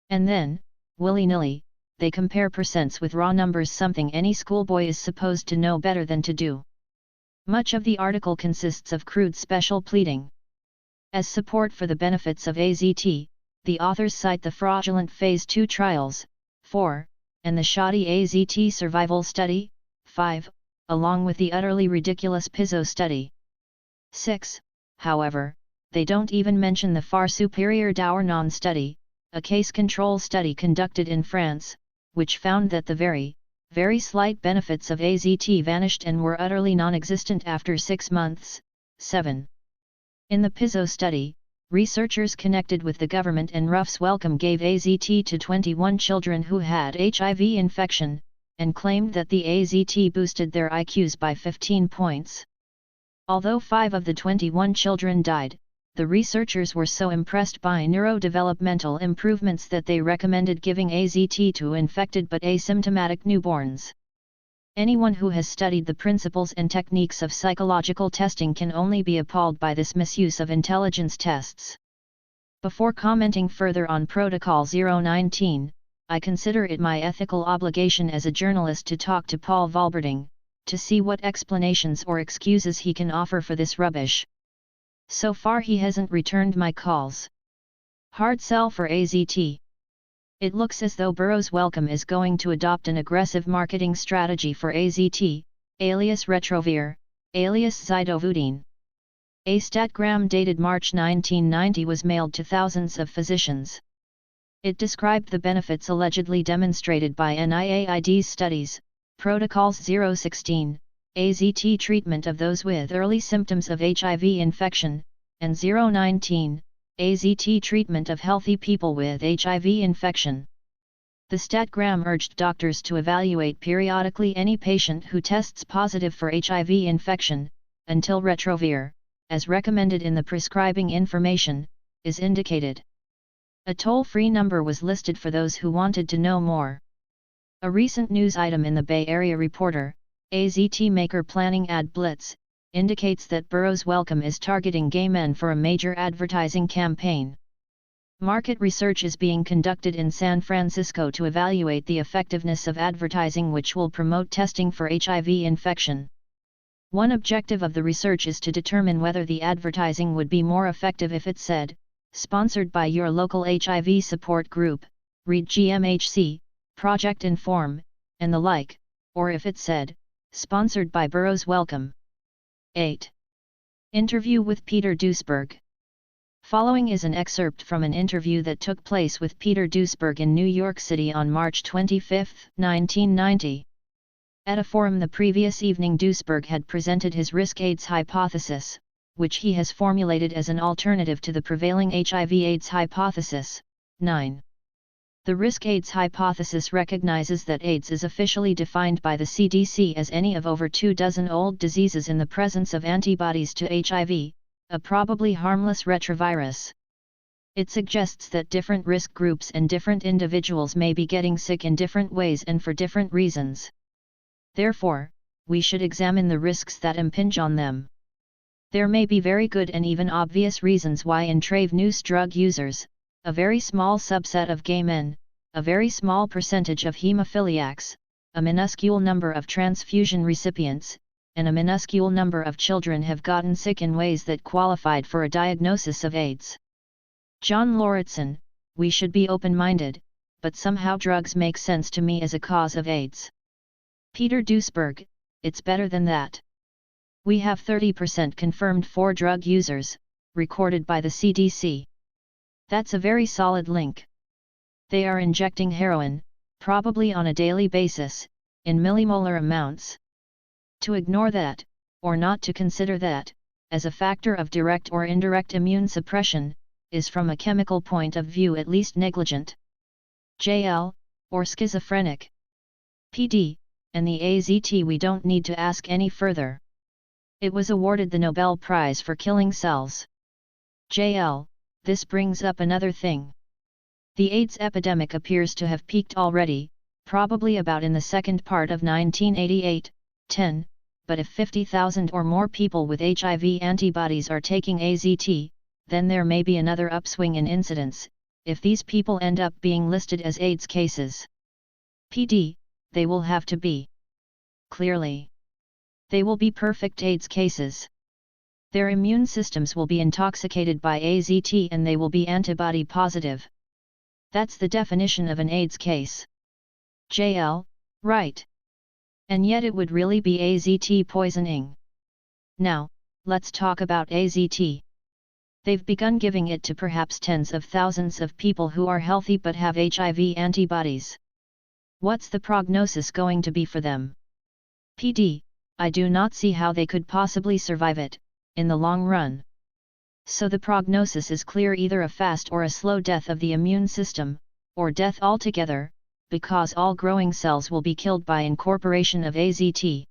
And then, willy-nilly, they compare percents with raw numbers, something any schoolboy is supposed to know better than to do. Much of the article consists of crude special pleading. As support for the benefits of AZT, the authors cite the fraudulent Phase 2 trials, 4, and the shoddy AZT survival study, 5, along with the utterly ridiculous PISO study. 6. However, they don't even mention the far superior Dournon study, a case control study conducted in France, which found that the very slight benefits of AZT vanished and were utterly non-existent after 6 months. 7. In the PISO study, researchers connected with the government and Ruff's Welcome gave AZT to 21 children who had HIV infection, and claimed that the AZT boosted their IQs by 15 points. Although 5 of the 21 children died, the researchers were so impressed by neurodevelopmental improvements that they recommended giving AZT to infected but asymptomatic newborns. Anyone who has studied the principles and techniques of psychological testing can only be appalled by this misuse of intelligence tests. Before commenting further on Protocol 019, I consider it my ethical obligation as a journalist to talk to Paul Valberting, to see what explanations or excuses he can offer for this rubbish. So far he hasn't returned my calls. Hard sell for AZT. It looks as though Burroughs Wellcome is going to adopt an aggressive marketing strategy for AZT, alias Retrovir, alias Zidovudine. A statgram dated March 1990 was mailed to thousands of physicians. It described the benefits allegedly demonstrated by NIAID's studies, Protocols 016, AZT treatment of those with early symptoms of HIV infection, and 019, AZT treatment of healthy people with HIV infection. The statgram urged doctors to evaluate periodically any patient who tests positive for HIV infection, until Retrovir, as recommended in the prescribing information, is indicated. A toll-free number was listed for those who wanted to know more. A recent news item in the Bay Area Reporter, AZT maker planning ad blitz, indicates that Burroughs Wellcome is targeting gay men for a major advertising campaign. Market research is being conducted in San Francisco to evaluate the effectiveness of advertising which will promote testing for HIV infection. One objective of the research is to determine whether the advertising would be more effective if it said, "Sponsored by your local HIV support group, read GMHC, Project Inform, and the like," or if it said, "Sponsored by Burroughs Wellcome." 8. Interview with Peter Duesberg. Following is an excerpt from an interview that took place with Peter Duesberg in New York City on March 25, 1990. At a forum the previous evening, Duesberg had presented his risk-AIDS hypothesis, which he has formulated as an alternative to the prevailing HIV/AIDS hypothesis. 9. The risk-AIDS hypothesis recognizes that AIDS is officially defined by the CDC as any of over 24 old diseases in the presence of antibodies to HIV, a probably harmless retrovirus. It suggests that different risk groups and different individuals may be getting sick in different ways and for different reasons. Therefore, we should examine the risks that impinge on them. There may be very good and even obvious reasons why intravenous drug users, a very small subset of gay men, a very small percentage of hemophiliacs, a minuscule number of transfusion recipients, and a minuscule number of children have gotten sick in ways that qualified for a diagnosis of AIDS. John Lauritsen, we should be open-minded, but somehow drugs make sense to me as a cause of AIDS. Peter Duisberg, it's better than that. We have 30% confirmed for drug users, recorded by the CDC. That's a very solid link. They are injecting heroin, probably on a daily basis, in millimolar amounts. To ignore that, or not to consider that, as a factor of direct or indirect immune suppression, is from a chemical point of view at least negligent. JL, or schizophrenic. PD, and the AZT we don't need to ask any further. It was awarded the Nobel Prize for killing cells. JL, this brings up another thing. The AIDS epidemic appears to have peaked already, probably about in the second part of 1988-10, but if 50,000 or more people with HIV antibodies are taking AZT, then there may be another upswing in incidence, if these people end up being listed as AIDS cases. PD, they will have to be. Clearly. They will be perfect AIDS cases. Their immune systems will be intoxicated by AZT and they will be antibody positive. That's the definition of an AIDS case. JL, right. And yet it would really be AZT poisoning. Now, let's talk about AZT. They've begun giving it to perhaps tens of thousands of people who are healthy but have HIV antibodies. What's the prognosis going to be for them? PD, I do not see how they could possibly survive it, in the long run. So the prognosis is clear: either a fast or a slow death of the immune system, or death altogether, because all growing cells will be killed by incorporation of AZT.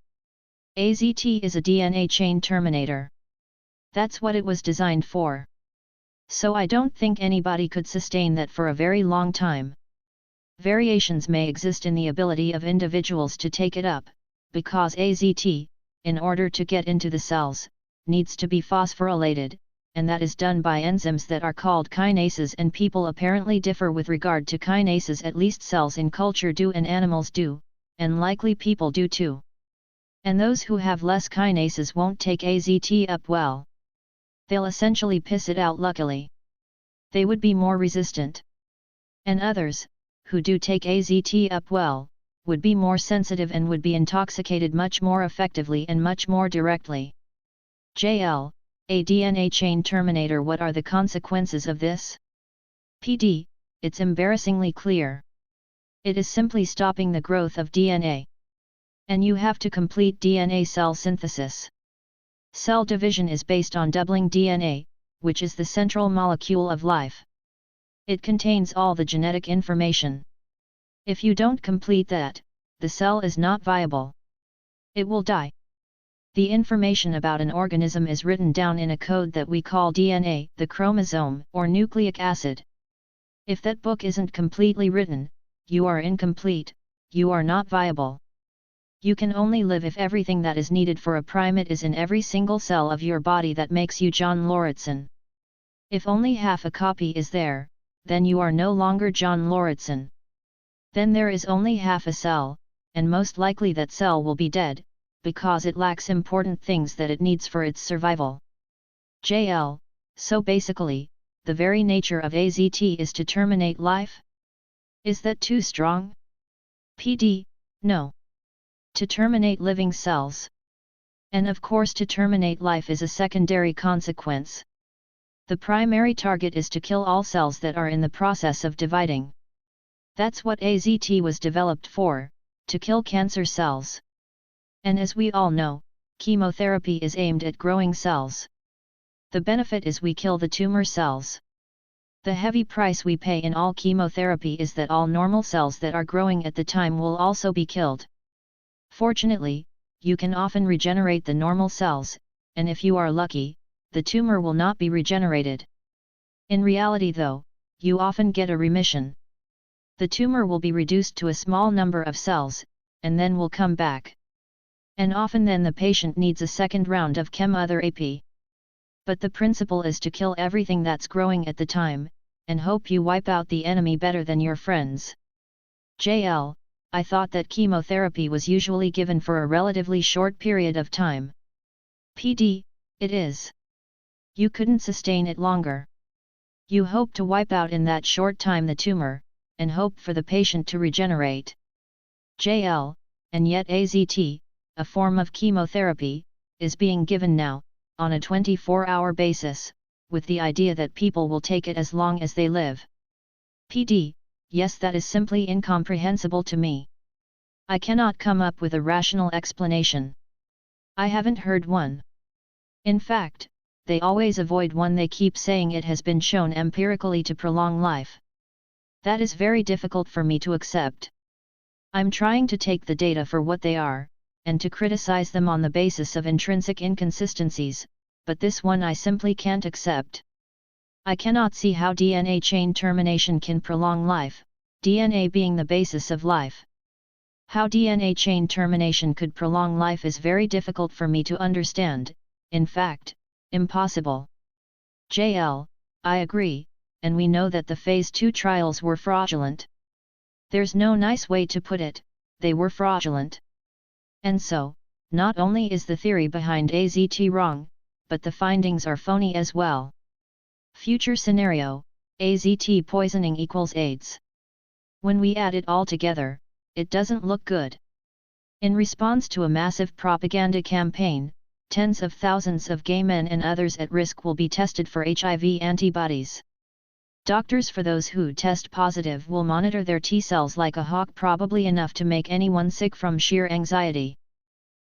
AZT is a DNA chain terminator. That's what it was designed for. So I don't think anybody could sustain that for a very long time. Variations may exist in the ability of individuals to take it up, because AZT, in order to get into the cells, needs to be phosphorylated, and that is done by enzymes that are called kinases, and people apparently differ with regard to kinases. At least cells in culture do and animals do, and likely people do too. And those who have less kinases won't take AZT up well. They'll essentially piss it out. Luckily, they would be more resistant. And others, who do take AZT up well, would be more sensitive and would be intoxicated much more effectively and much more directly. JL, a DNA chain terminator. What are the consequences of this? PD, it's embarrassingly clear. It is simply stopping the growth of DNA. And you have to complete DNA cell synthesis. Cell division is based on doubling DNA, which is the central molecule of life. It contains all the genetic information. If you don't complete that, the cell is not viable. It will die. The information about an organism is written down in a code that we call DNA, the chromosome, or nucleic acid. If that book isn't completely written, you are incomplete, you are not viable. You can only live if everything that is needed for a primate is in every single cell of your body that makes you John Lauritsen. If only half a copy is there, then you are no longer John Lauritsen. Then there is only half a cell, and most likely that cell will be dead, because it lacks important things that it needs for its survival. JL, so basically, the very nature of AZT is to terminate life? Is that too strong? PD, no. To terminate living cells. And of course to terminate life is a secondary consequence. The primary target is to kill all cells that are in the process of dividing. That's what AZT was developed for, to kill cancer cells. And as we all know, chemotherapy is aimed at growing cells. The benefit is we kill the tumor cells. The heavy price we pay in all chemotherapy is that all normal cells that are growing at the time will also be killed. Fortunately, you can often regenerate the normal cells, and if you are lucky, the tumor will not be regenerated. In reality though, you often get a remission. The tumor will be reduced to a small number of cells, and then will come back. And often then the patient needs a second round of chemotherapy. But the principle is to kill everything that's growing at the time, and hope you wipe out the enemy better than your friends. JL, I thought that chemotherapy was usually given for a relatively short period of time. PD, it is. You couldn't sustain it longer. You hope to wipe out in that short time the tumor, and hope for the patient to regenerate. JL, and yet AZT, a form of chemotherapy, is being given now, on a 24-hour basis, with the idea that people will take it as long as they live. PD, yes, that is simply incomprehensible to me. I cannot come up with a rational explanation. I haven't heard one. In fact, they always avoid one. They keep saying it has been shown empirically to prolong life. That is very difficult for me to accept. I'm trying to take the data for what they are, and to criticize them on the basis of intrinsic inconsistencies, but this one I simply can't accept. I cannot see how DNA chain termination can prolong life, DNA being the basis of life. How DNA chain termination could prolong life is very difficult for me to understand, in fact, impossible. JL, I agree, and we know that the Phase 2 trials were fraudulent. There's no nice way to put it, they were fraudulent. And so, not only is the theory behind AZT wrong, but the findings are phony as well. Future scenario, AZT poisoning equals AIDS. When we add it all together, it doesn't look good. In response to a massive propaganda campaign, tens of thousands of gay men and others at risk will be tested for HIV antibodies. Doctors for those who test positive will monitor their T cells like a hawk, probably enough to make anyone sick from sheer anxiety.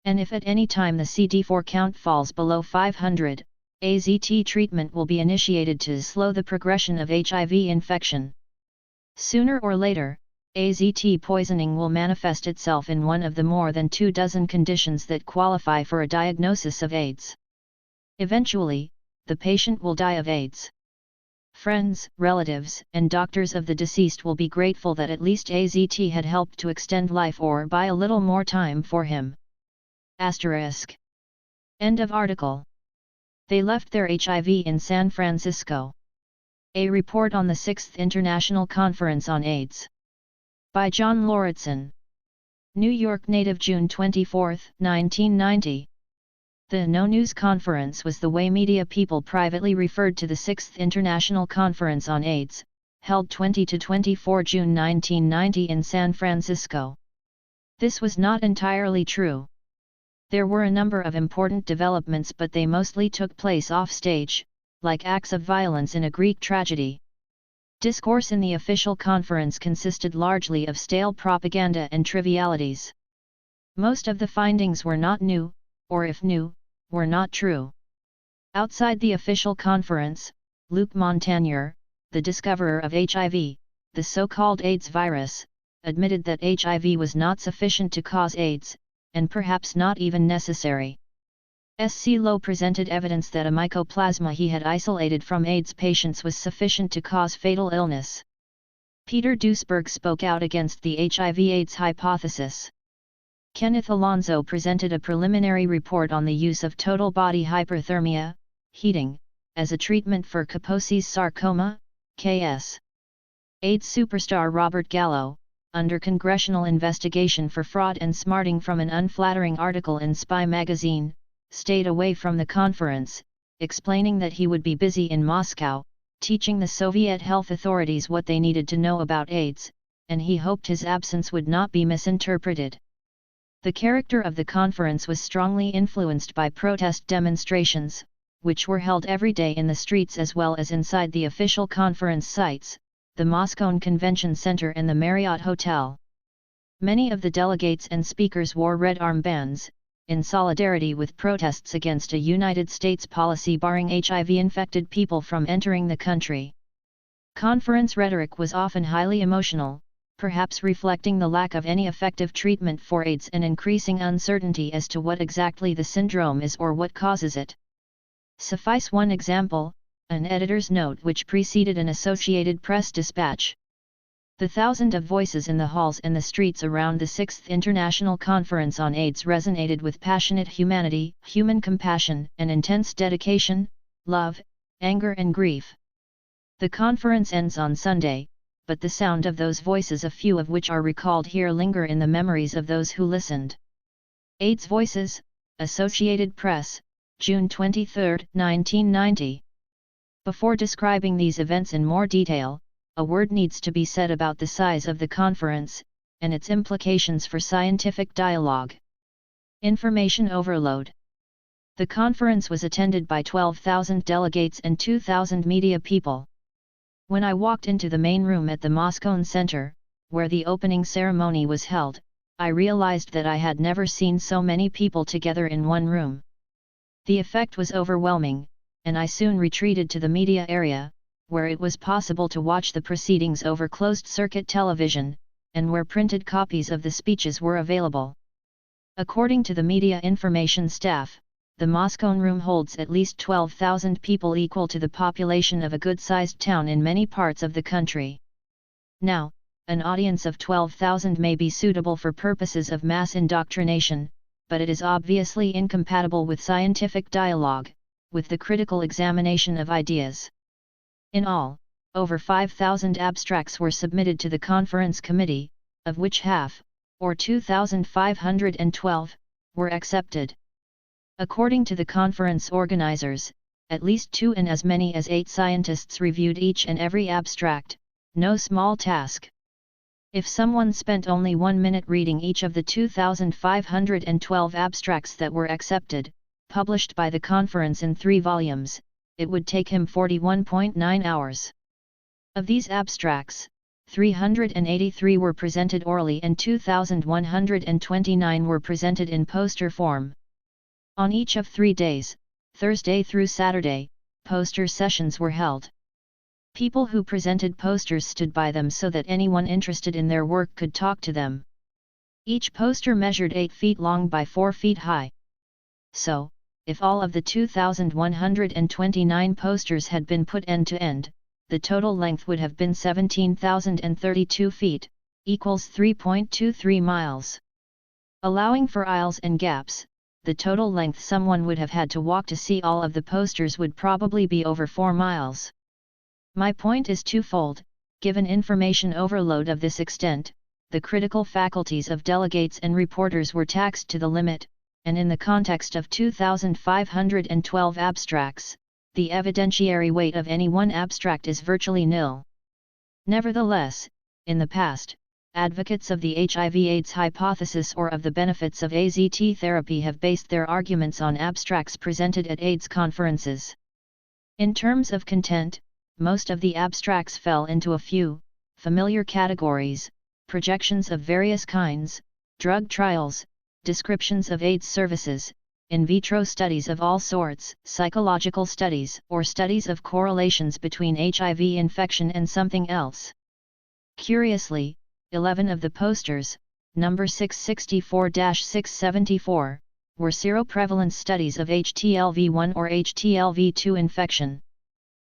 And if at any time the CD4 count falls below 500, AZT treatment will be initiated to slow the progression of HIV infection. Sooner or later, AZT poisoning will manifest itself in one of the more than 24 conditions that qualify for a diagnosis of AIDS. Eventually, the patient will die of AIDS. Friends, relatives, and doctors of the deceased will be grateful that at least AZT had helped to extend life or buy a little more time for him. Asterisk. End of article. They left their HIV in San Francisco. A report on the 6th International Conference on AIDS. By John Lauritsen. New York native, June 24, 1990. The No News Conference was the way media people privately referred to the 6th International Conference on AIDS, held 20 to 24 June 1990 in San Francisco. This was not entirely true. There were a number of important developments, but they mostly took place off-stage, like acts of violence in a Greek tragedy. Discourse in the official conference consisted largely of stale propaganda and trivialities. Most of the findings were not new, or if new, were not true. Outside the official conference, Luc Montagnier, the discoverer of HIV, the so-called AIDS virus, admitted that HIV was not sufficient to cause AIDS, and perhaps not even necessary. SC Lowe presented evidence that a mycoplasma he had isolated from AIDS patients was sufficient to cause fatal illness. Peter Duesberg spoke out against the HIV/AIDS hypothesis. Kenneth Alonso presented a preliminary report on the use of total body hyperthermia, heating, as a treatment for Kaposi's sarcoma, KS. AIDS superstar Robert Gallo, under congressional investigation for fraud and smarting from an unflattering article in Spy magazine, stayed away from the conference, explaining that he would be busy in Moscow, teaching the Soviet health authorities what they needed to know about AIDS, and he hoped his absence would not be misinterpreted. The character of the conference was strongly influenced by protest demonstrations, which were held every day in the streets as well as inside the official conference sites, the Moscow Convention Center and the Marriott Hotel. Many of the delegates and speakers wore red armbands, in solidarity with protests against a United States policy barring HIV-infected people from entering the country. Conference rhetoric was often highly emotional, perhaps reflecting the lack of any effective treatment for AIDS and increasing uncertainty as to what exactly the syndrome is or what causes it. Suffice one example, an editor's note which preceded an Associated Press dispatch. The thousand of voices in the halls and the streets around the 6th International Conference on AIDS resonated with passionate humanity, human compassion, and intense dedication, love, anger and grief. The conference ends on Sunday, but the sound of those voices, a few of which are recalled here, linger in the memories of those who listened. AIDS Voices, Associated Press, June 23, 1990. Before describing these events in more detail, a word needs to be said about the size of the conference, and its implications for scientific dialogue. Information overload. The conference was attended by 12,000 delegates and 2,000 media people. When I walked into the main room at the Moscone Center, where the opening ceremony was held, I realized that I had never seen so many people together in one room. The effect was overwhelming, and I soon retreated to the media area, where it was possible to watch the proceedings over closed-circuit television, and where printed copies of the speeches were available. According to the media information staff, the Moscone room holds at least 12,000 people, equal to the population of a good-sized town in many parts of the country. Now, an audience of 12,000 may be suitable for purposes of mass indoctrination, but it is obviously incompatible with scientific dialogue, with the critical examination of ideas. In all, over 5,000 abstracts were submitted to the conference committee, of which half, or 2,512, were accepted. According to the conference organizers, at least 2 and as many as 8 scientists reviewed each and every abstract, no small task. If someone spent only 1 minute reading each of the 2,512 abstracts that were accepted, published by the conference in 3 volumes, it would take him 41.9 hours. Of these abstracts, 383 were presented orally and 2,129 were presented in poster form. On each of 3 days, Thursday through Saturday, poster sessions were held. People who presented posters stood by them so that anyone interested in their work could talk to them. Each poster measured 8 feet long by 4 feet high. So, if all of the 2,129 posters had been put end to end, the total length would have been 17,032 feet, equals 3.23 miles. Allowing for aisles and gaps, the total length someone would have had to walk to see all of the posters would probably be over 4 miles. My point is twofold: given information overload of this extent, the critical faculties of delegates and reporters were taxed to the limit, and in the context of 2,512 abstracts, the evidentiary weight of any one abstract is virtually nil. Nevertheless, in the past, advocates of the HIV/AIDS hypothesis or of the benefits of AZT therapy have based their arguments on abstracts presented at AIDS conferences. In terms of content, most of the abstracts fell into a few familiar categories: projections of various kinds, drug trials, descriptions of AIDS services, in vitro studies of all sorts, psychological studies, or studies of correlations between HIV infection and something else. Curiously, 11 of the posters, number 664-674, were seroprevalence studies of HTLV1 or HTLV2 infection.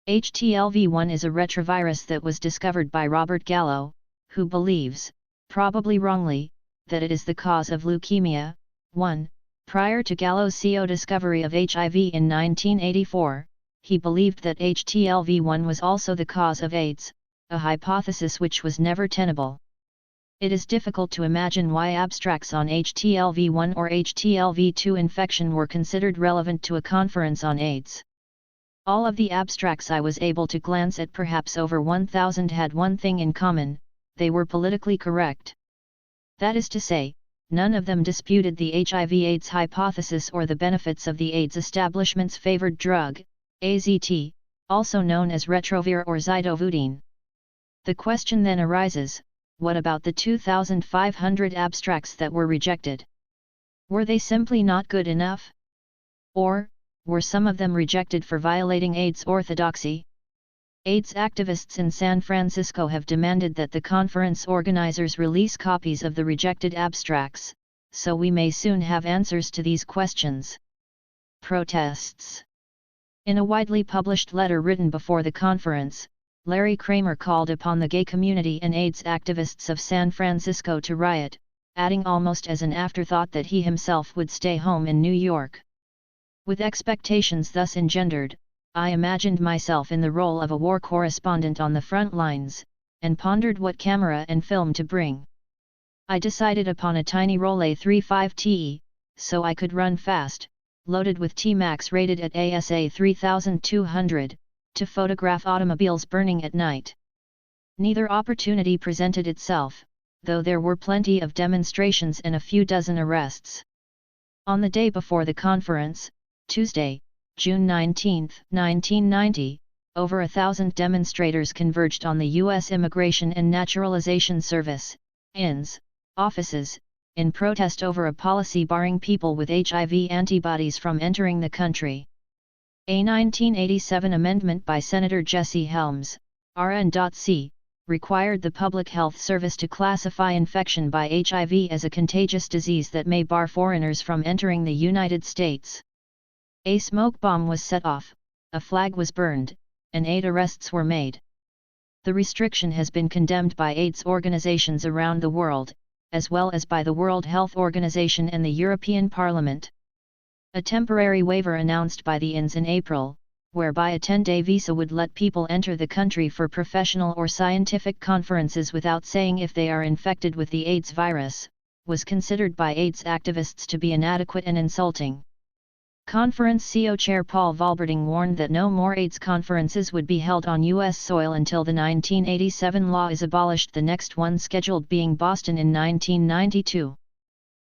HTLV1 is a retrovirus that was discovered by Robert Gallo, who believes, probably wrongly, that it is the cause of leukemia. 1. Prior to Gallo's discovery of HIV in 1984, he believed that HTLV1 was also the cause of AIDS, a hypothesis which was never tenable. It is difficult to imagine why abstracts on HTLV1 or HTLV2 infection were considered relevant to a conference on AIDS. All of the abstracts I was able to glance at, perhaps over 1,000, had one thing in common: they were politically correct. That is to say, none of them disputed the HIV/AIDS hypothesis or the benefits of the AIDS establishment's favored drug, AZT, also known as retrovir or zidovudine. The question then arises: what about the 2,500 abstracts that were rejected? Were they simply not good enough? Or, were some of them rejected for violating AIDS orthodoxy? AIDS activists in San Francisco have demanded that the conference organizers release copies of the rejected abstracts, so we may soon have answers to these questions. Protests. In a widely published letter written before the conference, Larry Kramer called upon the gay community and AIDS activists of San Francisco to riot, adding almost as an afterthought that he himself would stay home in New York. With expectations thus engendered, I imagined myself in the role of a war correspondent on the front lines, and pondered what camera and film to bring. I decided upon a tiny Rollei 35Te, so I could run fast, loaded with T-Max rated at ASA 3200, to photograph automobiles burning at night. Neither opportunity presented itself, though there were plenty of demonstrations and a few dozen arrests. On the day before the conference, Tuesday, June 19, 1990, over 1,000 demonstrators converged on the U.S. Immigration and Naturalization Service, INS, offices, in protest over a policy barring people with HIV antibodies from entering the country. A 1987 amendment by Senator Jesse Helms, RN.C., required the Public Health Service to classify infection by HIV as a contagious disease that may bar foreigners from entering the United States. A smoke bomb was set off, a flag was burned, and 8 arrests were made. The restriction has been condemned by AIDS organizations around the world, as well as by the World Health Organization and the European Parliament. A temporary waiver announced by the INS in April, whereby a 10-day visa would let people enter the country for professional or scientific conferences without saying if they are infected with the AIDS virus, was considered by AIDS activists to be inadequate and insulting. Conference CO Chair Paul Volberding warned that no more AIDS conferences would be held on U.S. soil until the 1987 law is abolished, the next one scheduled being Boston in 1992.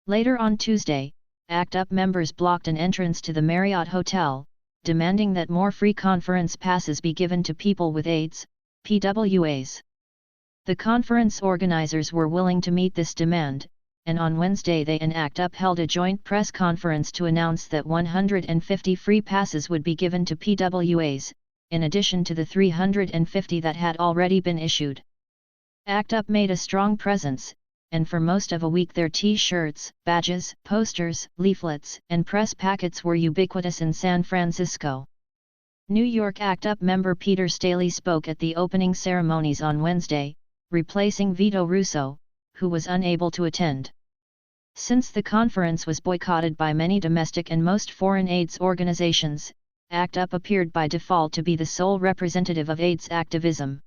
Later on Tuesday, ACT UP members blocked an entrance to the Marriott Hotel, demanding that more free conference passes be given to people with AIDS, PWAs. The conference organizers were willing to meet this demand, and on Wednesday they and ACT UP held a joint press conference to announce that 150 free passes would be given to PWAs, in addition to the 350 that had already been issued. ACT UP made a strong presence, and for most of a week their T-shirts, badges, posters, leaflets, and press packets were ubiquitous in San Francisco. New York ACT UP member Peter Staley spoke at the opening ceremonies on Wednesday, replacing Vito Russo, who was unable to attend. Since the conference was boycotted by many domestic and most foreign AIDS organizations, ACT UP appeared by default to be the sole representative of AIDS activism.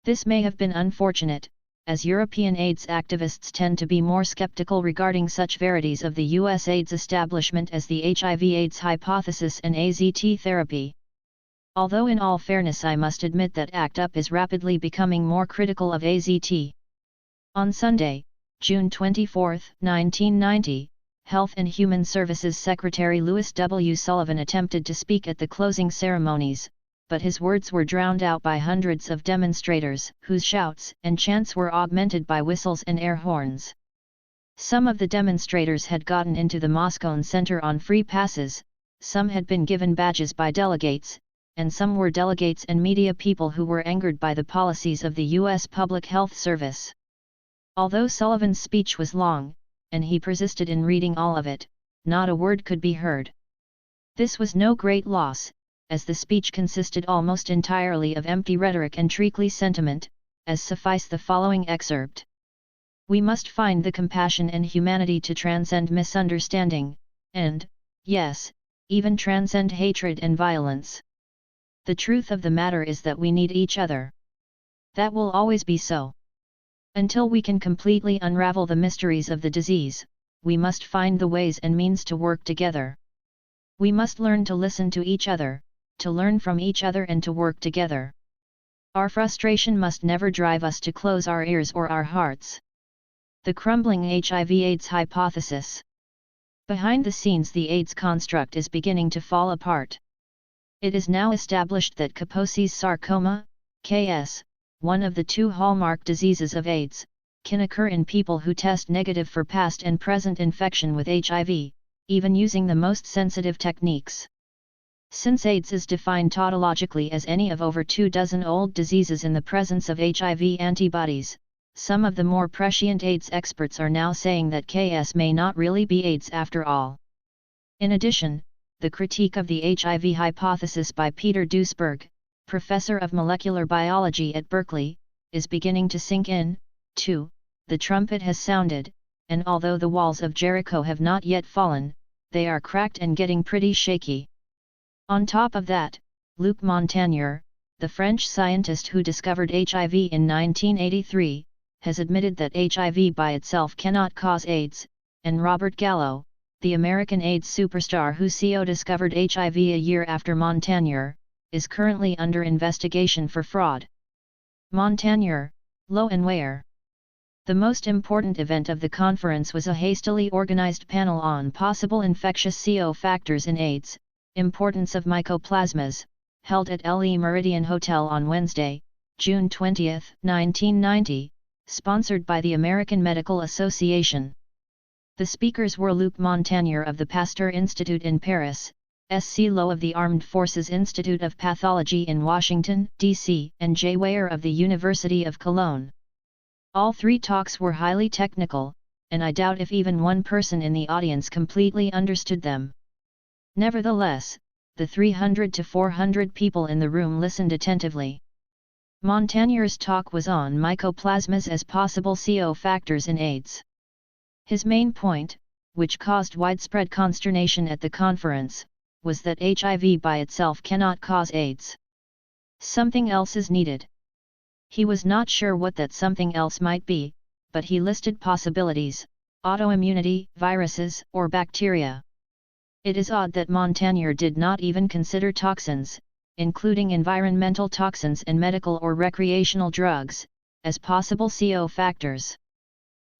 This may have been unfortunate, as European AIDS activists tend to be more skeptical regarding such verities of the US AIDS establishment as the HIV/AIDS hypothesis and AZT therapy. Although in all fairness I must admit that ACT UP is rapidly becoming more critical of AZT. On Sunday, June 24, 1990, Health and Human Services Secretary Louis W. Sullivan attempted to speak at the closing ceremonies, but his words were drowned out by hundreds of demonstrators, whose shouts and chants were augmented by whistles and air horns. Some of the demonstrators had gotten into the Moscone Center on free passes, some had been given badges by delegates, and some were delegates and media people who were angered by the policies of the U.S. Public Health Service. Although Sullivan's speech was long, and he persisted in reading all of it, not a word could be heard. This was no great loss, as the speech consisted almost entirely of empty rhetoric and treacly sentiment, as suffice the following excerpt. We must find the compassion and humanity to transcend misunderstanding, and, yes, even transcend hatred and violence. The truth of the matter is that we need each other. That will always be so. Until we can completely unravel the mysteries of the disease, we must find the ways and means to work together. We must learn to listen to each other, to learn from each other and to work together. Our frustration must never drive us to close our ears or our hearts. The crumbling HIV/AIDS hypothesis. Behind the scenes, the AIDS construct is beginning to fall apart. It is now established that Kaposi's sarcoma, KS, one of the 2 hallmark diseases of AIDS, can occur in people who test negative for past and present infection with HIV, even using the most sensitive techniques. Since AIDS is defined tautologically as any of over 24 old diseases in the presence of HIV antibodies, some of the more prescient AIDS experts are now saying that KS may not really be AIDS after all. In addition, the critique of the HIV hypothesis by Peter Duesberg, professor of molecular biology at Berkeley, is beginning to sink in, too. The trumpet has sounded, and although the walls of Jericho have not yet fallen, they are cracked and getting pretty shaky. On top of that, Luc Montagnier, the French scientist who discovered HIV in 1983, has admitted that HIV by itself cannot cause AIDS, and Robert Gallo, the American AIDS superstar who co-discovered HIV a year after Montagnier, is currently under investigation for fraud. Montagnier, Low and Weyer. The most important event of the conference was a hastily organized panel on possible infectious CO factors in AIDS, importance of mycoplasmas, held at Le Méridien Hotel on Wednesday, June 20, 1990, sponsored by the American Medical Association. The speakers were Luc Montagnier of the Pasteur Institute in Paris, S.C. Lowe of the Armed Forces Institute of Pathology in Washington, D.C., and J. Weyer of the University of Cologne. All three talks were highly technical, and I doubt if even one person in the audience completely understood them. Nevertheless, the 300 to 400 people in the room listened attentively. Montagnier's talk was on mycoplasmas as possible CO factors in AIDS. His main point, which caused widespread consternation at the conference, was that HIV by itself cannot cause AIDS. Something else is needed. He was not sure what that something else might be, but he listed possibilities: autoimmunity, viruses, or bacteria. It is odd that Montagnier did not even consider toxins, including environmental toxins and medical or recreational drugs, as possible CO factors.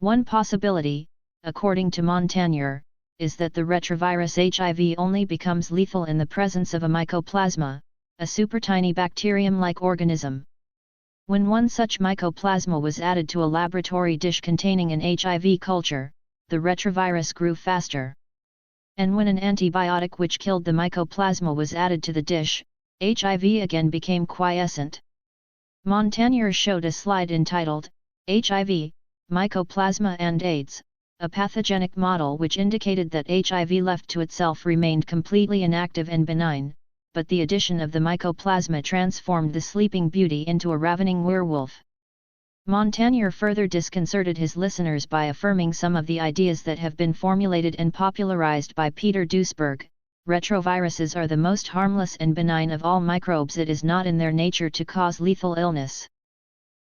One possibility, according to Montagnier, is that the retrovirus HIV only becomes lethal in the presence of a mycoplasma, a supertiny bacterium-like organism. When one such mycoplasma was added to a laboratory dish containing an HIV culture, the retrovirus grew faster. And when an antibiotic which killed the mycoplasma was added to the dish, HIV again became quiescent. Montagnier showed a slide entitled, HIV, Mycoplasma and AIDS, a pathogenic model which indicated that HIV left to itself remained completely inactive and benign, but the addition of the mycoplasma transformed the Sleeping Beauty into a ravening werewolf. Montagnier further disconcerted his listeners by affirming some of the ideas that have been formulated and popularized by Peter Duesberg. Retroviruses are the most harmless and benign of all microbes. It is not in their nature to cause lethal illness.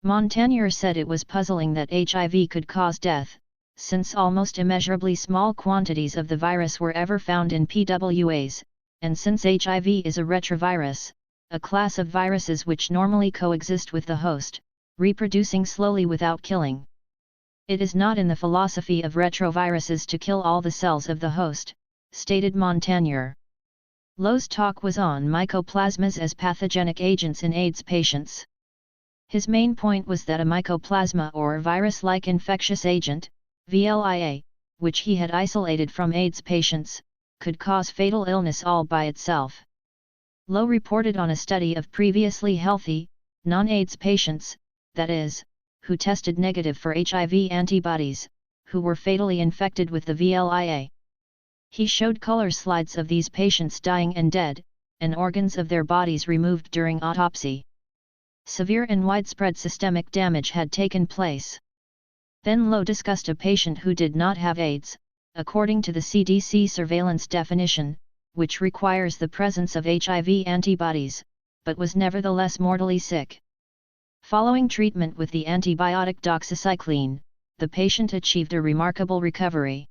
Montagnier said it was puzzling that HIV could cause death, since almost immeasurably small quantities of the virus were ever found in PWAs, and since HIV is a retrovirus, a class of viruses which normally coexist with the host, reproducing slowly without killing. It is not in the philosophy of retroviruses to kill all the cells of the host, stated Montagnier. Lowe's talk was on mycoplasmas as pathogenic agents in AIDS patients. His main point was that a mycoplasma or virus-like infectious agent, VLIA, which he had isolated from AIDS patients, could cause fatal illness all by itself. Lowe reported on a study of previously healthy, non-AIDS patients, that is, who tested negative for HIV antibodies, who were fatally infected with the VLIA. He showed color slides of these patients dying and dead, and organs of their bodies removed during autopsy. Severe and widespread systemic damage had taken place. Then Lowe discussed a patient who did not have AIDS, according to the CDC surveillance definition, which requires the presence of HIV antibodies, but was nevertheless mortally sick. Following treatment with the antibiotic doxycycline, the patient achieved a remarkable recovery.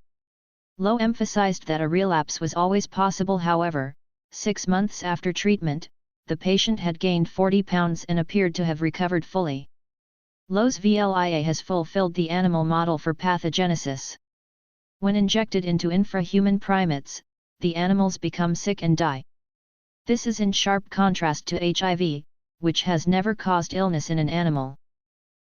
Lowe emphasized that a relapse was always possible. However, 6 months after treatment, the patient had gained 40 pounds and appeared to have recovered fully. Lowe's VLIA has fulfilled the animal model for pathogenesis. When injected into infrahuman primates, the animals become sick and die. This is in sharp contrast to HIV, which has never caused illness in an animal.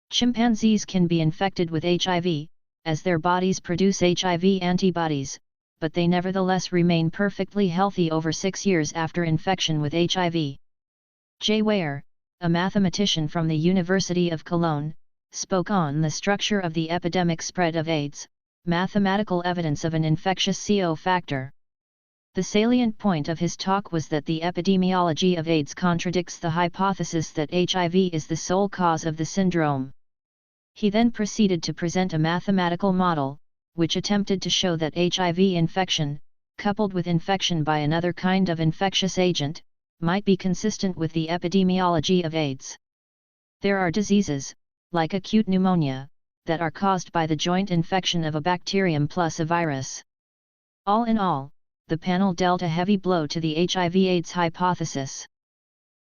Chimpanzees can be infected with HIV, as their bodies produce HIV antibodies, but they nevertheless remain perfectly healthy over 6 years after infection with HIV. J. Weyer, a mathematician from the University of Cologne, spoke on the structure of the epidemic spread of AIDS, mathematical evidence of an infectious CO factor. The salient point of his talk was that the epidemiology of AIDS contradicts the hypothesis that HIV is the sole cause of the syndrome. He then proceeded to present a mathematical model, which attempted to show that HIV infection, coupled with infection by another kind of infectious agent, might be consistent with the epidemiology of AIDS. There are diseases, like acute pneumonia, that are caused by the joint infection of a bacterium plus a virus. All in all, the panel dealt a heavy blow to the HIV/AIDS hypothesis.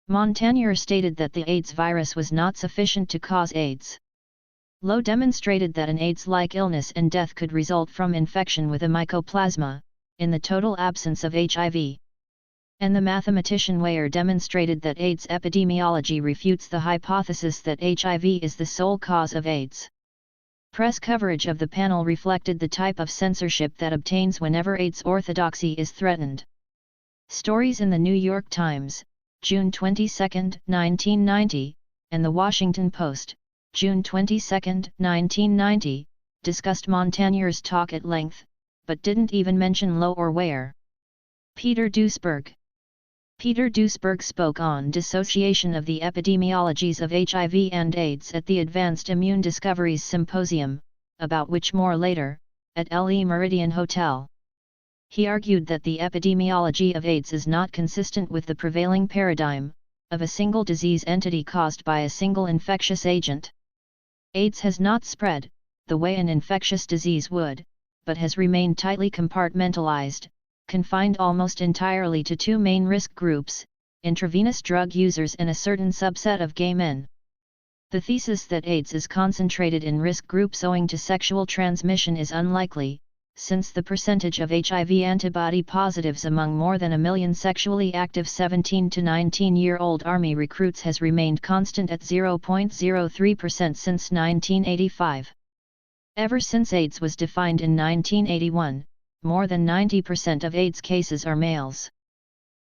Montagnier stated that the AIDS virus was not sufficient to cause AIDS. Lowe demonstrated that an AIDS-like illness and death could result from infection with a mycoplasma, in the total absence of HIV. And the mathematician Weyer demonstrated that AIDS epidemiology refutes the hypothesis that HIV is the sole cause of AIDS. Press coverage of the panel reflected the type of censorship that obtains whenever AIDS orthodoxy is threatened. Stories in the New York Times, June 22, 1990, and the Washington Post, June 22, 1990, discussed Montagnier's talk at length, but didn't even mention Lowe or Weyer. Peter Duesberg. Peter Duesberg spoke on dissociation of the epidemiologies of HIV and AIDS at the Advanced Immune Discoveries Symposium, about which more later, at Le Méridien Hotel. He argued that the epidemiology of AIDS is not consistent with the prevailing paradigm, of a single disease entity caused by a single infectious agent. AIDS has not spread, the way an infectious disease would, but has remained tightly compartmentalized, confined almost entirely to two main risk groups, intravenous drug users and a certain subset of gay men. The thesis that AIDS is concentrated in risk groups owing to sexual transmission is unlikely, since the percentage of HIV antibody positives among more than 1 million sexually active 17 to 19-year-old Army recruits has remained constant at 0.03% since 1985. Ever since AIDS was defined in 1981, more than 90% of AIDS cases are males.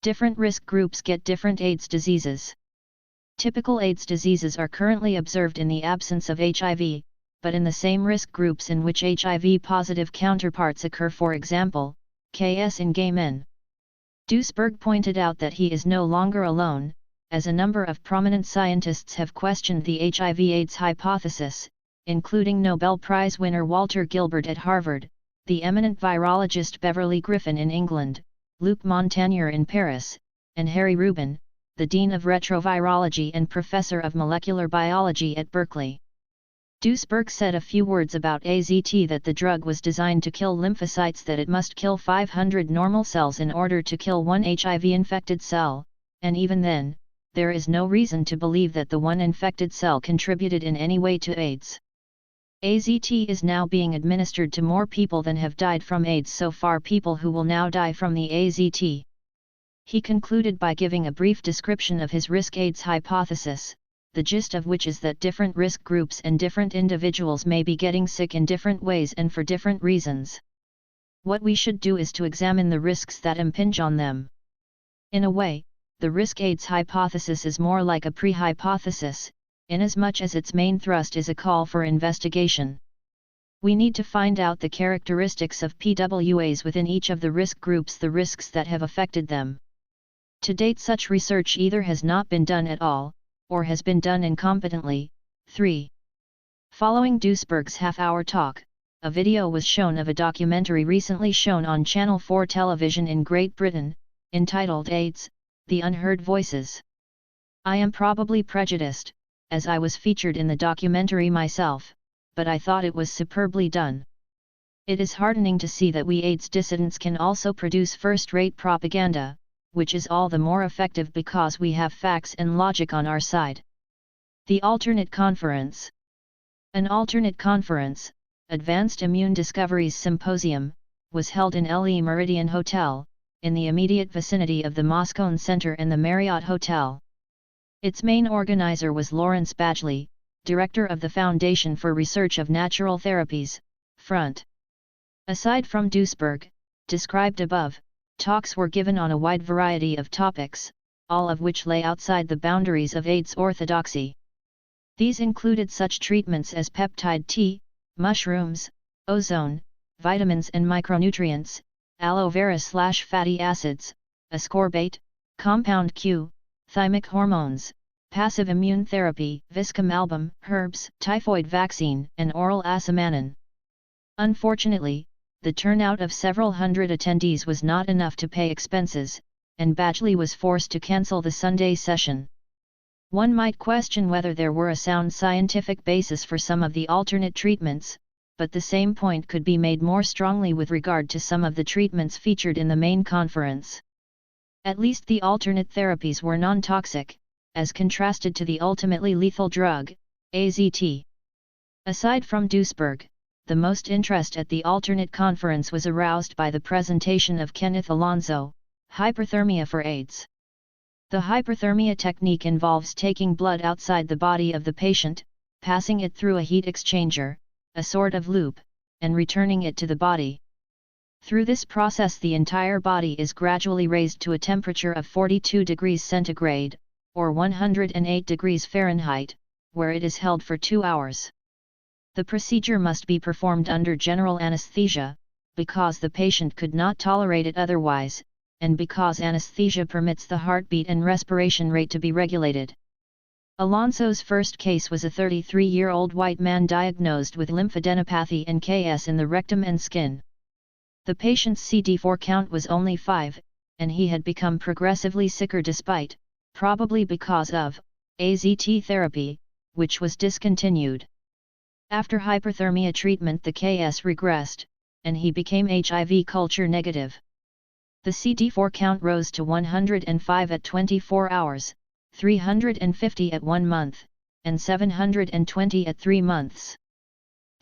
Different risk groups get different AIDS diseases. Typical AIDS diseases are currently observed in the absence of HIV, but in the same risk groups in which HIV-positive counterparts occur, for example, KS in gay men. Duesberg pointed out that he is no longer alone, as a number of prominent scientists have questioned the HIV/AIDS hypothesis, including Nobel Prize winner Walter Gilbert at Harvard, the eminent virologist Beverly Griffin in England, Luc Montagnier in Paris, and Harry Rubin, the Dean of Retrovirology and Professor of Molecular Biology at Berkeley. Duesberg said a few words about AZT, that the drug was designed to kill lymphocytes, that it must kill 500 normal cells in order to kill one HIV-infected cell, and even then, there is no reason to believe that the one infected cell contributed in any way to AIDS. AZT is now being administered to more people than have died from AIDS so far, people who will now die from the AZT. He concluded by giving a brief description of his risk AIDS hypothesis, the gist of which is that different risk groups and different individuals may be getting sick in different ways and for different reasons. What we should do is to examine the risks that impinge on them. In a way, the risk AIDS hypothesis is more like a pre-hypothesis, inasmuch as its main thrust is a call for investigation. We need to find out the characteristics of PWAs within each of the risk groups, the risks that have affected them. To date, such research either has not been done at all, or has been done incompetently. 3. Following Duesberg's half-hour talk, a video was shown of a documentary recently shown on Channel 4 television in Great Britain, entitled AIDS, The Unheard Voices. I am probably prejudiced, as I was featured in the documentary myself, but I thought it was superbly done. It is heartening to see that we AIDS dissidents can also produce first-rate propaganda, which is all the more effective because we have facts and logic on our side. The Alternate Conference. An alternate conference, Advanced Immune Discoveries Symposium, was held in Le Méridien Hotel, in the immediate vicinity of the Moscone Center and the Marriott Hotel. Its main organizer was Lawrence Badgley, director of the Foundation for Research of Natural Therapies, Front. Aside from Duesberg, described above, talks were given on a wide variety of topics, all of which lay outside the boundaries of AIDS orthodoxy. These included such treatments as peptide T, mushrooms, ozone, vitamins and micronutrients, aloe vera/fatty acids, ascorbate, compound Q, thymic hormones, passive immune therapy, viscum album, herbs, typhoid vaccine, and oral asamanin. Unfortunately, the turnout of several hundred attendees was not enough to pay expenses, and Badgley was forced to cancel the Sunday session. One might question whether there were a sound scientific basis for some of the alternate treatments, but the same point could be made more strongly with regard to some of the treatments featured in the main conference. At least the alternate therapies were non-toxic, as contrasted to the ultimately lethal drug, AZT. Aside from Duisberg, the most interest at the alternate conference was aroused by the presentation of Kenneth Alonso, Hyperthermia for AIDS. The hyperthermia technique involves taking blood outside the body of the patient, passing it through a heat exchanger, a sort of loop, and returning it to the body. Through this process the entire body is gradually raised to a temperature of 42 degrees centigrade, or 108 degrees Fahrenheit, where it is held for 2 hours. The procedure must be performed under general anesthesia, because the patient could not tolerate it otherwise, and because anesthesia permits the heartbeat and respiration rate to be regulated. Alonso's first case was a 33-year-old white man diagnosed with lymphadenopathy and KS in the rectum and skin. The patient's CD4 count was only 5, and he had become progressively sicker despite, probably because of, AZT therapy, which was discontinued. After hyperthermia treatment the KS regressed, and he became HIV culture negative. The CD4 count rose to 105 at 24 hours, 350 at 1 month, and 720 at 3 months.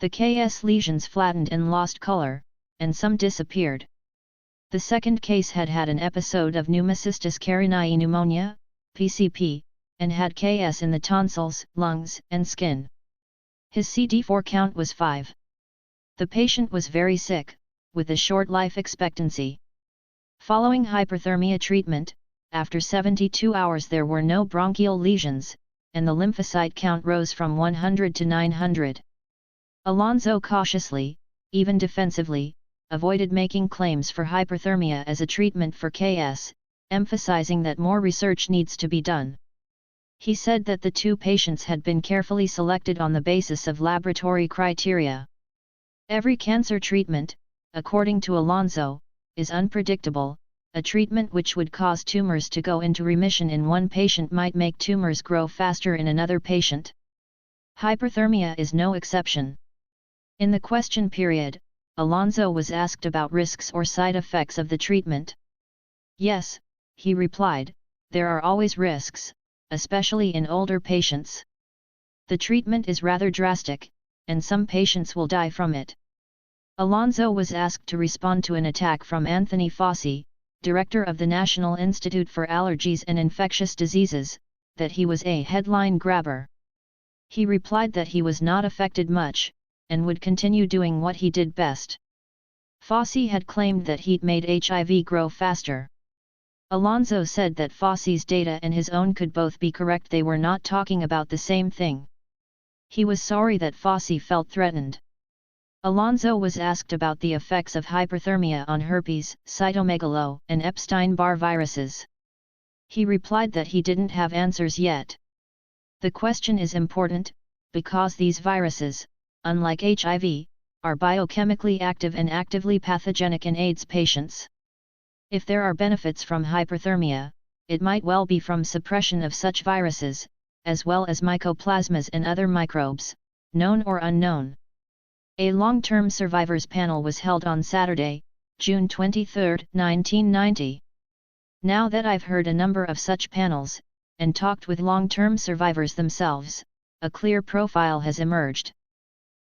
The KS lesions flattened and lost color, and some disappeared. The second case had had an episode of pneumocystis carinii pneumonia, PCP, and had KS in the tonsils, lungs, and skin. His CD4 count was 5. The patient was very sick, with a short life expectancy. Following hyperthermia treatment, after 72 hours there were no bronchial lesions, and the lymphocyte count rose from 100 to 900. Alonso cautiously, even defensively, avoided making claims for hyperthermia as a treatment for KS, emphasizing that more research needs to be done. He said that the 2 patients had been carefully selected on the basis of laboratory criteria. Every cancer treatment, according to Alonso, is unpredictable. A treatment which would cause tumors to go into remission in one patient might make tumors grow faster in another patient. Hyperthermia is no exception. In the question period, Alonso was asked about risks or side effects of the treatment. Yes, he replied, there are always risks, especially in older patients. The treatment is rather drastic, and some patients will die from it. Alonso was asked to respond to an attack from Anthony Fauci, director of the National Institute for Allergies and Infectious Diseases, that he was a headline grabber. He replied that he was not affected much, and would continue doing what he did best. Fauci had claimed that heat made HIV grow faster. Alonso said that Fauci's data and his own could both be correct. They were not talking about the same thing. He was sorry that Fauci felt threatened. Alonso was asked about the effects of hyperthermia on herpes, cytomegalo, and Epstein-Barr viruses. He replied that he didn't have answers yet. The question is important, because these viruses, unlike HIV, are biochemically active and actively pathogenic in AIDS patients. If there are benefits from hyperthermia, it might well be from suppression of such viruses, as well as mycoplasmas and other microbes, known or unknown. A long-term survivors panel was held on Saturday, June 23, 1990. Now that I've heard a number of such panels, and talked with long-term survivors themselves, a clear profile has emerged.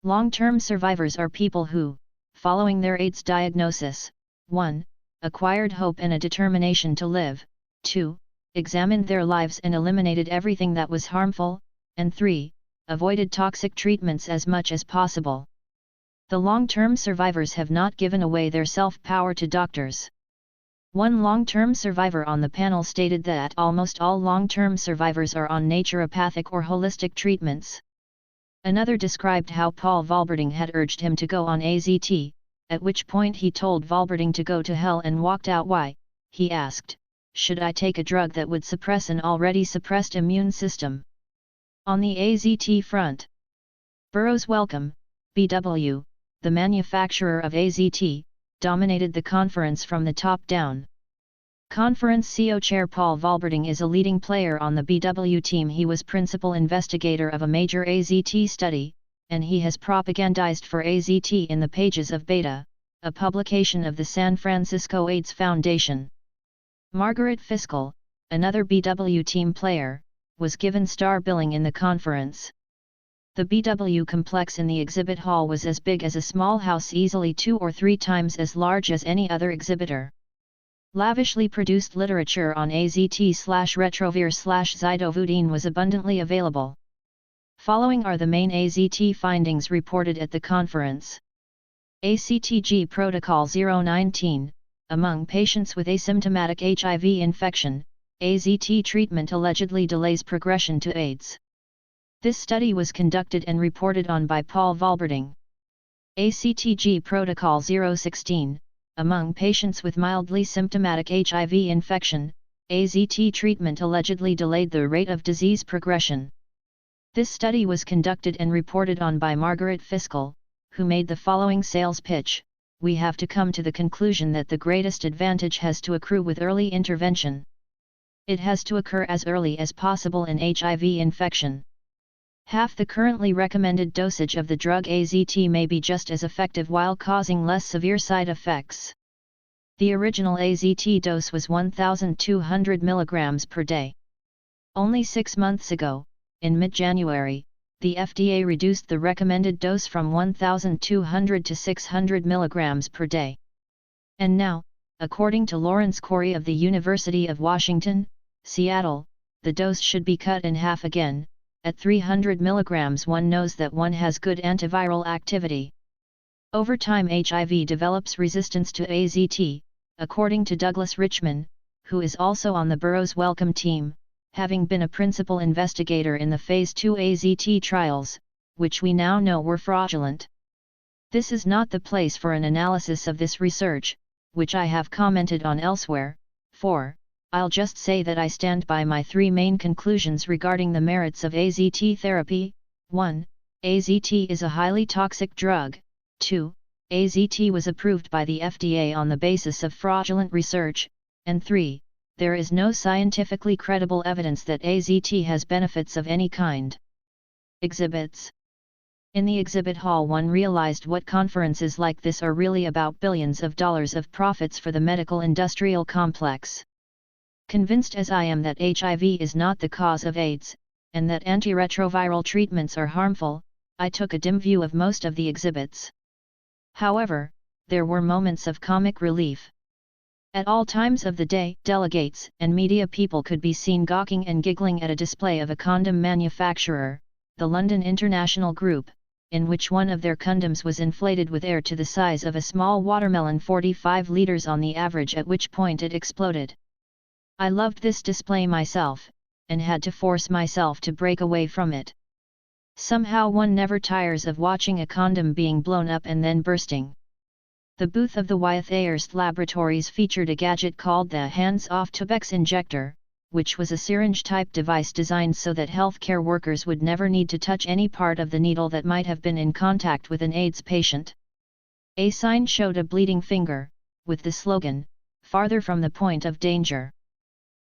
Long-term survivors are people who, following their AIDS diagnosis, 1. Acquired hope and a determination to live, 2. Examined their lives and eliminated everything that was harmful, and 3. Avoided toxic treatments as much as possible. The long-term survivors have not given away their self-power to doctors. One long-term survivor on the panel stated that almost all long-term survivors are on naturopathic or holistic treatments. Another described how Paul Valberding had urged him to go on AZT, at which point he told Valberding to go to hell and walked out. Why, he asked, should I take a drug that would suppress an already suppressed immune system? On the AZT front, Burroughs Wellcome, BW, the manufacturer of AZT, dominated the conference from the top down. Conference CO Chair Paul Valberting is a leading player on the BW team. He was principal investigator of a major AZT study, and he has propagandized for AZT in the pages of Beta, a publication of the San Francisco AIDS Foundation. Margaret Fiskell, another BW team player, was given star billing in the conference. The BW complex in the exhibit hall was as big as a small house, easily 2 or 3 times as large as any other exhibitor. Lavishly produced literature on AZT/retrovir/zidovudine was abundantly available. Following are the main AZT findings reported at the conference. ACTG Protocol 019, among patients with asymptomatic HIV infection, AZT treatment allegedly delays progression to AIDS. This study was conducted and reported on by Paul Valberting. ACTG Protocol 016, among patients with mildly symptomatic HIV infection, AZT treatment allegedly delayed the rate of disease progression. This study was conducted and reported on by Margaret Fiskell, who made the following sales pitch: "We have to come to the conclusion that the greatest advantage has to accrue with early intervention. It has to occur as early as possible in HIV infection. Half the currently recommended dosage of the drug AZT may be just as effective while causing less severe side effects." The original AZT dose was 1,200 mg per day. Only 6 months ago, in mid-January, the FDA reduced the recommended dose from 1,200 to 600 mg per day. And now, according to Lawrence Corey of the University of Washington, Seattle, the dose should be cut in half again. At 300 mg one knows that one has good antiviral activity. Over time HIV develops resistance to AZT, according to Douglas Richman, who is also on the Burroughs Wellcome team, having been a principal investigator in the Phase 2 AZT trials, which we now know were fraudulent. This is not the place for an analysis of this research, which I have commented on elsewhere, for I'll just say that I stand by my 3 main conclusions regarding the merits of AZT therapy. 1. AZT is a highly toxic drug. 2. AZT was approved by the FDA on the basis of fraudulent research. And 3. There is no scientifically credible evidence that AZT has benefits of any kind. Exhibits. In the exhibit hall one realized what conferences like this are really about: billions of dollars of profits for the medical industrial complex. Convinced as I am that HIV is not the cause of AIDS, and that antiretroviral treatments are harmful, I took a dim view of most of the exhibits. However, there were moments of comic relief. At all times of the day, delegates and media people could be seen gawking and giggling at a display of a condom manufacturer, the London International Group, in which one of their condoms was inflated with air to the size of a small watermelon, 45 liters on the average, at which point it exploded. I loved this display myself, and had to force myself to break away from it. Somehow one never tires of watching a condom being blown up and then bursting. The booth of the Wyeth Ayers Laboratories featured a gadget called the hands-off Tubex injector, which was a syringe-type device designed so that healthcare workers would never need to touch any part of the needle that might have been in contact with an AIDS patient. A sign showed a bleeding finger, with the slogan, "Farther from the point of danger."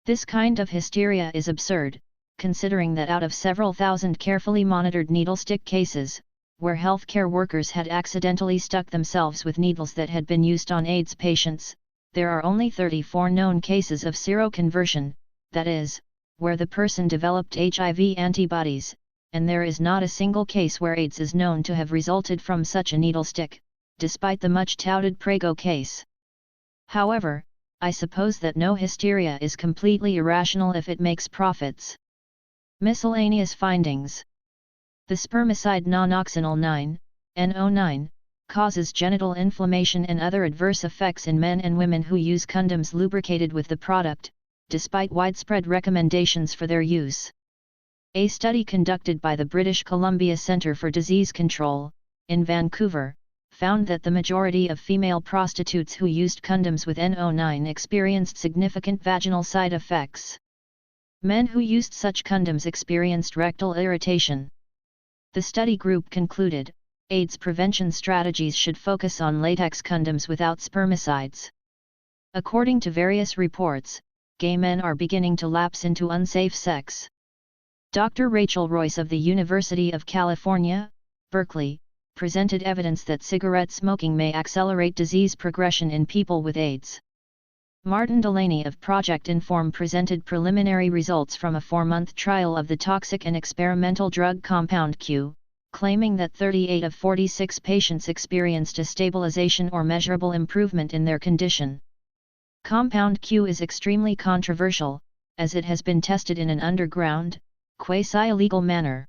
This kind of hysteria is absurd, considering that out of several thousand carefully monitored needle stick cases, where healthcare workers had accidentally stuck themselves with needles that had been used on AIDS patients, there are only 34 known cases of seroconversion, that is, where the person developed HIV antibodies, and there is not a single case where AIDS is known to have resulted from such a needle stick, despite the much-touted Prego case. However, I suppose that no hysteria is completely irrational if it makes profits. Miscellaneous findings. The spermicide nonoxynol 9, NO9, causes genital inflammation and other adverse effects in men and women who use condoms lubricated with the product, despite widespread recommendations for their use. A study conducted by the British Columbia Centre for Disease Control, in Vancouver, found that the majority of female prostitutes who used condoms with NO9 experienced significant vaginal side effects. Men who used such condoms experienced rectal irritation. The study group concluded, AIDS prevention strategies should focus on latex condoms without spermicides. According to various reports, gay men are beginning to lapse into unsafe sex. Dr. Rachel Royce of the University of California, Berkeley, presented evidence that cigarette smoking may accelerate disease progression in people with AIDS. Martin Delaney of Project Inform presented preliminary results from a 4-month trial of the toxic and experimental drug compound Q, claiming that 38 of 46 patients experienced a stabilization or measurable improvement in their condition. Compound Q is extremely controversial, as it has been tested in an underground, quasi-illegal manner.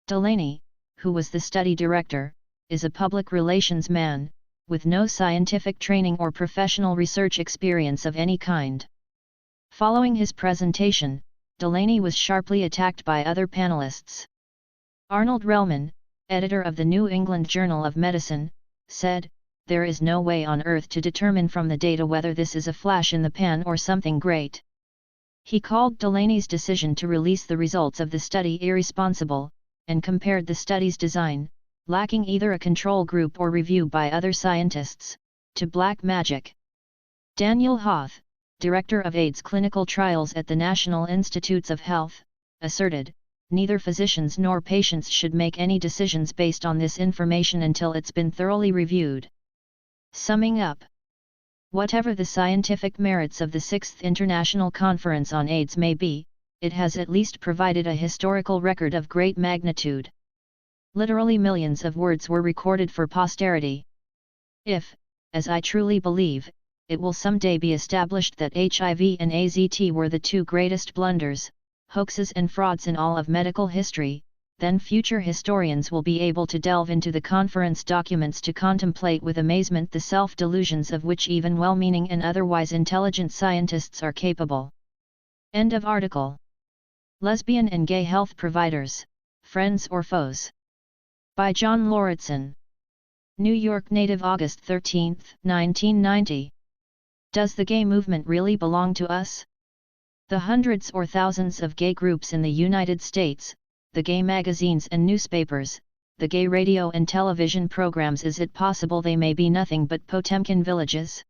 Delaney, who was the study director, is a public relations man, with no scientific training or professional research experience of any kind. Following his presentation, Delaney was sharply attacked by other panelists. Arnold Relman, editor of the New England Journal of Medicine, said, "There is no way on earth to determine from the data whether this is a flash in the pan or something great." He called Delaney's decision to release the results of the study irresponsible, and compared the study's design, lacking either a control group or review by other scientists, to black magic. Daniel Hoth, director of AIDS clinical trials at the National Institutes of Health, asserted, "Neither physicians nor patients should make any decisions based on this information until it's been thoroughly reviewed." Summing up, whatever the scientific merits of the 6th International Conference on AIDS may be, it has at least provided a historical record of great magnitude. Literally millions of words were recorded for posterity. If, as I truly believe, it will someday be established that HIV and AZT were the two greatest blunders, hoaxes and frauds in all of medical history, then future historians will be able to delve into the conference documents to contemplate with amazement the self-delusions of which even well-meaning and otherwise intelligent scientists are capable. End of article. Lesbian and Gay Health Providers, Friends or Foes? By John Lauritsen. New York native, August 13, 1990. Does the gay movement really belong to us? The hundreds or thousands of gay groups in the United States, the gay magazines and newspapers, the gay radio and television programs, is it possible they may be nothing but Potemkin villages?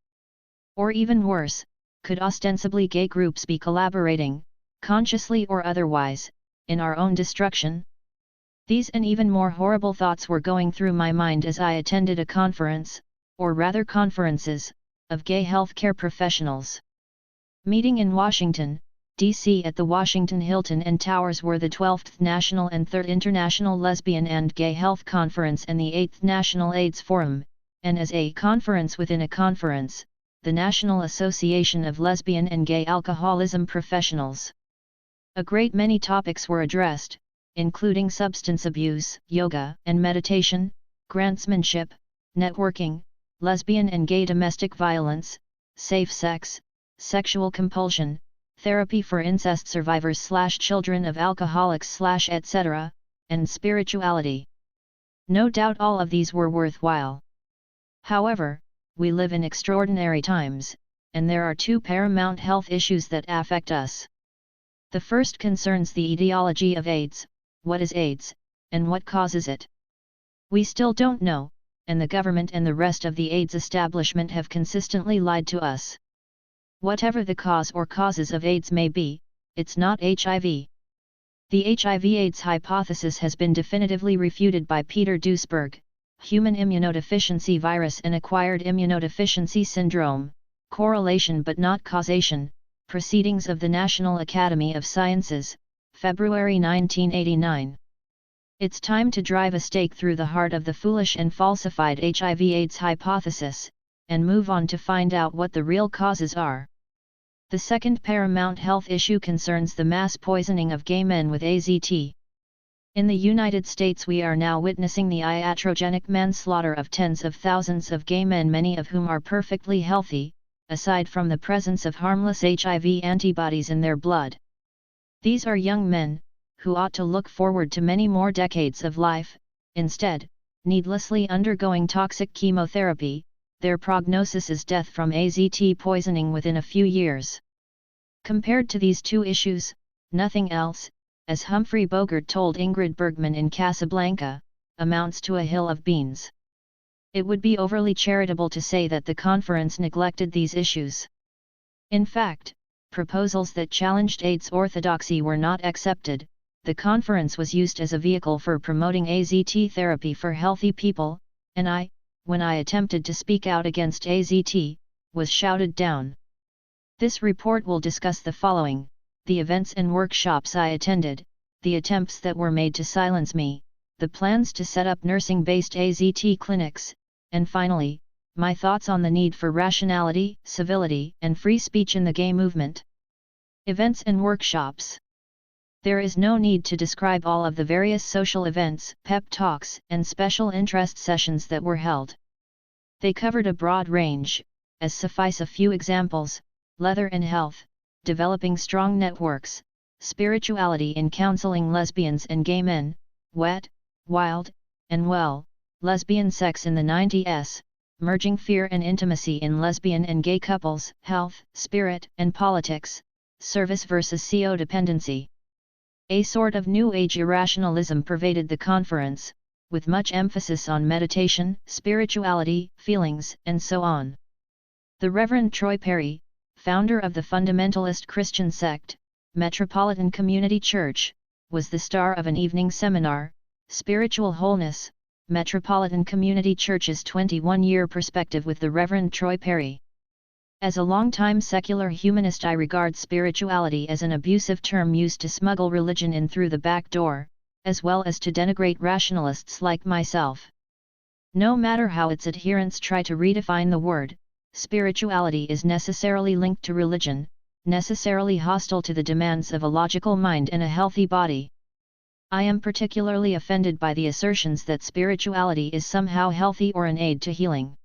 Or even worse, could ostensibly gay groups be collaborating, consciously or otherwise, in our own destruction? These and even more horrible thoughts were going through my mind as I attended a conference, or rather conferences, of gay healthcare professionals. Meeting in Washington, D.C. at the Washington Hilton and Towers were the 12th National and 3rd International Lesbian and Gay Health Conference and the 8th National AIDS Forum, and as a conference within a conference, the National Association of Lesbian and Gay Alcoholism Professionals. A great many topics were addressed, including substance abuse, yoga and meditation, grantsmanship, networking, lesbian and gay domestic violence, safe sex, sexual compulsion, therapy for incest survivors / children of alcoholics / etc., and spirituality. No doubt all of these were worthwhile. However, we live in extraordinary times, and there are two paramount health issues that affect us. The first concerns the etiology of AIDS. What is AIDS, and what causes it? We still don't know, and the government and the rest of the AIDS establishment have consistently lied to us. Whatever the cause or causes of AIDS may be, it's not HIV. The HIV-AIDS hypothesis has been definitively refuted by Peter Duesberg, Human Immunodeficiency Virus and Acquired Immunodeficiency Syndrome, Correlation but Not Causation, Proceedings of the National Academy of Sciences, February 1989. It's time to drive a stake through the heart of the foolish and falsified HIV-AIDS hypothesis, and move on to find out what the real causes are. The second paramount health issue concerns the mass poisoning of gay men with AZT. In the United States we are now witnessing the iatrogenic manslaughter of tens of thousands of gay men, many of whom are perfectly healthy, aside from the presence of harmless HIV antibodies in their blood. These are young men, who ought to look forward to many more decades of life, instead, needlessly undergoing toxic chemotherapy. Their prognosis is death from AZT poisoning within a few years. Compared to these two issues, nothing else, as Humphrey Bogart told Ingrid Bergman in Casablanca, amounts to a hill of beans. It would be overly charitable to say that the conference neglected these issues. In fact, proposals that challenged AIDS orthodoxy were not accepted. The conference was used as a vehicle for promoting AZT therapy for healthy people, and when I attempted to speak out against AZT, was shouted down. This report will discuss the following: the events and workshops I attended, the attempts that were made to silence me, the plans to set up nursing-based AZT clinics, and finally, my thoughts on the need for rationality, civility, and free speech in the gay movement. Events and workshops. There is no need to describe all of the various social events, pep talks, and special interest sessions that were held. They covered a broad range, as suffice a few examples: leather and health, developing strong networks, spirituality in counseling lesbians and gay men, wet, wild, and well, lesbian sex in the 90s, merging fear and intimacy in lesbian and gay couples, health, spirit, and politics, service versus codependency. A sort of New Age irrationalism pervaded the conference, with much emphasis on meditation, spirituality, feelings, and so on. The Reverend Troy Perry, founder of the fundamentalist Christian sect, Metropolitan Community Church, was the star of an evening seminar, Spiritual Wholeness, Metropolitan Community Church's 21-year perspective with the Reverend Troy Perry. As a longtime secular humanist, I regard spirituality as an abusive term used to smuggle religion in through the back door, as well as to denigrate rationalists like myself. No matter how its adherents try to redefine the word, spirituality is necessarily linked to religion, necessarily hostile to the demands of a logical mind and a healthy body. I am particularly offended by the assertions that spirituality is somehow healthy or an aid to healing.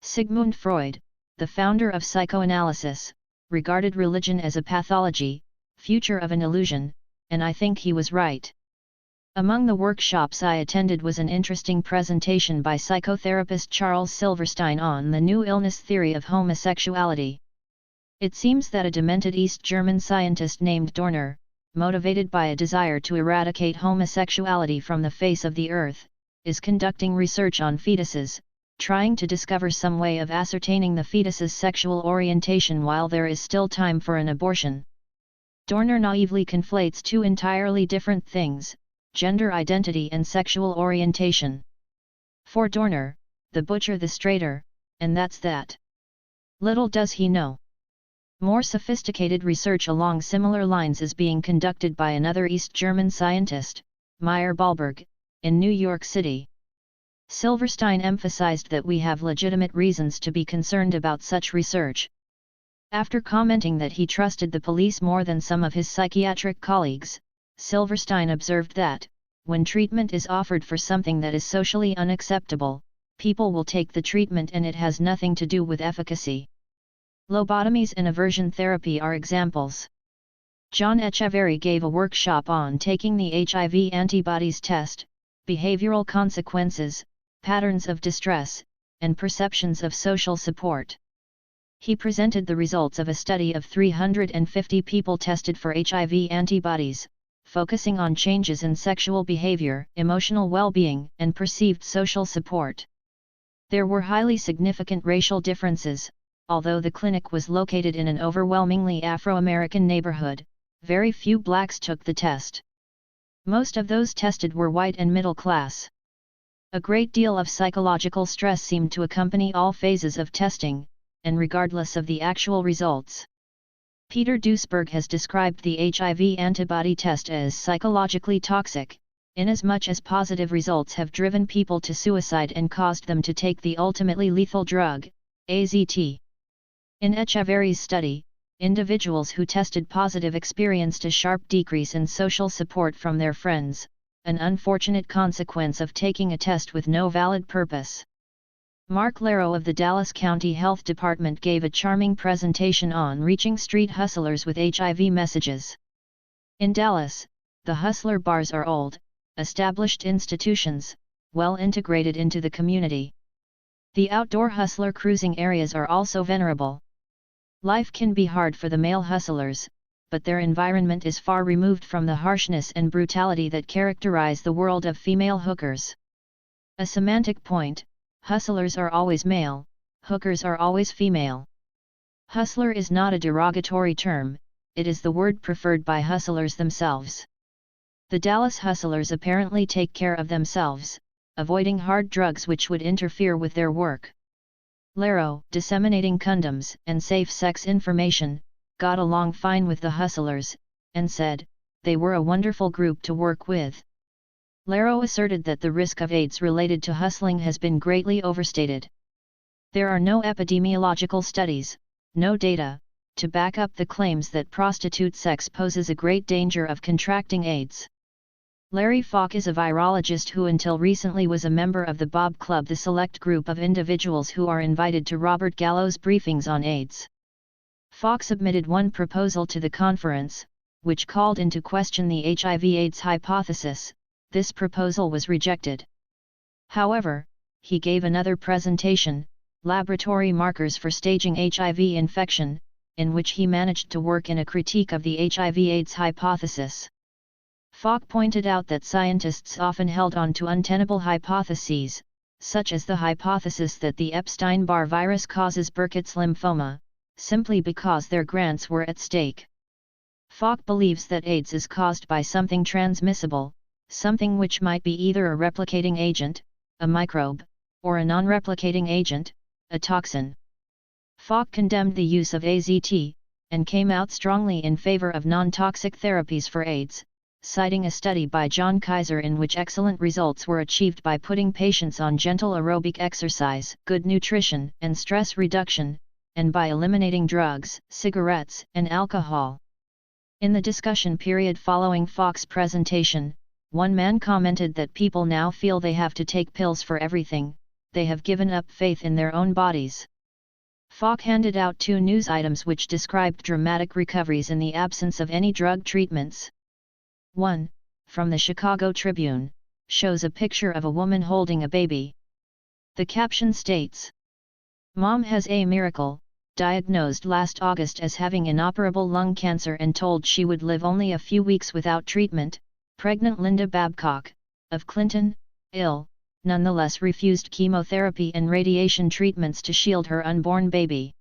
Sigmund Freud, the founder of psychoanalysis, regarded religion as a pathology, future of an illusion, and I think he was right. Among the workshops I attended was an interesting presentation by psychotherapist Charles Silverstein on the new illness theory of homosexuality. It seems that a demented East German scientist named Dorner, motivated by a desire to eradicate homosexuality from the face of the earth, is conducting research on fetuses, trying to discover some way of ascertaining the fetus's sexual orientation while there is still time for an abortion. Dorner naively conflates two entirely different things: gender identity and sexual orientation. For Dorner, the butcher the straighter, and that's that. Little does he know. More sophisticated research along similar lines is being conducted by another East German scientist, Meyer Ballberg, in New York City. Silverstein emphasized that we have legitimate reasons to be concerned about such research. After commenting that he trusted the police more than some of his psychiatric colleagues, Silverstein observed that, when treatment is offered for something that is socially unacceptable, people will take the treatment and it has nothing to do with efficacy. Lobotomies and aversion therapy are examples. John Echeverry gave a workshop on taking the HIV antibodies test, behavioral consequences, patterns of distress, and perceptions of social support. He presented the results of a study of 350 people tested for HIV antibodies, focusing on changes in sexual behavior, emotional well-being, and perceived social support. There were highly significant racial differences. Although the clinic was located in an overwhelmingly Afro-American neighborhood, very few blacks took the test. Most of those tested were white and middle class. A great deal of psychological stress seemed to accompany all phases of testing, and regardless of the actual results. Peter Duesberg has described the HIV antibody test as psychologically toxic, inasmuch as positive results have driven people to suicide and caused them to take the ultimately lethal drug, AZT. In Echeverry's study, individuals who tested positive experienced a sharp decrease in social support from their friends, an unfortunate consequence of taking a test with no valid purpose. Mark Laro of the Dallas County Health Department gave a charming presentation on reaching street hustlers with HIV messages. In Dallas, the hustler bars are old, established institutions, well integrated into the community. The outdoor hustler cruising areas are also venerable. Life can be hard for the male hustlers, but their environment is far removed from the harshness and brutality that characterize the world of female hookers. A semantic point, Hustlers are always male, hookers are always female. Hustler is not a derogatory term, it is the word preferred by hustlers themselves. The Dallas hustlers apparently take care of themselves, avoiding hard drugs which would interfere with their work. Laro, disseminating condoms and safe sex information, got along fine with the hustlers, and said, they were a wonderful group to work with. Laro asserted that the risk of AIDS related to hustling has been greatly overstated. There are no epidemiological studies, no data, to back up the claims that prostitute sex poses a great danger of contracting AIDS. Larry Falk is a virologist who until recently was a member of the Bob Club, the select group of individuals who are invited to Robert Gallo's briefings on AIDS. Falk submitted one proposal to the conference, which called into question the HIV/AIDS hypothesis. This proposal was rejected. However, he gave another presentation, Laboratory Markers for Staging HIV Infection, in which he managed to work in a critique of the HIV/AIDS hypothesis. Falk pointed out that scientists often held on to untenable hypotheses, such as the hypothesis that the Epstein-Barr virus causes Burkitt's lymphoma, simply because their grants were at stake. Falk believes that AIDS is caused by something transmissible, something which might be either a replicating agent, a microbe, or a non-replicating agent, a toxin. Falk condemned the use of AZT, and came out strongly in favor of non-toxic therapies for AIDS, citing a study by John Kaiser in which excellent results were achieved by putting patients on gentle aerobic exercise, good nutrition, and stress reduction, and by eliminating drugs, cigarettes, and alcohol. In the discussion period following Falk's presentation, one man commented that people now feel they have to take pills for everything, they have given up faith in their own bodies. Falk handed out 2 news items which described dramatic recoveries in the absence of any drug treatments. One, from the Chicago Tribune, shows a picture of a woman holding a baby. The caption states, "Mom has a miracle, diagnosed last August as having inoperable lung cancer and told she would live only a few weeks without treatment. Pregnant Linda Babcock, of Clinton, ill, nonetheless refused chemotherapy and radiation treatments to shield her unborn baby.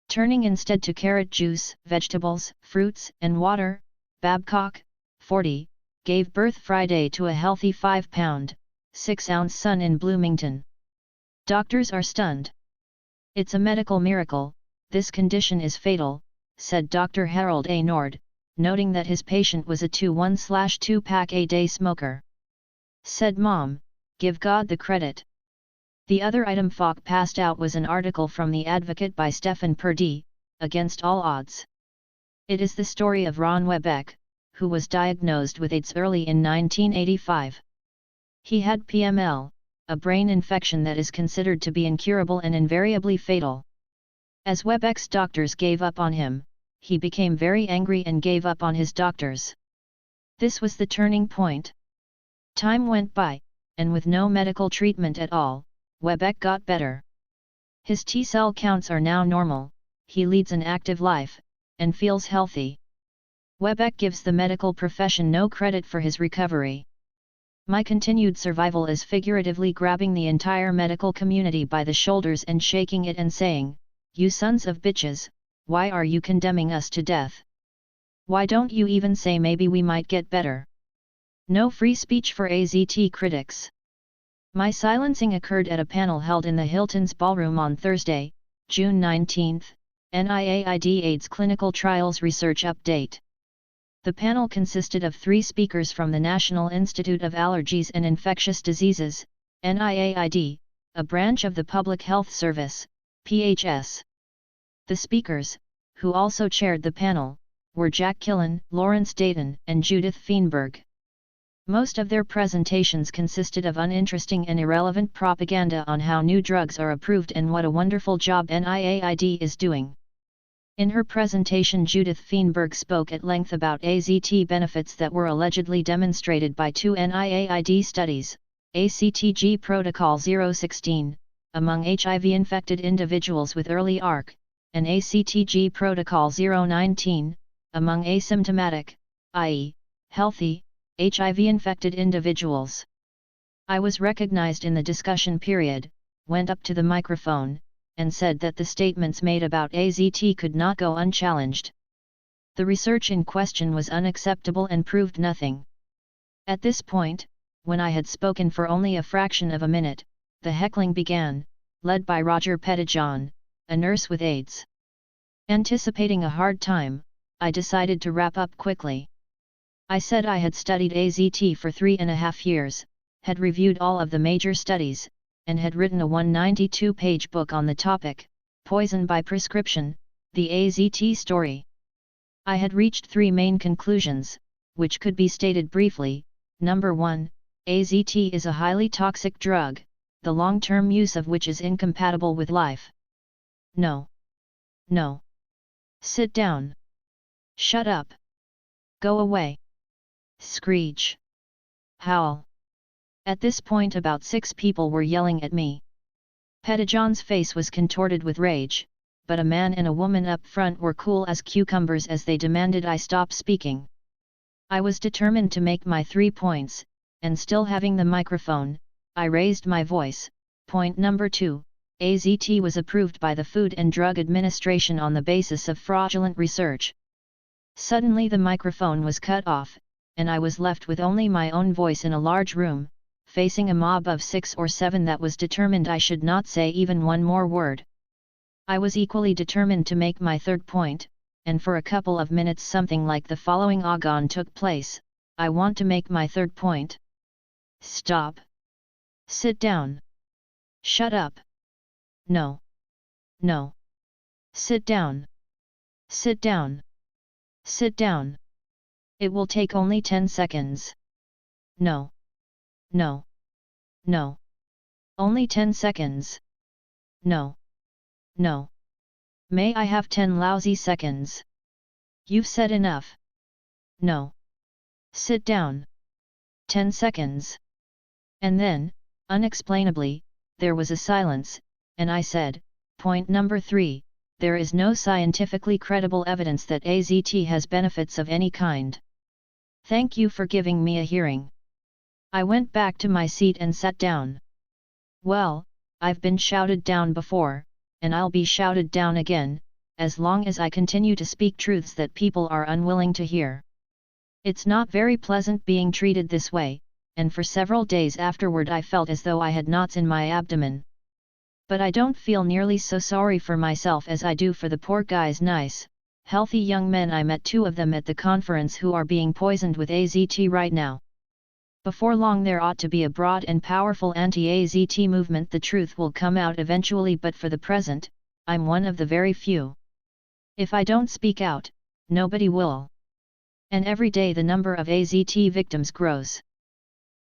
Turning instead to carrot juice, vegetables, fruits, and water, Babcock, 40, gave birth Friday to a healthy 5-pound, 6-ounce son in Bloomington. Doctors are stunned. It's a medical miracle, this condition is fatal," said Dr. Harold A. Nord, noting that his patient was a 2-1/2-pack a day smoker. Said Mom, "Give God the credit." The other item Falk passed out was an article from The Advocate by Stephen Purdie, Against All Odds. It is the story of Ron Webeck, who was diagnosed with AIDS early in 1985. He had PML, a brain infection that is considered to be incurable and invariably fatal. As Webeck's doctors gave up on him, he became very angry and gave up on his doctors. This was the turning point. Time went by, and with no medical treatment at all, Webeck got better. His T-cell counts are now normal, he leads an active life, and feels healthy. Webeck gives the medical profession no credit for his recovery. "My continued survival is figuratively grabbing the entire medical community by the shoulders and shaking it and saying, 'You sons of bitches, why are you condemning us to death? Why don't you even say maybe we might get better?' No free speech for AZT critics." My silencing occurred at a panel held in the Hilton's Ballroom on Thursday, June 19, NIAID AIDS Clinical Trials Research Update. The panel consisted of 3 speakers from the National Institute of Allergies and Infectious Diseases, NIAID, a branch of the Public Health Service, PHS. The speakers, who also chaired the panel, were Jack Killen, Lawrence Dayton, and Judith Feinberg. Most of their presentations consisted of uninteresting and irrelevant propaganda on how new drugs are approved and what a wonderful job NIAID is doing. In her presentation, Judith Feinberg spoke at length about AZT benefits that were allegedly demonstrated by 2 NIAID studies, ACTG Protocol 016, among HIV-infected individuals with early ARC, and ACTG Protocol 019, among asymptomatic, i.e., healthy, HIV-infected individuals. I was recognized in the discussion period, went up to the microphone, and said that the statements made about AZT could not go unchallenged. The research in question was unacceptable and proved nothing. At this point, when I had spoken for only a fraction of a minute, the heckling began, led by Roger Pettijohn, a nurse with AIDS. Anticipating a hard time, I decided to wrap up quickly. I said I had studied AZT for 3.5 years, had reviewed all of the major studies, and had written a 192-page book on the topic, Poison by Prescription, the AZT Story. I had reached 3 main conclusions, which could be stated briefly. Number 1, AZT is a highly toxic drug, the long-term use of which is incompatible with life. No. No. Sit down. Shut up. Go away. Screech. Howl. At this point about 6 people were yelling at me. Pettijohn's face was contorted with rage, but a man and a woman up front were cool as cucumbers as they demanded I stop speaking. I was determined to make my 3 points, and still having the microphone, I raised my voice. Point number 2, AZT was approved by the Food and Drug Administration on the basis of fraudulent research. Suddenly the microphone was cut off, and I was left with only my own voice in a large room, facing a mob of 6 or 7 that was determined I should not say even one more word. I was equally determined to make my 3rd point, and for a couple of minutes something like the following agon took place. I want to make my 3rd point. Stop. Sit down. Shut up. No. No. Sit down. Sit down. Sit down. It will take only 10 seconds. No. No. No. Only 10 seconds. No. No. May I have 10 lousy seconds? You've said enough. No. Sit down. 10 seconds. And then, unexplainably, there was a silence, and I said, point number 3, there is no scientifically credible evidence that AZT has benefits of any kind. Thank you for giving me a hearing. I went back to my seat and sat down. Well, I've been shouted down before, and I'll be shouted down again, as long as I continue to speak truths that people are unwilling to hear. It's not very pleasant being treated this way, and for several days afterward I felt as though I had knots in my abdomen. But I don't feel nearly so sorry for myself as I do for the poor guys. Nice, healthy young men. I met 2 of them at the conference who are being poisoned with AZT right now. Before long there ought to be a broad and powerful anti-AZT movement. The truth will come out eventually, but for the present, I'm one of the very few. If I don't speak out, nobody will. And every day the number of AZT victims grows.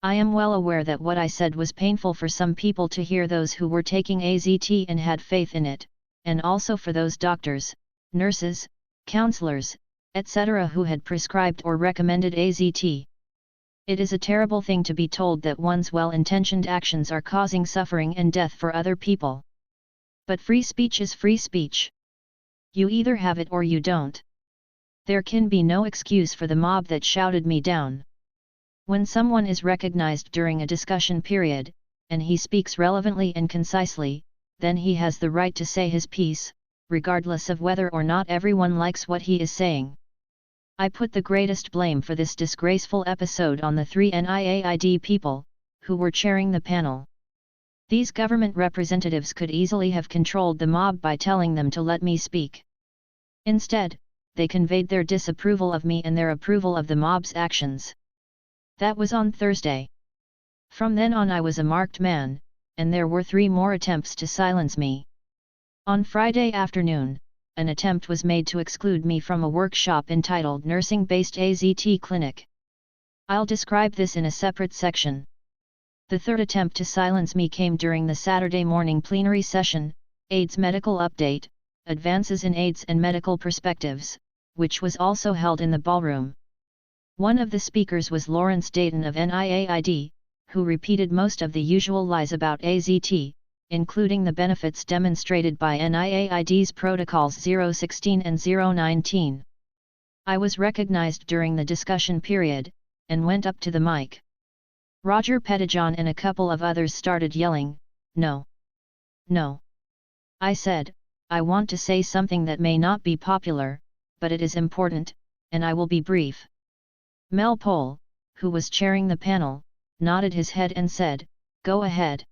I am well aware that what I said was painful for some people to hear, those who were taking AZT and had faith in it, and also for those doctors, nurses, counselors, etc. who had prescribed or recommended AZT. It is a terrible thing to be told that one's well-intentioned actions are causing suffering and death for other people. But free speech is free speech. You either have it or you don't. There can be no excuse for the mob that shouted me down. When someone is recognized during a discussion period, and he speaks relevantly and concisely, then he has the right to say his piece, regardless of whether or not everyone likes what he is saying. I put the greatest blame for this disgraceful episode on the 3 NIAID people, who were chairing the panel. These government representatives could easily have controlled the mob by telling them to let me speak. Instead, they conveyed their disapproval of me and their approval of the mob's actions. That was on Thursday. From then on I was a marked man, and there were 3 more attempts to silence me. On Friday afternoon, an attempt was made to exclude me from a workshop entitled Nursing-Based AZT Clinic. I'll describe this in a separate section. The 3rd attempt to silence me came during the Saturday morning plenary session, AIDS Medical Update, Advances in AIDS and Medical Perspectives, which was also held in the ballroom. One of the speakers was Lawrence Dayton of NIAID, who repeated most of the usual lies about AZT, including the benefits demonstrated by NIAID's protocols 016 and 019. I was recognized during the discussion period, and went up to the mic. Roger Pettijohn and a couple of others started yelling, "No! No. I said, I want to say something that may not be popular, but it is important, and I will be brief. Mel Pole, who was chairing the panel, nodded his head and said, "Go ahead."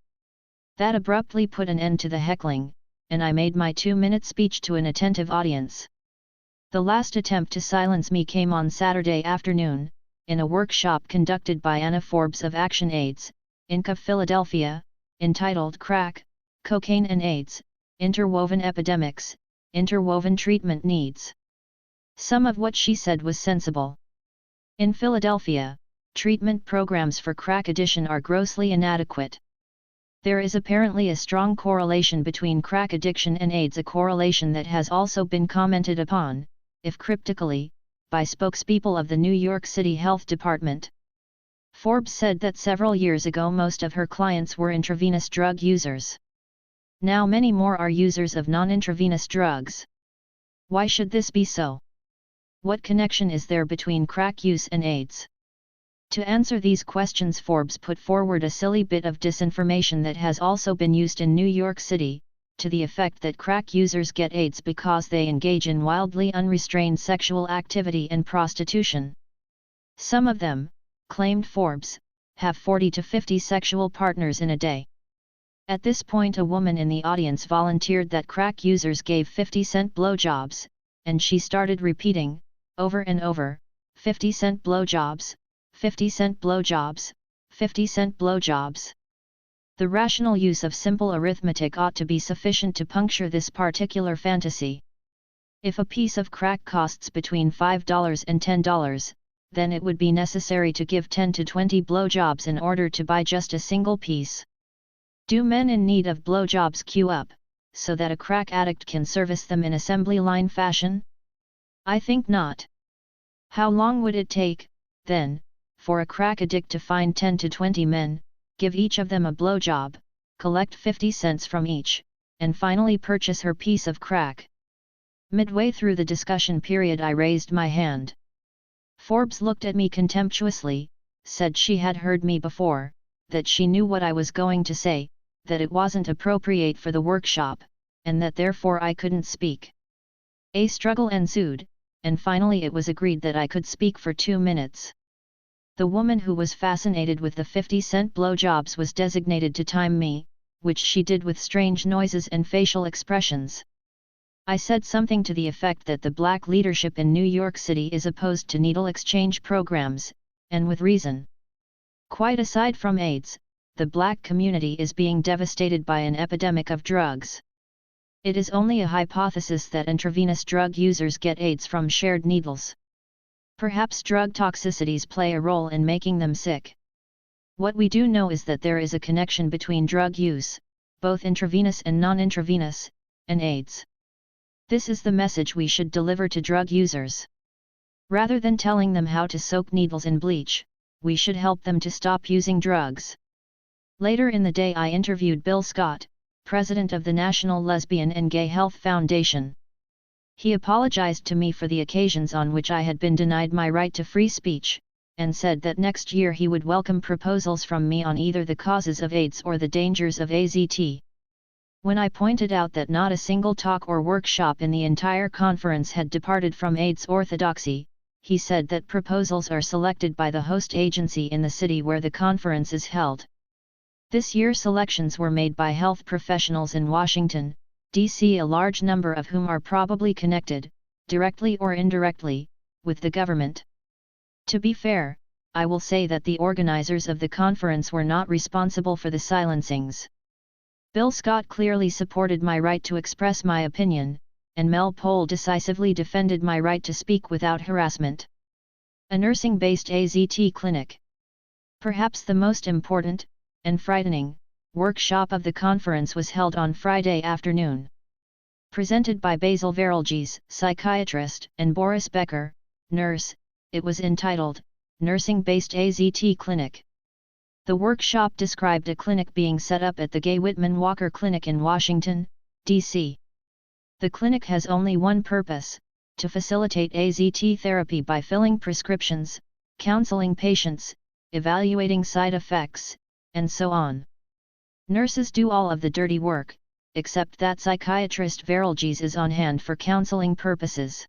That abruptly put an end to the heckling, and I made my 2-minute speech to an attentive audience. The last attempt to silence me came on Saturday afternoon, in a workshop conducted by Anna Forbes of Action AIDS, Inc. Philadelphia, entitled Crack, Cocaine and AIDS, Interwoven Epidemics, Interwoven Treatment Needs. Some of what she said was sensible. In Philadelphia, treatment programs for crack addiction are grossly inadequate. There is apparently a strong correlation between crack addiction and AIDS, a correlation that has also been commented upon, if cryptically, by spokespeople of the New York City Health Department. Forbes said that several years ago most of her clients were intravenous drug users. Now many more are users of non-intravenous drugs. Why should this be so? What connection is there between crack use and AIDS? To answer these questions, Forbes put forward a silly bit of disinformation that has also been used in New York City, to the effect that crack users get AIDS because they engage in wildly unrestrained sexual activity and prostitution. Some of them, claimed Forbes, have 40 to 50 sexual partners in a day. At this point, a woman in the audience volunteered that crack users gave 50-cent blowjobs, and she started repeating, over and over, 50-cent blowjobs, 50-cent blowjobs, 50-cent blowjobs. The rational use of simple arithmetic ought to be sufficient to puncture this particular fantasy. If a piece of crack costs between $5 and $10, then it would be necessary to give 10 to 20 blowjobs in order to buy just a single piece. Do men in need of blowjobs queue up, so that a crack addict can service them in assembly line fashion? I think not. How long would it take, then, for a crack addict to find 10 to 20 men, give each of them a blowjob, collect 50 cents from each, and finally purchase her piece of crack? Midway through the discussion period, I raised my hand. Forbes looked at me contemptuously, said she had heard me before, that she knew what I was going to say, that it wasn't appropriate for the workshop, and that therefore I couldn't speak. A struggle ensued, and finally it was agreed that I could speak for 2 minutes. The woman who was fascinated with the 50-cent blowjobs was designated to time me, which she did with strange noises and facial expressions. I said something to the effect that the black leadership in New York City is opposed to needle exchange programs, and with reason. Quite aside from AIDS, the black community is being devastated by an epidemic of drugs. It is only a hypothesis that intravenous drug users get AIDS from shared needles. Perhaps drug toxicities play a role in making them sick. What we do know is that there is a connection between drug use, both intravenous and non-intravenous, and AIDS. This is the message we should deliver to drug users. Rather than telling them how to soak needles in bleach, we should help them to stop using drugs. Later in the day, I interviewed Bill Scott, president of the National Lesbian and Gay Health Foundation. He apologized to me for the occasions on which I had been denied my right to free speech, and said that next year he would welcome proposals from me on either the causes of AIDS or the dangers of AZT. When I pointed out that not a single talk or workshop in the entire conference had departed from AIDS orthodoxy, he said that proposals are selected by the host agency in the city where the conference is held. This year selections were made by health professionals in Washington, D.C., a large number of whom are probably connected, directly or indirectly, with the government. To be fair, I will say that the organizers of the conference were not responsible for the silencings. Bill Scott clearly supported my right to express my opinion, and Mel Pole decisively defended my right to speak without harassment. A nursing-based AZT clinic. Perhaps the most important, and frightening, workshop of the conference was held on Friday afternoon. Presented by Basil Veralges, psychiatrist, and Boris Becker, nurse, it was entitled, Nursing-Based AZT Clinic. The workshop described a clinic being set up at the Gay Whitman Walker Clinic in Washington, D.C. The clinic has only one purpose, to facilitate AZT therapy by filling prescriptions, counseling patients, evaluating side effects, and so on. Nurses do all of the dirty work, except that psychiatrist Veralges is on hand for counseling purposes.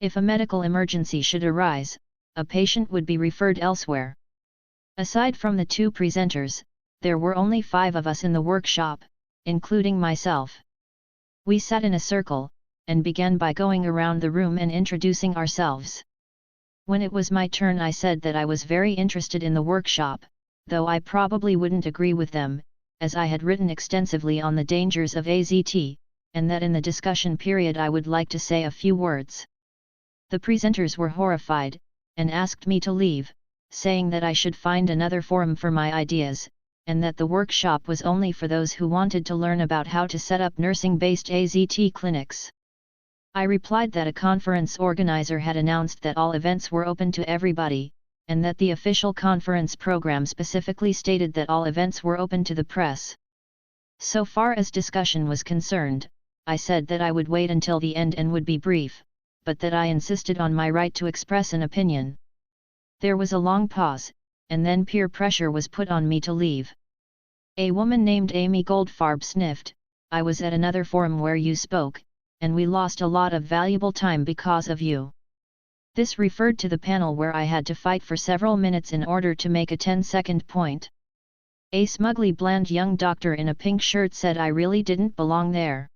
If a medical emergency should arise, a patient would be referred elsewhere. Aside from the two presenters, there were only 5 of us in the workshop, including myself. We sat in a circle, and began by going around the room and introducing ourselves. When it was my turn, I said that I was very interested in the workshop, though I probably wouldn't agree with them, as I had written extensively on the dangers of AZT, and that in the discussion period I would like to say a few words. The presenters were horrified, and asked me to leave, saying that I should find another forum for my ideas, and that the workshop was only for those who wanted to learn about how to set up nursing-based AZT clinics. I replied that a conference organizer had announced that all events were open to everybody, and that the official conference program specifically stated that all events were open to the press. So far as discussion was concerned, I said that I would wait until the end and would be brief, but that I insisted on my right to express an opinion. There was a long pause, and then peer pressure was put on me to leave. A woman named Amy Goldfarb sniffed, "I was at another forum where you spoke, and we lost a lot of valuable time because of you." This referred to the panel where I had to fight for several minutes in order to make a 10-second point. A smugly bland young doctor in a pink shirt said I really didn't belong there.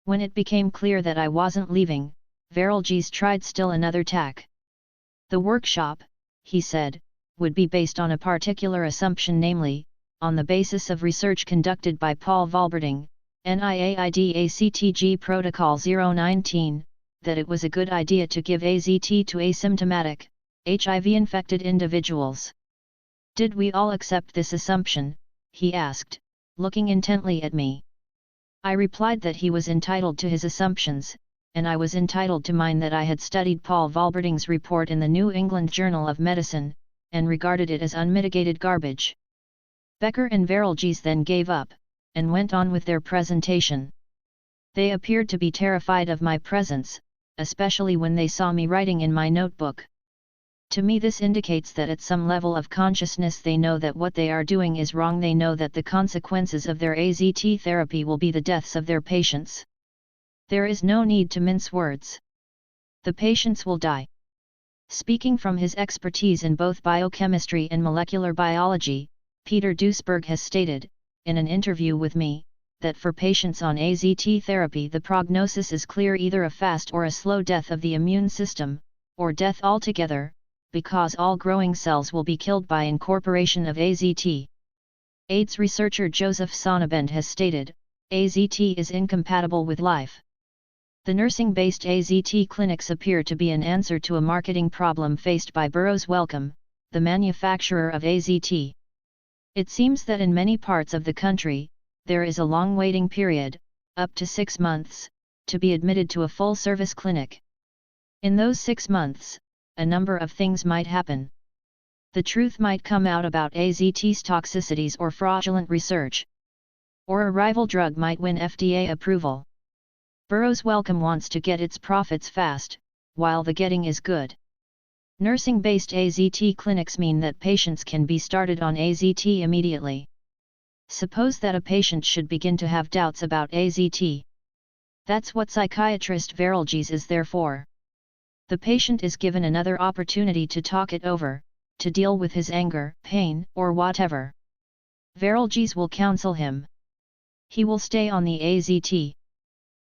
When it became clear that I wasn't leaving, Veralges tried still another tack. The workshop, he said, would be based on a particular assumption, namely, on the basis of research conducted by Paul Valberding, NIAID-ACTG Protocol 019, that it was a good idea to give AZT to asymptomatic, HIV-infected individuals. Did we all accept this assumption, he asked, looking intently at me. I replied that he was entitled to his assumptions, and I was entitled to mine, that I had studied Paul Valberding's report in the New England Journal of Medicine, and regarded it as unmitigated garbage. Becker and Veralges then gave up, and went on with their presentation. They appeared to be terrified of my presence, especially when they saw me writing in my notebook. To me this indicates that at some level of consciousness they know that what they are doing is wrong. They know that the consequences of their AZT therapy will be the deaths of their patients. There is no need to mince words. The patients will die. Speaking from his expertise in both biochemistry and molecular biology, Peter Duesberg has stated, in an interview with me, that for patients on AZT therapy the prognosis is clear: either a fast or a slow death of the immune system, or death altogether, because all growing cells will be killed by incorporation of AZT. AIDS researcher Joseph Sonnabend has stated, AZT is incompatible with life. The nursing-based AZT clinics appear to be an answer to a marketing problem faced by Burroughs Wellcome, the manufacturer of AZT. It seems that in many parts of the country, there is a long waiting period, up to 6 months, to be admitted to a full-service clinic. In those 6 months, a number of things might happen. The truth might come out about AZT's toxicities or fraudulent research. Or a rival drug might win FDA approval. Burroughs Wellcome wants to get its profits fast, while the getting is good. Nursing-based AZT clinics mean that patients can be started on AZT immediately. Suppose that a patient should begin to have doubts about AZT. That's what psychiatrist Veralges is there for. The patient is given another opportunity to talk it over, to deal with his anger, pain, or whatever. Veralges will counsel him. He will stay on the AZT.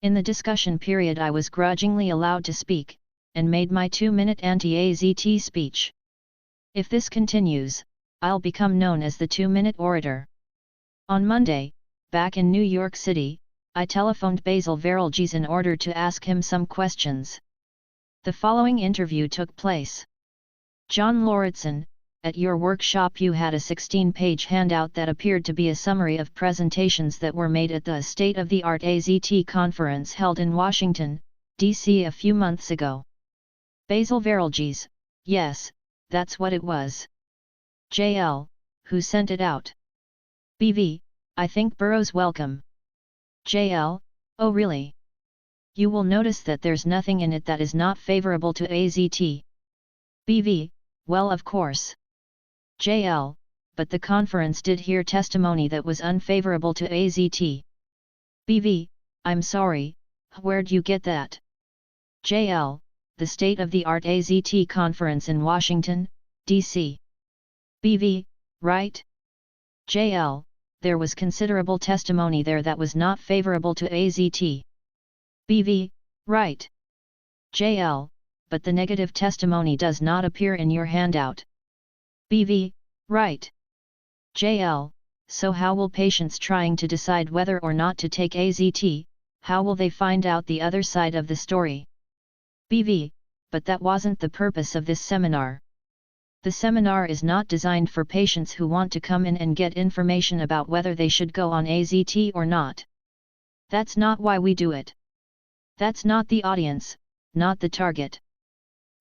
In the discussion period I was grudgingly allowed to speak, and made my 2-minute anti-AZT speech. If this continues, I'll become known as the 2-minute orator. On Monday, back in New York City, I telephoned Basil Veralges in order to ask him some questions. The following interview took place. John Lauritsen, at your workshop you had a 16-page handout that appeared to be a summary of presentations that were made at the State-of-the-Art AZT conference held in Washington, D.C. a few months ago. Basil Veralges: yes, that's what it was. J.L., who sent it out? B.V., I think Burroughs Wellcome. J.L., oh really? You will notice that there's nothing in it that is not favorable to AZT. B.V., well of course. J.L., but the conference did hear testimony that was unfavorable to AZT. BV, I'm sorry, where'd you get that? JL, the state-of-the-art AZT conference in Washington, D.C. BV, right? JL, there was considerable testimony there that was not favorable to AZT. BV, right. JL, but the negative testimony does not appear in your handout. BV, right. JL, so how will patients trying to decide whether or not to take AZT, how will they find out the other side of the story? BV, but that wasn't the purpose of this seminar. The seminar is not designed for patients who want to come in and get information about whether they should go on AZT or not. That's not why we do it. That's not the audience, not the target.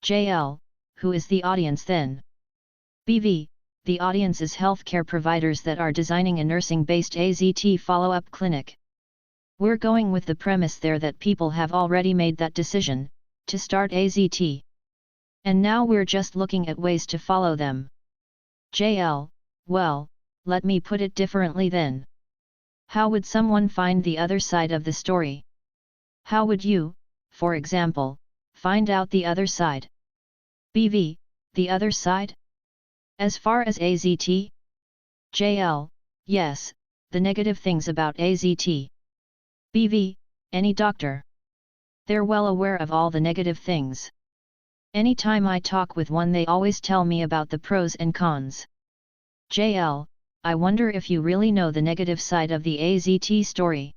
JL, who is the audience then? BV, the audience is healthcare providers that are designing a nursing-based AZT follow-up clinic. We're going with the premise there that people have already made that decision, to start AZT. And now we're just looking at ways to follow them. JL, well, let me put it differently then. How would someone find the other side of the story? How would you, for example, find out the other side? BV, the other side? As far as AZT? JL, yes, the negative things about AZT. BV, any doctor. They're well aware of all the negative things. Anytime I talk with one they always tell me about the pros and cons. JL, I wonder if you really know the negative side of the AZT story.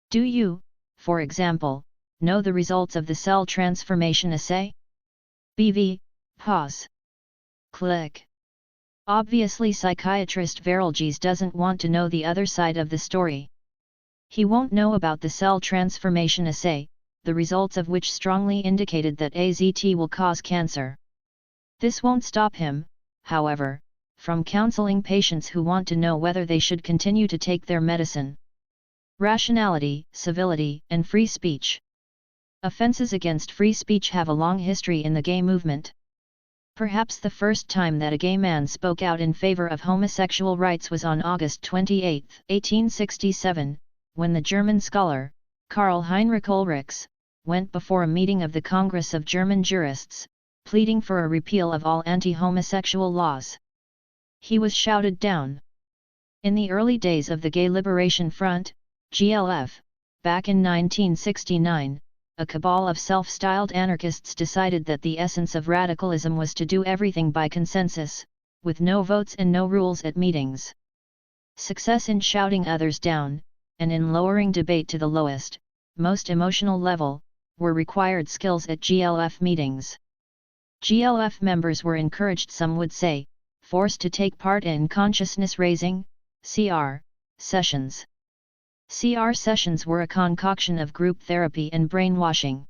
Do you, for example, know the results of the cell transformation assay? BV, pause. Click. Obviously psychiatrist Veralges doesn't want to know the other side of the story. He won't know about the cell transformation assay, the results of which strongly indicated that AZT will cause cancer. This won't stop him, however, from counseling patients who want to know whether they should continue to take their medicine. Rationality, civility, and free speech. Offenses against free speech have a long history in the gay movement. Perhaps the first time that a gay man spoke out in favor of homosexual rights was on August 28, 1867, when the German scholar, Karl Heinrich Ulrichs, went before a meeting of the Congress of German Jurists, pleading for a repeal of all anti-homosexual laws. He was shouted down. In the early days of the Gay Liberation Front, GLF, back in 1969, a cabal of self-styled anarchists decided that the essence of radicalism was to do everything by consensus, with no votes and no rules at meetings. Success in shouting others down, and in lowering debate to the lowest, most emotional level, were required skills at GLF meetings. GLF members were encouraged, some would say, forced to take part in consciousness-raising, CR, sessions. CR sessions were a concoction of group therapy and brainwashing.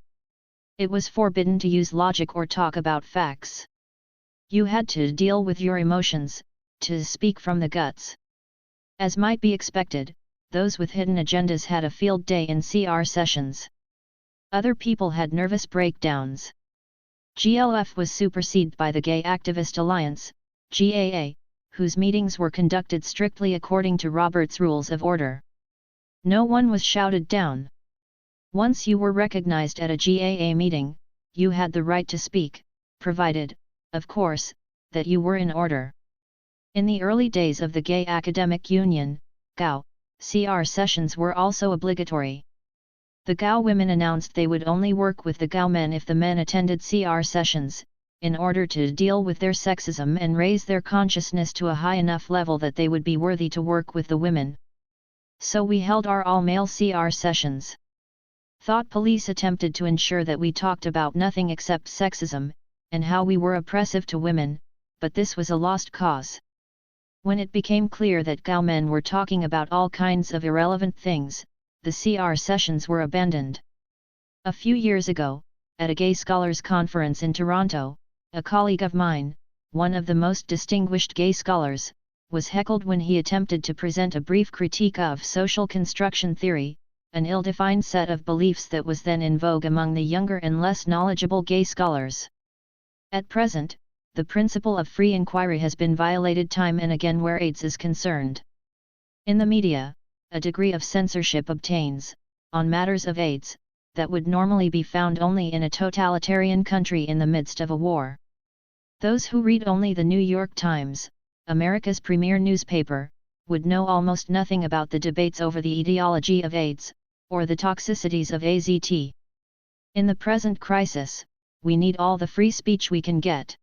It was forbidden to use logic or talk about facts. You had to deal with your emotions, to speak from the guts. As might be expected, those with hidden agendas had a field day in CR sessions. Other people had nervous breakdowns. GLF was superseded by the Gay Activist Alliance, GAA, whose meetings were conducted strictly according to Robert's Rules of Order. No one was shouted down. Once you were recognized at a GAA meeting, you had the right to speak, provided, of course, that you were in order. In the early days of the Gay Academic Union, GAU, CR sessions were also obligatory. The GAU women announced they would only work with the GAU men if the men attended CR sessions, in order to deal with their sexism and raise their consciousness to a high enough level that they would be worthy to work with the women. So we held our all-male CR sessions. Thought police attempted to ensure that we talked about nothing except sexism, and how we were oppressive to women, but this was a lost cause. When it became clear that GAU men were talking about all kinds of irrelevant things, the CR sessions were abandoned. A few years ago, at a gay scholars conference in Toronto, a colleague of mine, one of the most distinguished gay scholars, was heckled when he attempted to present a brief critique of social construction theory, an ill-defined set of beliefs that was then in vogue among the younger and less knowledgeable gay scholars. At present, the principle of free inquiry has been violated time and again where AIDS is concerned. In the media, a degree of censorship obtains, on matters of AIDS, that would normally be found only in a totalitarian country in the midst of a war. Those who read only the New York Times, America's premier newspaper, would know almost nothing about the debates over the etiology of AIDS, or the toxicities of AZT. In the present crisis, we need all the free speech we can get.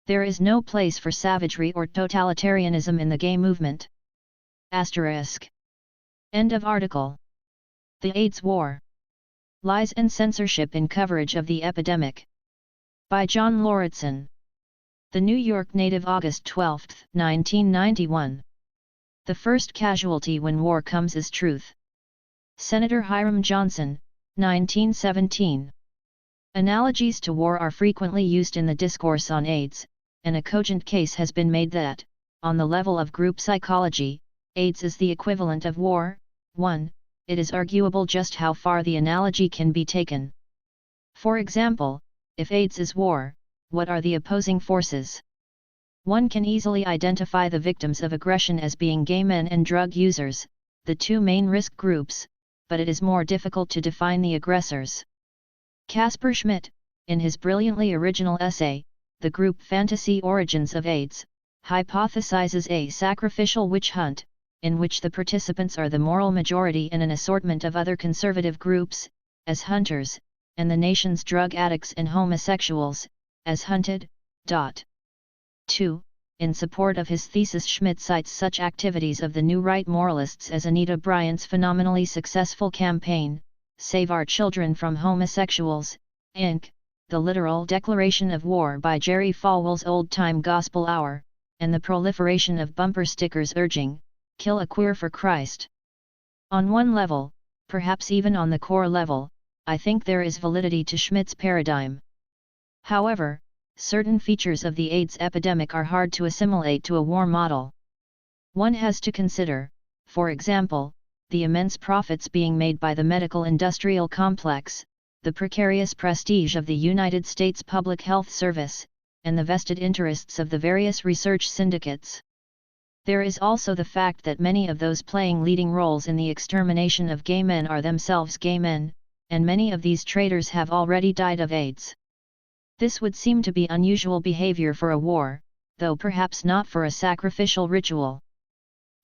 There is no place for savagery or totalitarianism in the gay movement. Asterisk. End of article. The AIDS War. Lies and Censorship in Coverage of the Epidemic. By John Lauritsen. The New York Native, August 12, 1991. The first casualty when war comes is truth. Senator Hiram Johnson, 1917. Analogies to war are frequently used in the discourse on AIDS, and a cogent case has been made that, on the level of group psychology, AIDS is the equivalent of war. 1. It is arguable just how far the analogy can be taken. For example, if AIDS is war, what are the opposing forces? One can easily identify the victims of aggression as being gay men and drug users, the two main risk groups, but it is more difficult to define the aggressors. Caspar Schmidt, in his brilliantly original essay, The Group Fantasy Origins of AIDS, hypothesizes a sacrificial witch hunt, in which the participants are the moral majority and an assortment of other conservative groups, as hunters, and the nation's drug addicts and homosexuals, as hunted. 2. In support of his thesis, Schmidt cites such activities of the new right moralists as Anita Bryant's phenomenally successful campaign, Save Our Children from Homosexuals, Inc., the literal declaration of war by Jerry Falwell's Old-Time Gospel Hour, and the proliferation of bumper stickers urging, Kill a Queer for Christ. On one level, perhaps even on the core level, I think there is validity to Schmidt's paradigm. However, certain features of the AIDS epidemic are hard to assimilate to a war model. One has to consider, for example, the immense profits being made by the medical-industrial complex, the precarious prestige of the United States Public Health Service, and the vested interests of the various research syndicates. There is also the fact that many of those playing leading roles in the extermination of gay men are themselves gay men, and many of these traitors have already died of AIDS. This would seem to be unusual behavior for a war, though perhaps not for a sacrificial ritual.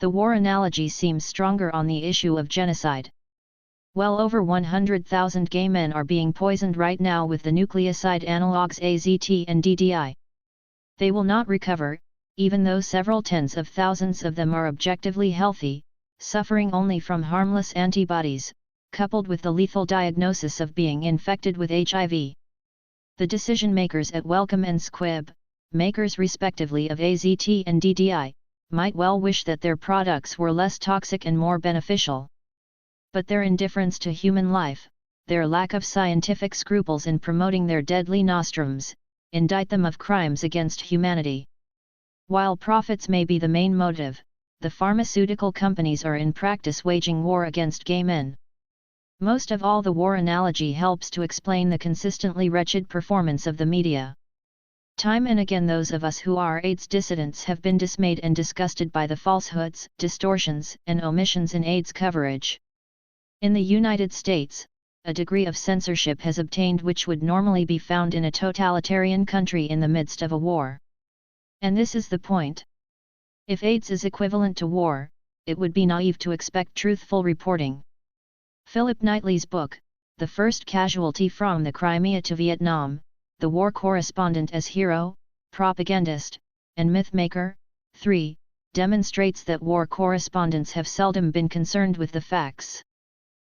The war analogy seems stronger on the issue of genocide. Well over 100,000 gay men are being poisoned right now with the nucleoside analogues AZT and DDI. They will not recover, even though several tens of thousands of them are objectively healthy, suffering only from harmless antibodies, coupled with the lethal diagnosis of being infected with HIV. The decision-makers at Wellcome and Squibb, makers respectively of AZT and DDI, might well wish that their products were less toxic and more beneficial. But their indifference to human life, their lack of scientific scruples in promoting their deadly nostrums, indict them of crimes against humanity. While profits may be the main motive, the pharmaceutical companies are in practice waging war against gay men. Most of all, the war analogy helps to explain the consistently wretched performance of the media. Time and again those of us who are AIDS dissidents have been dismayed and disgusted by the falsehoods, distortions, and omissions in AIDS coverage. In the United States, a degree of censorship has obtained which would normally be found in a totalitarian country in the midst of a war. And this is the point. If AIDS is equivalent to war, it would be naive to expect truthful reporting. Philip Knightley's book, The First Casualty from the Crimea to Vietnam, The War Correspondent as Hero, Propagandist, and Mythmaker, 3, demonstrates that war correspondents have seldom been concerned with the facts.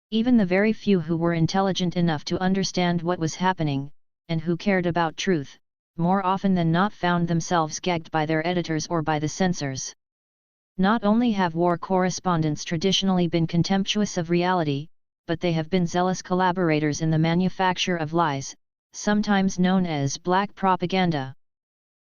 Even the very few who were intelligent enough to understand what was happening, and who cared about truth, more often than not found themselves gagged by their editors or by the censors. Not only have war correspondents traditionally been contemptuous of reality, but they have been zealous collaborators in the manufacture of lies, sometimes known as black propaganda.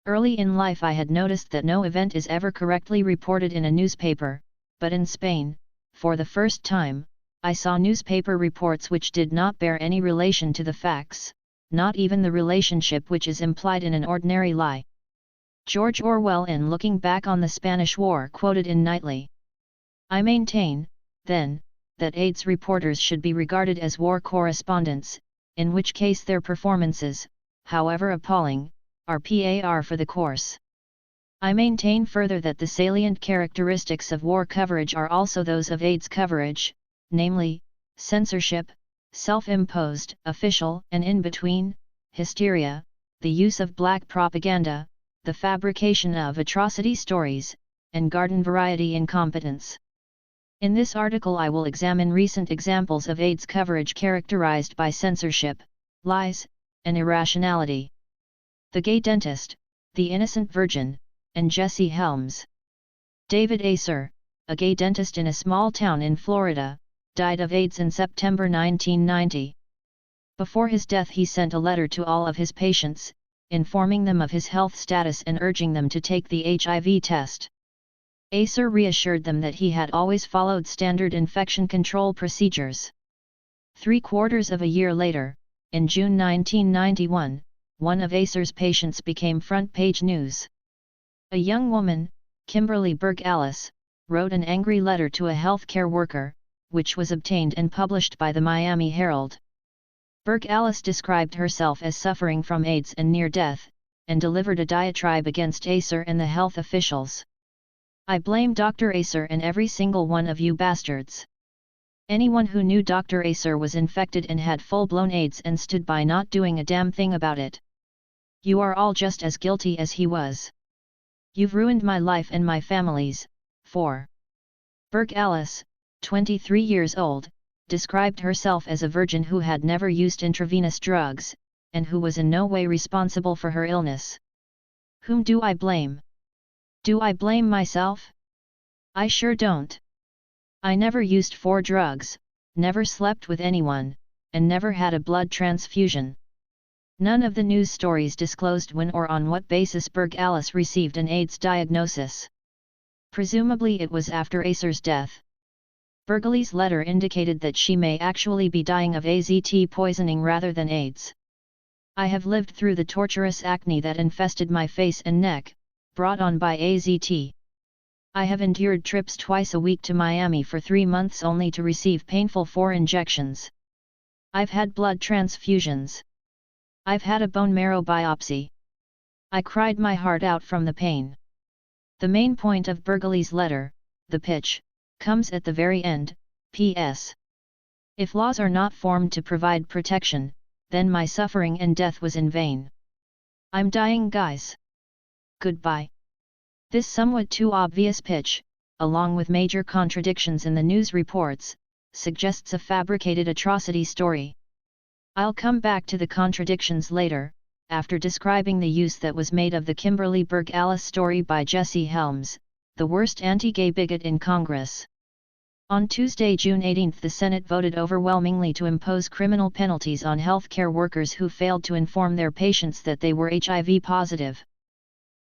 Early in life I had noticed that no event is ever correctly reported in a newspaper, but in Spain, for the first time, I saw newspaper reports which did not bear any relation to the facts, not even the relationship which is implied in an ordinary lie. George Orwell, in Looking Back on the Spanish War, quoted in Knightley. I maintain, then, that AIDS reporters should be regarded as war correspondents, in which case their performances, however appalling, are par for the course. I maintain further that the salient characteristics of war coverage are also those of AIDS coverage, namely, censorship, self-imposed, official and in-between, hysteria, the use of black propaganda, the fabrication of atrocity stories, and garden variety incompetence. In this article I will examine recent examples of AIDS coverage characterized by censorship, lies, and irrationality. The Gay Dentist, The Innocent Virgin, and Jesse Helms. David Acer, a gay dentist in a small town in Florida, died of AIDS in September 1990. Before his death he sent a letter to all of his patients, informing them of his health status and urging them to take the HIV test. Acer reassured them that he had always followed standard infection control procedures. 3/4 of a year later, in June 1991, one of Acer's patients became front-page news. A young woman, Kimberly Burke Alice, wrote an angry letter to a healthcare worker, which was obtained and published by the Miami Herald. Burke Alice described herself as suffering from AIDS and near death, and delivered a diatribe against Acer and the health officials. "I blame Dr. Acer and every single one of you bastards. Anyone who knew Dr. Acer was infected and had full-blown AIDS and stood by not doing a damn thing about it. You are all just as guilty as he was. You've ruined my life and my family's." 4. Burke Alice, 23 years old, described herself as a virgin who had never used intravenous drugs, and who was in no way responsible for her illness. Whom do I blame? Do I blame myself? I sure don't. I never used 4 drugs, never slept with anyone, and never had a blood transfusion. None of the news stories disclosed when or on what basis Burke Alice received an AIDS diagnosis. Presumably it was after Acer's death. Burghley's letter indicated that she may actually be dying of AZT poisoning rather than AIDS. "I have lived through the torturous acne that infested my face and neck, brought on by AZT. I have endured trips twice a week to Miami for 3 months only to receive painful 4 injections. I've had blood transfusions. I've had a bone marrow biopsy. I cried my heart out from the pain." The main point of Burghley's letter, the pitch, comes at the very end. P.S. If laws are not formed to provide protection, then my suffering and death was in vain. I'm dying, guys. Goodbye. This somewhat too obvious pitch, along with major contradictions in the news reports, suggests a fabricated atrocity story. I'll come back to the contradictions later, after describing the use that was made of the Kimberly Burke Alice story by Jesse Helms, the worst anti-gay bigot in Congress. On Tuesday, June 18, the Senate voted overwhelmingly to impose criminal penalties on healthcare workers who failed to inform their patients that they were HIV positive.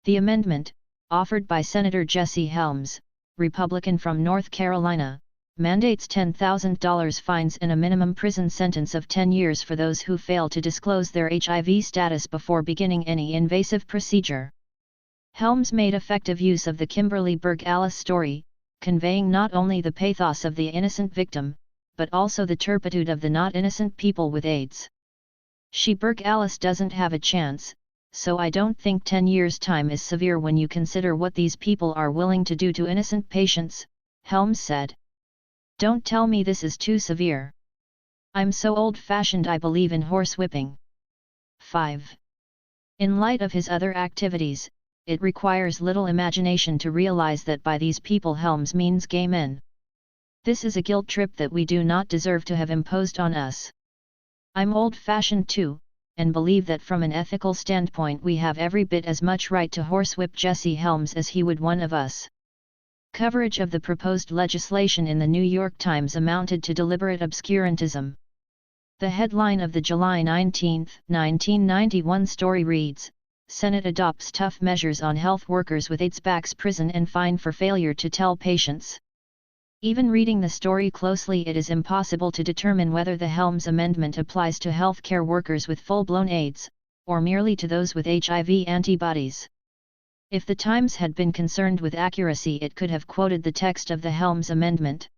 The amendment, offered by Senator Jesse Helms, Republican from North Carolina, mandates $10,000 fines and a minimum prison sentence of 10 years for those who fail to disclose their HIV status before beginning any invasive procedure. Helms made effective use of the Kimberly Burke Alice story, conveying not only the pathos of the innocent victim, but also the turpitude of the not innocent people with AIDS. "She Burke Alice doesn't have a chance, so I don't think 10 years' time is severe when you consider what these people are willing to do to innocent patients," Helms said. "Don't tell me this is too severe. I'm so old-fashioned I believe in horsewhipping." 5. In light of his other activities, it requires little imagination to realize that by these people Helms means gay men. This is a guilt trip that we do not deserve to have imposed on us. I'm old-fashioned too, and believe that from an ethical standpoint we have every bit as much right to horsewhip Jesse Helms as he would one of us. Coverage of the proposed legislation in the New York Times amounted to deliberate obscurantism. The headline of the July 19, 1991 story reads, "Senate adopts tough measures on health workers with AIDS, backs prison and fine for failure to tell patients." Even reading the story closely, it is impossible to determine whether the Helms Amendment applies to healthcare workers with full-blown AIDS, or merely to those with HIV antibodies. If the Times had been concerned with accuracy, it could have quoted the text of the Helms Amendment.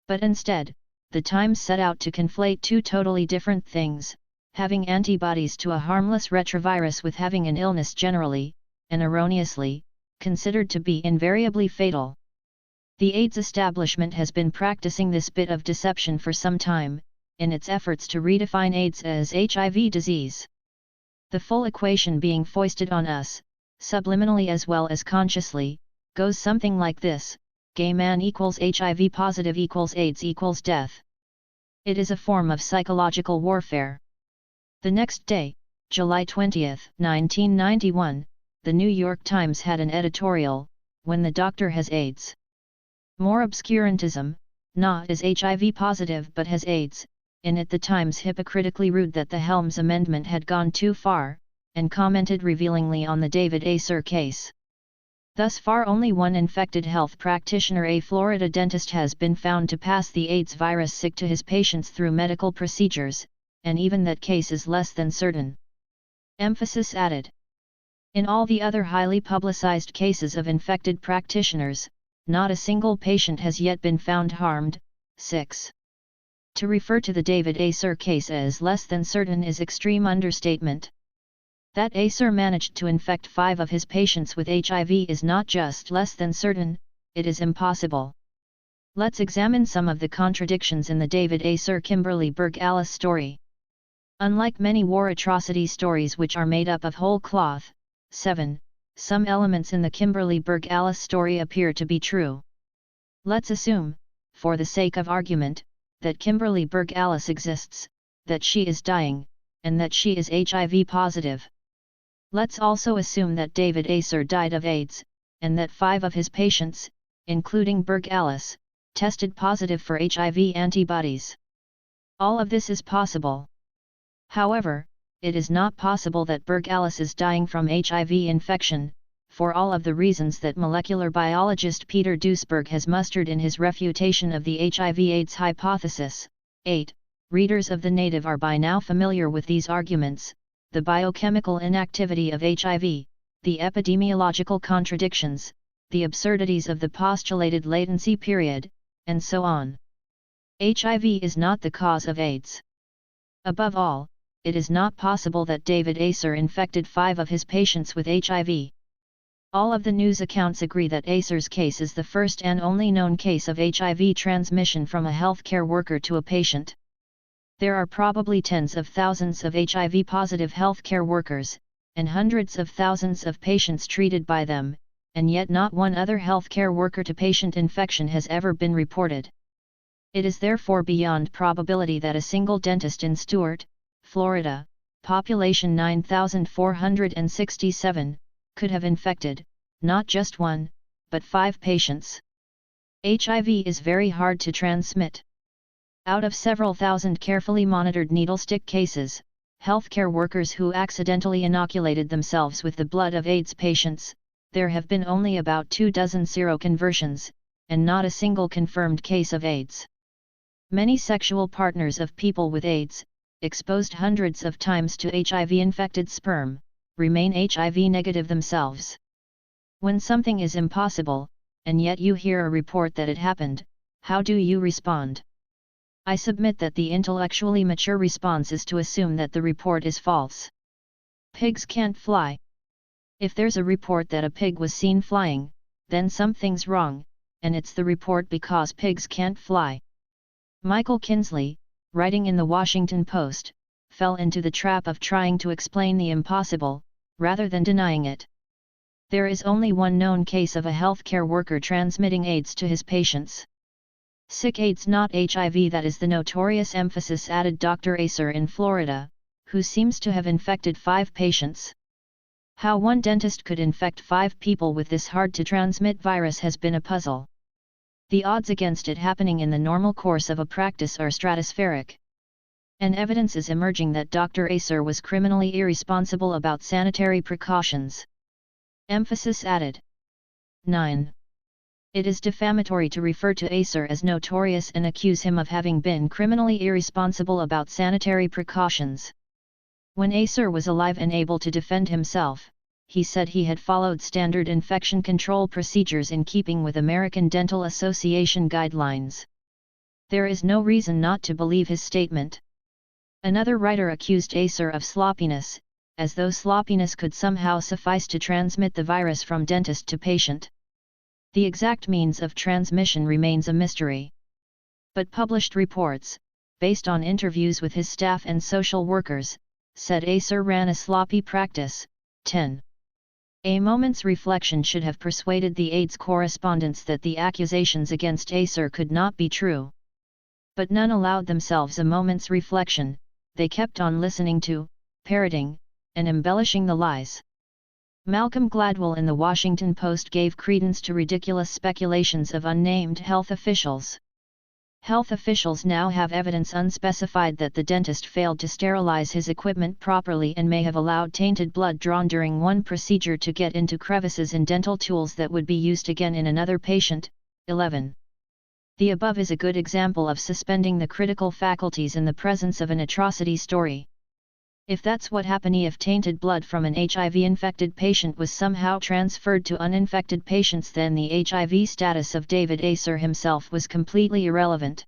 But instead, the Times set out to conflate two totally different things: having antibodies to a harmless retrovirus with having an illness generally, and erroneously, considered to be invariably fatal. The AIDS establishment has been practicing this bit of deception for some time, in its efforts to redefine AIDS as HIV disease. The full equation being foisted on us, subliminally as well as consciously, goes something like this: gay man equals HIV positive equals AIDS equals death. It is a form of psychological warfare. The next day, July 20, 1991, the New York Times had an editorial, "When the Doctor Has AIDS." More obscurantism, not as HIV positive but has AIDS. In it the Times hypocritically rued that the Helms Amendment had gone too far, and commented revealingly on the David Acer case. Thus far only one infected health practitioner, a Florida dentist, has been found to pass the AIDS virus sick to his patients through medical procedures, and even that case is less than certain. Emphasis added. In all the other highly publicized cases of infected practitioners, not a single patient has yet been found harmed. 6. To refer to the David Acer case as less than certain is extreme understatement. That Acer managed to infect 5 of his patients with HIV is not just less than certain, it is impossible. Let's examine some of the contradictions in the David Acer Kimberly Berg Alice story. Unlike many war atrocity stories which are made up of whole cloth, 7. Some elements in the Kimberly Berg Alice story appear to be true. Let's assume, for the sake of argument, that Kimberly Berg Alice exists, that she is dying, and that she is HIV positive. Let's also assume that David Acer died of AIDS, and that 5 of his patients, including Berg Alice, tested positive for HIV antibodies. All of this is possible. However, it is not possible that Berg Alice is dying from HIV infection, for all of the reasons that molecular biologist Peter Duesberg has mustered in his refutation of the HIV/AIDS hypothesis. 8. Readers of the Native are by now familiar with these arguments: the biochemical inactivity of HIV, the epidemiological contradictions, the absurdities of the postulated latency period, and so on. HIV is not the cause of AIDS. Above all, it is not possible that David Acer infected 5 of his patients with HIV. All of the news accounts agree that Acer's case is the first and only known case of HIV transmission from a healthcare worker to a patient. There are probably tens of thousands of HIV-positive healthcare workers, and hundreds of thousands of patients treated by them, and yet not one other healthcare worker-to-patient infection has ever been reported. It is therefore beyond probability that a single dentist in Stuart, Florida, population 9,467, could have infected, not just 1, but 5 patients. HIV is very hard to transmit. Out of several thousand carefully monitored needlestick cases, healthcare workers who accidentally inoculated themselves with the blood of AIDS patients, there have been only about 24 seroconversions, and not a single confirmed case of AIDS. Many sexual partners of people with AIDS, exposed hundreds of times to HIV-infected sperm, remain HIV-negative themselves. When something is impossible, and yet you hear a report that it happened, how do you respond? I submit that the intellectually mature response is to assume that the report is false. Pigs can't fly. If there's a report that a pig was seen flying, then something's wrong, and it's the report because pigs can't fly. Michael Kinsley, writing in the Washington Post, fell into the trap of trying to explain the impossible, rather than denying it. There is only one known case of a healthcare worker transmitting AIDS to his patients. Sick AIDS, not HIV. That is the notorious emphasis added Dr. Acer in Florida, who seems to have infected 5 patients. How one dentist could infect 5 people with this hard-to-transmit virus has been a puzzle. The odds against it happening in the normal course of a practice are stratospheric. And evidence is emerging that Dr. Acer was criminally irresponsible about sanitary precautions. Emphasis added. 9. It is defamatory to refer to Acer as notorious and accuse him of having been criminally irresponsible about sanitary precautions. When Acer was alive and able to defend himself, he said he had followed standard infection control procedures in keeping with American Dental Association guidelines. There is no reason not to believe his statement. Another writer accused Acer of sloppiness, as though sloppiness could somehow suffice to transmit the virus from dentist to patient. The exact means of transmission remains a mystery. But published reports, based on interviews with his staff and social workers, said Acer ran a sloppy practice. 10. A moment's reflection should have persuaded the AIDS correspondents that the accusations against Acer could not be true. But none allowed themselves a moment's reflection. They kept on listening to, parroting, and embellishing the lies. Malcolm Gladwell in the Washington Post gave credence to ridiculous speculations of unnamed health officials. Health officials now have evidence unspecified that the dentist failed to sterilize his equipment properly and may have allowed tainted blood drawn during one procedure to get into crevices in dental tools that would be used again in another patient. 11. The above is a good example of suspending the critical faculties in the presence of an atrocity story. If that's what happened if tainted blood from an HIV-infected patient was somehow transferred to uninfected patients, then the HIV status of David Acer himself was completely irrelevant.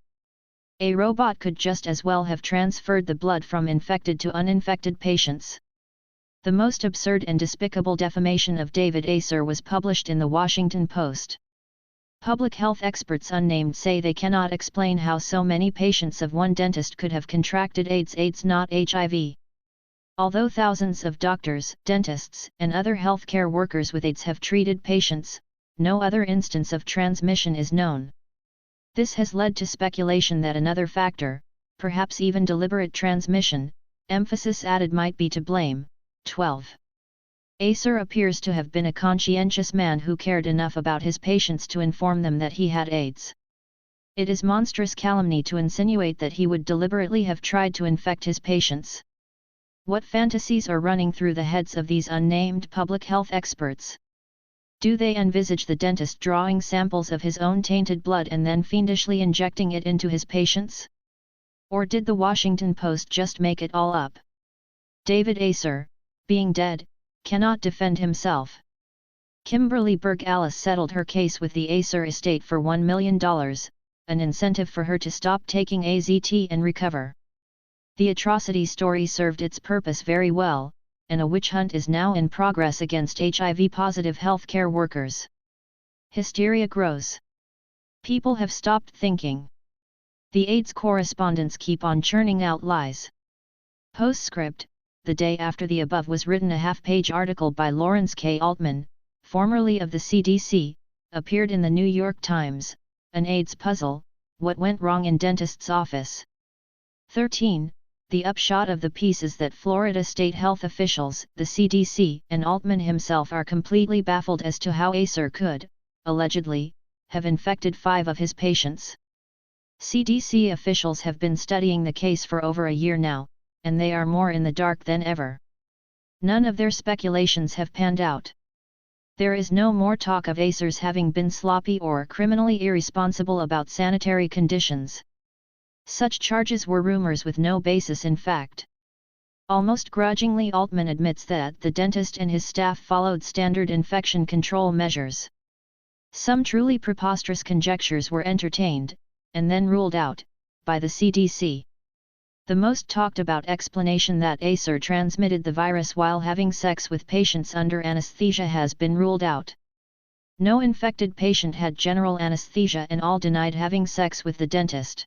A robot could just as well have transferred the blood from infected to uninfected patients. The most absurd and despicable defamation of David Acer was published in the Washington Post. Public health experts unnamed say they cannot explain how so many patients of one dentist could have contracted AIDS, not HIV. Although thousands of doctors, dentists, and other healthcare workers with AIDS have treated patients, no other instance of transmission is known. This has led to speculation that another factor, perhaps even deliberate transmission, emphasis added, might be to blame. 12. Acer appears to have been a conscientious man who cared enough about his patients to inform them that he had AIDS. It is monstrous calumny to insinuate that he would deliberately have tried to infect his patients. What fantasies are running through the heads of these unnamed public health experts? Do they envisage the dentist drawing samples of his own tainted blood and then fiendishly injecting it into his patients? Or did the Washington Post just make it all up? David Acer, being dead, cannot defend himself. Kimberly Berg Alice settled her case with the Acer estate for $1 million, an incentive for her to stop taking AZT and recover. The atrocity story served its purpose very well, and a witch hunt is now in progress against HIV-positive healthcare workers. Hysteria grows. People have stopped thinking. The AIDS correspondents keep on churning out lies. Postscript: the day after the above was written, a half-page article by Lawrence K. Altman, formerly of the CDC, appeared in the New York Times, An AIDS Puzzle, What Went Wrong in Dentist's Office. 13. The upshot of the piece is that Florida state health officials, the CDC, and Altman himself are completely baffled as to how Acer could, allegedly, have infected 5 of his patients. CDC officials have been studying the case for over a year now, and they are more in the dark than ever. None of their speculations have panned out. There is no more talk of Acer's having been sloppy or criminally irresponsible about sanitary conditions. Such charges were rumors with no basis in fact. Almost grudgingly, Altman admits that the dentist and his staff followed standard infection control measures. Some truly preposterous conjectures were entertained, and then ruled out, by the CDC. The most talked about explanation that Acer transmitted the virus while having sex with patients under anesthesia has been ruled out. No infected patient had general anesthesia and all denied having sex with the dentist.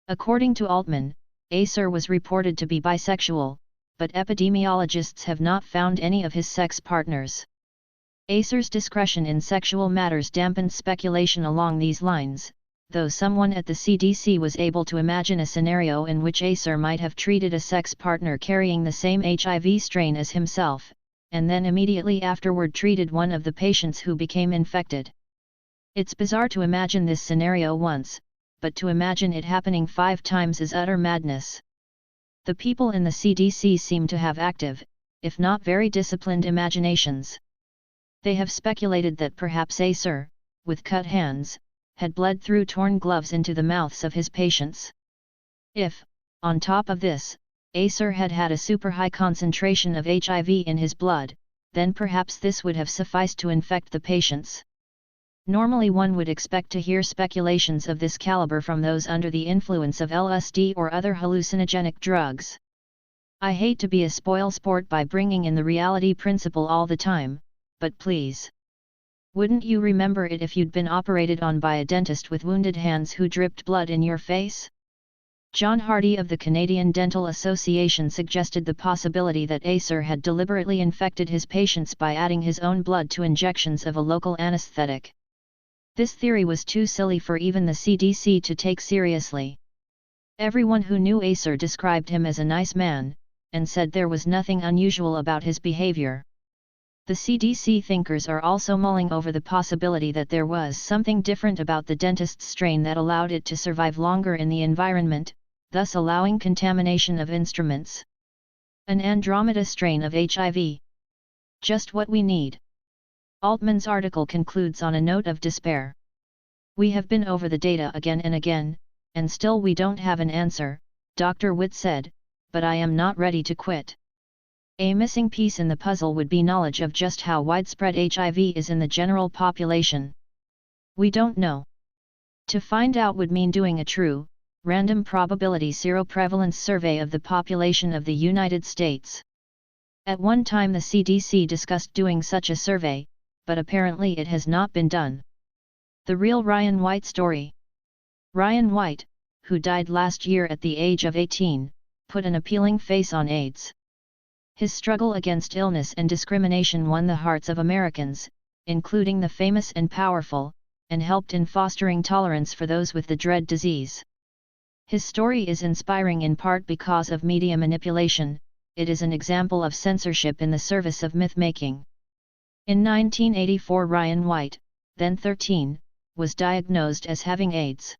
According to Altman, Acer was reported to be bisexual, but epidemiologists have not found any of his sex partners. Acer's discretion in sexual matters dampened speculation along these lines, though someone at the CDC was able to imagine a scenario in which Acer might have treated a sex partner carrying the same HIV strain as himself, and then immediately afterward treated one of the patients who became infected. It's bizarre to imagine this scenario once, but to imagine it happening 5 times is utter madness. The people in the CDC seem to have active, if not very disciplined imaginations. They have speculated that perhaps Acer, with cut hands, had bled through torn gloves into the mouths of his patients. If, on top of this, Acer had had a super high concentration of HIV in his blood, then perhaps this would have sufficed to infect the patients. Normally one would expect to hear speculations of this caliber from those under the influence of LSD or other hallucinogenic drugs. I hate to be a spoilsport by bringing in the reality principle all the time, but please. Wouldn't you remember it if you'd been operated on by a dentist with wounded hands who dripped blood in your face? John Hardy of the Canadian Dental Association suggested the possibility that Acer had deliberately infected his patients by adding his own blood to injections of a local anesthetic. This theory was too silly for even the CDC to take seriously. Everyone who knew Acer described him as a nice man, and said there was nothing unusual about his behavior. The CDC thinkers are also mulling over the possibility that there was something different about the dentist's strain that allowed it to survive longer in the environment, thus allowing contamination of instruments. An Andromeda strain of HIV. Just what we need. Altman's article concludes on a note of despair. We have been over the data again and again, and still we don't have an answer, Dr. Witt said, but I am not ready to quit. A missing piece in the puzzle would be knowledge of just how widespread HIV is in the general population. We don't know. To find out would mean doing a true, random probability seroprevalence survey of the population of the United States. At one time the CDC discussed doing such a survey, but apparently it has not been done. The real Ryan White story. Ryan White, who died last year at the age of 18, put an appealing face on AIDS. His struggle against illness and discrimination won the hearts of Americans, including the famous and powerful, and helped in fostering tolerance for those with the dread disease. His story is inspiring in part because of media manipulation. It is an example of censorship in the service of myth-making. In 1984 Ryan White, then 13, was diagnosed as having AIDS.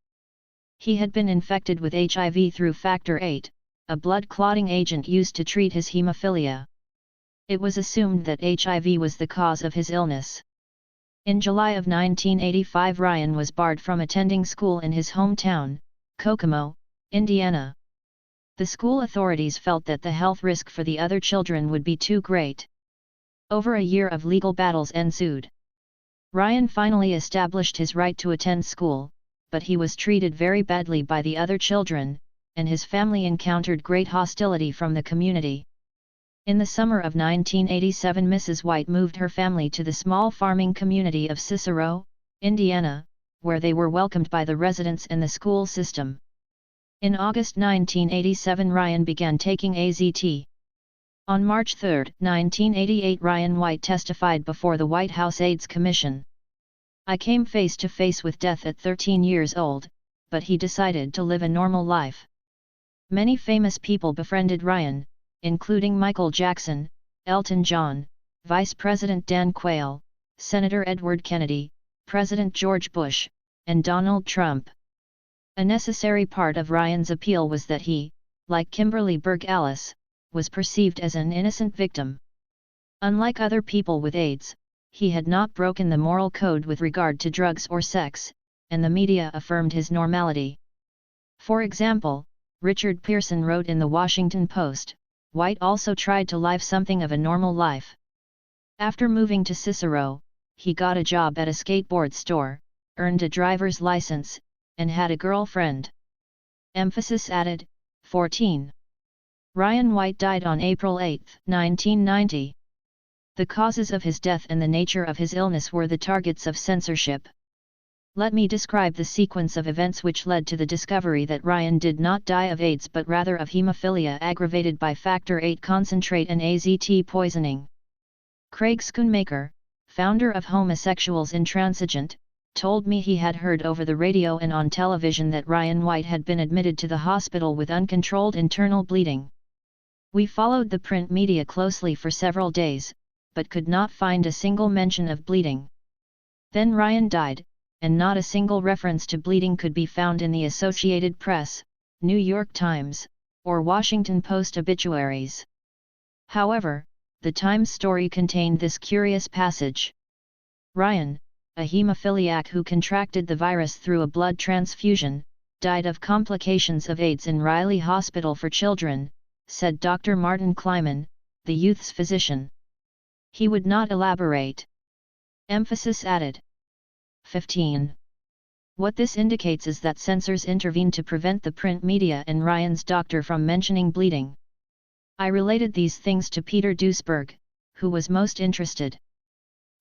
He had been infected with HIV through factor VIII, a blood-clotting agent used to treat his hemophilia. It was assumed that HIV was the cause of his illness. In July of 1985 Ryan was barred from attending school in his hometown, Kokomo, Indiana. The school authorities felt that the health risk for the other children would be too great. Over a year of legal battles ensued. Ryan finally established his right to attend school, but he was treated very badly by the other children, and his family encountered great hostility from the community. In the summer of 1987 Mrs. White moved her family to the small farming community of Cicero, Indiana, where they were welcomed by the residents and the school system. In August 1987 Ryan began taking AZT. On March 3, 1988 Ryan White testified before the White House AIDS Commission. I came face to face with death at 13 years old, but he decided to live a normal life. Many famous people befriended Ryan, including Michael Jackson, Elton John, Vice President Dan Quayle, Senator Edward Kennedy, President George Bush, and Donald Trump. A necessary part of Ryan's appeal was that he, like Kimberly Berg Alice, was perceived as an innocent victim. Unlike other people with AIDS, he had not broken the moral code with regard to drugs or sex, and the media affirmed his normality. For example, Richard Pearson wrote in the Washington Post, White also tried to live something of a normal life. After moving to Cicero, he got a job at a skateboard store, earned a driver's license, and had a girlfriend. Emphasis added, 14. Ryan White died on April 8, 1990. The causes of his death and the nature of his illness were the targets of censorship. Let me describe the sequence of events which led to the discovery that Ryan did not die of AIDS but rather of hemophilia aggravated by factor VIII concentrate and AZT poisoning. Craig Schoonmaker, founder of Homosexuals Intransigent, told me he had heard over the radio and on television that Ryan White had been admitted to the hospital with uncontrolled internal bleeding. We followed the print media closely for several days, but could not find a single mention of bleeding. Then Ryan died, and not a single reference to bleeding could be found in the Associated Press, New York Times, or Washington Post obituaries. However, the Times story contained this curious passage. Ryan, a hemophiliac who contracted the virus through a blood transfusion, died of complications of AIDS in Riley Hospital for Children, said Dr. Martin Kleiman, the youth's physician. He would not elaborate. Emphasis added. 15. What this indicates is that censors intervened to prevent the print media and Ryan's doctor from mentioning bleeding. I related these things to Peter Duesberg, who was most interested.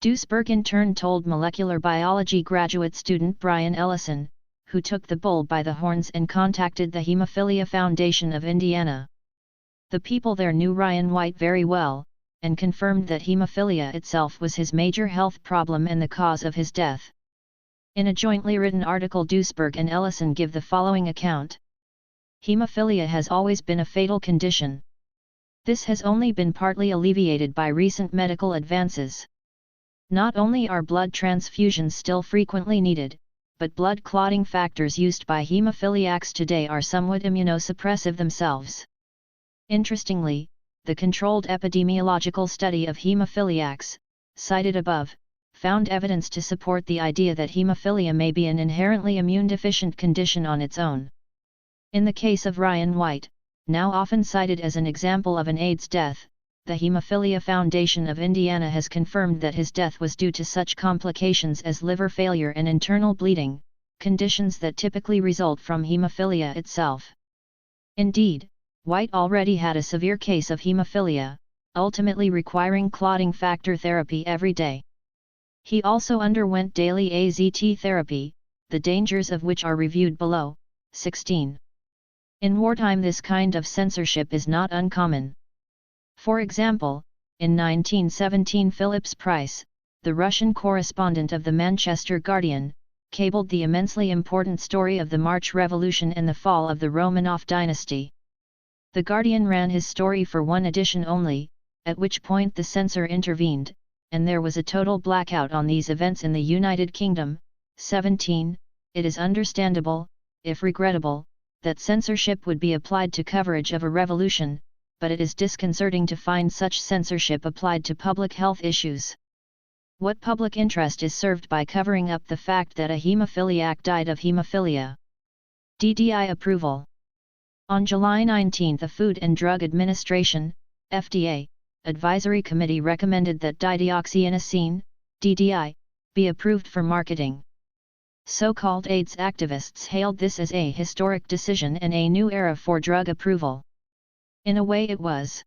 Duesberg in turn told molecular biology graduate student Brian Ellison, who took the bull by the horns and contacted the Hemophilia Foundation of Indiana. The people there knew Ryan White very well, and confirmed that hemophilia itself was his major health problem and the cause of his death. In a jointly written article, Duesberg and Ellison give the following account. Hemophilia has always been a fatal condition. This has only been partly alleviated by recent medical advances. Not only are blood transfusions still frequently needed, but blood clotting factors used by hemophiliacs today are somewhat immunosuppressive themselves. Interestingly, the controlled epidemiological study of hemophiliacs, cited above, found evidence to support the idea that hemophilia may be an inherently immune-deficient condition on its own. In the case of Ryan White, now often cited as an example of an AIDS death, the Hemophilia Foundation of Indiana has confirmed that his death was due to such complications as liver failure and internal bleeding, conditions that typically result from hemophilia itself. Indeed, White already had a severe case of hemophilia, ultimately requiring clotting factor therapy every day. He also underwent daily AZT therapy, the dangers of which are reviewed below. 16. In wartime, this kind of censorship is not uncommon. For example, in 1917 Phillips Price, the Russian correspondent of the Manchester Guardian, cabled the immensely important story of the March Revolution and the fall of the Romanov dynasty. The Guardian ran his story for one edition only, at which point the censor intervened, and there was a total blackout on these events in the United Kingdom. 17. It is understandable, if regrettable, that censorship would be applied to coverage of a revolution, but it is disconcerting to find such censorship applied to public health issues. What public interest is served by covering up the fact that a hemophiliac died of hemophilia? DDI approval. On July 19, the Food and Drug Administration, FDA, Advisory Committee recommended that dideoxyinnosine, DDI, be approved for marketing. So-called AIDS activists hailed this as a historic decision and a new era for drug approval. In a way it was.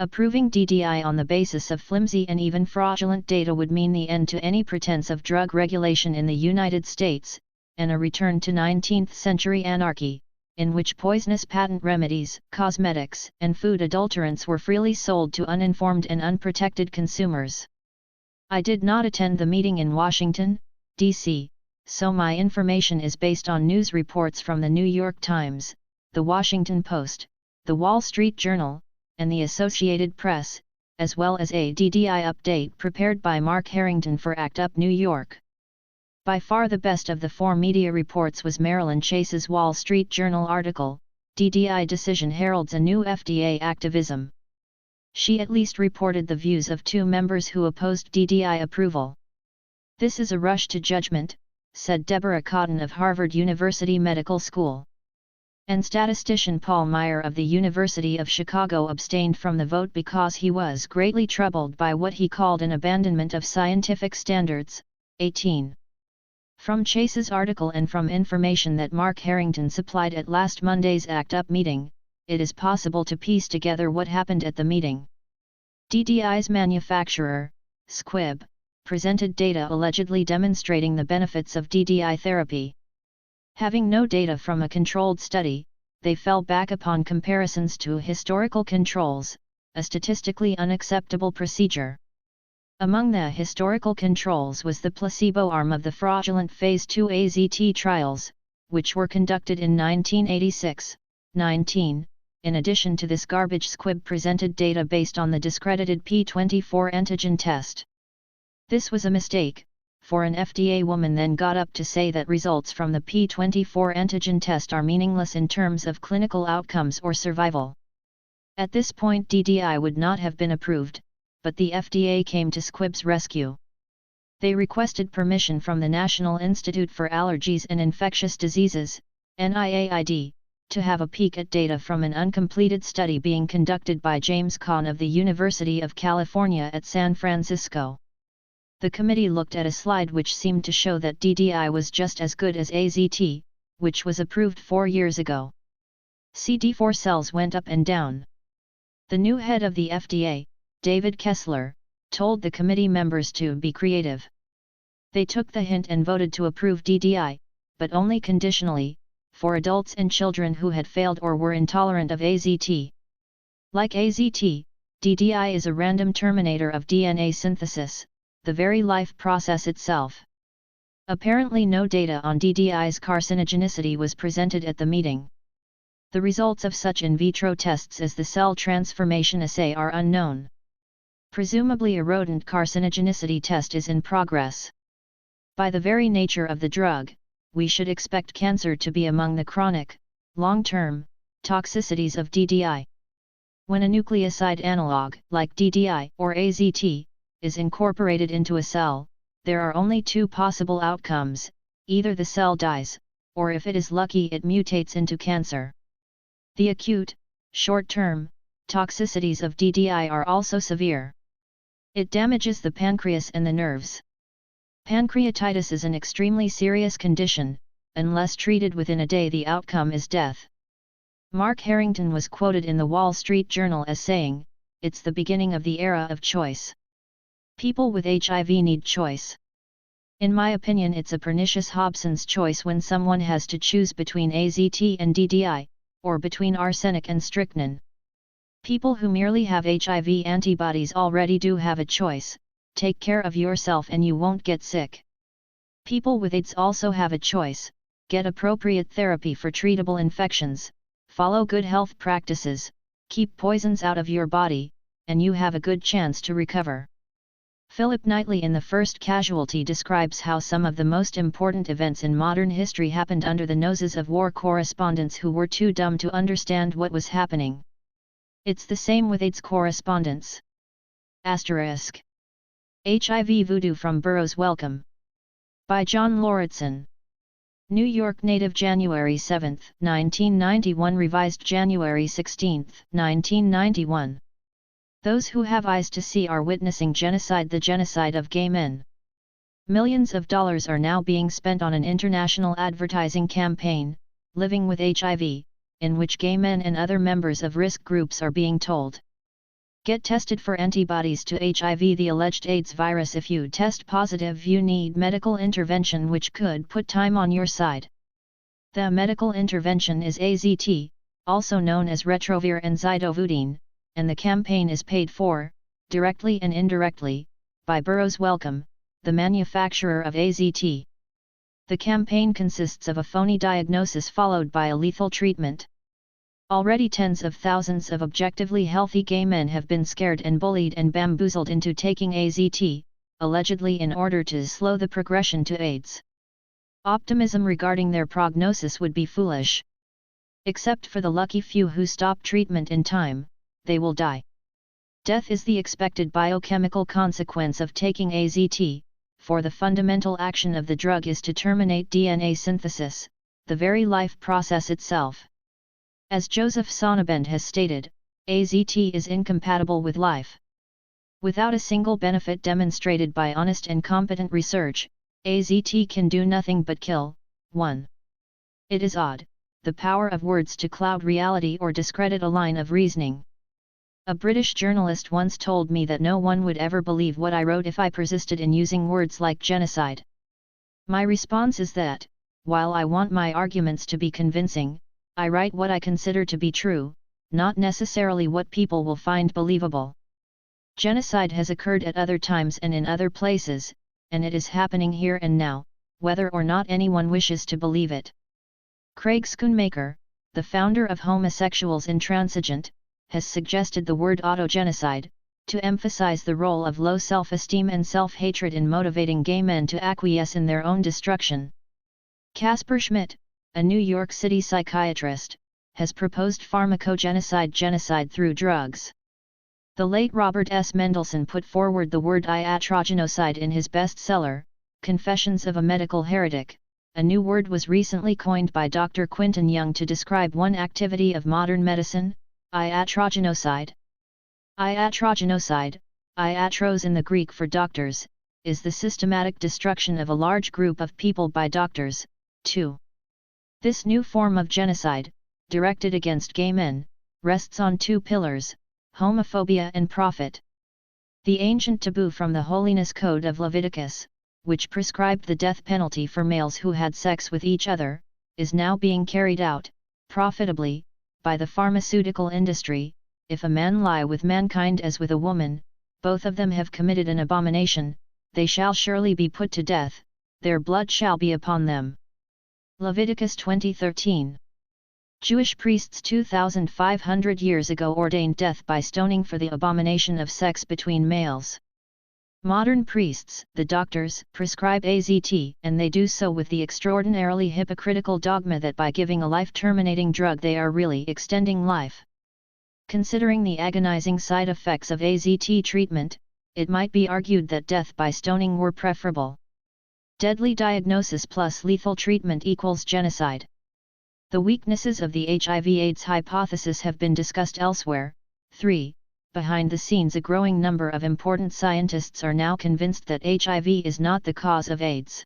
Approving DDI on the basis of flimsy and even fraudulent data would mean the end to any pretense of drug regulation in the United States, and a return to 19th-century anarchy, in which poisonous patent remedies, cosmetics, and food adulterants were freely sold to uninformed and unprotected consumers. I did not attend the meeting in Washington, D.C., so my information is based on news reports from the New York Times, the Washington Post, the Wall Street Journal, and the Associated Press, as well as a DDI update prepared by Mark Harrington for ACT UP New York. By far the best of the four media reports was Marilyn Chase's Wall Street Journal article, DDI Decision Heralds a New FDA Activism. She at least reported the views of two members who opposed DDI approval. This is a rush to judgment, said Deborah Cotton of Harvard University Medical School. And statistician Paul Meyer of the University of Chicago abstained from the vote because he was greatly troubled by what he called an abandonment of scientific standards. 18. From Chase's article and from information that Mark Harrington supplied at last Monday's ACT UP meeting, it is possible to piece together what happened at the meeting. DDI's manufacturer, Squibb, presented data allegedly demonstrating the benefits of DDI therapy. Having no data from a controlled study, they fell back upon comparisons to historical controls, a statistically unacceptable procedure. Among the historical controls was the placebo arm of the fraudulent Phase 2 AZT trials, which were conducted in 1986. 19. In addition to this garbage, Squibb presented data based on the discredited P24 antigen test. This was a mistake, for an FDA woman then got up to say that results from the P24 antigen test are meaningless in terms of clinical outcomes or survival. At this point DDI would not have been approved, but the FDA came to Squibb's rescue. They requested permission from the National Institute for Allergies and Infectious Diseases, NIAID, to have a peek at data from an uncompleted study being conducted by James Kahn of the University of California at San Francisco. The committee looked at a slide which seemed to show that DDI was just as good as AZT, which was approved 4 years ago. CD4 cells went up and down. The new head of the FDA, David Kessler, told the committee members to be creative. They took the hint and voted to approve DDI, but only conditionally, for adults and children who had failed or were intolerant of AZT. Like AZT, DDI is a random terminator of DNA synthesis, the very life process itself. Apparently no data on DDI's carcinogenicity was presented at the meeting. The results of such in vitro tests as the cell transformation assay are unknown. Presumably a rodent carcinogenicity test is in progress. By the very nature of the drug, we should expect cancer to be among the chronic, long-term, toxicities of DDI. When a nucleoside analog, like DDI or AZT, is incorporated into a cell, there are only 2 possible outcomes: either the cell dies, or if it is lucky it mutates into cancer. The acute, short-term, toxicities of DDI are also severe. It damages the pancreas and the nerves. Pancreatitis is an extremely serious condition. Unless treated within a day, the outcome is death. Mark Harrington was quoted in the Wall Street Journal as saying, "It's the beginning of the era of choice. People with HIV need choice." In my opinion, it's a pernicious Hobson's choice when someone has to choose between AZT and DDI, or between arsenic and strychnine. People who merely have HIV antibodies already do have a choice: take care of yourself and you won't get sick. People with AIDS also have a choice: get appropriate therapy for treatable infections, follow good health practices, keep poisons out of your body, and you have a good chance to recover. Philip Knightley in The First Casualty describes how some of the most important events in modern history happened under the noses of war correspondents who were too dumb to understand what was happening. It's the same with AIDS correspondents. Asterisk. HIV Voodoo from Burroughs Welcome. By John Lauritsen. New York Native, January 7, 1991. Revised January 16, 1991. Those who have eyes to see are witnessing genocide, the genocide of gay men. Millions of dollars are now being spent on an international advertising campaign, Living with HIV, in which gay men and other members of risk groups are being told, get tested for antibodies to HIV, the alleged AIDS virus. If you test positive, you need medical intervention which could put time on your side. The medical intervention is AZT, also known as retrovir and zidovudine, and the campaign is paid for, directly and indirectly, by Burroughs Wellcome, the manufacturer of AZT. The campaign consists of a phony diagnosis followed by a lethal treatment. Already tens of thousands of objectively healthy gay men have been scared and bullied and bamboozled into taking AZT, allegedly in order to slow the progression to AIDS. Optimism regarding their prognosis would be foolish. Except for the lucky few who stop treatment in time, they will die. Death is the expected biochemical consequence of taking AZT, for the fundamental action of the drug is to terminate DNA synthesis, the very life process itself. As Joseph Sonnabend has stated, AZT is incompatible with life. Without a single benefit demonstrated by honest and competent research, AZT can do nothing but kill. 1. It is odd, the power of words to cloud reality or discredit a line of reasoning. A British journalist once told me that no one would ever believe what I wrote if I persisted in using words like genocide. My response is that, while I want my arguments to be convincing, I write what I consider to be true, not necessarily what people will find believable. Genocide has occurred at other times and in other places, and it is happening here and now, whether or not anyone wishes to believe it. Craig Schoonmaker, the founder of Homosexuals Intransigent, has suggested the word autogenocide, to emphasize the role of low self-esteem and self-hatred in motivating gay men to acquiesce in their own destruction. Casper Schmidt, a New York City psychiatrist, has proposed pharmacogenocide, genocide through drugs. The late Robert S. Mendelsohn put forward the word iatrogenocide in his bestseller, Confessions of a Medical Heretic. A new word was recently coined by Dr. Quinton Young to describe one activity of modern medicine, iatrogenocide. Iatrogenocide, iatros in the Greek for doctors, is the systematic destruction of a large group of people by doctors. 2. This new form of genocide, directed against gay men, rests on two pillars: homophobia and profit. The ancient taboo from the Holiness Code of Leviticus, which prescribed the death penalty for males who had sex with each other, is now being carried out, profitably, by the pharmaceutical industry. If a man lie with mankind as with a woman, both of them have committed an abomination, they shall surely be put to death, their blood shall be upon them. Leviticus 20:13. Jewish priests 2,500 years ago ordained death by stoning for the abomination of sex between males. Modern priests, the doctors, prescribe AZT, and they do so with the extraordinarily hypocritical dogma that by giving a life-terminating drug they are really extending life. Considering the agonizing side effects of AZT treatment, it might be argued that death by stoning were preferable. Deadly diagnosis plus lethal treatment equals genocide. The weaknesses of the HIV/AIDS hypothesis have been discussed elsewhere. 3. Behind the scenes, a growing number of important scientists are now convinced that HIV is not the cause of AIDS.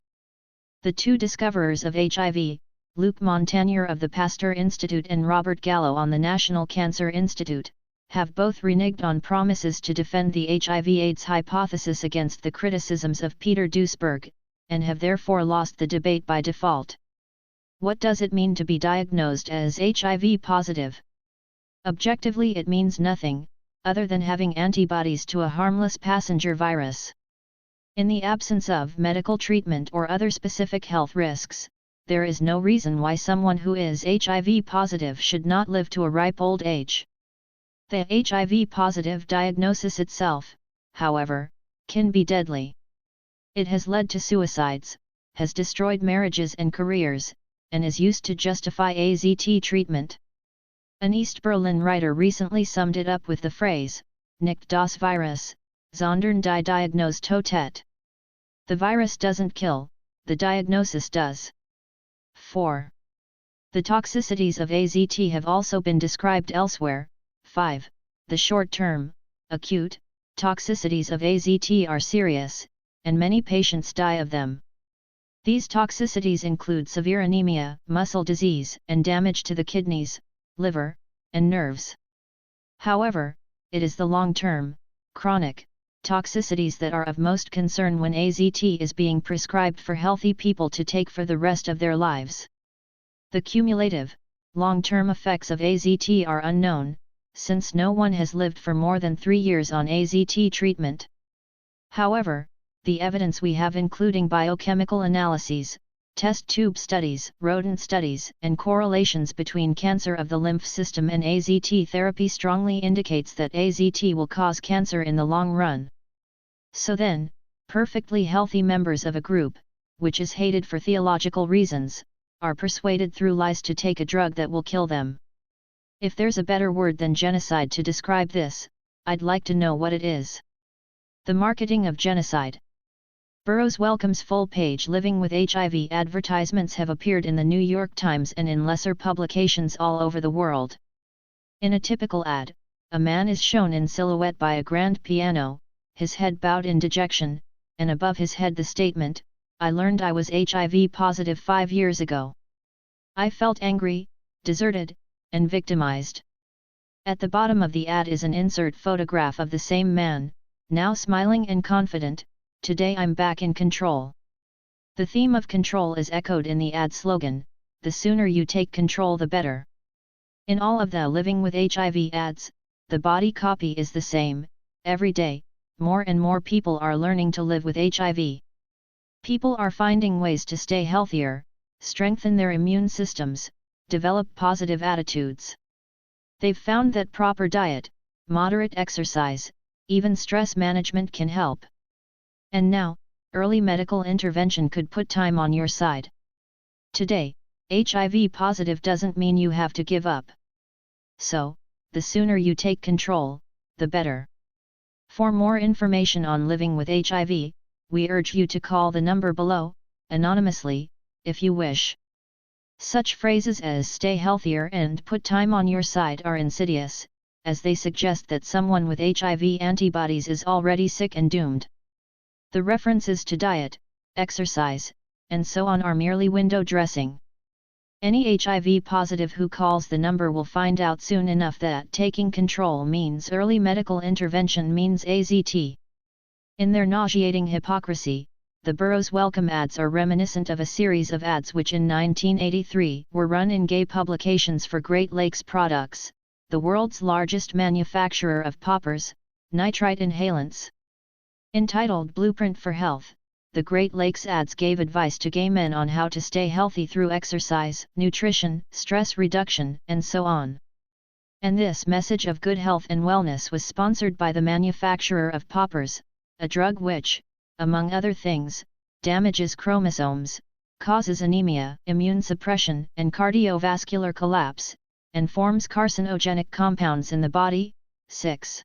The two discoverers of HIV, Luc Montagnier of the Pasteur Institute and Robert Gallo on the National Cancer Institute, have both reneged on promises to defend the HIV/AIDS hypothesis against the criticisms of Peter Duesberg, and have therefore lost the debate by default. What does it mean to be diagnosed as HIV positive? Objectively, it means nothing, other than having antibodies to a harmless passenger virus. In the absence of medical treatment or other specific health risks, there is no reason why someone who is HIV positive should not live to a ripe old age. The HIV positive diagnosis itself, however, can be deadly. It has led to suicides, has destroyed marriages and careers, and is used to justify AZT treatment. An East Berlin writer recently summed it up with the phrase, "Nicht das Virus, sondern die Diagnosität." The virus doesn't kill, the diagnosis does. 4. The toxicities of AZT have also been described elsewhere. 5. The short-term, acute, toxicities of AZT are serious, and many patients die of them. These toxicities include severe anemia, muscle disease, and damage to the kidneys, liver, and nerves. However, it is the long-term, chronic, toxicities that are of most concern when AZT is being prescribed for healthy people to take for the rest of their lives. The cumulative, long-term effects of AZT are unknown, since no one has lived for more than 3 years on AZT treatment. However, the evidence we have, including biochemical analyses, test tube studies, rodent studies, and correlations between cancer of the lymph system and AZT therapy, strongly indicates that AZT will cause cancer in the long run. So then, perfectly healthy members of a group, which is hated for theological reasons, are persuaded through lies to take a drug that will kill them. If there's a better word than genocide to describe this, I'd like to know what it is. The marketing of genocide. Burroughs Wellcome's full-page Living with HIV advertisements have appeared in the New York Times and in lesser publications all over the world. In a typical ad, a man is shown in silhouette by a grand piano, his head bowed in dejection, and above his head the statement, "I learned I was HIV positive 5 years ago. I felt angry, deserted, and victimized." At the bottom of the ad is an insert photograph of the same man, now smiling and confident, "Today I'm back in control." The theme of control is echoed in the ad slogan, "The sooner you take control the better." In all of the Living with HIV ads, the body copy is the same. Every day, more and more people are learning to live with HIV. People are finding ways to stay healthier, strengthen their immune systems, develop positive attitudes. They've found that proper diet, moderate exercise, even stress management can help. And now, early medical intervention could put time on your side. Today, HIV positive doesn't mean you have to give up. So, the sooner you take control, the better. For more information on living with HIV, we urge you to call the number below, anonymously, if you wish. Such phrases as "stay healthier" and "put time on your side" are insidious, as they suggest that someone with HIV antibodies is already sick and doomed. The references to diet, exercise, and so on are merely window dressing. Any HIV positive who calls the number will find out soon enough that taking control means early medical intervention means AZT. In their nauseating hypocrisy, the Burroughs Wellcome ads are reminiscent of a series of ads which in 1983 were run in gay publications for Great Lakes Products, the world's largest manufacturer of poppers, nitrite inhalants. Entitled Blueprint for Health, the Great Lakes ads gave advice to gay men on how to stay healthy through exercise, nutrition, stress reduction, and so on. And this message of good health and wellness was sponsored by the manufacturer of poppers, a drug which, among other things, damages chromosomes, causes anemia, immune suppression, and cardiovascular collapse, and forms carcinogenic compounds in the body. 6.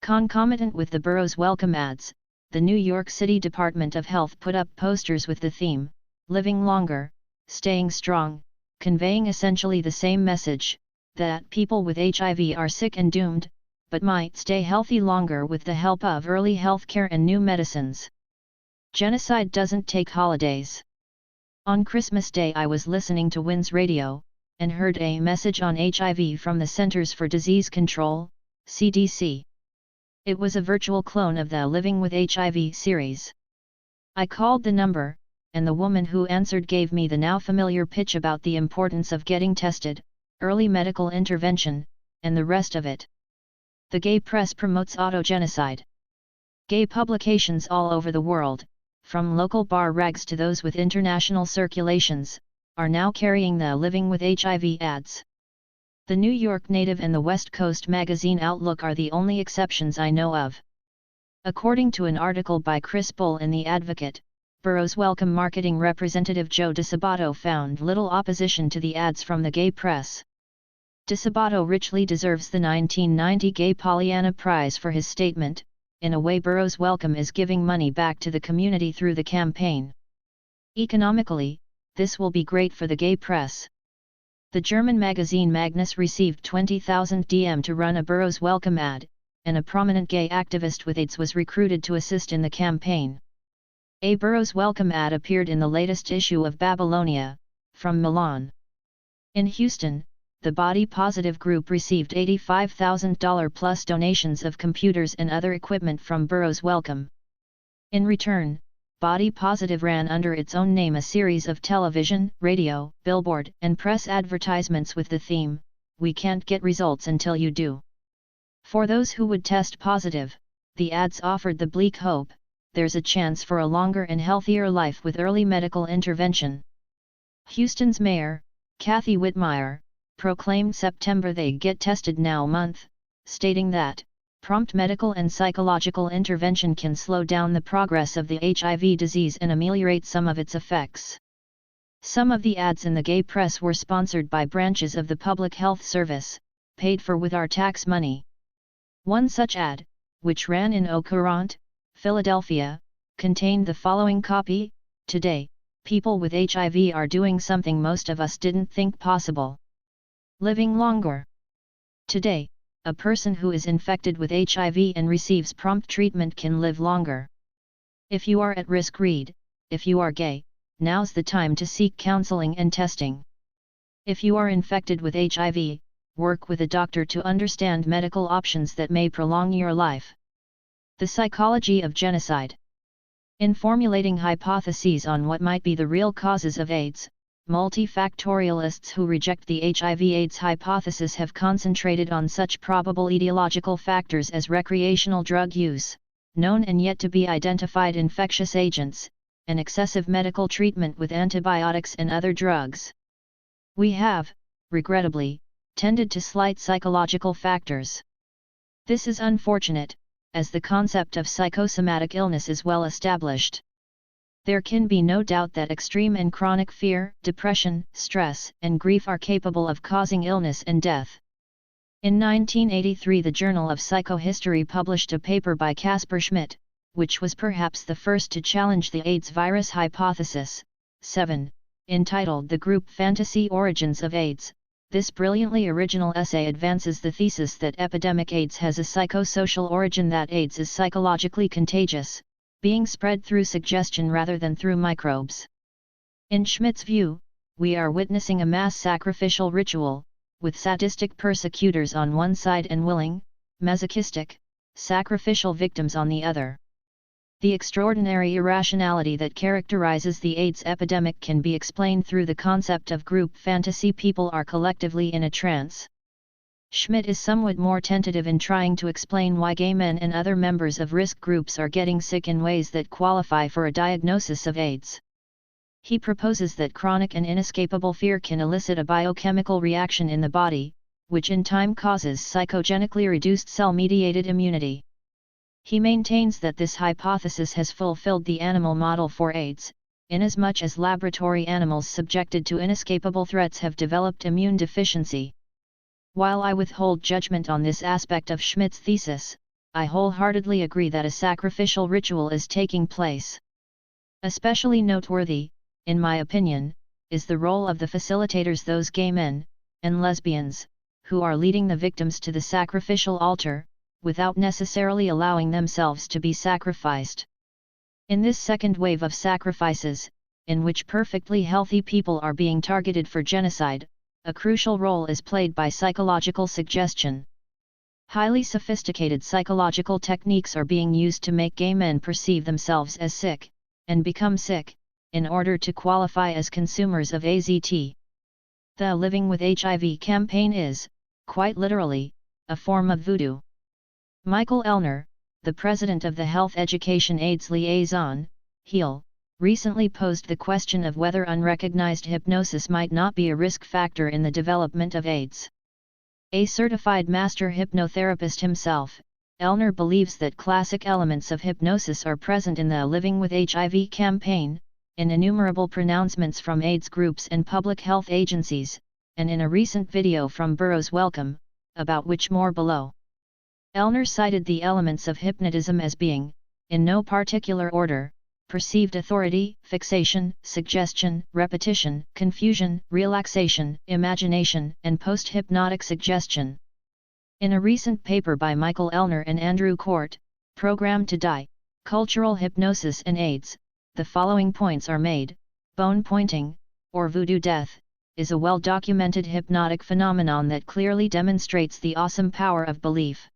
Concomitant with the Burroughs Wellcome ads, the New York City Department of Health put up posters with the theme, "Living Longer, Staying Strong," conveying essentially the same message, that people with HIV are sick and doomed, but might stay healthy longer with the help of early healthcare and new medicines. Genocide doesn't take holidays. On Christmas Day I was listening to WINS Radio, and heard a message on HIV from the Centers for Disease Control, CDC. It was a virtual clone of the Living with HIV series. I called the number, and the woman who answered gave me the now familiar pitch about the importance of getting tested, early medical intervention, and the rest of it. The gay press promotes autogenocide. Gay publications all over the world, from local bar rags to those with international circulations, are now carrying the Living with HIV ads. The New York Native and the West Coast magazine Outlook are the only exceptions I know of. According to an article by Chris Bull in The Advocate, Burroughs Wellcome marketing representative Joe DiSabato found little opposition to the ads from the gay press. DiSabato richly deserves the 1990 Gay Pollyanna Prize for his statement, "In a way Burroughs Wellcome is giving money back to the community through the campaign." Economically, this will be great for the gay press. The German magazine Magnus received 20,000 DM to run a Burroughs Wellcome ad, and a prominent gay activist with AIDS was recruited to assist in the campaign. A Burroughs Wellcome ad appeared in the latest issue of Babylonia, from Milan. In Houston, the Body Positive group received $85,000 plus donations of computers and other equipment from Burroughs Wellcome. In return, Body Positive ran under its own name a series of television, radio, billboard, and press advertisements with the theme, "We can't get results until you do." For those who would test positive, the ads offered the bleak hope, there's a chance for a longer and healthier life with early medical intervention. Houston's mayor, Kathy Whitmire, proclaimed September They Get Tested Now month, stating that, prompt medical and psychological intervention can slow down the progress of the HIV disease and ameliorate some of its effects. Some of the ads in the gay press were sponsored by branches of the Public Health Service, paid for with our tax money. One such ad, which ran in Eau Courant, Philadelphia, contained the following copy: "Today, people with HIV are doing something most of us didn't think possible. Living longer. Today, a person who is infected with HIV and receives prompt treatment can live longer. If you are at risk, read. If you are gay, now's the time to seek counseling and testing. If you are infected with HIV, work with a doctor to understand medical options that may prolong your life." The psychology of genocide. In formulating hypotheses on what might be the real causes of AIDS, multifactorialists who reject the HIV/AIDS hypothesis have concentrated on such probable etiological factors as recreational drug use, known and yet to be identified infectious agents, and excessive medical treatment with antibiotics and other drugs. We have, regrettably, tended to slight psychological factors. This is unfortunate, as the concept of psychosomatic illness is well established. There can be no doubt that extreme and chronic fear, depression, stress, and grief are capable of causing illness and death. In 1983, the Journal of Psychohistory published a paper by Caspar Schmidt, which was perhaps the first to challenge the AIDS virus hypothesis. 7. Entitled "The Group Fantasy Origins of AIDS," this brilliantly original essay advances the thesis that epidemic AIDS has a psychosocial origin, that AIDS is psychologically contagious, being spread through suggestion rather than through microbes. In Schmidt's view, we are witnessing a mass sacrificial ritual, with sadistic persecutors on one side and willing, masochistic, sacrificial victims on the other. The extraordinary irrationality that characterizes the AIDS epidemic can be explained through the concept of group fantasy. People are collectively in a trance. Schmidt is somewhat more tentative in trying to explain why gay men and other members of risk groups are getting sick in ways that qualify for a diagnosis of AIDS. He proposes that chronic and inescapable fear can elicit a biochemical reaction in the body, which in time causes psychogenically reduced cell-mediated immunity. He maintains that this hypothesis has fulfilled the animal model for AIDS, inasmuch as laboratory animals subjected to inescapable threats have developed immune deficiency. While I withhold judgment on this aspect of Schmidt's thesis, I wholeheartedly agree that a sacrificial ritual is taking place. Especially noteworthy, in my opinion, is the role of the facilitators, those gay men and lesbians, who are leading the victims to the sacrificial altar, without necessarily allowing themselves to be sacrificed. In this second wave of sacrifices, in which perfectly healthy people are being targeted for genocide, a crucial role is played by psychological suggestion. Highly sophisticated psychological techniques are being used to make gay men perceive themselves as sick, and become sick, in order to qualify as consumers of AZT. The Living with HIV campaign is, quite literally, a form of voodoo. Michael Ellner, the president of the Health Education AIDS Liaison, HEAL, recently posed the question of whether unrecognized hypnosis might not be a risk factor in the development of AIDS. A certified master hypnotherapist himself, Ellner believes that classic elements of hypnosis are present in the Living with HIV campaign, in innumerable pronouncements from AIDS groups and public health agencies, and in a recent video from Burroughs Wellcome, about which more below. Ellner cited the elements of hypnotism as being, in no particular order, perceived authority, fixation, suggestion, repetition, confusion, relaxation, imagination, and post-hypnotic suggestion. In a recent paper by Michael Ellner and Andrew Court, Programmed to Die, Cultural Hypnosis and AIDS, the following points are made: bone pointing, or voodoo death, is a well-documented hypnotic phenomenon that clearly demonstrates the awesome power of belief.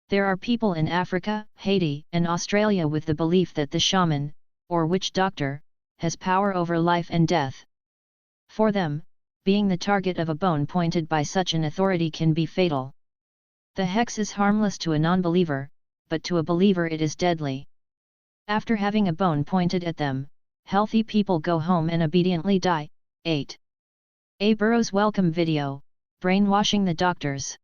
There are people in Africa, Haiti, and Australia with the belief that the shaman, or witch doctor, has power over life and death. For them, being the target of a bone pointed by such an authority can be fatal. The hex is harmless to a non-believer, but to a believer it is deadly. After having a bone pointed at them, healthy people go home and obediently die. 8. A Burroughs Wellcome video, Brainwashing the Doctors.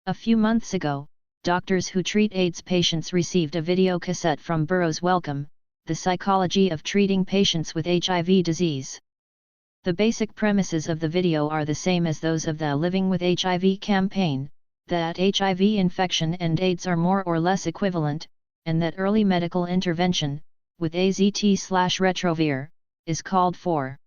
A few months ago, doctors who treat AIDS patients received a video cassette from Burroughs Wellcome, The Psychology of Treating Patients with HIV Disease. The basic premises of the video are the same as those of the Living with HIV campaign, that HIV infection and AIDS are more or less equivalent, and that early medical intervention, with AZT/Retrovir, is called for.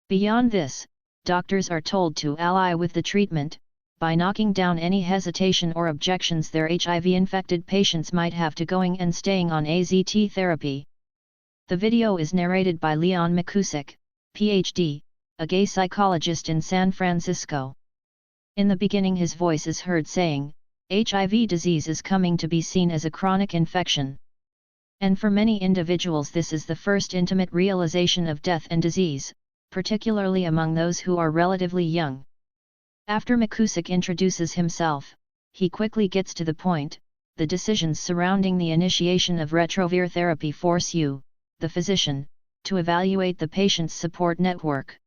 Beyond this, doctors are told to ally with the treatment, by knocking down any hesitation or objections their HIV-infected patients might have to going and staying on AZT therapy. The video is narrated by Leon McCusick, Ph.D., a gay psychologist in San Francisco. In the beginning his voice is heard saying, "HIV disease is coming to be seen as a chronic infection." And for many individuals this is the first intimate realization of death and disease, particularly among those who are relatively young. After McCusick introduces himself, he quickly gets to the point: the decisions surrounding the initiation of retrovir therapy force you, the physician, to evaluate the patient's support network.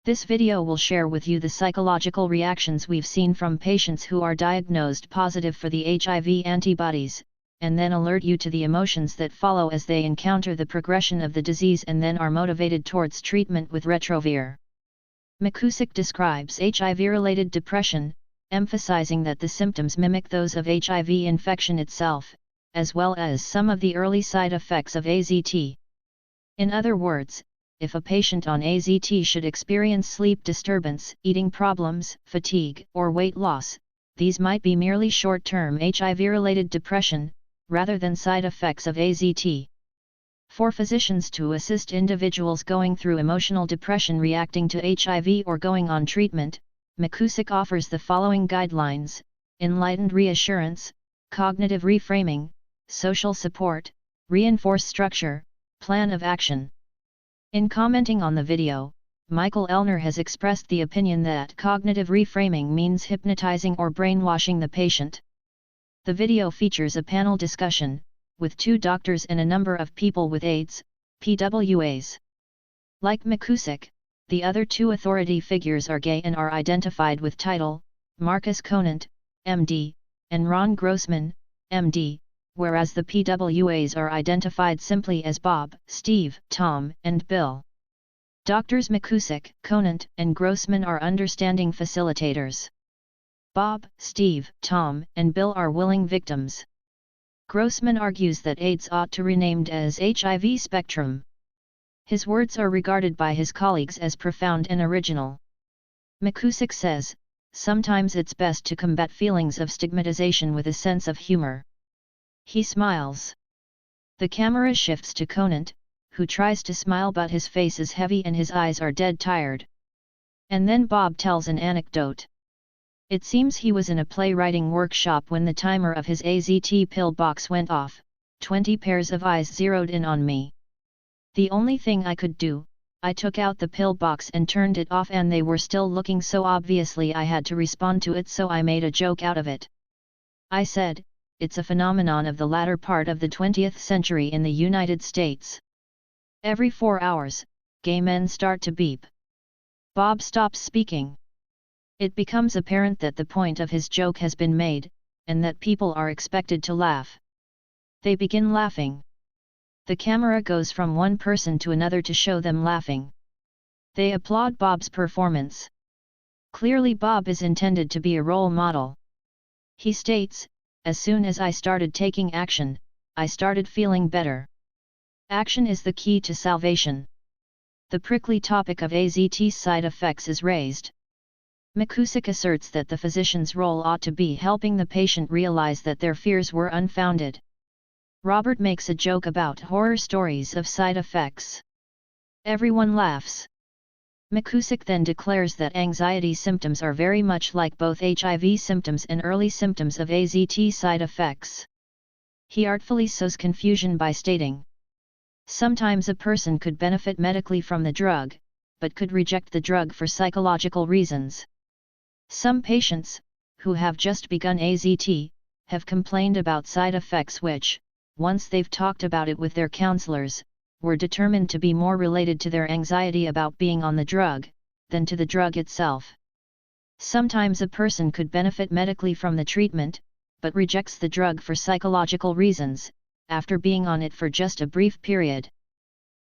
This video will share with you the psychological reactions we've seen from patients who are diagnosed positive for the HIV antibodies, and then alert you to the emotions that follow as they encounter the progression of the disease and then are motivated towards treatment with retrovir. McCusick describes HIV-related depression, emphasizing that the symptoms mimic those of HIV infection itself, as well as some of the early side effects of AZT. In other words, if a patient on AZT should experience sleep disturbance, eating problems, fatigue, or weight loss, these might be merely short-term HIV-related depression, rather than side effects of AZT. For physicians to assist individuals going through emotional depression reacting to HIV or going on treatment, McCusick offers the following guidelines: enlightened reassurance, cognitive reframing, social support, reinforced structure, plan of action. In commenting on the video, Michael Elner has expressed the opinion that cognitive reframing means hypnotizing or brainwashing the patient. The video features a panel discussion, with 2 doctors and a number of people with AIDS, PWAs. Like McCusick, the other 2 authority figures are gay and are identified with title, Marcus Conant, MD, and Ron Grossman, MD, whereas the PWAs are identified simply as Bob, Steve, Tom, and Bill. Doctors McCusick, Conant, and Grossman are understanding facilitators. Bob, Steve, Tom, and Bill are willing victims. Grossman argues that AIDS ought to be renamed as HIV spectrum. His words are regarded by his colleagues as profound and original. McCusick says, sometimes it's best to combat feelings of stigmatization with a sense of humor. He smiles. The camera shifts to Conant, who tries to smile but his face is heavy and his eyes are dead tired. And then Bob tells an anecdote. It seems he was in a playwriting workshop when the timer of his AZT pill box went off, 20 pairs of eyes zeroed in on me. The only thing I could do, I took out the pill box and turned it off and they were still looking so obviously I had to respond to it, so I made a joke out of it. I said, it's a phenomenon of the latter part of the 20th century in the United States. Every 4 hours, gay men start to beep. Bob stops speaking. It becomes apparent that the point of his joke has been made, and that people are expected to laugh. They begin laughing. The camera goes from one person to another to show them laughing. They applaud Bob's performance. Clearly Bob is intended to be a role model. He states, as soon as I started taking action, I started feeling better. Action is the key to salvation. The prickly topic of AZT's side effects is raised. McCusick asserts that the physician's role ought to be helping the patient realize that their fears were unfounded. Robert makes a joke about horror stories of side effects. Everyone laughs. McCusick then declares that anxiety symptoms are very much like both HIV symptoms and early symptoms of AZT side effects. He artfully sows confusion by stating, sometimes a person could benefit medically from the drug, but could reject the drug for psychological reasons. Some patients, who have just begun AZT, have complained about side effects which, once they've talked about it with their counselors, were determined to be more related to their anxiety about being on the drug, than to the drug itself. Sometimes a person could benefit medically from the treatment, but rejects the drug for psychological reasons, after being on it for just a brief period.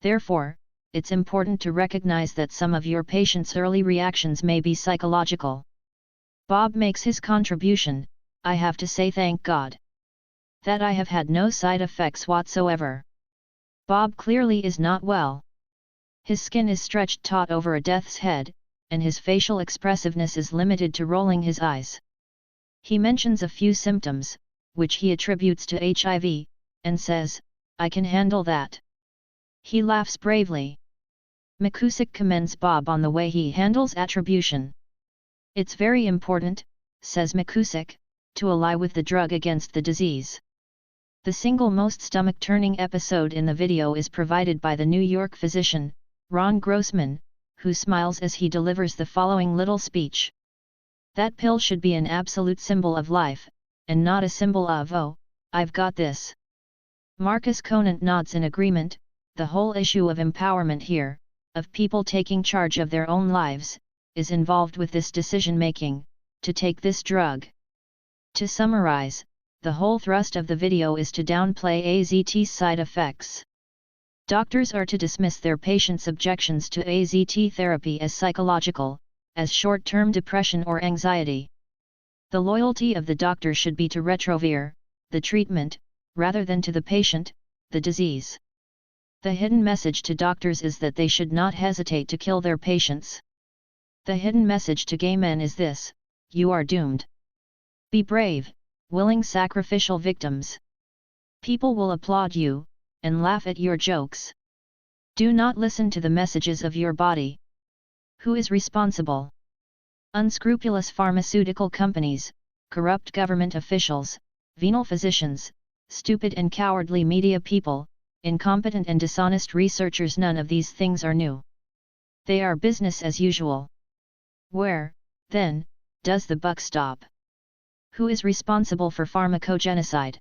Therefore, it's important to recognize that some of your patient's early reactions may be psychological. Bob makes his contribution, I have to say thank God that I have had no side effects whatsoever. Bob clearly is not well. His skin is stretched taut over a death's head, and his facial expressiveness is limited to rolling his eyes. He mentions a few symptoms, which he attributes to HIV, and says, I can handle that. He laughs bravely. McCusick commends Bob on the way he handles attribution. It's very important, says McCusick, to ally with the drug against the disease. The single most stomach-turning episode in the video is provided by the New York physician, Ron Grossman, who smiles as he delivers the following little speech. That pill should be an absolute symbol of life, and not a symbol of, oh, I've got this. Marcus Conant nods in agreement. The whole issue of empowerment here, of people taking charge of their own lives, is involved with this decision-making, to take this drug. To summarize, the whole thrust of the video is to downplay AZT's side effects. Doctors are to dismiss their patients' objections to AZT therapy as psychological, as short-term depression or anxiety. The loyalty of the doctor should be to retrovirate, the treatment, rather than to the patient, the disease. The hidden message to doctors is that they should not hesitate to kill their patients. The hidden message to gay men is this: you are doomed. Be brave, willing sacrificial victims. People will applaud you, and laugh at your jokes. Do not listen to the messages of your body. Who is responsible? Unscrupulous pharmaceutical companies, corrupt government officials, venal physicians, stupid and cowardly media people, incompetent and dishonest researchers. None of these things are new. They are business as usual. Where, then, does the buck stop? Who is responsible for pharmacogenocide?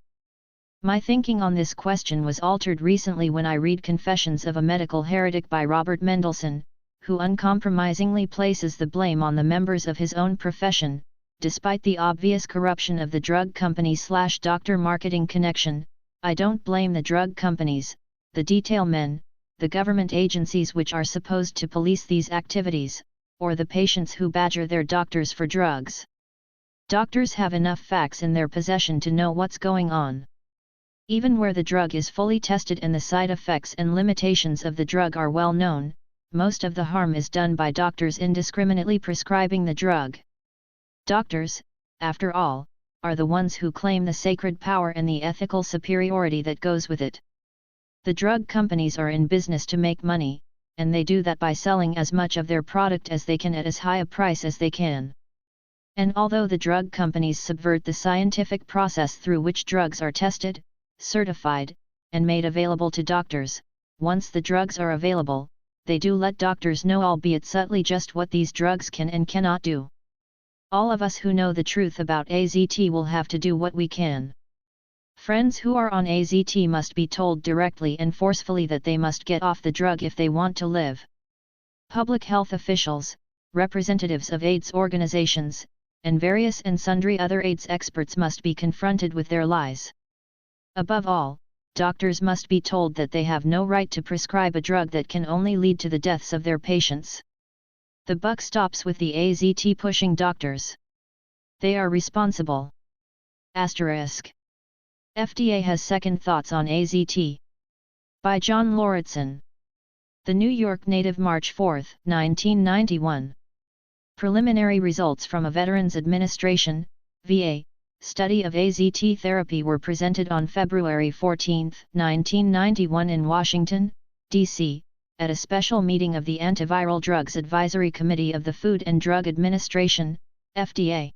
My thinking on this question was altered recently when I read Confessions of a Medical Heretic by Robert Mendelsohn, who uncompromisingly places the blame on the members of his own profession, despite the obvious corruption of the drug company/doctor marketing connection. I don't blame the drug companies, the detail men, the government agencies which are supposed to police these activities, or the patients who badger their doctors for drugs. Doctors have enough facts in their possession to know what's going on. Even where the drug is fully tested and the side effects and limitations of the drug are well known, most of the harm is done by doctors indiscriminately prescribing the drug. Doctors, after all, are the ones who claim the sacred power and the ethical superiority that goes with it. The drug companies are in business to make money, and they do that by selling as much of their product as they can at as high a price as they can. And although the drug companies subvert the scientific process through which drugs are tested, certified, and made available to doctors, once the drugs are available, they do let doctors know, albeit subtly, just what these drugs can and cannot do. All of us who know the truth about AZT will have to do what we can. Friends who are on AZT must be told directly and forcefully that they must get off the drug if they want to live. Public health officials, representatives of AIDS organizations, and various and sundry other AIDS experts must be confronted with their lies. Above all, doctors must be told that they have no right to prescribe a drug that can only lead to the deaths of their patients. The buck stops with the AZT pushing doctors. They are responsible. Asterisk. FDA has second thoughts on AZT. By John Lauritsen. The New York Native, March 4, 1991. Preliminary results from a Veterans Administration, VA, study of AZT therapy were presented on February 14, 1991 in Washington, D.C., at a special meeting of the Antiviral Drugs Advisory Committee of the Food and Drug Administration, FDA.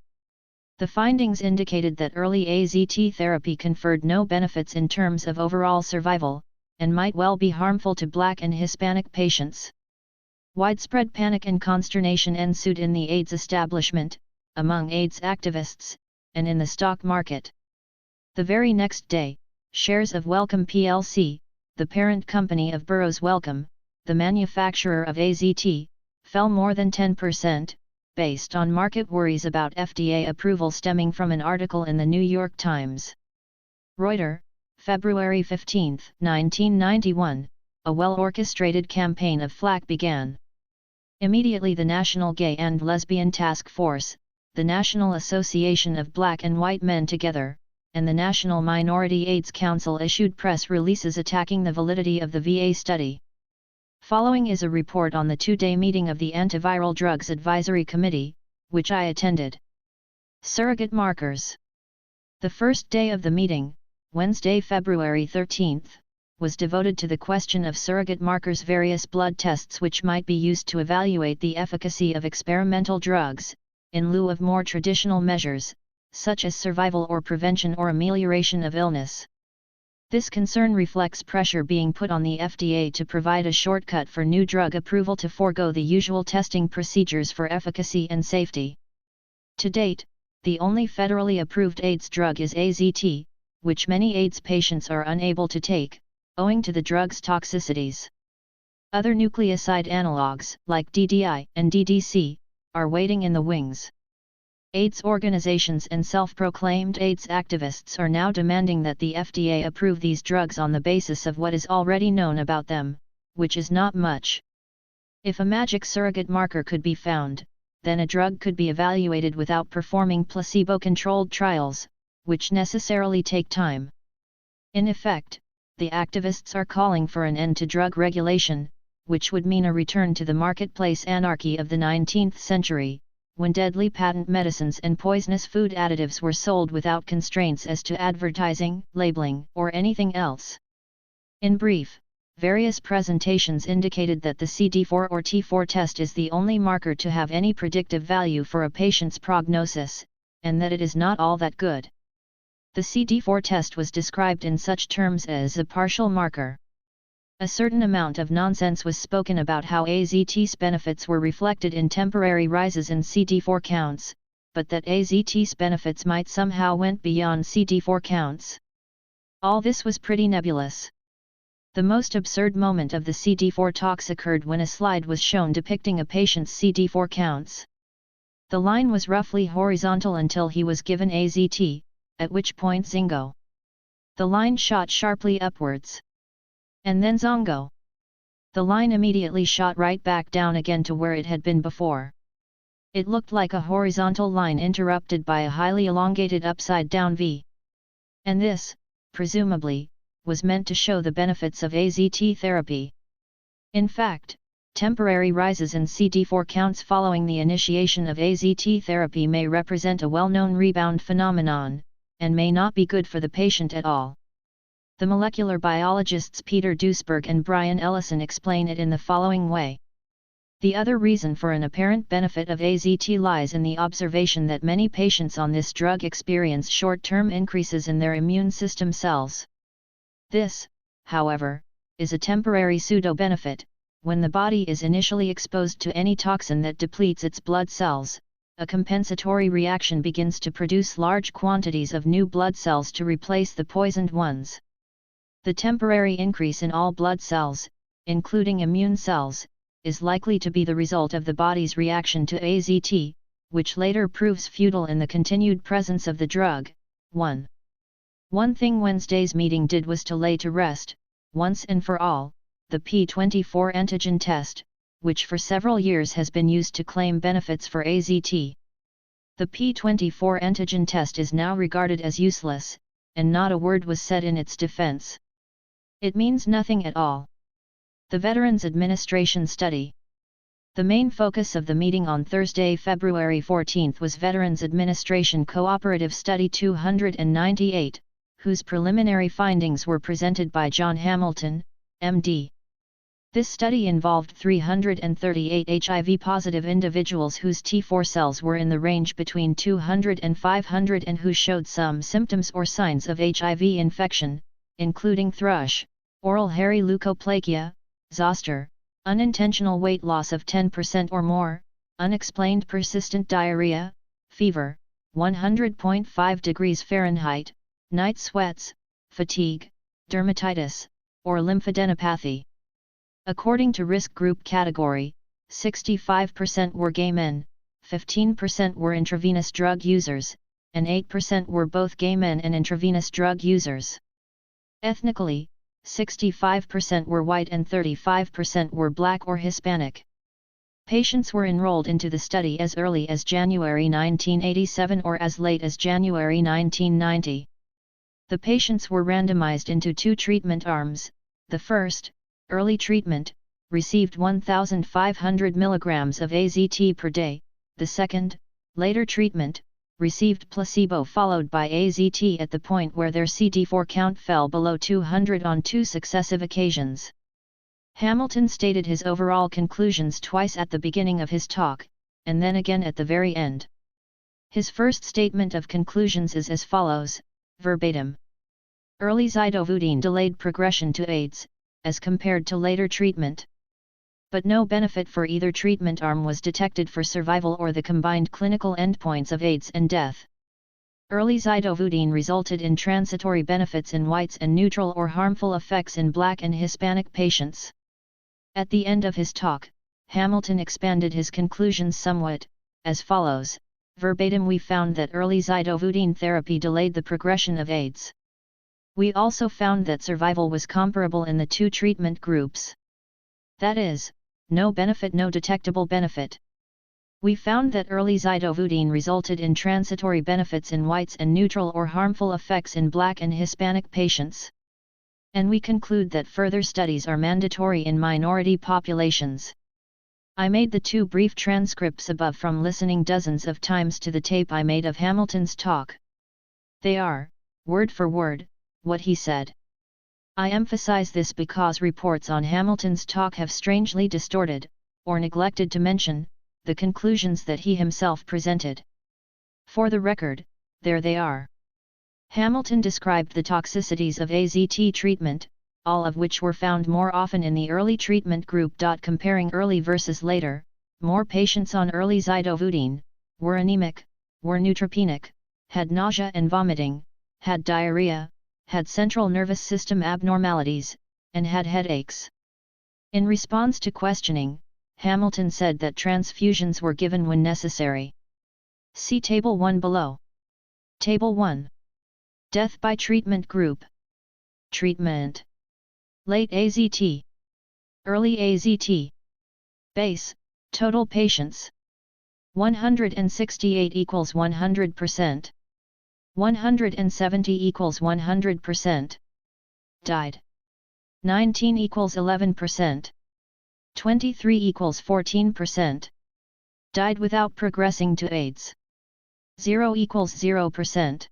The findings indicated that early AZT therapy conferred no benefits in terms of overall survival, and might well be harmful to Black and Hispanic patients. Widespread panic and consternation ensued in the AIDS establishment, among AIDS activists, and in the stock market. The very next day, shares of Wellcome plc, the parent company of Burroughs Wellcome, the manufacturer of AZT, fell more than 10%, based on market worries about FDA approval stemming from an article in the New York Times. Reuters, February 15, 1991, a well-orchestrated campaign of flack began. Immediately the National Gay and Lesbian Task Force, the National Association of Black and White Men Together, and the National Minority AIDS Council issued press releases attacking the validity of the VA study. Following is a report on the two-day meeting of the Antiviral Drugs Advisory Committee, which I attended. Surrogate markers. The first day of the meeting, Wednesday, February 13, was devoted to the question of surrogate markers, various blood tests which might be used to evaluate the efficacy of experimental drugs, in lieu of more traditional measures, such as survival or prevention or amelioration of illness. This concern reflects pressure being put on the FDA to provide a shortcut for new drug approval to forego the usual testing procedures for efficacy and safety. To date, the only federally approved AIDS drug is AZT, which many AIDS patients are unable to take, owing to the drug's toxicities. Other nucleoside analogues, like DDI and DDC, are waiting in the wings. AIDS organizations and self-proclaimed AIDS activists are now demanding that the FDA approve these drugs on the basis of what is already known about them, which is not much. If a magic surrogate marker could be found, then a drug could be evaluated without performing placebo-controlled trials, which necessarily take time. In effect, the activists are calling for an end to drug regulation, which would mean a return to the marketplace anarchy of the 19th century, when deadly patent medicines and poisonous food additives were sold without constraints as to advertising, labeling, or anything else. In brief, various presentations indicated that the CD4 or T4 test is the only marker to have any predictive value for a patient's prognosis, and that it is not all that good. The CD4 test was described in such terms as a partial marker. A certain amount of nonsense was spoken about how AZT's benefits were reflected in temporary rises in CD4 counts, but that AZT's benefits might somehow went beyond CD4 counts. All this was pretty nebulous. The most absurd moment of the CD4 talks occurred when a slide was shown depicting a patient's CD4 counts. The line was roughly horizontal until he was given AZT, at which point zingo. The line shot sharply upwards. And then zongo. The line immediately shot right back down again to where it had been before. It looked like a horizontal line interrupted by a highly elongated upside-down V. And this, presumably, was meant to show the benefits of AZT therapy. In fact, temporary rises in CD4 counts following the initiation of AZT therapy may represent a well-known rebound phenomenon, and may not be good for the patient at all. The molecular biologists Peter Duesberg and Brian Ellison explain it in the following way. The other reason for an apparent benefit of AZT lies in the observation that many patients on this drug experience short-term increases in their immune system cells. This, however, is a temporary pseudo-benefit. When the body is initially exposed to any toxin that depletes its blood cells, a compensatory reaction begins to produce large quantities of new blood cells to replace the poisoned ones. The temporary increase in all blood cells, including immune cells, is likely to be the result of the body's reaction to AZT, which later proves futile in the continued presence of the drug. 1. One thing Wednesday's meeting did was to lay to rest, once and for all, the P24 antigen test, which for several years has been used to claim benefits for AZT. The P24 antigen test is now regarded as useless, and not a word was said in its defense. It means nothing at all. The Veterans Administration study. The main focus of the meeting on Thursday, February 14 was Veterans Administration Cooperative Study 298, whose preliminary findings were presented by John Hamilton, MD. This study involved 338 HIV-positive individuals whose T4 cells were in the range between 200 and 500 and who showed some symptoms or signs of HIV infection, including thrush, oral hairy leukoplakia, zoster, unintentional weight loss of 10% or more, unexplained persistent diarrhea, fever, 100.5 degrees Fahrenheit, night sweats, fatigue, dermatitis, or lymphadenopathy. According to risk group category, 65% were gay men, 15% were intravenous drug users, and 8% were both gay men and intravenous drug users. Ethnically, 65% were white and 35% were black or Hispanic. Patients were enrolled into the study as early as January 1987 or as late as January 1990. The patients were randomized into two treatment arms. The first, early treatment, received 1,500 mg of AZT per day. The second, later treatment, received placebo followed by AZT at the point where their CD4 count fell below 200 on two successive occasions. Hamilton stated his overall conclusions twice at the beginning of his talk, and then again at the very end. His first statement of conclusions is as follows, verbatim. Early zidovudine delayed progression to AIDS, as compared to later treatment. But no benefit for either treatment arm was detected for survival or the combined clinical endpoints of AIDS and death. Early zidovudine resulted in transitory benefits in whites and neutral or harmful effects in Black and Hispanic patients. At the end of his talk, Hamilton expanded his conclusions somewhat, as follows, verbatim: we found that early zidovudine therapy delayed the progression of AIDS. We also found that survival was comparable in the two treatment groups. That is, no benefit, no detectable benefit. We found that early zidovudine resulted in transitory benefits in whites and neutral or harmful effects in Black and Hispanic patients. And we conclude that further studies are mandatory in minority populations. I made the two brief transcripts above from listening dozens of times to the tape I made of Hamilton's talk. They are, word for word, what he said. I emphasize this because reports on Hamilton's talk have strangely distorted, or neglected to mention, the conclusions that he himself presented. For the record, there they are. Hamilton described the toxicities of AZT treatment, all of which were found more often in the early treatment group. Comparing early versus later, more patients on early zidovudine were anemic, were neutropenic, had nausea and vomiting, had diarrhea, had central nervous system abnormalities, and had headaches. In response to questioning, Hamilton said that transfusions were given when necessary. See Table 1 below. Table 1. Death by treatment group. Treatment. Late AZT. Early AZT. Base, total patients. 168 equals 100%. 170 equals 100%. Died. 19 equals 11%. 23 equals 14%. Died without progressing to AIDS. 0 equals 0%.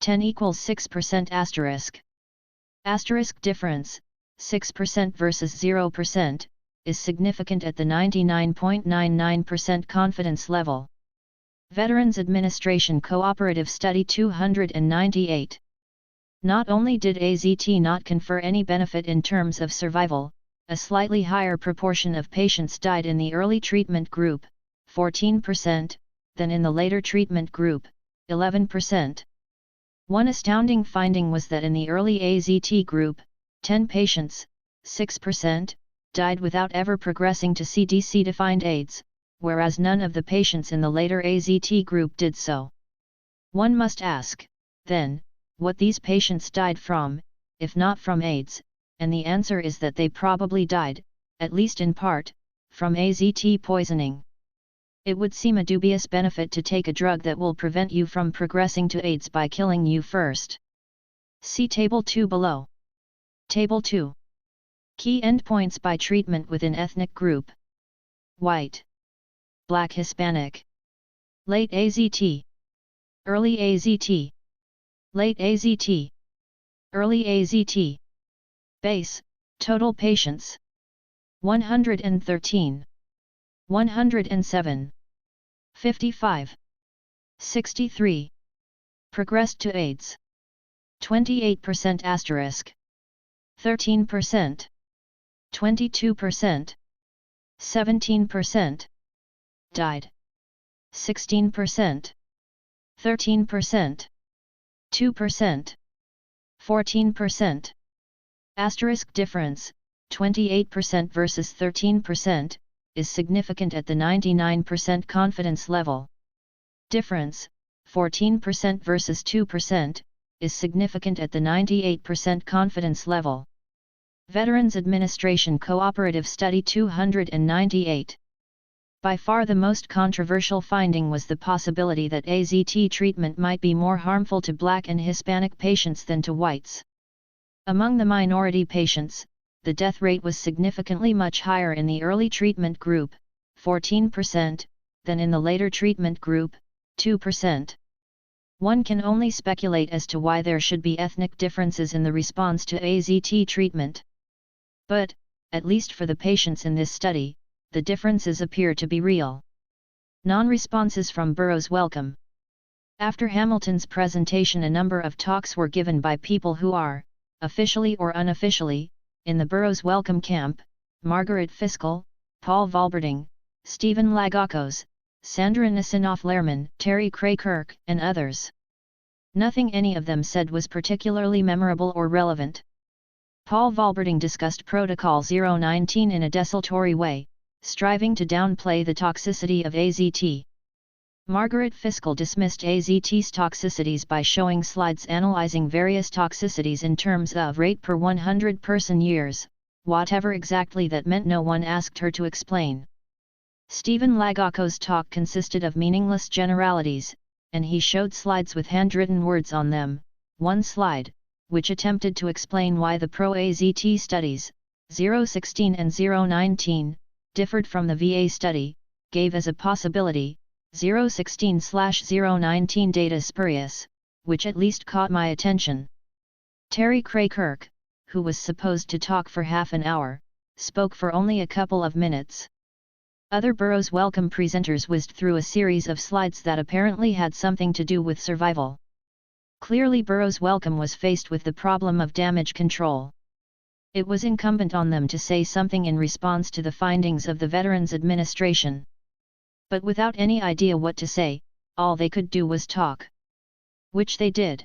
10 equals 6% asterisk. Asterisk difference, 6% versus 0%, is significant at the 99.99% confidence level. Veterans Administration Cooperative Study 298. Not only did AZT not confer any benefit in terms of survival, a slightly higher proportion of patients died in the early treatment group, 14%, than in the later treatment group, 11%. One astounding finding was that in the early AZT group, 10 patients, 6%, died without ever progressing to CDC-defined AIDS, whereas none of the patients in the later AZT group did so. One must ask, then, what these patients died from, if not from AIDS, and the answer is that they probably died, at least in part, from AZT poisoning. It would seem a dubious benefit to take a drug that will prevent you from progressing to AIDS by killing you first. See Table 2 below. Table 2. Key endpoints by treatment within ethnic group. White. Black Hispanic. Late AZT. Early AZT. Late AZT. Early AZT. Base, total patients. 113. 107. 55. 63. Progressed to AIDS. 28% asterisk. 13%. 22%. 17%. Died. 16%. 13%. 2%. 14%. Asterisk difference, 28% versus 13%, is significant at the 99% confidence level. Difference, 14% versus 2%, is significant at the 98% confidence level. Veterans Administration Cooperative Study 298. By far the most controversial finding was the possibility that AZT treatment might be more harmful to Black and Hispanic patients than to whites. Among the minority patients, the death rate was significantly much higher in the early treatment group, 14%, than in the later treatment group, 2%. One can only speculate as to why there should be ethnic differences in the response to AZT treatment. But, at least for the patients in this study, the differences appear to be real. Non-responses from Burroughs welcome. After Hamilton's presentation, a number of talks were given by people who are, officially or unofficially, in the Burroughs welcome camp: Margaret Fiskell, Paul Valberding, Stephen Lagakos, Sandra Nisanoff-Lehrman, Terry Cray-Kirk, and others. Nothing any of them said was particularly memorable or relevant. Paul Valberding discussed Protocol 019 in a desultory way, striving to downplay the toxicity of AZT. Margaret Fiskell dismissed AZT's toxicities by showing slides analyzing various toxicities in terms of rate per 100 person-years, whatever exactly that meant. No one asked her to explain. Stephen Lagakos' talk consisted of meaningless generalities, and he showed slides with handwritten words on them, one slide, which attempted to explain why the pro-AZT studies, 016 and 019, differed from the VA study, gave as a possibility, 016/019 data spurious, which at least caught my attention. Terry Cray-Kirk, who was supposed to talk for half an hour, spoke for only a couple of minutes. Other Burroughs Wellcome presenters whizzed through a series of slides that apparently had something to do with survival. Clearly Burroughs Wellcome was faced with the problem of damage control. It was incumbent on them to say something in response to the findings of the Veterans Administration. But without any idea what to say, all they could do was talk. Which they did.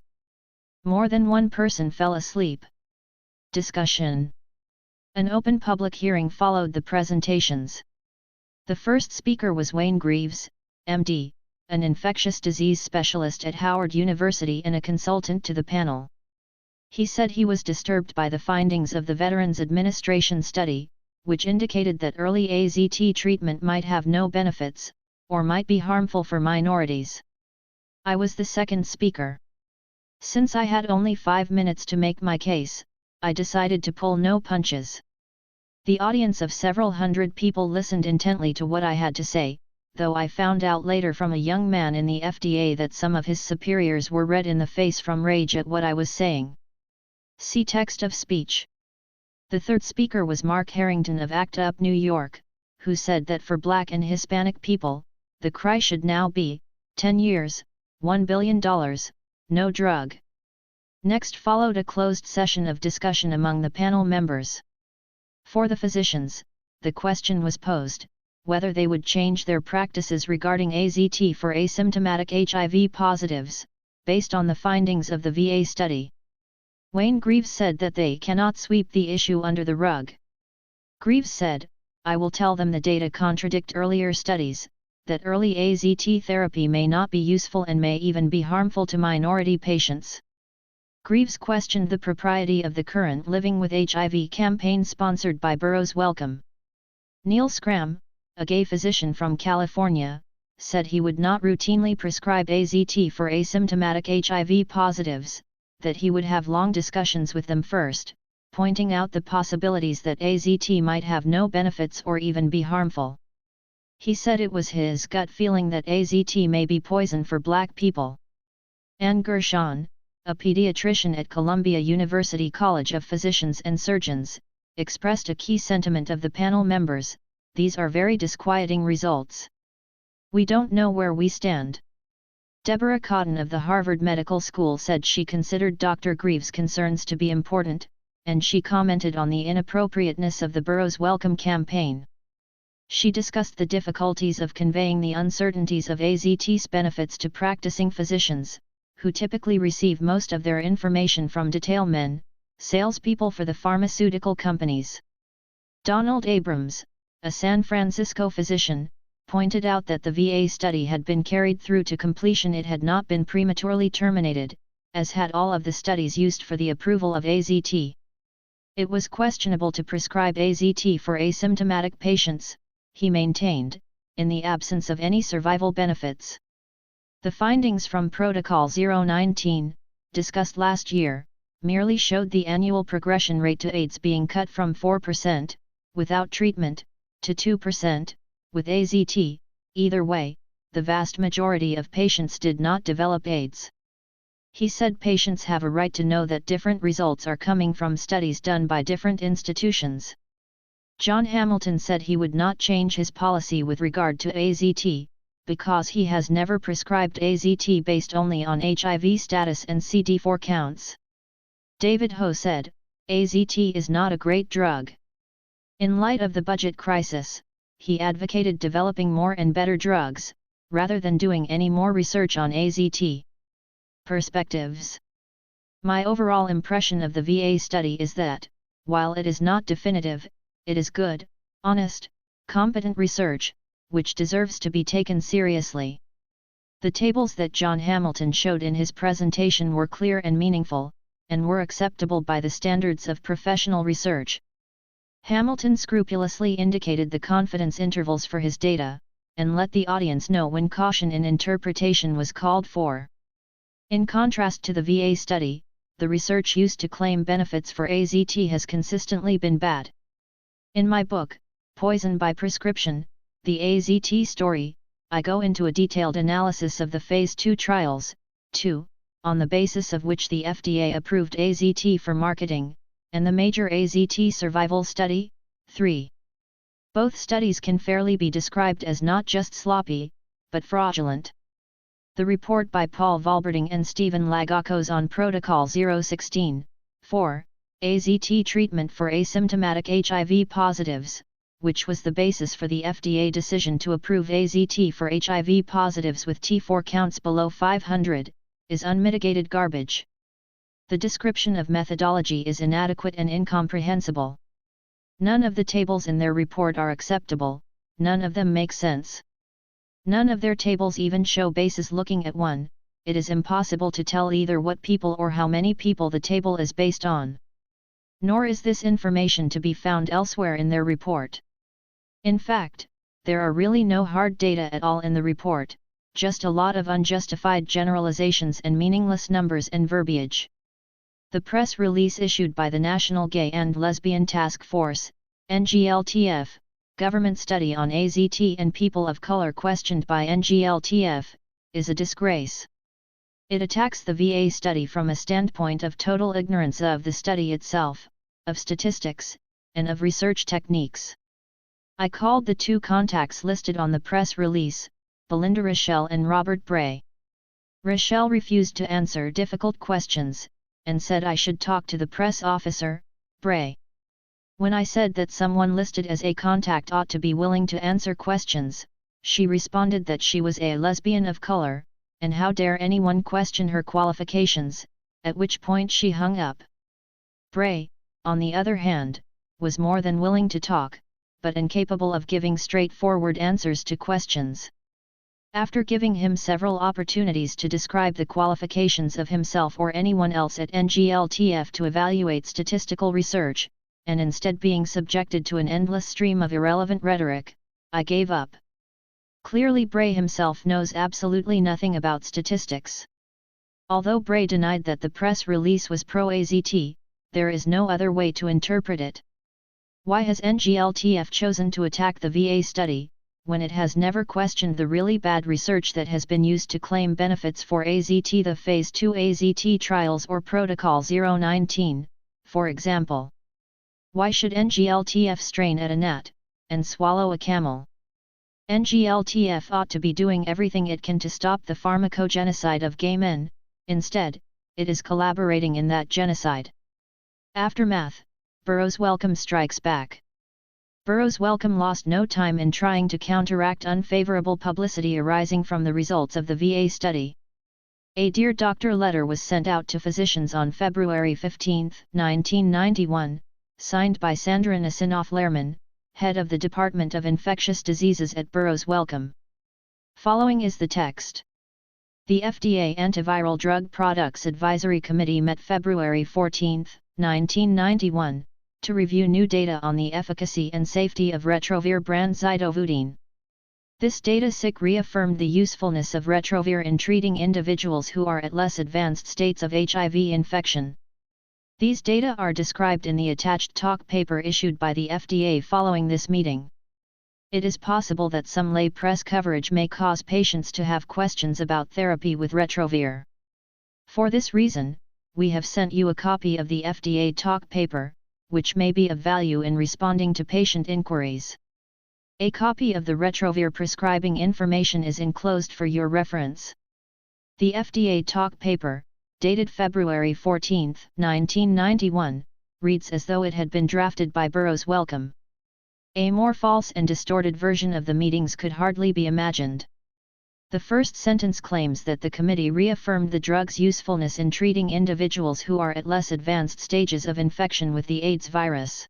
More than one person fell asleep. Discussion. An open public hearing followed the presentations. The first speaker was Wayne Greaves, MD, an infectious disease specialist at Howard University and a consultant to the panel. He said he was disturbed by the findings of the Veterans Administration study, which indicated that early AZT treatment might have no benefits, or might be harmful for minorities. I was the second speaker. Since I had only 5 minutes to make my case, I decided to pull no punches. The audience of several hundred people listened intently to what I had to say, though I found out later from a young man in the FDA that some of his superiors were red in the face from rage at what I was saying. See text of speech. The third speaker was Mark Harrington of ACT UP New York, who said that for Black and Hispanic people, the cry should now be, 10 years, $1 billion, no drug. Next followed a closed session of discussion among the panel members. For the physicians, the question was posed, whether they would change their practices regarding AZT for asymptomatic HIV positives, based on the findings of the VA study. Wayne Greaves said that they cannot sweep the issue under the rug. Greaves said, "I will tell them the data contradict earlier studies, that early AZT therapy may not be useful and may even be harmful to minority patients." Greaves questioned the propriety of the current Living with HIV campaign sponsored by Burroughs Wellcome. Neil Scram, a gay physician from California, said he would not routinely prescribe AZT for asymptomatic HIV positives, that he would have long discussions with them first, pointing out the possibilities that AZT might have no benefits or even be harmful. He said it was his gut feeling that AZT may be poison for Black people. Ann Gershon, a pediatrician at Columbia University College of Physicians and Surgeons, expressed a key sentiment of the panel members: "These are very disquieting results. We don't know where we stand." Deborah Cotton of the Harvard Medical School said she considered Dr. Greaves' concerns to be important, and she commented on the inappropriateness of the Burroughs Wellcome campaign. She discussed the difficulties of conveying the uncertainties of AZT's benefits to practicing physicians, who typically receive most of their information from detailmen, salespeople for the pharmaceutical companies. Donald Abrams, a San Francisco physician, pointed out that the VA study had been carried through to completion. It had not been prematurely terminated, as had all of the studies used for the approval of AZT. It was questionable to prescribe AZT for asymptomatic patients, he maintained, in the absence of any survival benefits. The findings from Protocol 019, discussed last year, merely showed the annual progression rate to AIDS being cut from 4%, without treatment, to 2%, with AZT. Either way, the vast majority of patients did not develop AIDS. He said patients have a right to know that different results are coming from studies done by different institutions. John Hamilton said he would not change his policy with regard to AZT, because he has never prescribed AZT based only on HIV status and CD4 counts. David Ho said, AZT is not a great drug. In light of the budget crisis, he advocated developing more and better drugs, rather than doing any more research on AZT. Perspectives. My overall impression of the VA study is that, while it is not definitive, it is good, honest, competent research, which deserves to be taken seriously. The tables that John Hamilton showed in his presentation were clear and meaningful, and were acceptable by the standards of professional research. Hamilton scrupulously indicated the confidence intervals for his data, and let the audience know when caution in interpretation was called for. In contrast to the VA study, the research used to claim benefits for AZT has consistently been bad. In my book, Poison by prescription, the AZT story. I go into a detailed analysis of the Phase 2 trials, 2, on the basis of which the FDA approved AZT for marketing, and the major AZT survival study, 3. Both studies can fairly be described as not just sloppy, but fraudulent. The report by Paul Valberding and Stephen Lagakos on Protocol 016, 4, AZT treatment for asymptomatic HIV positives, which was the basis for the FDA decision to approve AZT for HIV positives with T4 counts below 500, is unmitigated garbage. The description of methodology is inadequate and incomprehensible. None of the tables in their report are acceptable, none of them make sense. None of their tables even show bases. Looking at one, it is impossible to tell either what people or how many people the table is based on. Nor is this information to be found elsewhere in their report. In fact, there are really no hard data at all in the report, just a lot of unjustified generalizations and meaningless numbers and verbiage. The press release issued by the National Gay and Lesbian Task Force, NGLTF, government study on AZT and people of color questioned by NGLTF, is a disgrace. It attacks the VA study from a standpoint of total ignorance of the study itself, of statistics, and of research techniques. I called the two contacts listed on the press release, Belinda Rochelle and Robert Bray. Rochelle refused to answer difficult questions, and said I should talk to the press officer, Bray. When I said that someone listed as a contact ought to be willing to answer questions, she responded that she was a lesbian of color, and how dare anyone question her qualifications, at which point she hung up. Bray, on the other hand, was more than willing to talk, but incapable of giving straightforward answers to questions. After giving him several opportunities to describe the qualifications of himself or anyone else at NGLTF to evaluate statistical research, and instead being subjected to an endless stream of irrelevant rhetoric, I gave up. Clearly Bray himself knows absolutely nothing about statistics. Although Bray denied that the press release was pro-AZT, there is no other way to interpret it. Why has NGLTF chosen to attack the VA study, when it has never questioned the really bad research that has been used to claim benefits for AZT? The Phase 2 AZT trials or Protocol 019, for example. Why should NGLTF strain at a gnat, and swallow a camel? NGLTF ought to be doing everything it can to stop the pharmacogenocide of gay men, instead, it is collaborating in that genocide. Aftermath, Burroughs Wellcome strikes back. Burroughs Wellcome lost no time in trying to counteract unfavorable publicity arising from the results of the VA study. A Dear Doctor letter was sent out to physicians on February 15, 1991, signed by Sandra Nasinoff-Lehrman, head of the Department of Infectious Diseases at Burroughs Wellcome. Following is the text. The FDA Antiviral Drug Products Advisory Committee met February 14, 1991, to review new data on the efficacy and safety of Retrovir brand zidovudine. This data reaffirmed the usefulness of Retrovir in treating individuals who are at less advanced states of HIV infection. These data are described in the attached talk paper issued by the FDA following this meeting. It is possible that some lay press coverage may cause patients to have questions about therapy with Retrovir. For this reason, we have sent you a copy of the FDA talk paper, which may be of value in responding to patient inquiries. A copy of the Retrovir prescribing information is enclosed for your reference. The FDA talk paper, dated February 14, 1991, reads as though it had been drafted by Burroughs Wellcome. A more false and distorted version of the meetings could hardly be imagined. The first sentence claims that the committee reaffirmed the drug's usefulness in treating individuals who are at less advanced stages of infection with the AIDS virus.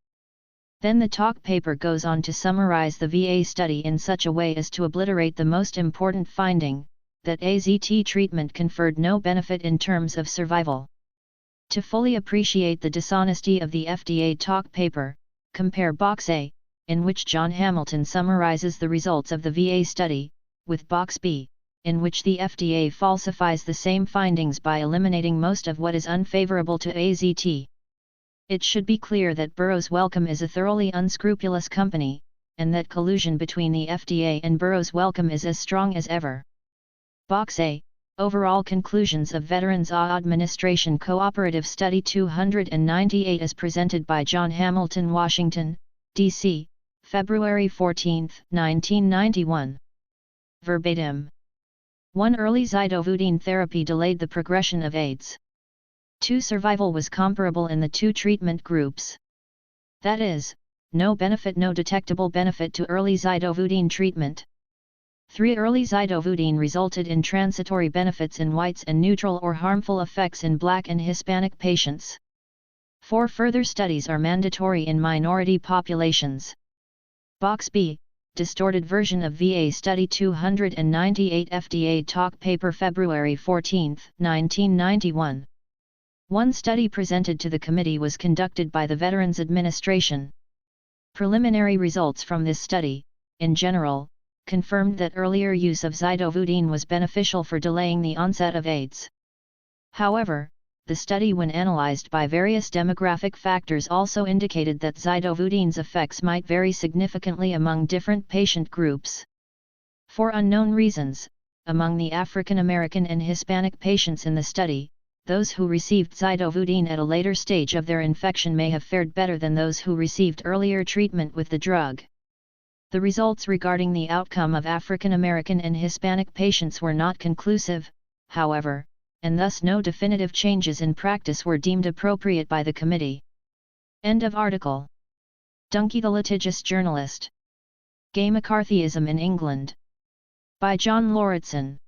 Then the talk paper goes on to summarize the VA study in such a way as to obliterate the most important finding, that AZT treatment conferred no benefit in terms of survival. To fully appreciate the dishonesty of the FDA talk paper, compare Box A, in which John Hamilton summarizes the results of the VA study, with Box B, in which the FDA falsifies the same findings by eliminating most of what is unfavorable to AZT. It should be clear that Burroughs Wellcome is a thoroughly unscrupulous company, and that collusion between the FDA and Burroughs Wellcome is as strong as ever. Box A, Overall Conclusions of Veterans Administration Cooperative Study 298 as presented by John Hamilton, Washington, D.C., February 14, 1991. Verbatim. 1. Early zidovudine therapy delayed the progression of AIDS. 2. Survival was comparable in the two treatment groups. That is, no detectable benefit to early zidovudine treatment. 3. Early zidovudine resulted in transitory benefits in whites and neutral or harmful effects in Black and Hispanic patients. 4. Further studies are mandatory in minority populations. Box B, Distorted version of VA Study 298 FDA Talk Paper February 14, 1991. One study presented to the committee was conducted by the Veterans Administration. Preliminary results from this study, in general, confirmed that earlier use of zidovudine was beneficial for delaying the onset of AIDS. However, the study, when analyzed by various demographic factors, also indicated that zidovudine's effects might vary significantly among different patient groups. For unknown reasons, among the African American and Hispanic patients in the study, those who received zidovudine at a later stage of their infection may have fared better than those who received earlier treatment with the drug. The results regarding the outcome of African American and Hispanic patients were not conclusive, however, and thus no definitive changes in practice were deemed appropriate by the committee. End of article. Dunkey the Litigious Journalist. Gay McCarthyism in England. By John Lauritsen.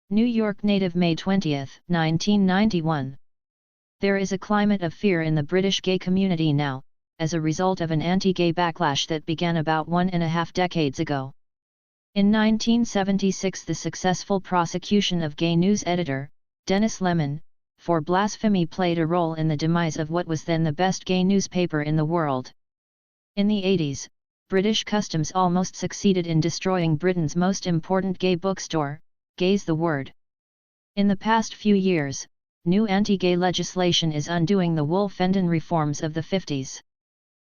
New York Native, May 20, 1991. There is a climate of fear in the British gay community now, as a result of an anti-gay backlash that began about 1.5 decades ago. In 1976, the successful prosecution of gay news editor, Dennis Lemon, for blasphemy played a role in the demise of what was then the best gay newspaper in the world. In the 80s, British customs almost succeeded in destroying Britain's most important gay bookstore, Gay's the Word. In the past few years, new anti-gay legislation is undoing the Wolf-Fendon reforms of the 50s.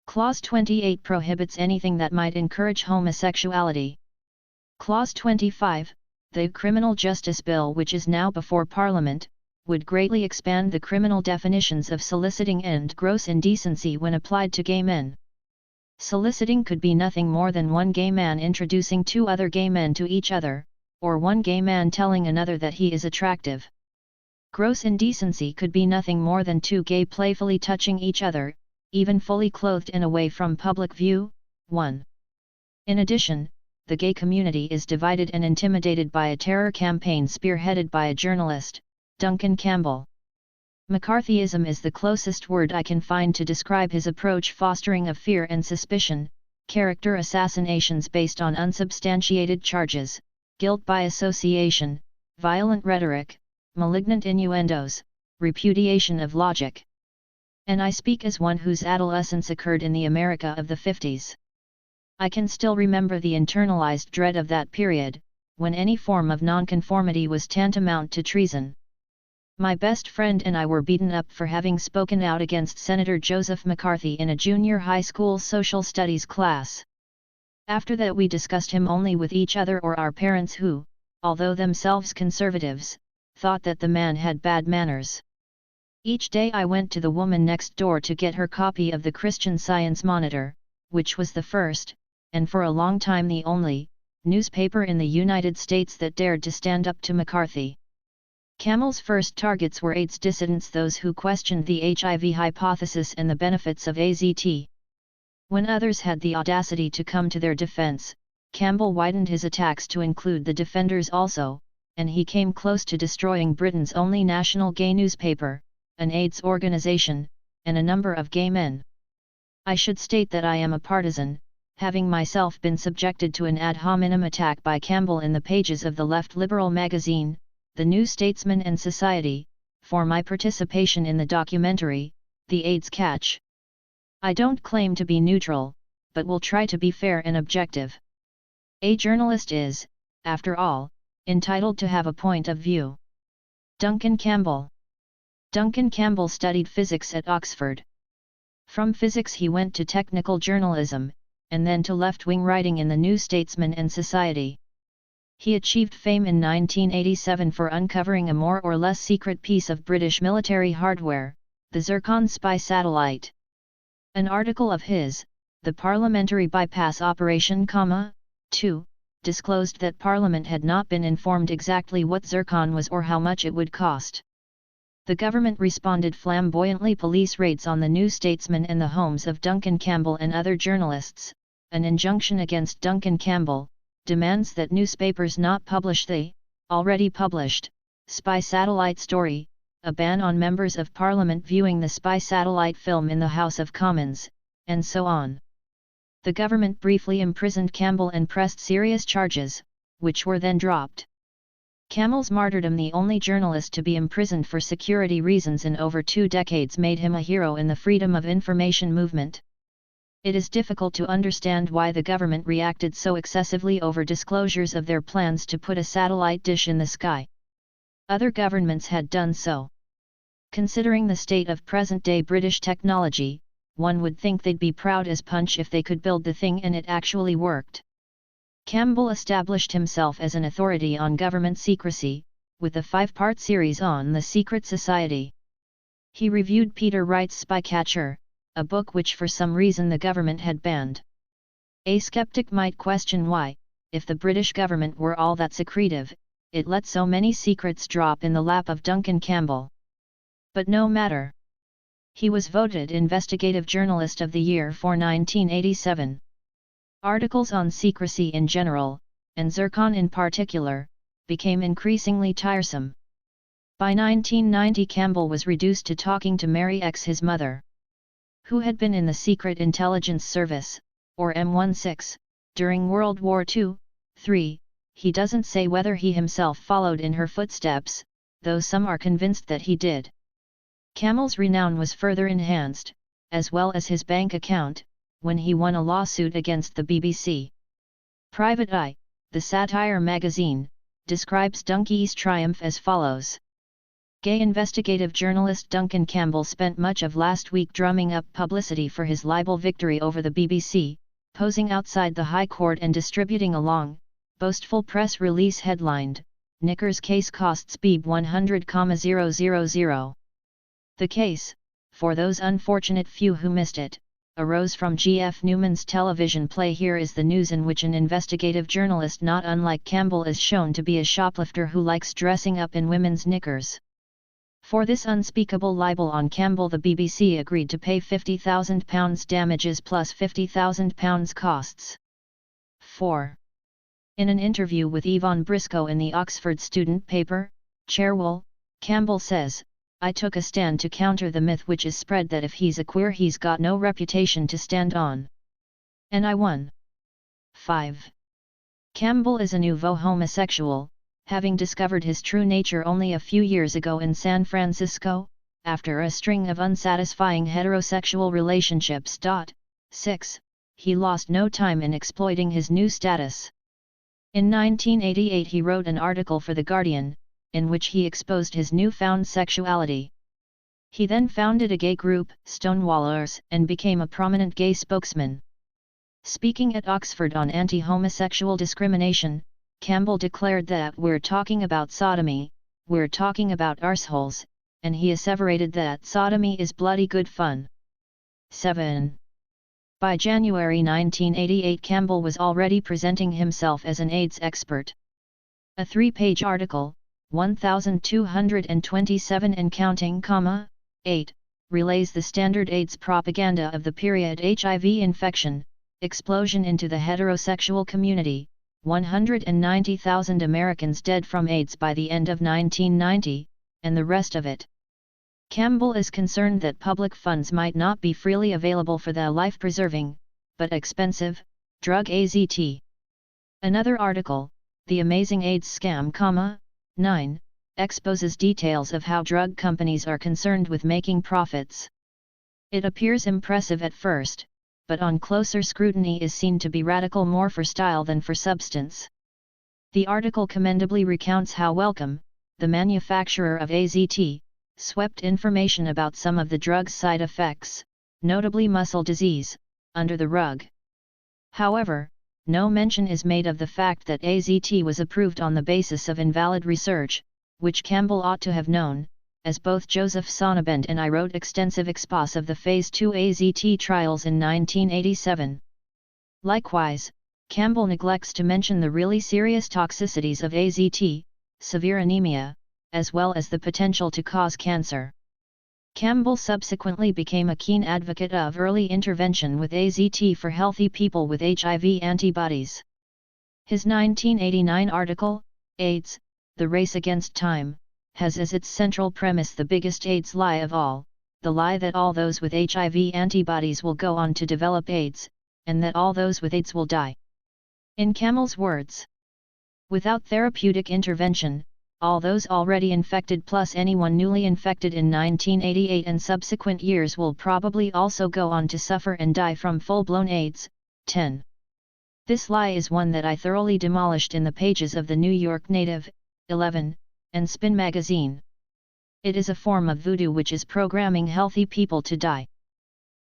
Clause 28 prohibits anything that might encourage homosexuality. Clause 25, the Criminal Justice Bill, which is now before Parliament, would greatly expand the criminal definitions of soliciting and gross indecency when applied to gay men. Soliciting could be nothing more than one gay man introducing two other gay men to each other, or one gay man telling another that he is attractive. Gross indecency could be nothing more than two gay playfully touching each other, even fully clothed and away from public view. 1. In addition, the gay community is divided and intimidated by a terror campaign spearheaded by a journalist, Duncan Campbell. McCarthyism is the closest word I can find to describe his approach, fostering of fear and suspicion, character assassinations based on unsubstantiated charges, guilt by association, violent rhetoric, malignant innuendos, repudiation of logic. And I speak as one whose adolescence occurred in the America of the 50s. I can still remember the internalized dread of that period, when any form of nonconformity was tantamount to treason. My best friend and I were beaten up for having spoken out against Senator Joseph McCarthy in a junior high school social studies class. After that we discussed him only with each other or our parents, who, although themselves conservatives, thought that the man had bad manners. Each day I went to the woman next door to get her copy of the Christian Science Monitor, which was the first, and for a long time the only, newspaper in the United States that dared to stand up to McCarthy. Campbell's first targets were AIDS dissidents, those who questioned the HIV hypothesis and the benefits of AZT. When others had the audacity to come to their defense, Campbell widened his attacks to include the defenders also, and he came close to destroying Britain's only national gay newspaper, an AIDS organization, and a number of gay men. I should state that I am a partisan, having myself been subjected to an ad hominem attack by Campbell in the pages of the left liberal magazine, The New Statesman and Society, for my participation in the documentary, The AIDS Catch. I don't claim to be neutral, but will try to be fair and objective. A journalist is, after all, entitled to have a point of view. Duncan Campbell. Duncan Campbell studied physics at Oxford. From physics he went to technical journalism, and then to left-wing writing in the New Statesman and Society. He achieved fame in 1987 for uncovering a more or less secret piece of British military hardware, the Zircon spy satellite. An article of his, The Parliamentary Bypass Operation, 2, disclosed that Parliament had not been informed exactly what Zircon was or how much it would cost. The government responded flamboyantly: police raids on the New Statesman and the homes of Duncan Campbell and other journalists, an injunction against Duncan Campbell, demands that newspapers not publish the, already published, spy satellite story, a ban on members of Parliament viewing the spy satellite film in the House of Commons, and so on. The government briefly imprisoned Campbell and pressed serious charges, which were then dropped. Campbell's martyrdom, the only journalist to be imprisoned for security reasons in over 2 decades, made him a hero in the freedom of information movement. It is difficult to understand why the government reacted so excessively over disclosures of their plans to put a satellite dish in the sky. Other governments had done so. Considering the state of present-day British technology, one would think they'd be proud as punch if they could build the thing and it actually worked. Campbell established himself as an authority on government secrecy, with a 5-part series on the secret society. He reviewed Peter Wright's Spycatcher, a book which for some reason the government had banned. A skeptic might question why, if the British government were all that secretive, it let so many secrets drop in the lap of Duncan Campbell. But no matter. He was voted Investigative Journalist of the Year for 1987. Articles on secrecy in general, and Zircon in particular, became increasingly tiresome. By 1990 Campbell was reduced to talking to Mary X, his mother, who had been in the Secret Intelligence Service, or M16, during World War II-III. He doesn't say whether he himself followed in her footsteps, though some are convinced that he did. Campbell's renown was further enhanced, as well as his bank account, when he won a lawsuit against the BBC. Private Eye, the satire magazine, describes Duncan's triumph as follows. Gay investigative journalist Duncan Campbell spent much of last week drumming up publicity for his libel victory over the BBC, posing outside the High Court and distributing a long, boastful press release headlined, "Knickers case costs BB 100,000." The case, for those unfortunate few who missed it, arose from G.F. Newman's television play Here Is the News, in which an investigative journalist not unlike Campbell is shown to be a shoplifter who likes dressing up in women's knickers. For this unspeakable libel on Campbell, the BBC agreed to pay £50,000 damages plus £50,000 costs. 4. In an interview with Yvonne Briscoe in the Oxford student paper, Cherwell, Campbell says, "I took a stand to counter the myth which is spread that if he's a queer he's got no reputation to stand on. And I won." 5. Campbell is a nouveau homosexual, having discovered his true nature only a few years ago in San Francisco, after a string of unsatisfying heterosexual relationships. 6. He lost no time in exploiting his new status. In 1988 he wrote an article for The Guardian, in which he exposed his newfound sexuality. He then founded a gay group, Stonewallers, and became a prominent gay spokesman. Speaking at Oxford on anti-homosexual discrimination, Campbell declared that "we're talking about sodomy, we're talking about arseholes," and he asseverated that sodomy is bloody good fun. 7. By January 1988 Campbell was already presenting himself as an AIDS expert. A 3-page article, 1227 and counting, 8, relays the standard AIDS propaganda of the period: HIV infection, explosion into the heterosexual community, 190,000 Americans dead from AIDS by the end of 1990, and the rest of it. Campbell is concerned that public funds might not be freely available for the life-preserving, but expensive, drug AZT. Another article, The Amazing AIDS Scam, 9, exposes details of how drug companies are concerned with making profits. It appears impressive at first, but on closer scrutiny is seen to be radical more for style than for substance. The article commendably recounts how Wellcome, the manufacturer of AZT, swept information about some of the drug's side effects, notably muscle disease, under the rug. However, no mention is made of the fact that AZT was approved on the basis of invalid research, which Campbell ought to have known, as both Joseph Sonnabend and I wrote extensive expos of the Phase 2 AZT trials in 1987. Likewise, Campbell neglects to mention the really serious toxicities of AZT, severe anemia, as well as the potential to cause cancer. Campbell subsequently became a keen advocate of early intervention with AZT for healthy people with HIV antibodies. His 1989 article, AIDS, The Race Against Time, has as its central premise the biggest AIDS lie of all, the lie that all those with HIV antibodies will go on to develop AIDS, and that all those with AIDS will die. In Campbell's words, without therapeutic intervention, all those already infected plus anyone newly infected in 1988 and subsequent years will probably also go on to suffer and die from full-blown AIDS. 10. This lie is one that I thoroughly demolished in the pages of the New York Native, 11, and Spin magazine. It is a form of voodoo which is programming healthy people to die.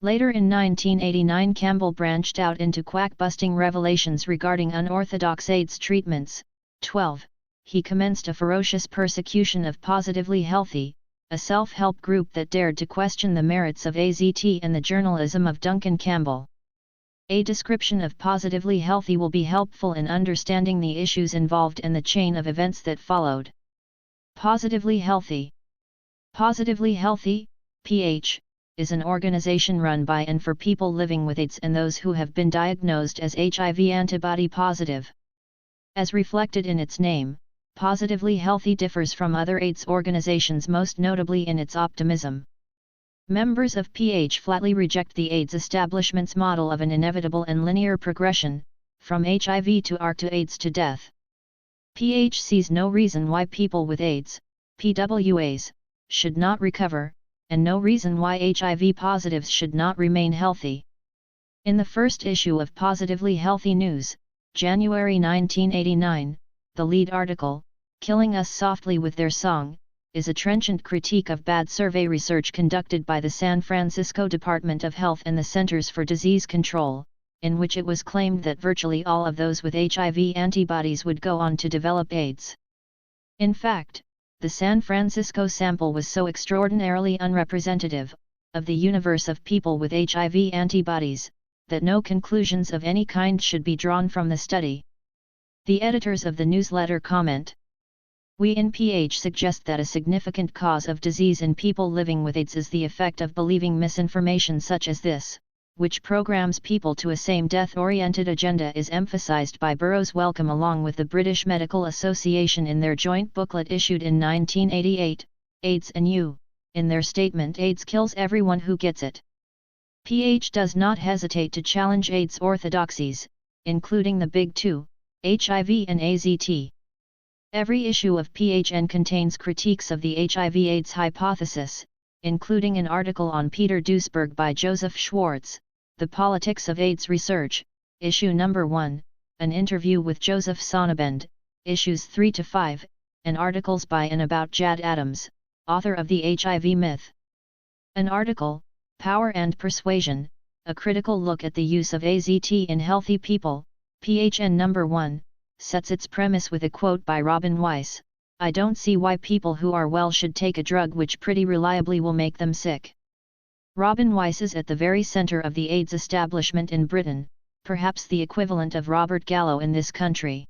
Later in 1989, Campbell branched out into quack-busting revelations regarding unorthodox AIDS treatments. 12. He commenced a ferocious persecution of Positively Healthy, a self-help group that dared to question the merits of AZT and the journalism of Duncan Campbell. A description of Positively Healthy will be helpful in understanding the issues involved and the chain of events that followed. Positively Healthy. Positively Healthy, PH, is an organization run by and for people living with AIDS and those who have been diagnosed as HIV antibody positive. As reflected in its name, Positively Healthy differs from other AIDS organizations most notably in its optimism. Members of PH flatly reject the AIDS establishment's model of an inevitable and linear progression, from HIV to ARC to AIDS to death. PH sees no reason why people with AIDS, PWAs, should not recover, and no reason why HIV positives should not remain healthy. In the first issue of Positively Healthy News, January 1989, the lead article, Killing Us Softly with Their Song, is a trenchant critique of bad survey research conducted by the San Francisco Department of Health and the Centers for Disease Control, in which it was claimed that virtually all of those with HIV antibodies would go on to develop AIDS. In fact, the San Francisco sample was so extraordinarily unrepresentative of the universe of people with HIV antibodies, that no conclusions of any kind should be drawn from the study. The editors of the newsletter comment, we in PH suggest that a significant cause of disease in people living with AIDS is the effect of believing misinformation such as this, which programs people to a same death-oriented agenda is emphasized by Burroughs Wellcome along with the British Medical Association in their joint booklet issued in 1988, AIDS and You, in their statement AIDS kills everyone who gets it. PH does not hesitate to challenge AIDS orthodoxies, including the big two, HIV and AZT. Every issue of PHN contains critiques of the HIV/AIDS hypothesis, including an article on Peter Duesberg by Joseph Schwartz, The Politics of AIDS Research, issue number 1, an interview with Joseph Sonnabend, issues 3-5, and articles by and about Jad Adams, author of The HIV Myth. An article, Power and Persuasion, a critical look at the use of AZT in healthy people, PHN number 1, sets its premise with a quote by Robin Weiss, I don't see why people who are well should take a drug which pretty reliably will make them sick. Robin Weiss is at the very center of the AIDS establishment in Britain, perhaps the equivalent of Robert Gallo in this country.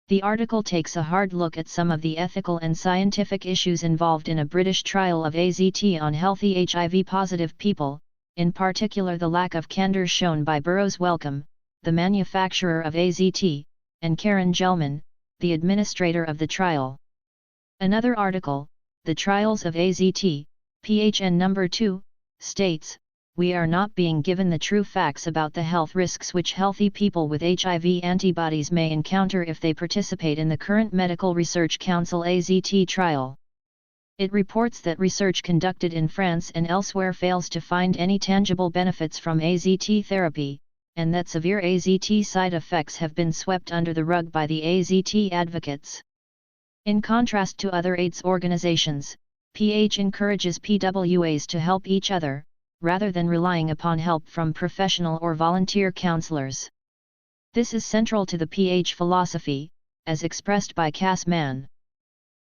The article takes a hard look at some of the ethical and scientific issues involved in a British trial of AZT on healthy HIV-positive people, in particular the lack of candor shown by Burroughs Wellcome, the manufacturer of AZT, and Karen Gelman, the administrator of the trial. Another article, The Trials of AZT, PHN number 2, states, we are not being given the true facts about the health risks which healthy people with HIV antibodies may encounter if they participate in the current Medical Research Council AZT trial. It reports that research conducted in France and elsewhere fails to find any tangible benefits from AZT therapy, and that severe AZT side effects have been swept under the rug by the AZT advocates. In contrast to other AIDS organizations, PH encourages PWAs to help each other, rather than relying upon help from professional or volunteer counselors. This is central to the PH philosophy, as expressed by Cass Mann.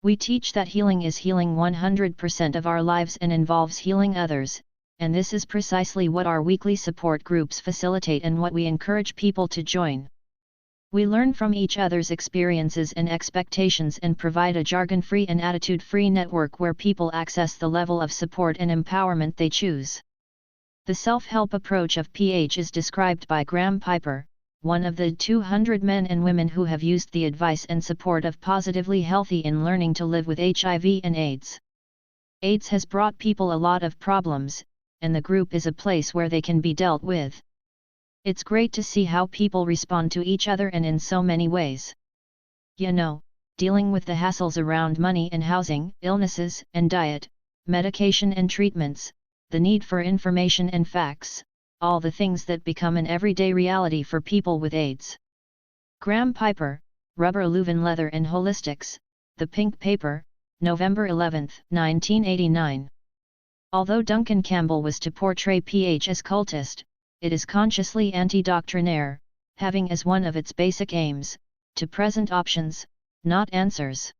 We teach that healing is healing 100% of our lives and involves healing others, and this is precisely what our weekly support groups facilitate and what we encourage people to join. We learn from each other's experiences and expectations and provide a jargon-free and attitude-free network where people access the level of support and empowerment they choose. The self-help approach of PH is described by Graham Piper, one of the 200 men and women who have used the advice and support of Positively Healthy in learning to live with HIV and AIDS. AIDS has brought people a lot of problems, and the group is a place where they can be dealt with. It's great to see how people respond to each other and in so many ways. You know, dealing with the hassles around money and housing, illnesses and diet, medication and treatments, the need for information and facts, all the things that become an everyday reality for people with AIDS. Graham Piper, Rubber Leuven Leather and Holistics, The Pink Paper, November 11, 1989. Although Duncan Campbell was to portray PH as cultist, it is consciously anti-doctrinaire, having as one of its basic aims, to present options, not answers.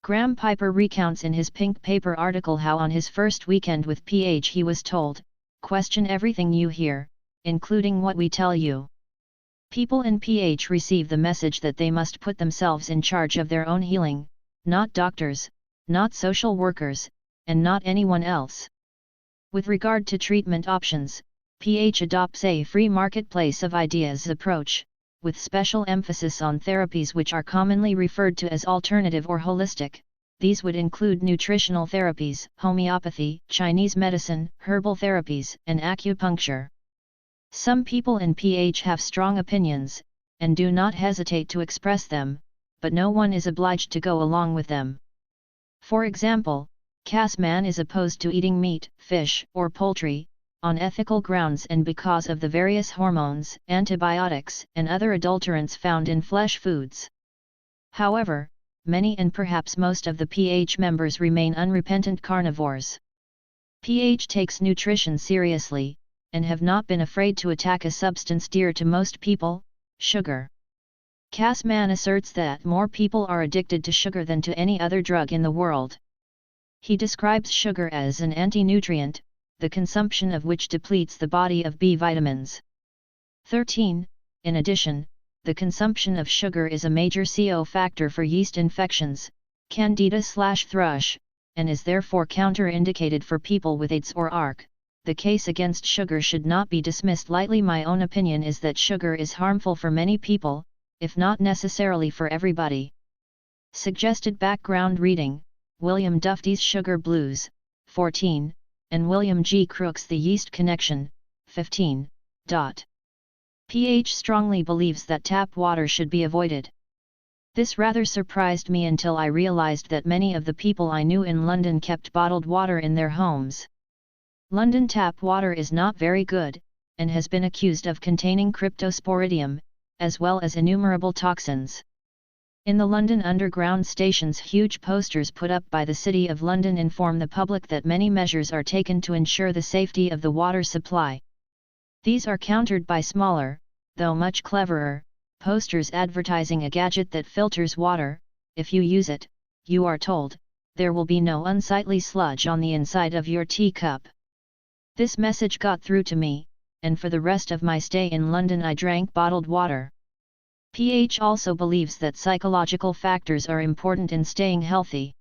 Graham Piper recounts in his Pink Paper article how on his first weekend with PH he was told, "Question everything you hear, including what we tell you." People in PH receive the message that they must put themselves in charge of their own healing, not doctors, not social workers, and not anyone else. With regard to treatment options, PH adopts a free marketplace of ideas approach, with special emphasis on therapies which are commonly referred to as alternative or holistic. These would include nutritional therapies, homeopathy, Chinese medicine, herbal therapies, and acupuncture. Some people in PH have strong opinions, and do not hesitate to express them, but no one is obliged to go along with them. For example, Cass Mann is opposed to eating meat, fish, or poultry, on ethical grounds and because of the various hormones, antibiotics, and other adulterants found in flesh foods. However, many and perhaps most of the PH members remain unrepentant carnivores. PH takes nutrition seriously, and have not been afraid to attack a substance dear to most people, sugar. Cass Mann asserts that more people are addicted to sugar than to any other drug in the world. He describes sugar as an anti-nutrient, the consumption of which depletes the body of B vitamins. 13. In addition, the consumption of sugar is a major CO factor for yeast infections, candida/thrush, and is therefore counter-indicated for people with AIDS or ARC. The case against sugar should not be dismissed lightly. My own opinion is that sugar is harmful for many people, if not necessarily for everybody. Suggested background reading: William Duffy's Sugar Blues, 14, and William G. Crook's The Yeast Connection, 15. PH strongly believes that tap water should be avoided. This rather surprised me until I realized that many of the people I knew in London kept bottled water in their homes. London tap water is not very good, and has been accused of containing cryptosporidium, as well as innumerable toxins. In the London Underground stations, huge posters put up by the City of London inform the public that many measures are taken to ensure the safety of the water supply. These are countered by smaller, though much cleverer, posters advertising a gadget that filters water. If you use it, you are told, there will be no unsightly sludge on the inside of your teacup. This message got through to me, and for the rest of my stay in London I drank bottled water. PH also believes that psychological factors are important in staying healthy.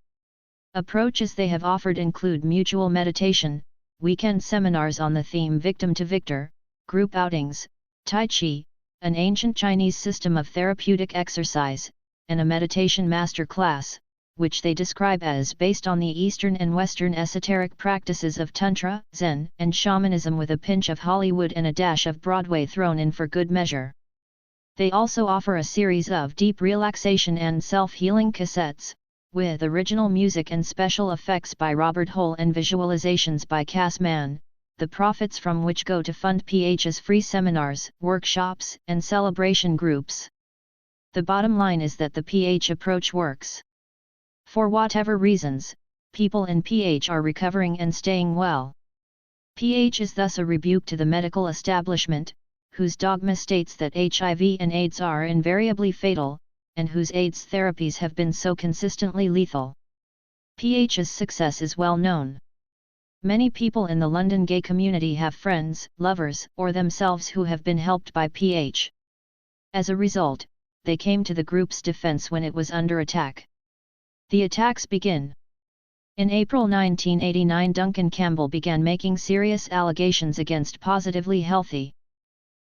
Approaches they have offered include mutual meditation, weekend seminars on the theme Victim to Victor, group outings, Tai Chi, an ancient Chinese system of therapeutic exercise, and a meditation master class, which they describe as based on the Eastern and Western esoteric practices of Tantra, Zen, and shamanism with a pinch of Hollywood and a dash of Broadway thrown in for good measure. They also offer a series of deep relaxation and self-healing cassettes, with original music and special effects by Robert Hole and visualizations by Cass Mann, the profits from which go to fund PH's free seminars, workshops, and celebration groups. The bottom line is that the PH approach works. For whatever reasons, people in PH are recovering and staying well. PH is thus a rebuke to the medical establishment, whose dogma states that HIV and AIDS are invariably fatal, and whose AIDS therapies have been so consistently lethal. PH's success is well known. Many people in the London gay community have friends, lovers, or themselves who have been helped by PH. As a result, they came to the group's defense when it was under attack. The attacks begin. In April 1989, Duncan Campbell began making serious allegations against Positively Healthy.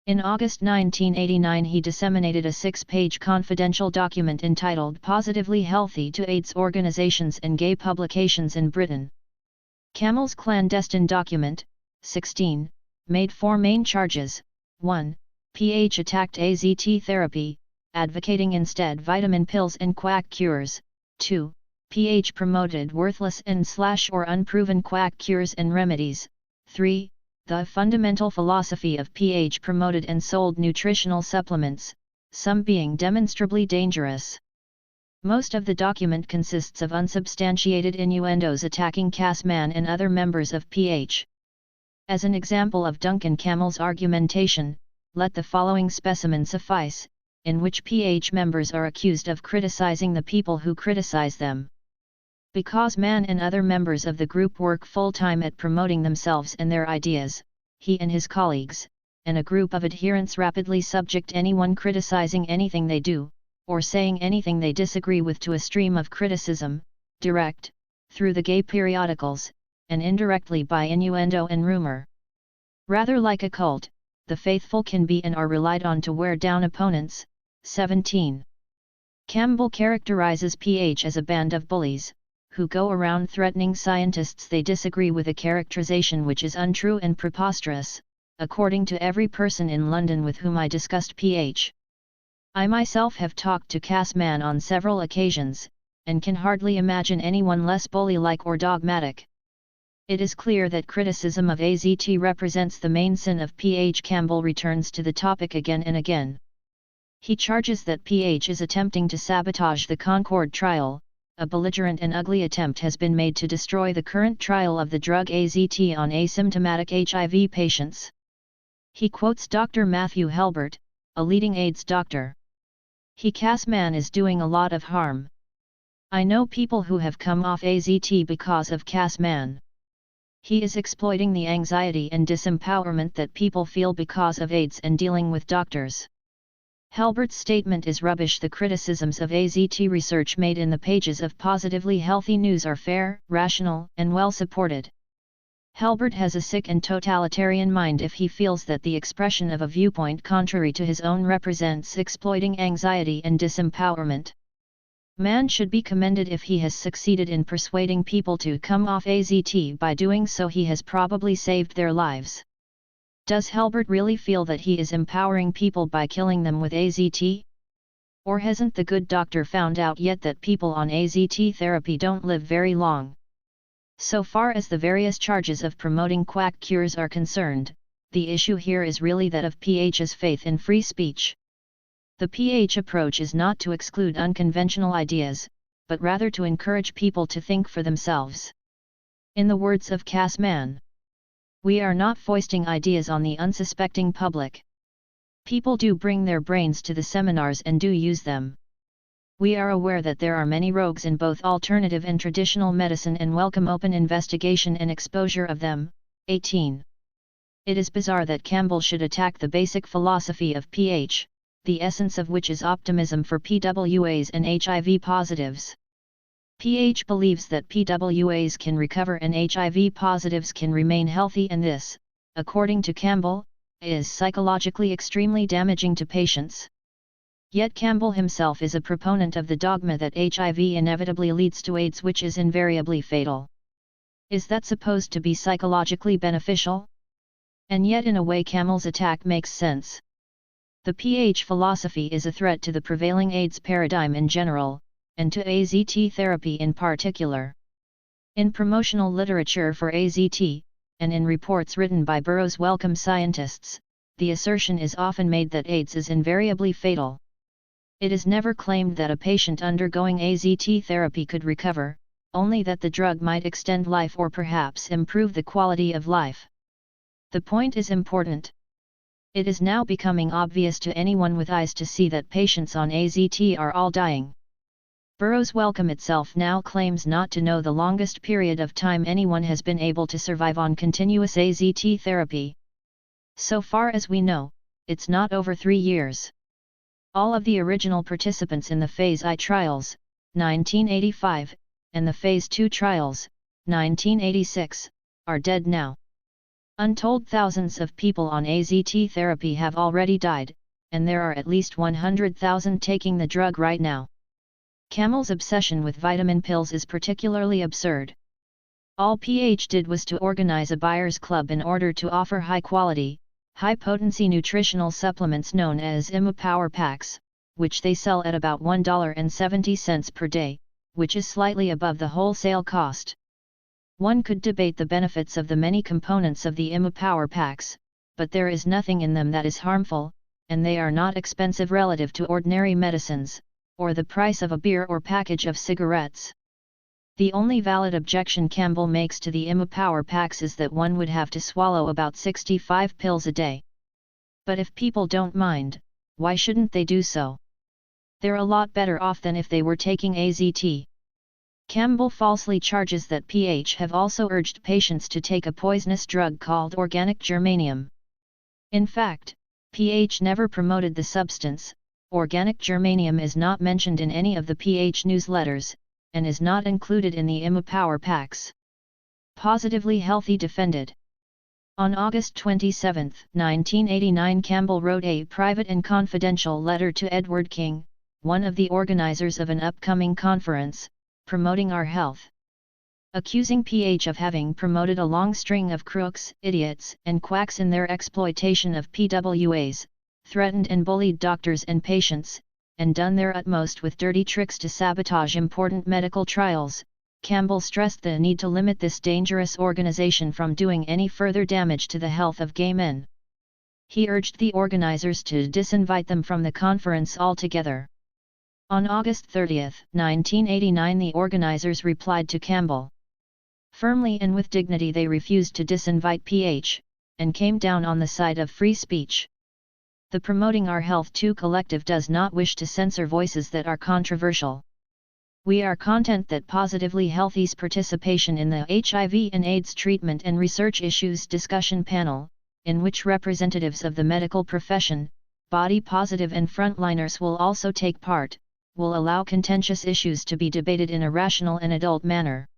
In August 1989, he disseminated a 6-page confidential document entitled Positively Healthy to AIDS organizations and gay publications in Britain. Campbell's clandestine document, 16, made 4 main charges. 1. PH attacked AZT therapy, advocating instead vitamin pills and quack cures. 2. PH promoted worthless and/or unproven quack cures and remedies. 3. The fundamental philosophy of PH promoted and sold nutritional supplements, some being demonstrably dangerous. Most of the document consists of unsubstantiated innuendos attacking Cassman and other members of PH. As an example of Duncan Campbell's argumentation, let the following specimen suffice, in which PH members are accused of criticizing the people who criticize them. Because Mann and other members of the group work full-time at promoting themselves and their ideas, he and his colleagues, and a group of adherents rapidly subject anyone criticizing anything they do, or saying anything they disagree with to a stream of criticism, direct, through the gay periodicals, and indirectly by innuendo and rumor. Rather like a cult, the faithful can be and are relied on to wear down opponents. 17. Campbell characterizes PH as a band of bullies, who go around threatening scientists they disagree with, a characterization which is untrue and preposterous, according to every person in London with whom I discussed PH. I myself have talked to Cassman on several occasions, and can hardly imagine anyone less bully-like or dogmatic. It is clear that criticism of AZT represents the main sin of PH. Campbell returns to the topic again and again. He charges that PH is attempting to sabotage the Concord trial. A belligerent and ugly attempt has been made to destroy the current trial of the drug AZT on asymptomatic HIV patients. He quotes Dr. Matthew Helbert, a leading AIDS doctor. Cassman is doing a lot of harm. I know people who have come off AZT because of Cassman. He is exploiting the anxiety and disempowerment that people feel because of AIDS and dealing with doctors. Helbert's statement is rubbish. The criticisms of AZT research made in the pages of Positively Healthy News are fair, rational, and well supported. Helbert has a sick and totalitarian mind if he feels that the expression of a viewpoint contrary to his own represents exploiting anxiety and disempowerment. Man should be commended if he has succeeded in persuading people to come off AZT. By doing so, he has probably saved their lives. Does Helbert really feel that he is empowering people by killing them with AZT? Or hasn't the good doctor found out yet that people on AZT therapy don't live very long? So far as the various charges of promoting quack cures are concerned, the issue here is really that of PH's faith in free speech. The PH approach is not to exclude unconventional ideas, but rather to encourage people to think for themselves. In the words of Cassman, we are not foisting ideas on the unsuspecting public. People do bring their brains to the seminars and do use them. We are aware that there are many rogues in both alternative and traditional medicine and welcome open investigation and exposure of them. 18. It is bizarre that Campbell should attack the basic philosophy of PH, the essence of which is optimism for PWAs and HIV positives. PH believes that PWAs can recover and HIV positives can remain healthy, and this, according to Campbell, is psychologically extremely damaging to patients. Yet Campbell himself is a proponent of the dogma that HIV inevitably leads to AIDS, which is invariably fatal. Is that supposed to be psychologically beneficial? And yet in a way Campbell's attack makes sense. The PH philosophy is a threat to the prevailing AIDS paradigm in general, and to AZT therapy in particular. In promotional literature for AZT, and in reports written by Burroughs' Wellcome scientists, the assertion is often made that AIDS is invariably fatal. It is never claimed that a patient undergoing AZT therapy could recover, only that the drug might extend life or perhaps improve the quality of life. The point is important. It is now becoming obvious to anyone with eyes to see that patients on AZT are all dying. Burroughs Wellcome itself now claims not to know the longest period of time anyone has been able to survive on continuous AZT therapy. So far as we know, it's not over 3 years. All of the original participants in the Phase I trials, 1985, and the Phase II trials, 1986, are dead now. Untold thousands of people on AZT therapy have already died, and there are at least 100,000 taking the drug right now. Camel's obsession with vitamin pills is particularly absurd. All PH did was to organize a buyer's club in order to offer high-quality, high-potency nutritional supplements known as IMA Power Packs, which they sell at about $1.70 per day, which is slightly above the wholesale cost. One could debate the benefits of the many components of the IMA Power Packs, but there is nothing in them that is harmful, and they are not expensive relative to ordinary medicines, or the price of a beer or package of cigarettes. The only valid objection Campbell makes to the IMA Power Packs is that one would have to swallow about 65 pills a day. But if people don't mind, why shouldn't they do so? They're a lot better off than if they were taking AZT. Campbell falsely charges that PH have also urged patients to take a poisonous drug called organic germanium. In fact, PH never promoted the substance. Organic germanium is not mentioned in any of the PH newsletters, and is not included in the IMA Power Packs. Positively Healthy defended. On August 27, 1989, Campbell wrote a private and confidential letter to Edward King, one of the organizers of an upcoming conference, promoting our health. Accusing PH of having promoted a long string of crooks, idiots, and quacks in their exploitation of PWAs, threatened and bullied doctors and patients, and done their utmost with dirty tricks to sabotage important medical trials, Campbell stressed the need to limit this dangerous organization from doing any further damage to the health of gay men. He urged the organizers to disinvite them from the conference altogether. On August 30, 1989, the organizers replied to Campbell. Firmly and with dignity they refused to disinvite PH, and came down on the side of free speech. The Promoting Our Health 2 collective does not wish to censor voices that are controversial. We are content that Positively Healthy's participation in the HIV and AIDS treatment and research issues discussion panel, in which representatives of the medical profession, body positive and frontliners will also take part, will allow contentious issues to be debated in a rational and adult manner.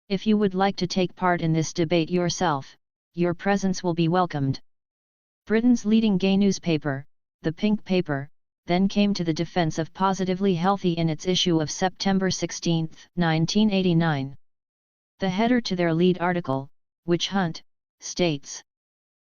If you would like to take part in this debate yourself, your presence will be welcomed. Britain's leading gay newspaper, The Pink Paper, then came to the defense of Positively Healthy in its issue of September 16, 1989. The header to their lead article, Witch Hunt, states,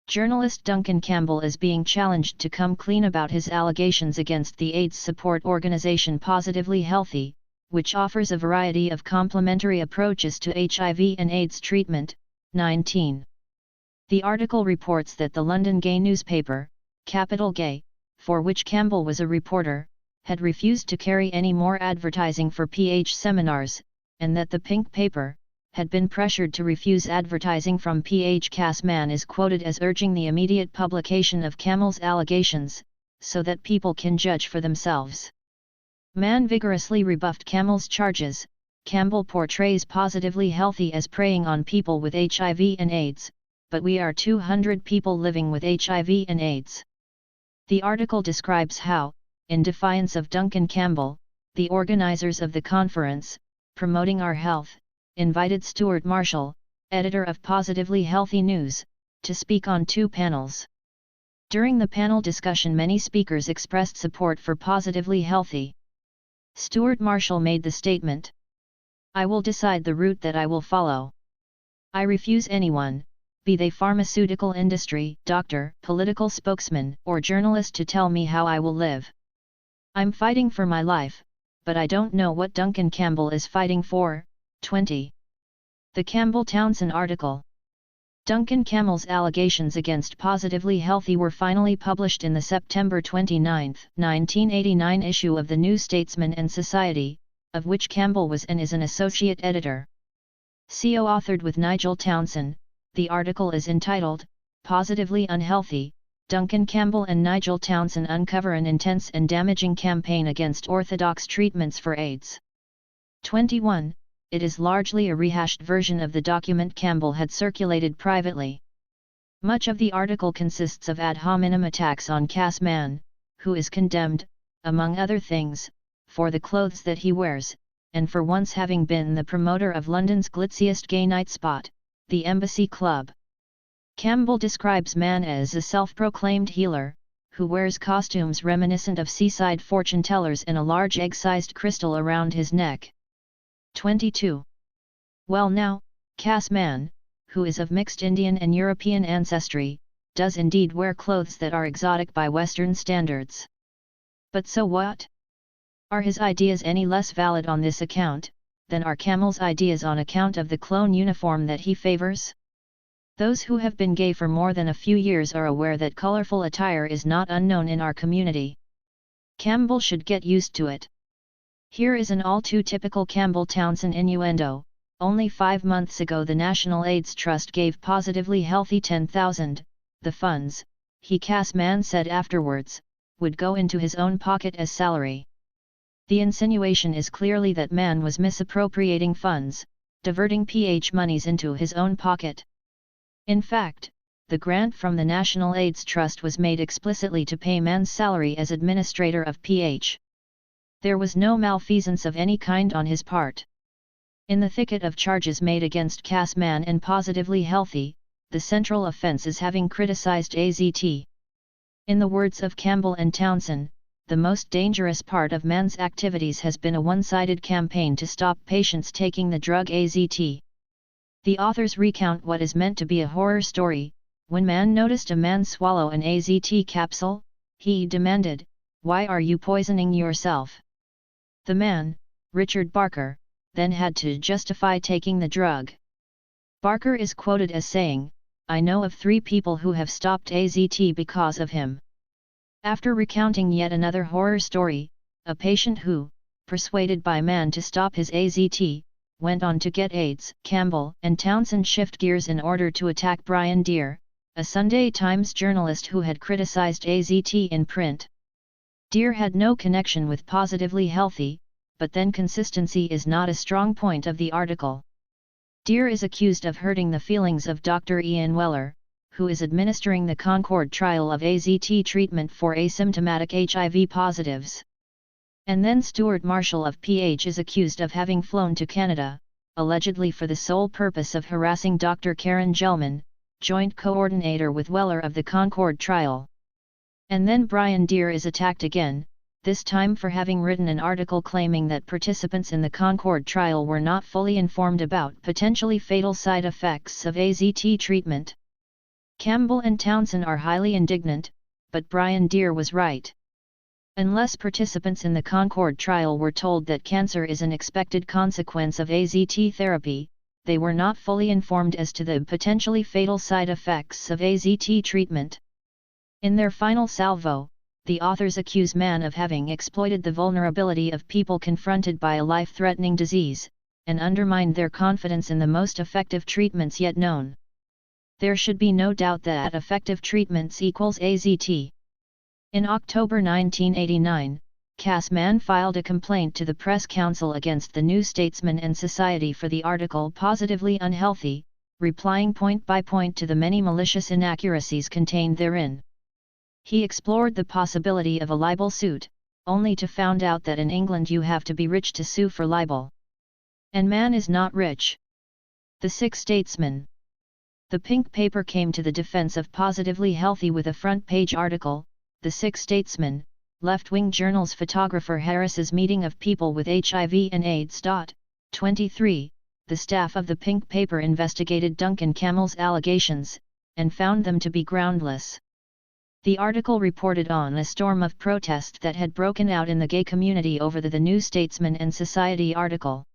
"Journalist Duncan Campbell is being challenged to come clean about his allegations against the AIDS support organization Positively Healthy, which offers a variety of complementary approaches to HIV and AIDS treatment." 19. The article reports that the London gay newspaper, Capital Gay, for which Campbell was a reporter, had refused to carry any more advertising for PH seminars, and that the Pink Paper had been pressured to refuse advertising from PH. Mann is quoted as urging the immediate publication of Campbell's allegations, so that people can judge for themselves. Mann vigorously rebuffed Campbell's charges. Campbell portrays Positively Healthy as preying on people with HIV and AIDS, but we are 200 people living with HIV and AIDS. The article describes how, in defiance of Duncan Campbell, the organizers of the conference, Promoting Our Health, invited Stuart Marshall, editor of Positively Healthy News, to speak on 2 panels. During the panel discussion, many speakers expressed support for Positively Healthy. Stuart Marshall made the statement, "I will decide the route that I will follow. I refuse anyone, be they pharmaceutical industry, doctor, political spokesman, or journalist, to tell me how I will live. I'm fighting for my life, but I don't know what Duncan Campbell is fighting for." 20. The Campbell-Townsend article. Duncan Campbell's allegations against Positively Healthy were finally published in the September 29, 1989 issue of the New Statesman and Society, of which Campbell was and is an associate editor. Co-authored with Nigel Townsend, the article is entitled, "Positively Unhealthy, Duncan Campbell and Nigel Townsend uncover an intense and damaging campaign against orthodox treatments for AIDS. 21. It is largely a rehashed version of the document Campbell had circulated privately. Much of the article consists of ad hominem attacks on Cass Mann, who is condemned, among other things, for the clothes that he wears, and for once having been the promoter of London's glitziest gay night spot, the Embassy Club. Campbell describes Mann as a self-proclaimed healer, who wears costumes reminiscent of seaside fortune-tellers and a large egg-sized crystal around his neck. 22. Well now, Cass Mann, who is of mixed Indian and European ancestry, does indeed wear clothes that are exotic by Western standards. But so what? Are his ideas any less valid on this account, than are Campbell's ideas on account of the clone uniform that he favors? Those who have been gay for more than a few years are aware that colorful attire is not unknown in our community. Campbell should get used to it. Here is an all too typical Campbell-Townsend innuendo. Only 5 months ago the National AIDS Trust gave Positively Healthy 10,000, the funds, Cass Mann said afterwards, would go into his own pocket as salary. The insinuation is clearly that Mann was misappropriating funds, diverting PH monies into his own pocket. In fact, the grant from the National AIDS Trust was made explicitly to pay Mann's salary as administrator of PH. There was no malfeasance of any kind on his part. In the thicket of charges made against Cass Mann and Positively Healthy, the central offense is having criticized AZT. In the words of Campbell and Townsend, the most dangerous part of Mann's activities has been a one-sided campaign to stop patients taking the drug AZT. The authors recount what is meant to be a horror story. When Mann noticed a man swallow an AZT capsule, he demanded, "Why are you poisoning yourself?" The man, Richard Barker, then had to justify taking the drug. Barker is quoted as saying, "I know of 3 people who have stopped AZT because of him." After recounting yet another horror story, a patient who, persuaded by Mann to stop his AZT, went on to get AIDS. Campbell and Townsend shift gears in order to attack Brian Deere, a Sunday Times journalist who had criticized AZT in print. Deere had no connection with Positively Healthy, but then consistency is not a strong point of the article. Deere is accused of hurting the feelings of Dr. Ian Weller, who is administering the Concord trial of AZT treatment for asymptomatic HIV positives. And then Stuart Marshall of PH is accused of having flown to Canada, allegedly for the sole purpose of harassing Dr. Karen Gelman, joint coordinator with Weller of the Concord trial. And then Brian Deere is attacked again, this time for having written an article claiming that participants in the Concord trial were not fully informed about potentially fatal side effects of AZT treatment. Campbell and Townsend are highly indignant, but Brian Deere was right. Unless participants in the Concord trial were told that cancer is an expected consequence of AZT therapy, they were not fully informed as to the potentially fatal side effects of AZT treatment. In their final salvo, the authors accuse Mann of having exploited the vulnerability of people confronted by a life-threatening disease, and undermined their confidence in the most effective treatments yet known. There should be no doubt that effective treatments equals AZT. In October 1989, Cass Mann filed a complaint to the Press Council against the New Statesman and Society for the article Positively Unhealthy, replying point by point to the many malicious inaccuracies contained therein. He explored the possibility of a libel suit, only to find out that in England you have to be rich to sue for libel. And Mann is not rich. The Sick Statesman. The pink paper came to the defense of Positively Healthy with a front-page article, The Sick Statesman, left-wing journal's photographer Harris's meeting of people with HIV and AIDS. 23. The staff of the pink paper investigated Duncan Campbell's allegations, and found them to be groundless. The article reported on a storm of protest that had broken out in the gay community over the New Statesman and Society article.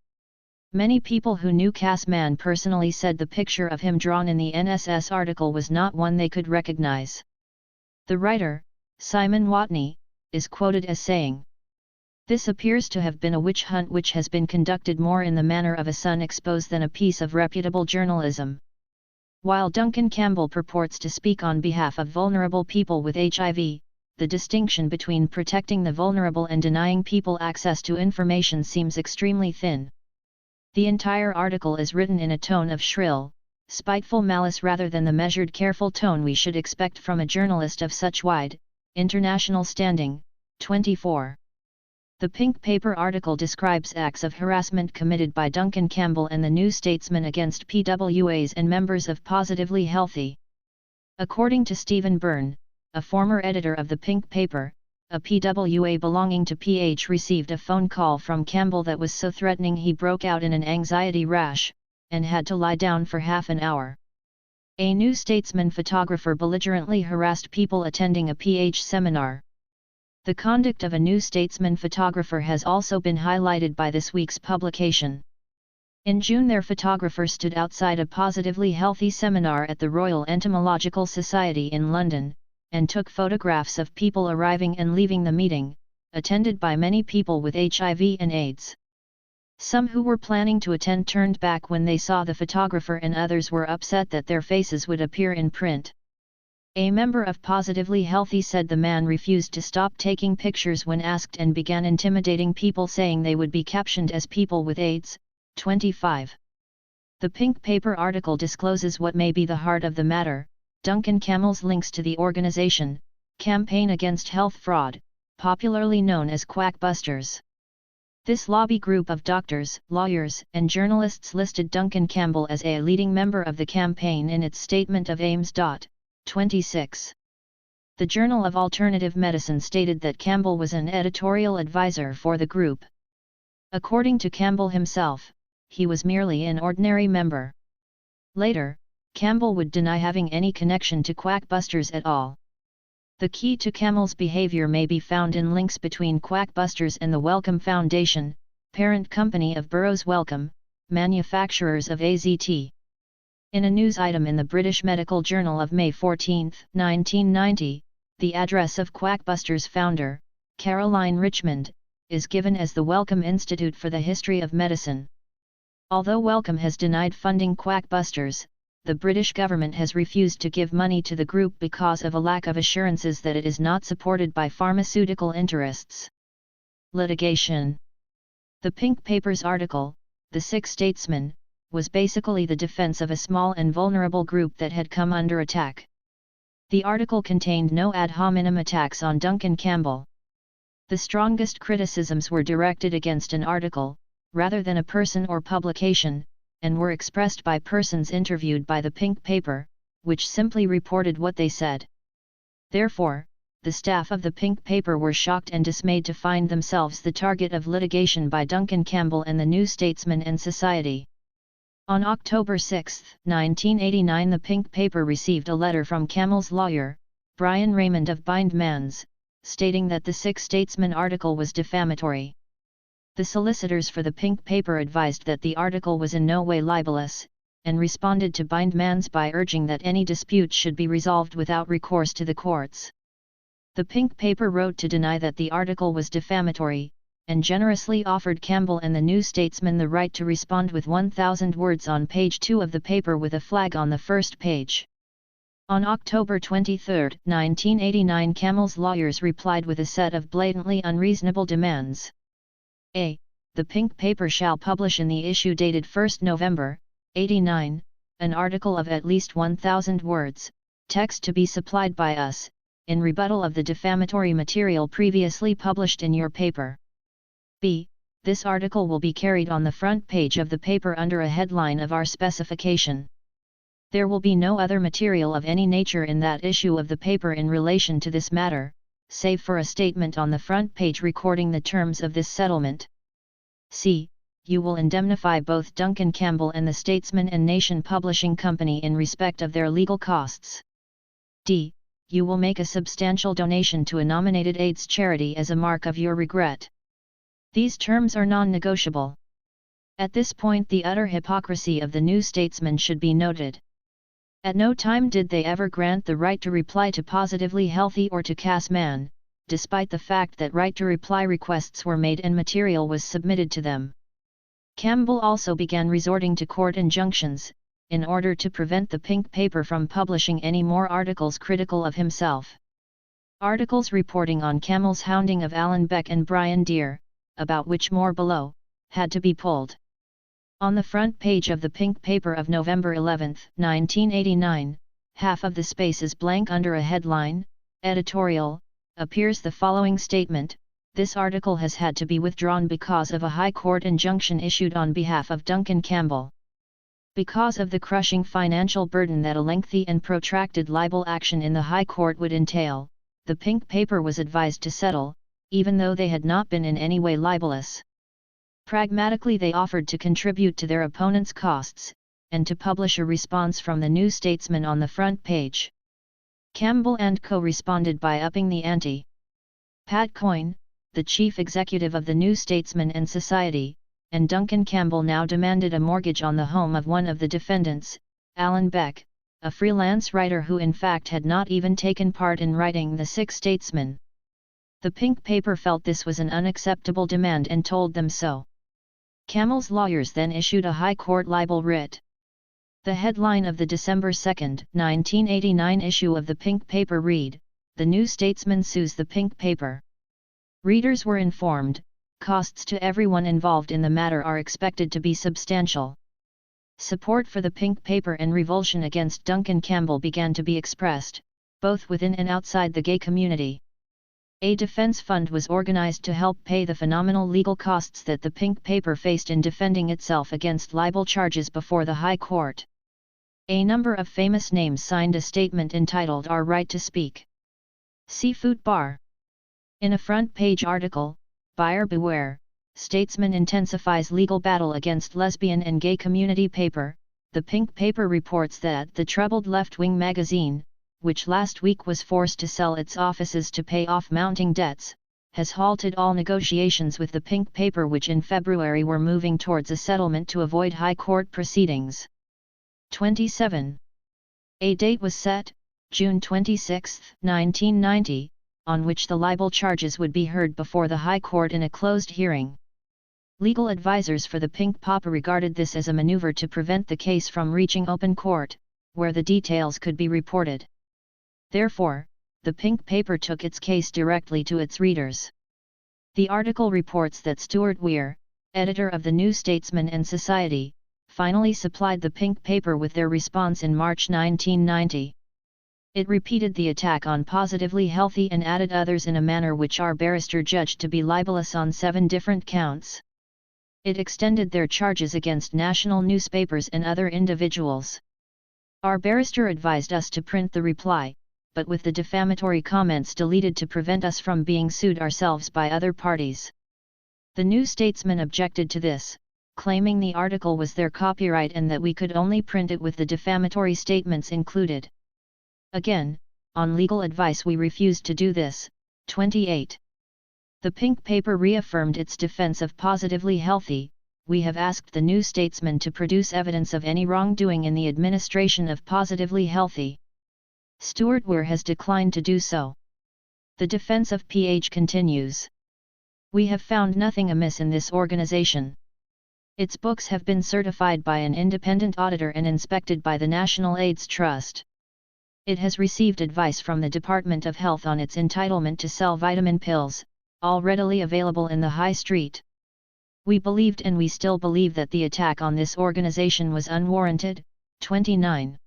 Many people who knew Cass Mann personally said the picture of him drawn in the NSS article was not one they could recognize. The writer, Simon Watney, is quoted as saying, "This appears to have been a witch hunt which has been conducted more in the manner of a sun expose than a piece of reputable journalism. While Duncan Campbell purports to speak on behalf of vulnerable people with HIV, the distinction between protecting the vulnerable and denying people access to information seems extremely thin. The entire article is written in a tone of shrill, spiteful malice rather than the measured, careful tone we should expect from a journalist of such wide, international standing. 24. The Pink Paper article describes acts of harassment committed by Duncan Campbell and the New Statesman against PWAs and members of Positively Healthy. According to Stephen Byrne, a former editor of the Pink Paper, a PWA belonging to PH received a phone call from Campbell that was so threatening he broke out in an anxiety rash, and had to lie down for half an hour. A New Statesman photographer belligerently harassed people attending a PH seminar. The conduct of a New Statesman photographer has also been highlighted by this week's publication. In June, their photographer stood outside a Positively Healthy seminar at the Royal Entomological Society in London, and took photographs of people arriving and leaving the meeting, attended by many people with HIV and AIDS. Some who were planning to attend turned back when they saw the photographer, and others were upset that their faces would appear in print. A member of Positively Healthy said the man refused to stop taking pictures when asked and began intimidating people, saying they would be captioned as people with AIDS. 25. The Pink Paper article discloses what may be the heart of the matter: Duncan Campbell's links to the organization, Campaign Against Health Fraud, popularly known as Quackbusters. This lobby group of doctors, lawyers, and journalists listed Duncan Campbell as a leading member of the campaign in its statement of aims. 26. The Journal of Alternative Medicine stated that Campbell was an editorial advisor for the group. According to Campbell himself, he was merely an ordinary member. Later, Campbell would deny having any connection to Quackbusters at all. The key to Campbell's behavior may be found in links between Quackbusters and the Wellcome Foundation, parent company of Burroughs Wellcome, manufacturers of AZT. In a news item in the British Medical Journal of May 14, 1990, the address of Quackbusters founder, Caroline Richmond, is given as the Wellcome Institute for the History of Medicine. Although Wellcome has denied funding Quackbusters, the British government has refused to give money to the group because of a lack of assurances that it is not supported by pharmaceutical interests. Litigation. The Pink Paper's article, The Sick Statesman, was basically the defense of a small and vulnerable group that had come under attack. The article contained no ad hominem attacks on Duncan Campbell. The strongest criticisms were directed against an article, rather than a person or publication, and were expressed by persons interviewed by the Pink Paper, which simply reported what they said. Therefore, the staff of the Pink Paper were shocked and dismayed to find themselves the target of litigation by Duncan Campbell and the New Statesman and Society. On October 6, 1989, the Pink Paper received a letter from Campbell's lawyer, Brian Raymond of Bindmans, stating that the Sick Statesman article was defamatory. The solicitors for the Pink Paper advised that the article was in no way libelous, and responded to Bindmans by urging that any dispute should be resolved without recourse to the courts. The Pink Paper wrote to deny that the article was defamatory, and generously offered Campbell and the New Statesman the right to respond with 1,000 words on page 2 of the paper with a flag on the first page. On October 23, 1989, Campbell's lawyers replied with a set of blatantly unreasonable demands. A. The Pink Paper shall publish in the issue dated 1 November, 89, an article of at least 1,000 words, text to be supplied by us, in rebuttal of the defamatory material previously published in your paper. B. This article will be carried on the front page of the paper under a headline of our specification. There will be no other material of any nature in that issue of the paper in relation to this matter, save for a statement on the front page recording the terms of this settlement. C. You will indemnify both Duncan Campbell and the Statesman and Nation Publishing Company in respect of their legal costs. D. You will make a substantial donation to a nominated AIDS charity as a mark of your regret. These terms are non-negotiable. At this point, the utter hypocrisy of the New Statesman should be noted. At no time did they ever grant the right to reply to Positively Healthy or to Cass Mann, despite the fact that right to reply requests were made and material was submitted to them. Campbell also began resorting to court injunctions, in order to prevent the pink paper from publishing any more articles critical of himself. Articles reporting on Campbell's hounding of Alan Beck and Brian Deere, about which more below, had to be pulled. On the front page of the pink paper of November 11, 1989, half of the space is blank under a headline, Editorial, appears the following statement: "This article has had to be withdrawn because of a High Court injunction issued on behalf of Duncan Campbell. Because of the crushing financial burden that a lengthy and protracted libel action in the High Court would entail, the pink paper was advised to settle, even though they had not been in any way libelous. Pragmatically, they offered to contribute to their opponents' costs, and to publish a response from the New Statesman on the front page. Campbell & Co. responded by upping the ante. Pat Coyne, the chief executive of the New Statesman and Society, and Duncan Campbell now demanded a mortgage on the home of one of the defendants, Alan Beck, a freelance writer who in fact had not even taken part in writing the Six Statesmen. The pink paper felt this was an unacceptable demand and told them so. Campbell's lawyers then issued a High Court libel writ. The headline of the December 2, 1989 issue of the pink paper read, "The New Statesman sues the pink paper." Readers were informed, costs to everyone involved in the matter are expected to be substantial. Support for the pink paper and revulsion against Duncan Campbell began to be expressed, both within and outside the gay community. A defense fund was organized to help pay the phenomenal legal costs that the pink paper faced in defending itself against libel charges before the High Court. A number of famous names signed a statement entitled "Our Right to Speak." Seafood Bar. In a front-page article, "Buyer Beware, Statesman Intensifies Legal Battle Against Lesbian and Gay Community Paper," the pink paper reports that the troubled left-wing magazine, which last week was forced to sell its offices to pay off mounting debts, has halted all negotiations with the pink paper, which in February were moving towards a settlement to avoid High Court proceedings. 27. A date was set, June 26, 1990, on which the libel charges would be heard before the High Court in a closed hearing. Legal advisers for the pink paper regarded this as a maneuver to prevent the case from reaching open court, where the details could be reported. Therefore, the pink paper took its case directly to its readers. The article reports that Stuart Weir, editor of the New Statesman and Society, finally supplied the pink paper with their response in March 1990. It repeated the attack on Positively Healthy and added others in a manner which our barrister judged to be libelous on 7 different counts. It extended their charges against national newspapers and other individuals. Our barrister advised us to print the reply, but with the defamatory comments deleted to prevent us from being sued ourselves by other parties. The New Statesman objected to this, claiming the article was their copyright and that we could only print it with the defamatory statements included. Again, on legal advice we refused to do this. 28. The pink paper reaffirmed its defense of Positively Healthy. "We have asked the New Statesman to produce evidence of any wrongdoing in the administration of Positively Healthy. Stuart Weir has declined to do so." The defense of PH continues. "We have found nothing amiss in this organization. Its books have been certified by an independent auditor and inspected by the National AIDS Trust. It has received advice from the Department of Health on its entitlement to sell vitamin pills, all readily available in the high street. We believed and we still believe that the attack on this organization was unwarranted." 29.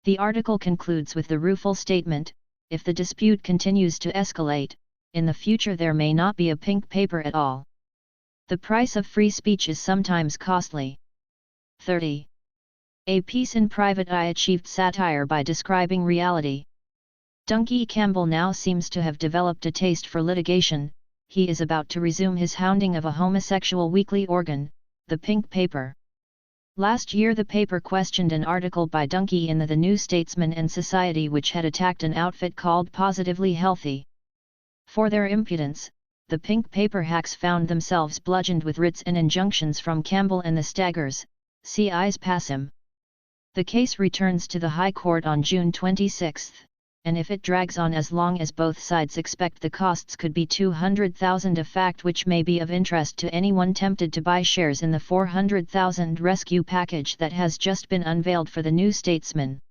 The article concludes with the rueful statement, "If the dispute continues to escalate, in the future there may not be a pink paper at all. The price of free speech is sometimes costly." 30. A piece in Private Eye achieved satire by describing reality. Duncan Campbell now seems to have developed a taste for litigation. He is about to resume his hounding of a homosexual weekly organ, the pink paper. Last year the paper questioned an article by Duncan in the New Statesman and Society which had attacked an outfit called Positively Healthy. For their impudence, the pink paper hacks found themselves bludgeoned with writs and injunctions from Campbell and the Staggers, CI's Passim. The case returns to the High Court on June 26, and if it drags on as long as both sides expect, the costs could be $200,000, a fact which may be of interest to anyone tempted to buy shares in the $400,000 rescue package that has just been unveiled for the New Statesman.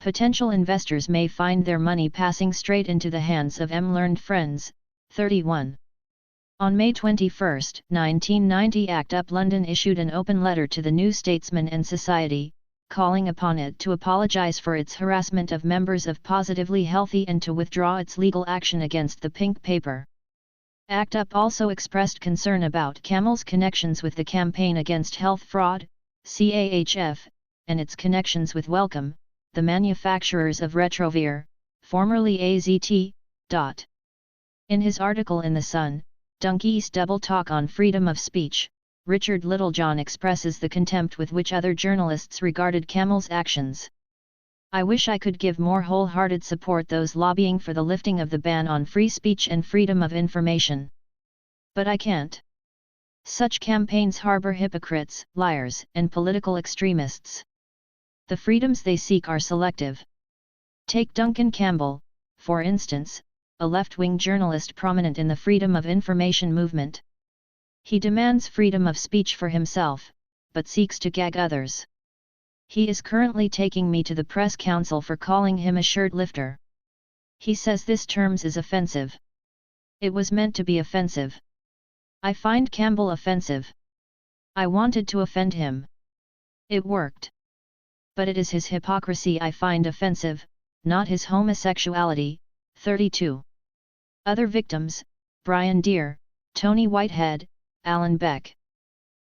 Potential investors may find their money passing straight into the hands of learned friends. 31. On May 21, 1990, ACT UP London issued an open letter to the New Statesman and Society, calling upon it to apologise for its harassment of members of Positively Healthy and to withdraw its legal action against the pink paper. ACT UP also expressed concern about Camel's connections with the Campaign Against Health Fraud, CAHF, and its connections with Wellcome, the manufacturers of Retrovir, formerly AZT. In his article in The Sun, Donkey's Double Talk on Freedom of Speech, Richard Littlejohn expresses the contempt with which other journalists regarded Camel's actions. I wish I could give more wholehearted support those lobbying for the lifting of the ban on free speech and freedom of information. But I can't. Such campaigns harbor hypocrites, liars, and political extremists. The freedoms they seek are selective. Take Duncan Campbell, for instance, a left-wing journalist prominent in the freedom of information movement. He demands freedom of speech for himself, but seeks to gag others. He is currently taking me to the press council for calling him a shirt lifter. He says this term is offensive. It was meant to be offensive. I find Campbell offensive. I wanted to offend him. It worked. But it is his hypocrisy I find offensive, not his homosexuality. 32. Other victims: Brian Deere, Tony Whitehead, Alan Beck.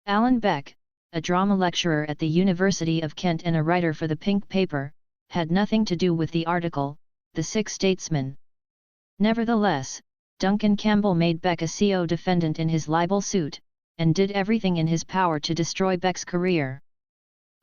Alan Beck, a drama lecturer at the University of Kent and a writer for the Pink Paper, had nothing to do with the article, The Six Statesmen. Nevertheless, Duncan Campbell made Beck a CO defendant in his libel suit, and did everything in his power to destroy Beck's career.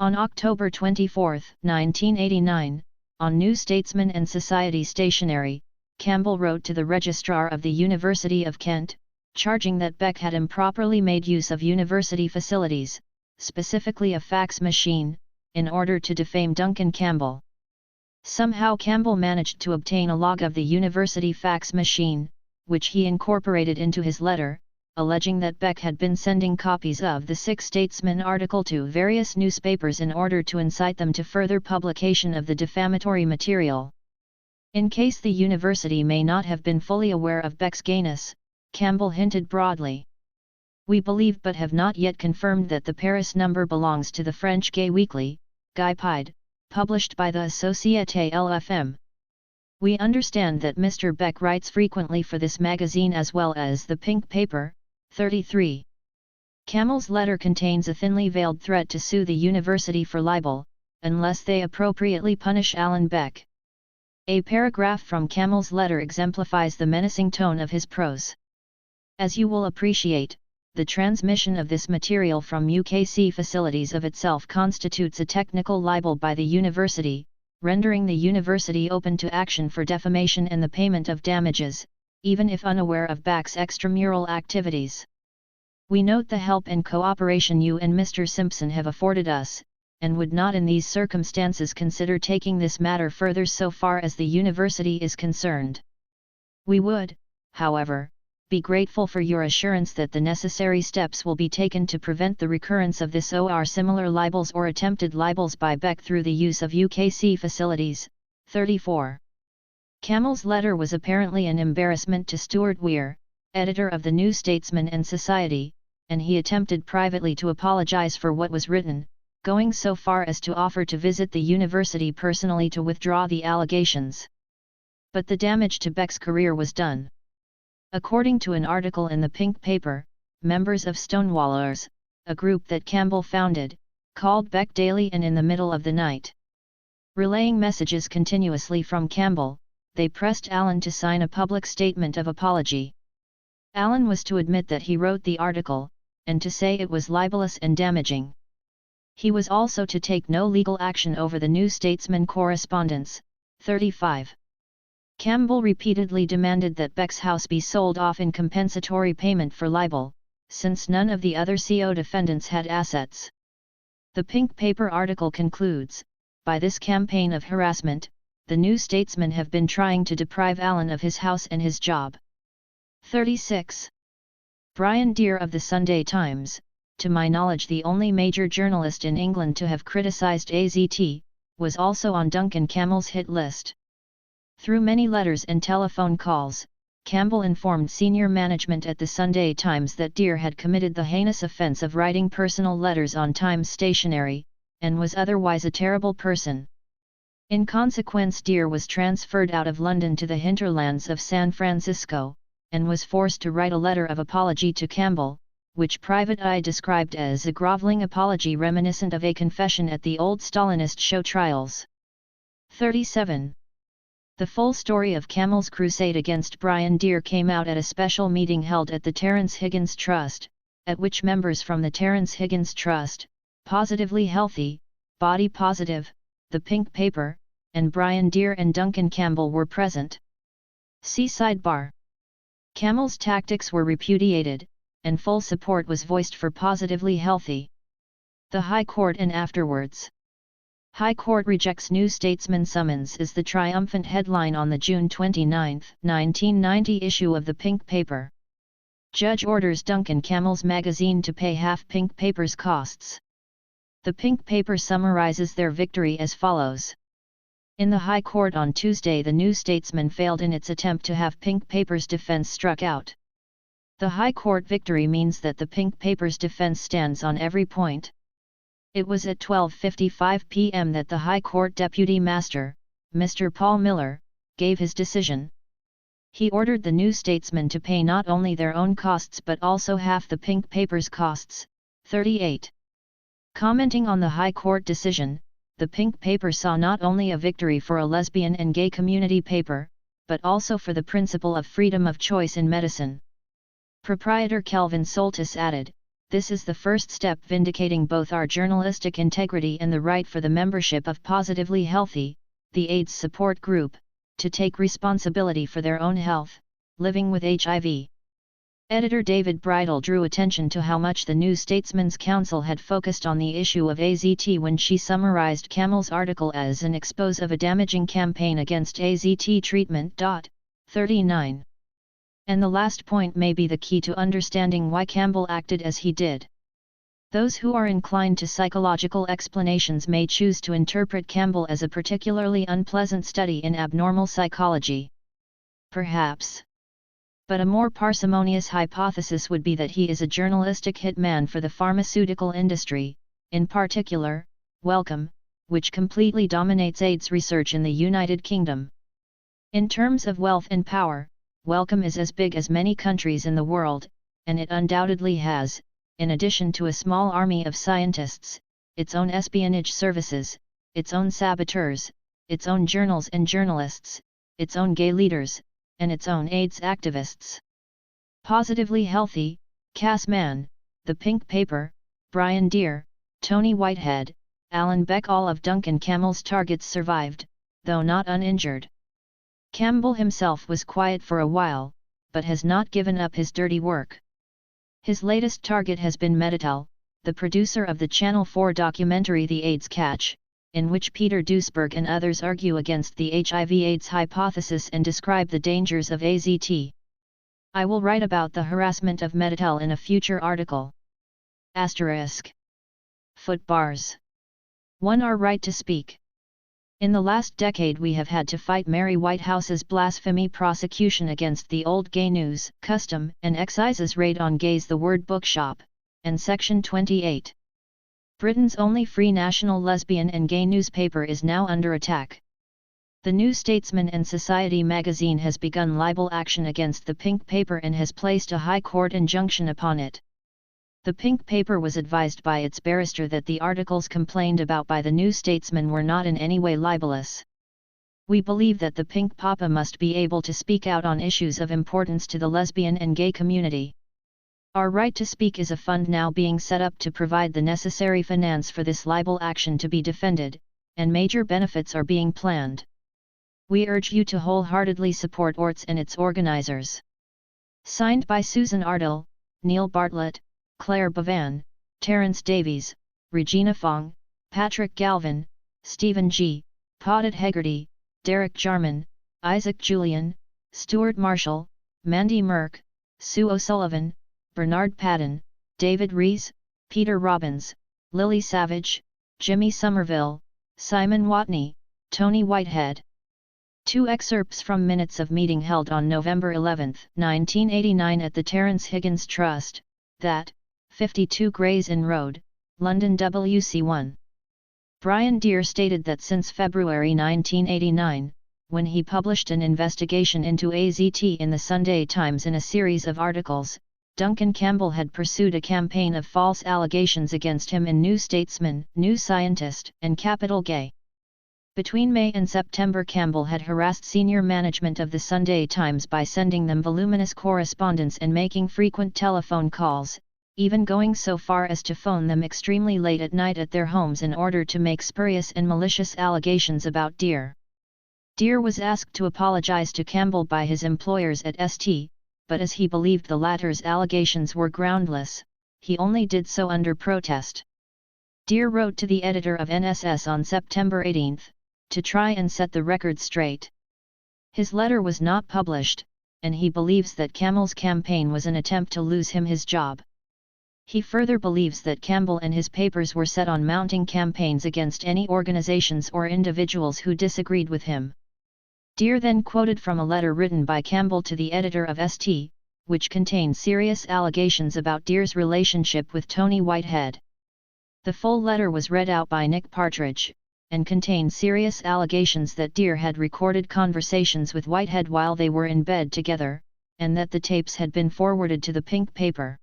On October 24, 1989, on New Statesman and Society stationery, Campbell wrote to the Registrar of the University of Kent, charging that Beck had improperly made use of university facilities, specifically a fax machine, in order to defame Duncan Campbell. Somehow Campbell managed to obtain a log of the university fax machine, which he incorporated into his letter, alleging that Beck had been sending copies of the Six Statesmen article to various newspapers in order to incite them to further publication of the defamatory material. In case the university may not have been fully aware of Beck's gayness, Campbell hinted broadly. We believe but have not yet confirmed that the Paris number belongs to the French gay weekly, Guy Pied, published by the Société LFM. We understand that Mr. Beck writes frequently for this magazine as well as the Pink Paper. 33. Campbell's letter contains a thinly veiled threat to sue the university for libel, unless they appropriately punish Alan Beck. A paragraph from Campbell's letter exemplifies the menacing tone of his prose. As you will appreciate, the transmission of this material from UKC facilities of itself constitutes a technical libel by the university, rendering the university open to action for defamation and the payment of damages, even if unaware of Beck's extramural activities. We note the help and cooperation you and Mr. Simpson have afforded us, and would not in these circumstances consider taking this matter further so far as the university is concerned. We would, however, be grateful for your assurance that the necessary steps will be taken to prevent the recurrence of this or similar libels or attempted libels by Beck through the use of UKC facilities. 34. Campbell's letter was apparently an embarrassment to Stuart Weir, editor of the New Statesman and Society, and he attempted privately to apologise for what was written, going so far as to offer to visit the university personally to withdraw the allegations. But the damage to Beck's career was done. According to an article in the Pink Paper, members of Stonewallers, a group that Campbell founded, called Beck daily and in the middle of the night. Relaying messages continuously from Campbell, they pressed Alan to sign a public statement of apology. Alan was to admit that he wrote the article, and to say it was libelous and damaging. He was also to take no legal action over the New Statesman correspondence. 35. Campbell repeatedly demanded that Beck's house be sold off in compensatory payment for libel, since none of the other CO defendants had assets. The Pink Paper article concludes, by this campaign of harassment, the New Statesman have been trying to deprive Allen of his house and his job. 36. Brian Deer of the Sunday Times, to my knowledge the only major journalist in England to have criticised AZT, was also on Duncan Campbell's hit list. Through many letters and telephone calls, Campbell informed senior management at the Sunday Times that Deer had committed the heinous offence of writing personal letters on Times stationery, and was otherwise a terrible person. In consequence, Deer was transferred out of London to the hinterlands of San Francisco, and was forced to write a letter of apology to Campbell, which Private Eye described as a grovelling apology reminiscent of a confession at the old Stalinist show trials. 37. The full story of Campbell's crusade against Brian Deer came out at a special meeting held at the Terence Higgins Trust, at which members from the Terence Higgins Trust, Positively Healthy, Body Positive, The Pink Paper, and Brian Deer and Duncan Campbell were present. See sidebar. Campbell's tactics were repudiated, and full support was voiced for Positively Healthy. The High Court and afterwards. High Court rejects New Statesman summons is the triumphant headline on the June 29, 1990 issue of the Pink Paper. Judge orders Duncan Campbell's magazine to pay half Pink Paper's costs. The Pink Paper summarizes their victory as follows. In the High Court on Tuesday, the New Statesman failed in its attempt to have Pink Paper's defense struck out. The High Court victory means that the Pink Paper's defense stands on every point. It was at 12:55 p.m. that the High Court Deputy Master, Mr. Paul Miller, gave his decision. He ordered the New Statesman to pay not only their own costs but also half the Pink Paper's costs. 38. Commenting on the High Court decision, the Pink Paper saw not only a victory for a lesbian and gay community paper, but also for the principle of freedom of choice in medicine. Proprietor Kelvin Soltis added, "This is the first step vindicating both our journalistic integrity and the right for the membership of Positively Healthy, the AIDS support group, to take responsibility for their own health, living with HIV." Editor David Bridle drew attention to how much the New Statesman's counsel had focused on the issue of AZT when she summarized Campbell's article as an expose of a damaging campaign against AZT treatment. 39. And the last point may be the key to understanding why Campbell acted as he did. Those who are inclined to psychological explanations may choose to interpret Campbell as a particularly unpleasant study in abnormal psychology. Perhaps. But a more parsimonious hypothesis would be that he is a journalistic hitman for the pharmaceutical industry, in particular, Wellcome, which completely dominates AIDS research in the United Kingdom. In terms of wealth and power, Wellcome is as big as many countries in the world, and it undoubtedly has, in addition to a small army of scientists, its own espionage services, its own saboteurs, its own journals and journalists, its own gay leaders, and its own AIDS activists. Positively Healthy, Cass Mann, The Pink Paper, Brian Deer, Tony Whitehead, Alan Beck, all of Duncan Campbell's targets survived, though not uninjured. Campbell himself was quiet for a while, but has not given up his dirty work. His latest target has been Meditel, the producer of the Channel 4 documentary The AIDS Catch, in which Peter Duesberg and others argue against the HIV/AIDS hypothesis and describe the dangers of AZT. I will write about the harassment of Meditel in a future article. Asterisk. Footbars. 1. Our right to speak. In the last decade we have had to fight Mary Whitehouse's blasphemy prosecution against the old Gay News, Custom and Excise's raid on Gays the Word Bookshop, and Section 28. Britain's only free national lesbian and gay newspaper is now under attack. The New Statesman and Society magazine has begun libel action against the Pink Paper and has placed a High Court injunction upon it. The Pink Paper was advised by its barrister that the articles complained about by the New Statesman were not in any way libelous. We believe that the Pink Papa must be able to speak out on issues of importance to the lesbian and gay community. Our Right to Speak is a fund now being set up to provide the necessary finance for this libel action to be defended, and major benefits are being planned. We urge you to wholeheartedly support ORTS and its organizers. Signed by Susan Ardell, Neil Bartlett, Claire Bavan, Terence Davies, Regina Fong, Patrick Galvin, Stephen G., Paudette Hegarty, Derek Jarman, Isaac Julian, Stuart Marshall, Mandy Merck, Sue O'Sullivan, Bernard Padden, David Rees, Peter Robbins, Lily Savage, Jimmy Somerville, Simon Watney, Tony Whitehead. 2 excerpts from minutes of meeting held on November 11, 1989 at the Terence Higgins Trust, that, 52 Gray's Inn Road, London WC1. Brian Deer stated that since February 1989, when he published an investigation into AZT in the Sunday Times in a series of articles, Duncan Campbell had pursued a campaign of false allegations against him in New Statesman, New Scientist, and Capital Gay. Between May and September, Campbell had harassed senior management of the Sunday Times by sending them voluminous correspondence and making frequent telephone calls, even going so far as to phone them extremely late at night at their homes in order to make spurious and malicious allegations about Deer. Deer was asked to apologize to Campbell by his employers at St, but as he believed the latter's allegations were groundless, he only did so under protest. Deer wrote to the editor of NSS on September 18, to try and set the record straight. His letter was not published, and he believes that Campbell's campaign was an attempt to lose him his job. He further believes that Campbell and his papers were set on mounting campaigns against any organizations or individuals who disagreed with him. Deer then quoted from a letter written by Campbell to the editor of St, which contained serious allegations about Deer's relationship with Tony Whitehead. The full letter was read out by Nick Partridge, and contained serious allegations that Deer had recorded conversations with Whitehead while they were in bed together, and that the tapes had been forwarded to the pink paper.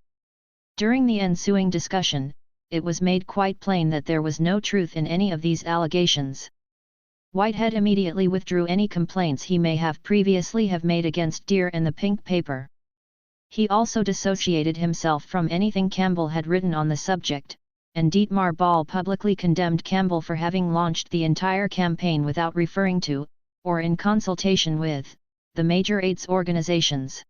During the ensuing discussion, it was made quite plain that there was no truth in any of these allegations. Whitehead immediately withdrew any complaints he may have previously made against Deer and the pink paper. He also dissociated himself from anything Campbell had written on the subject, and Dietmar Ball publicly condemned Campbell for having launched the entire campaign without referring to, or in consultation with, the major AIDS organizations.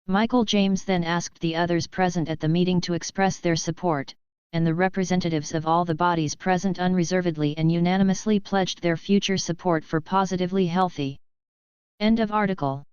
Michael James then asked the others present at the meeting to express their support, and the representatives of all the bodies present unreservedly and unanimously pledged their future support for Positively Healthy. End of article.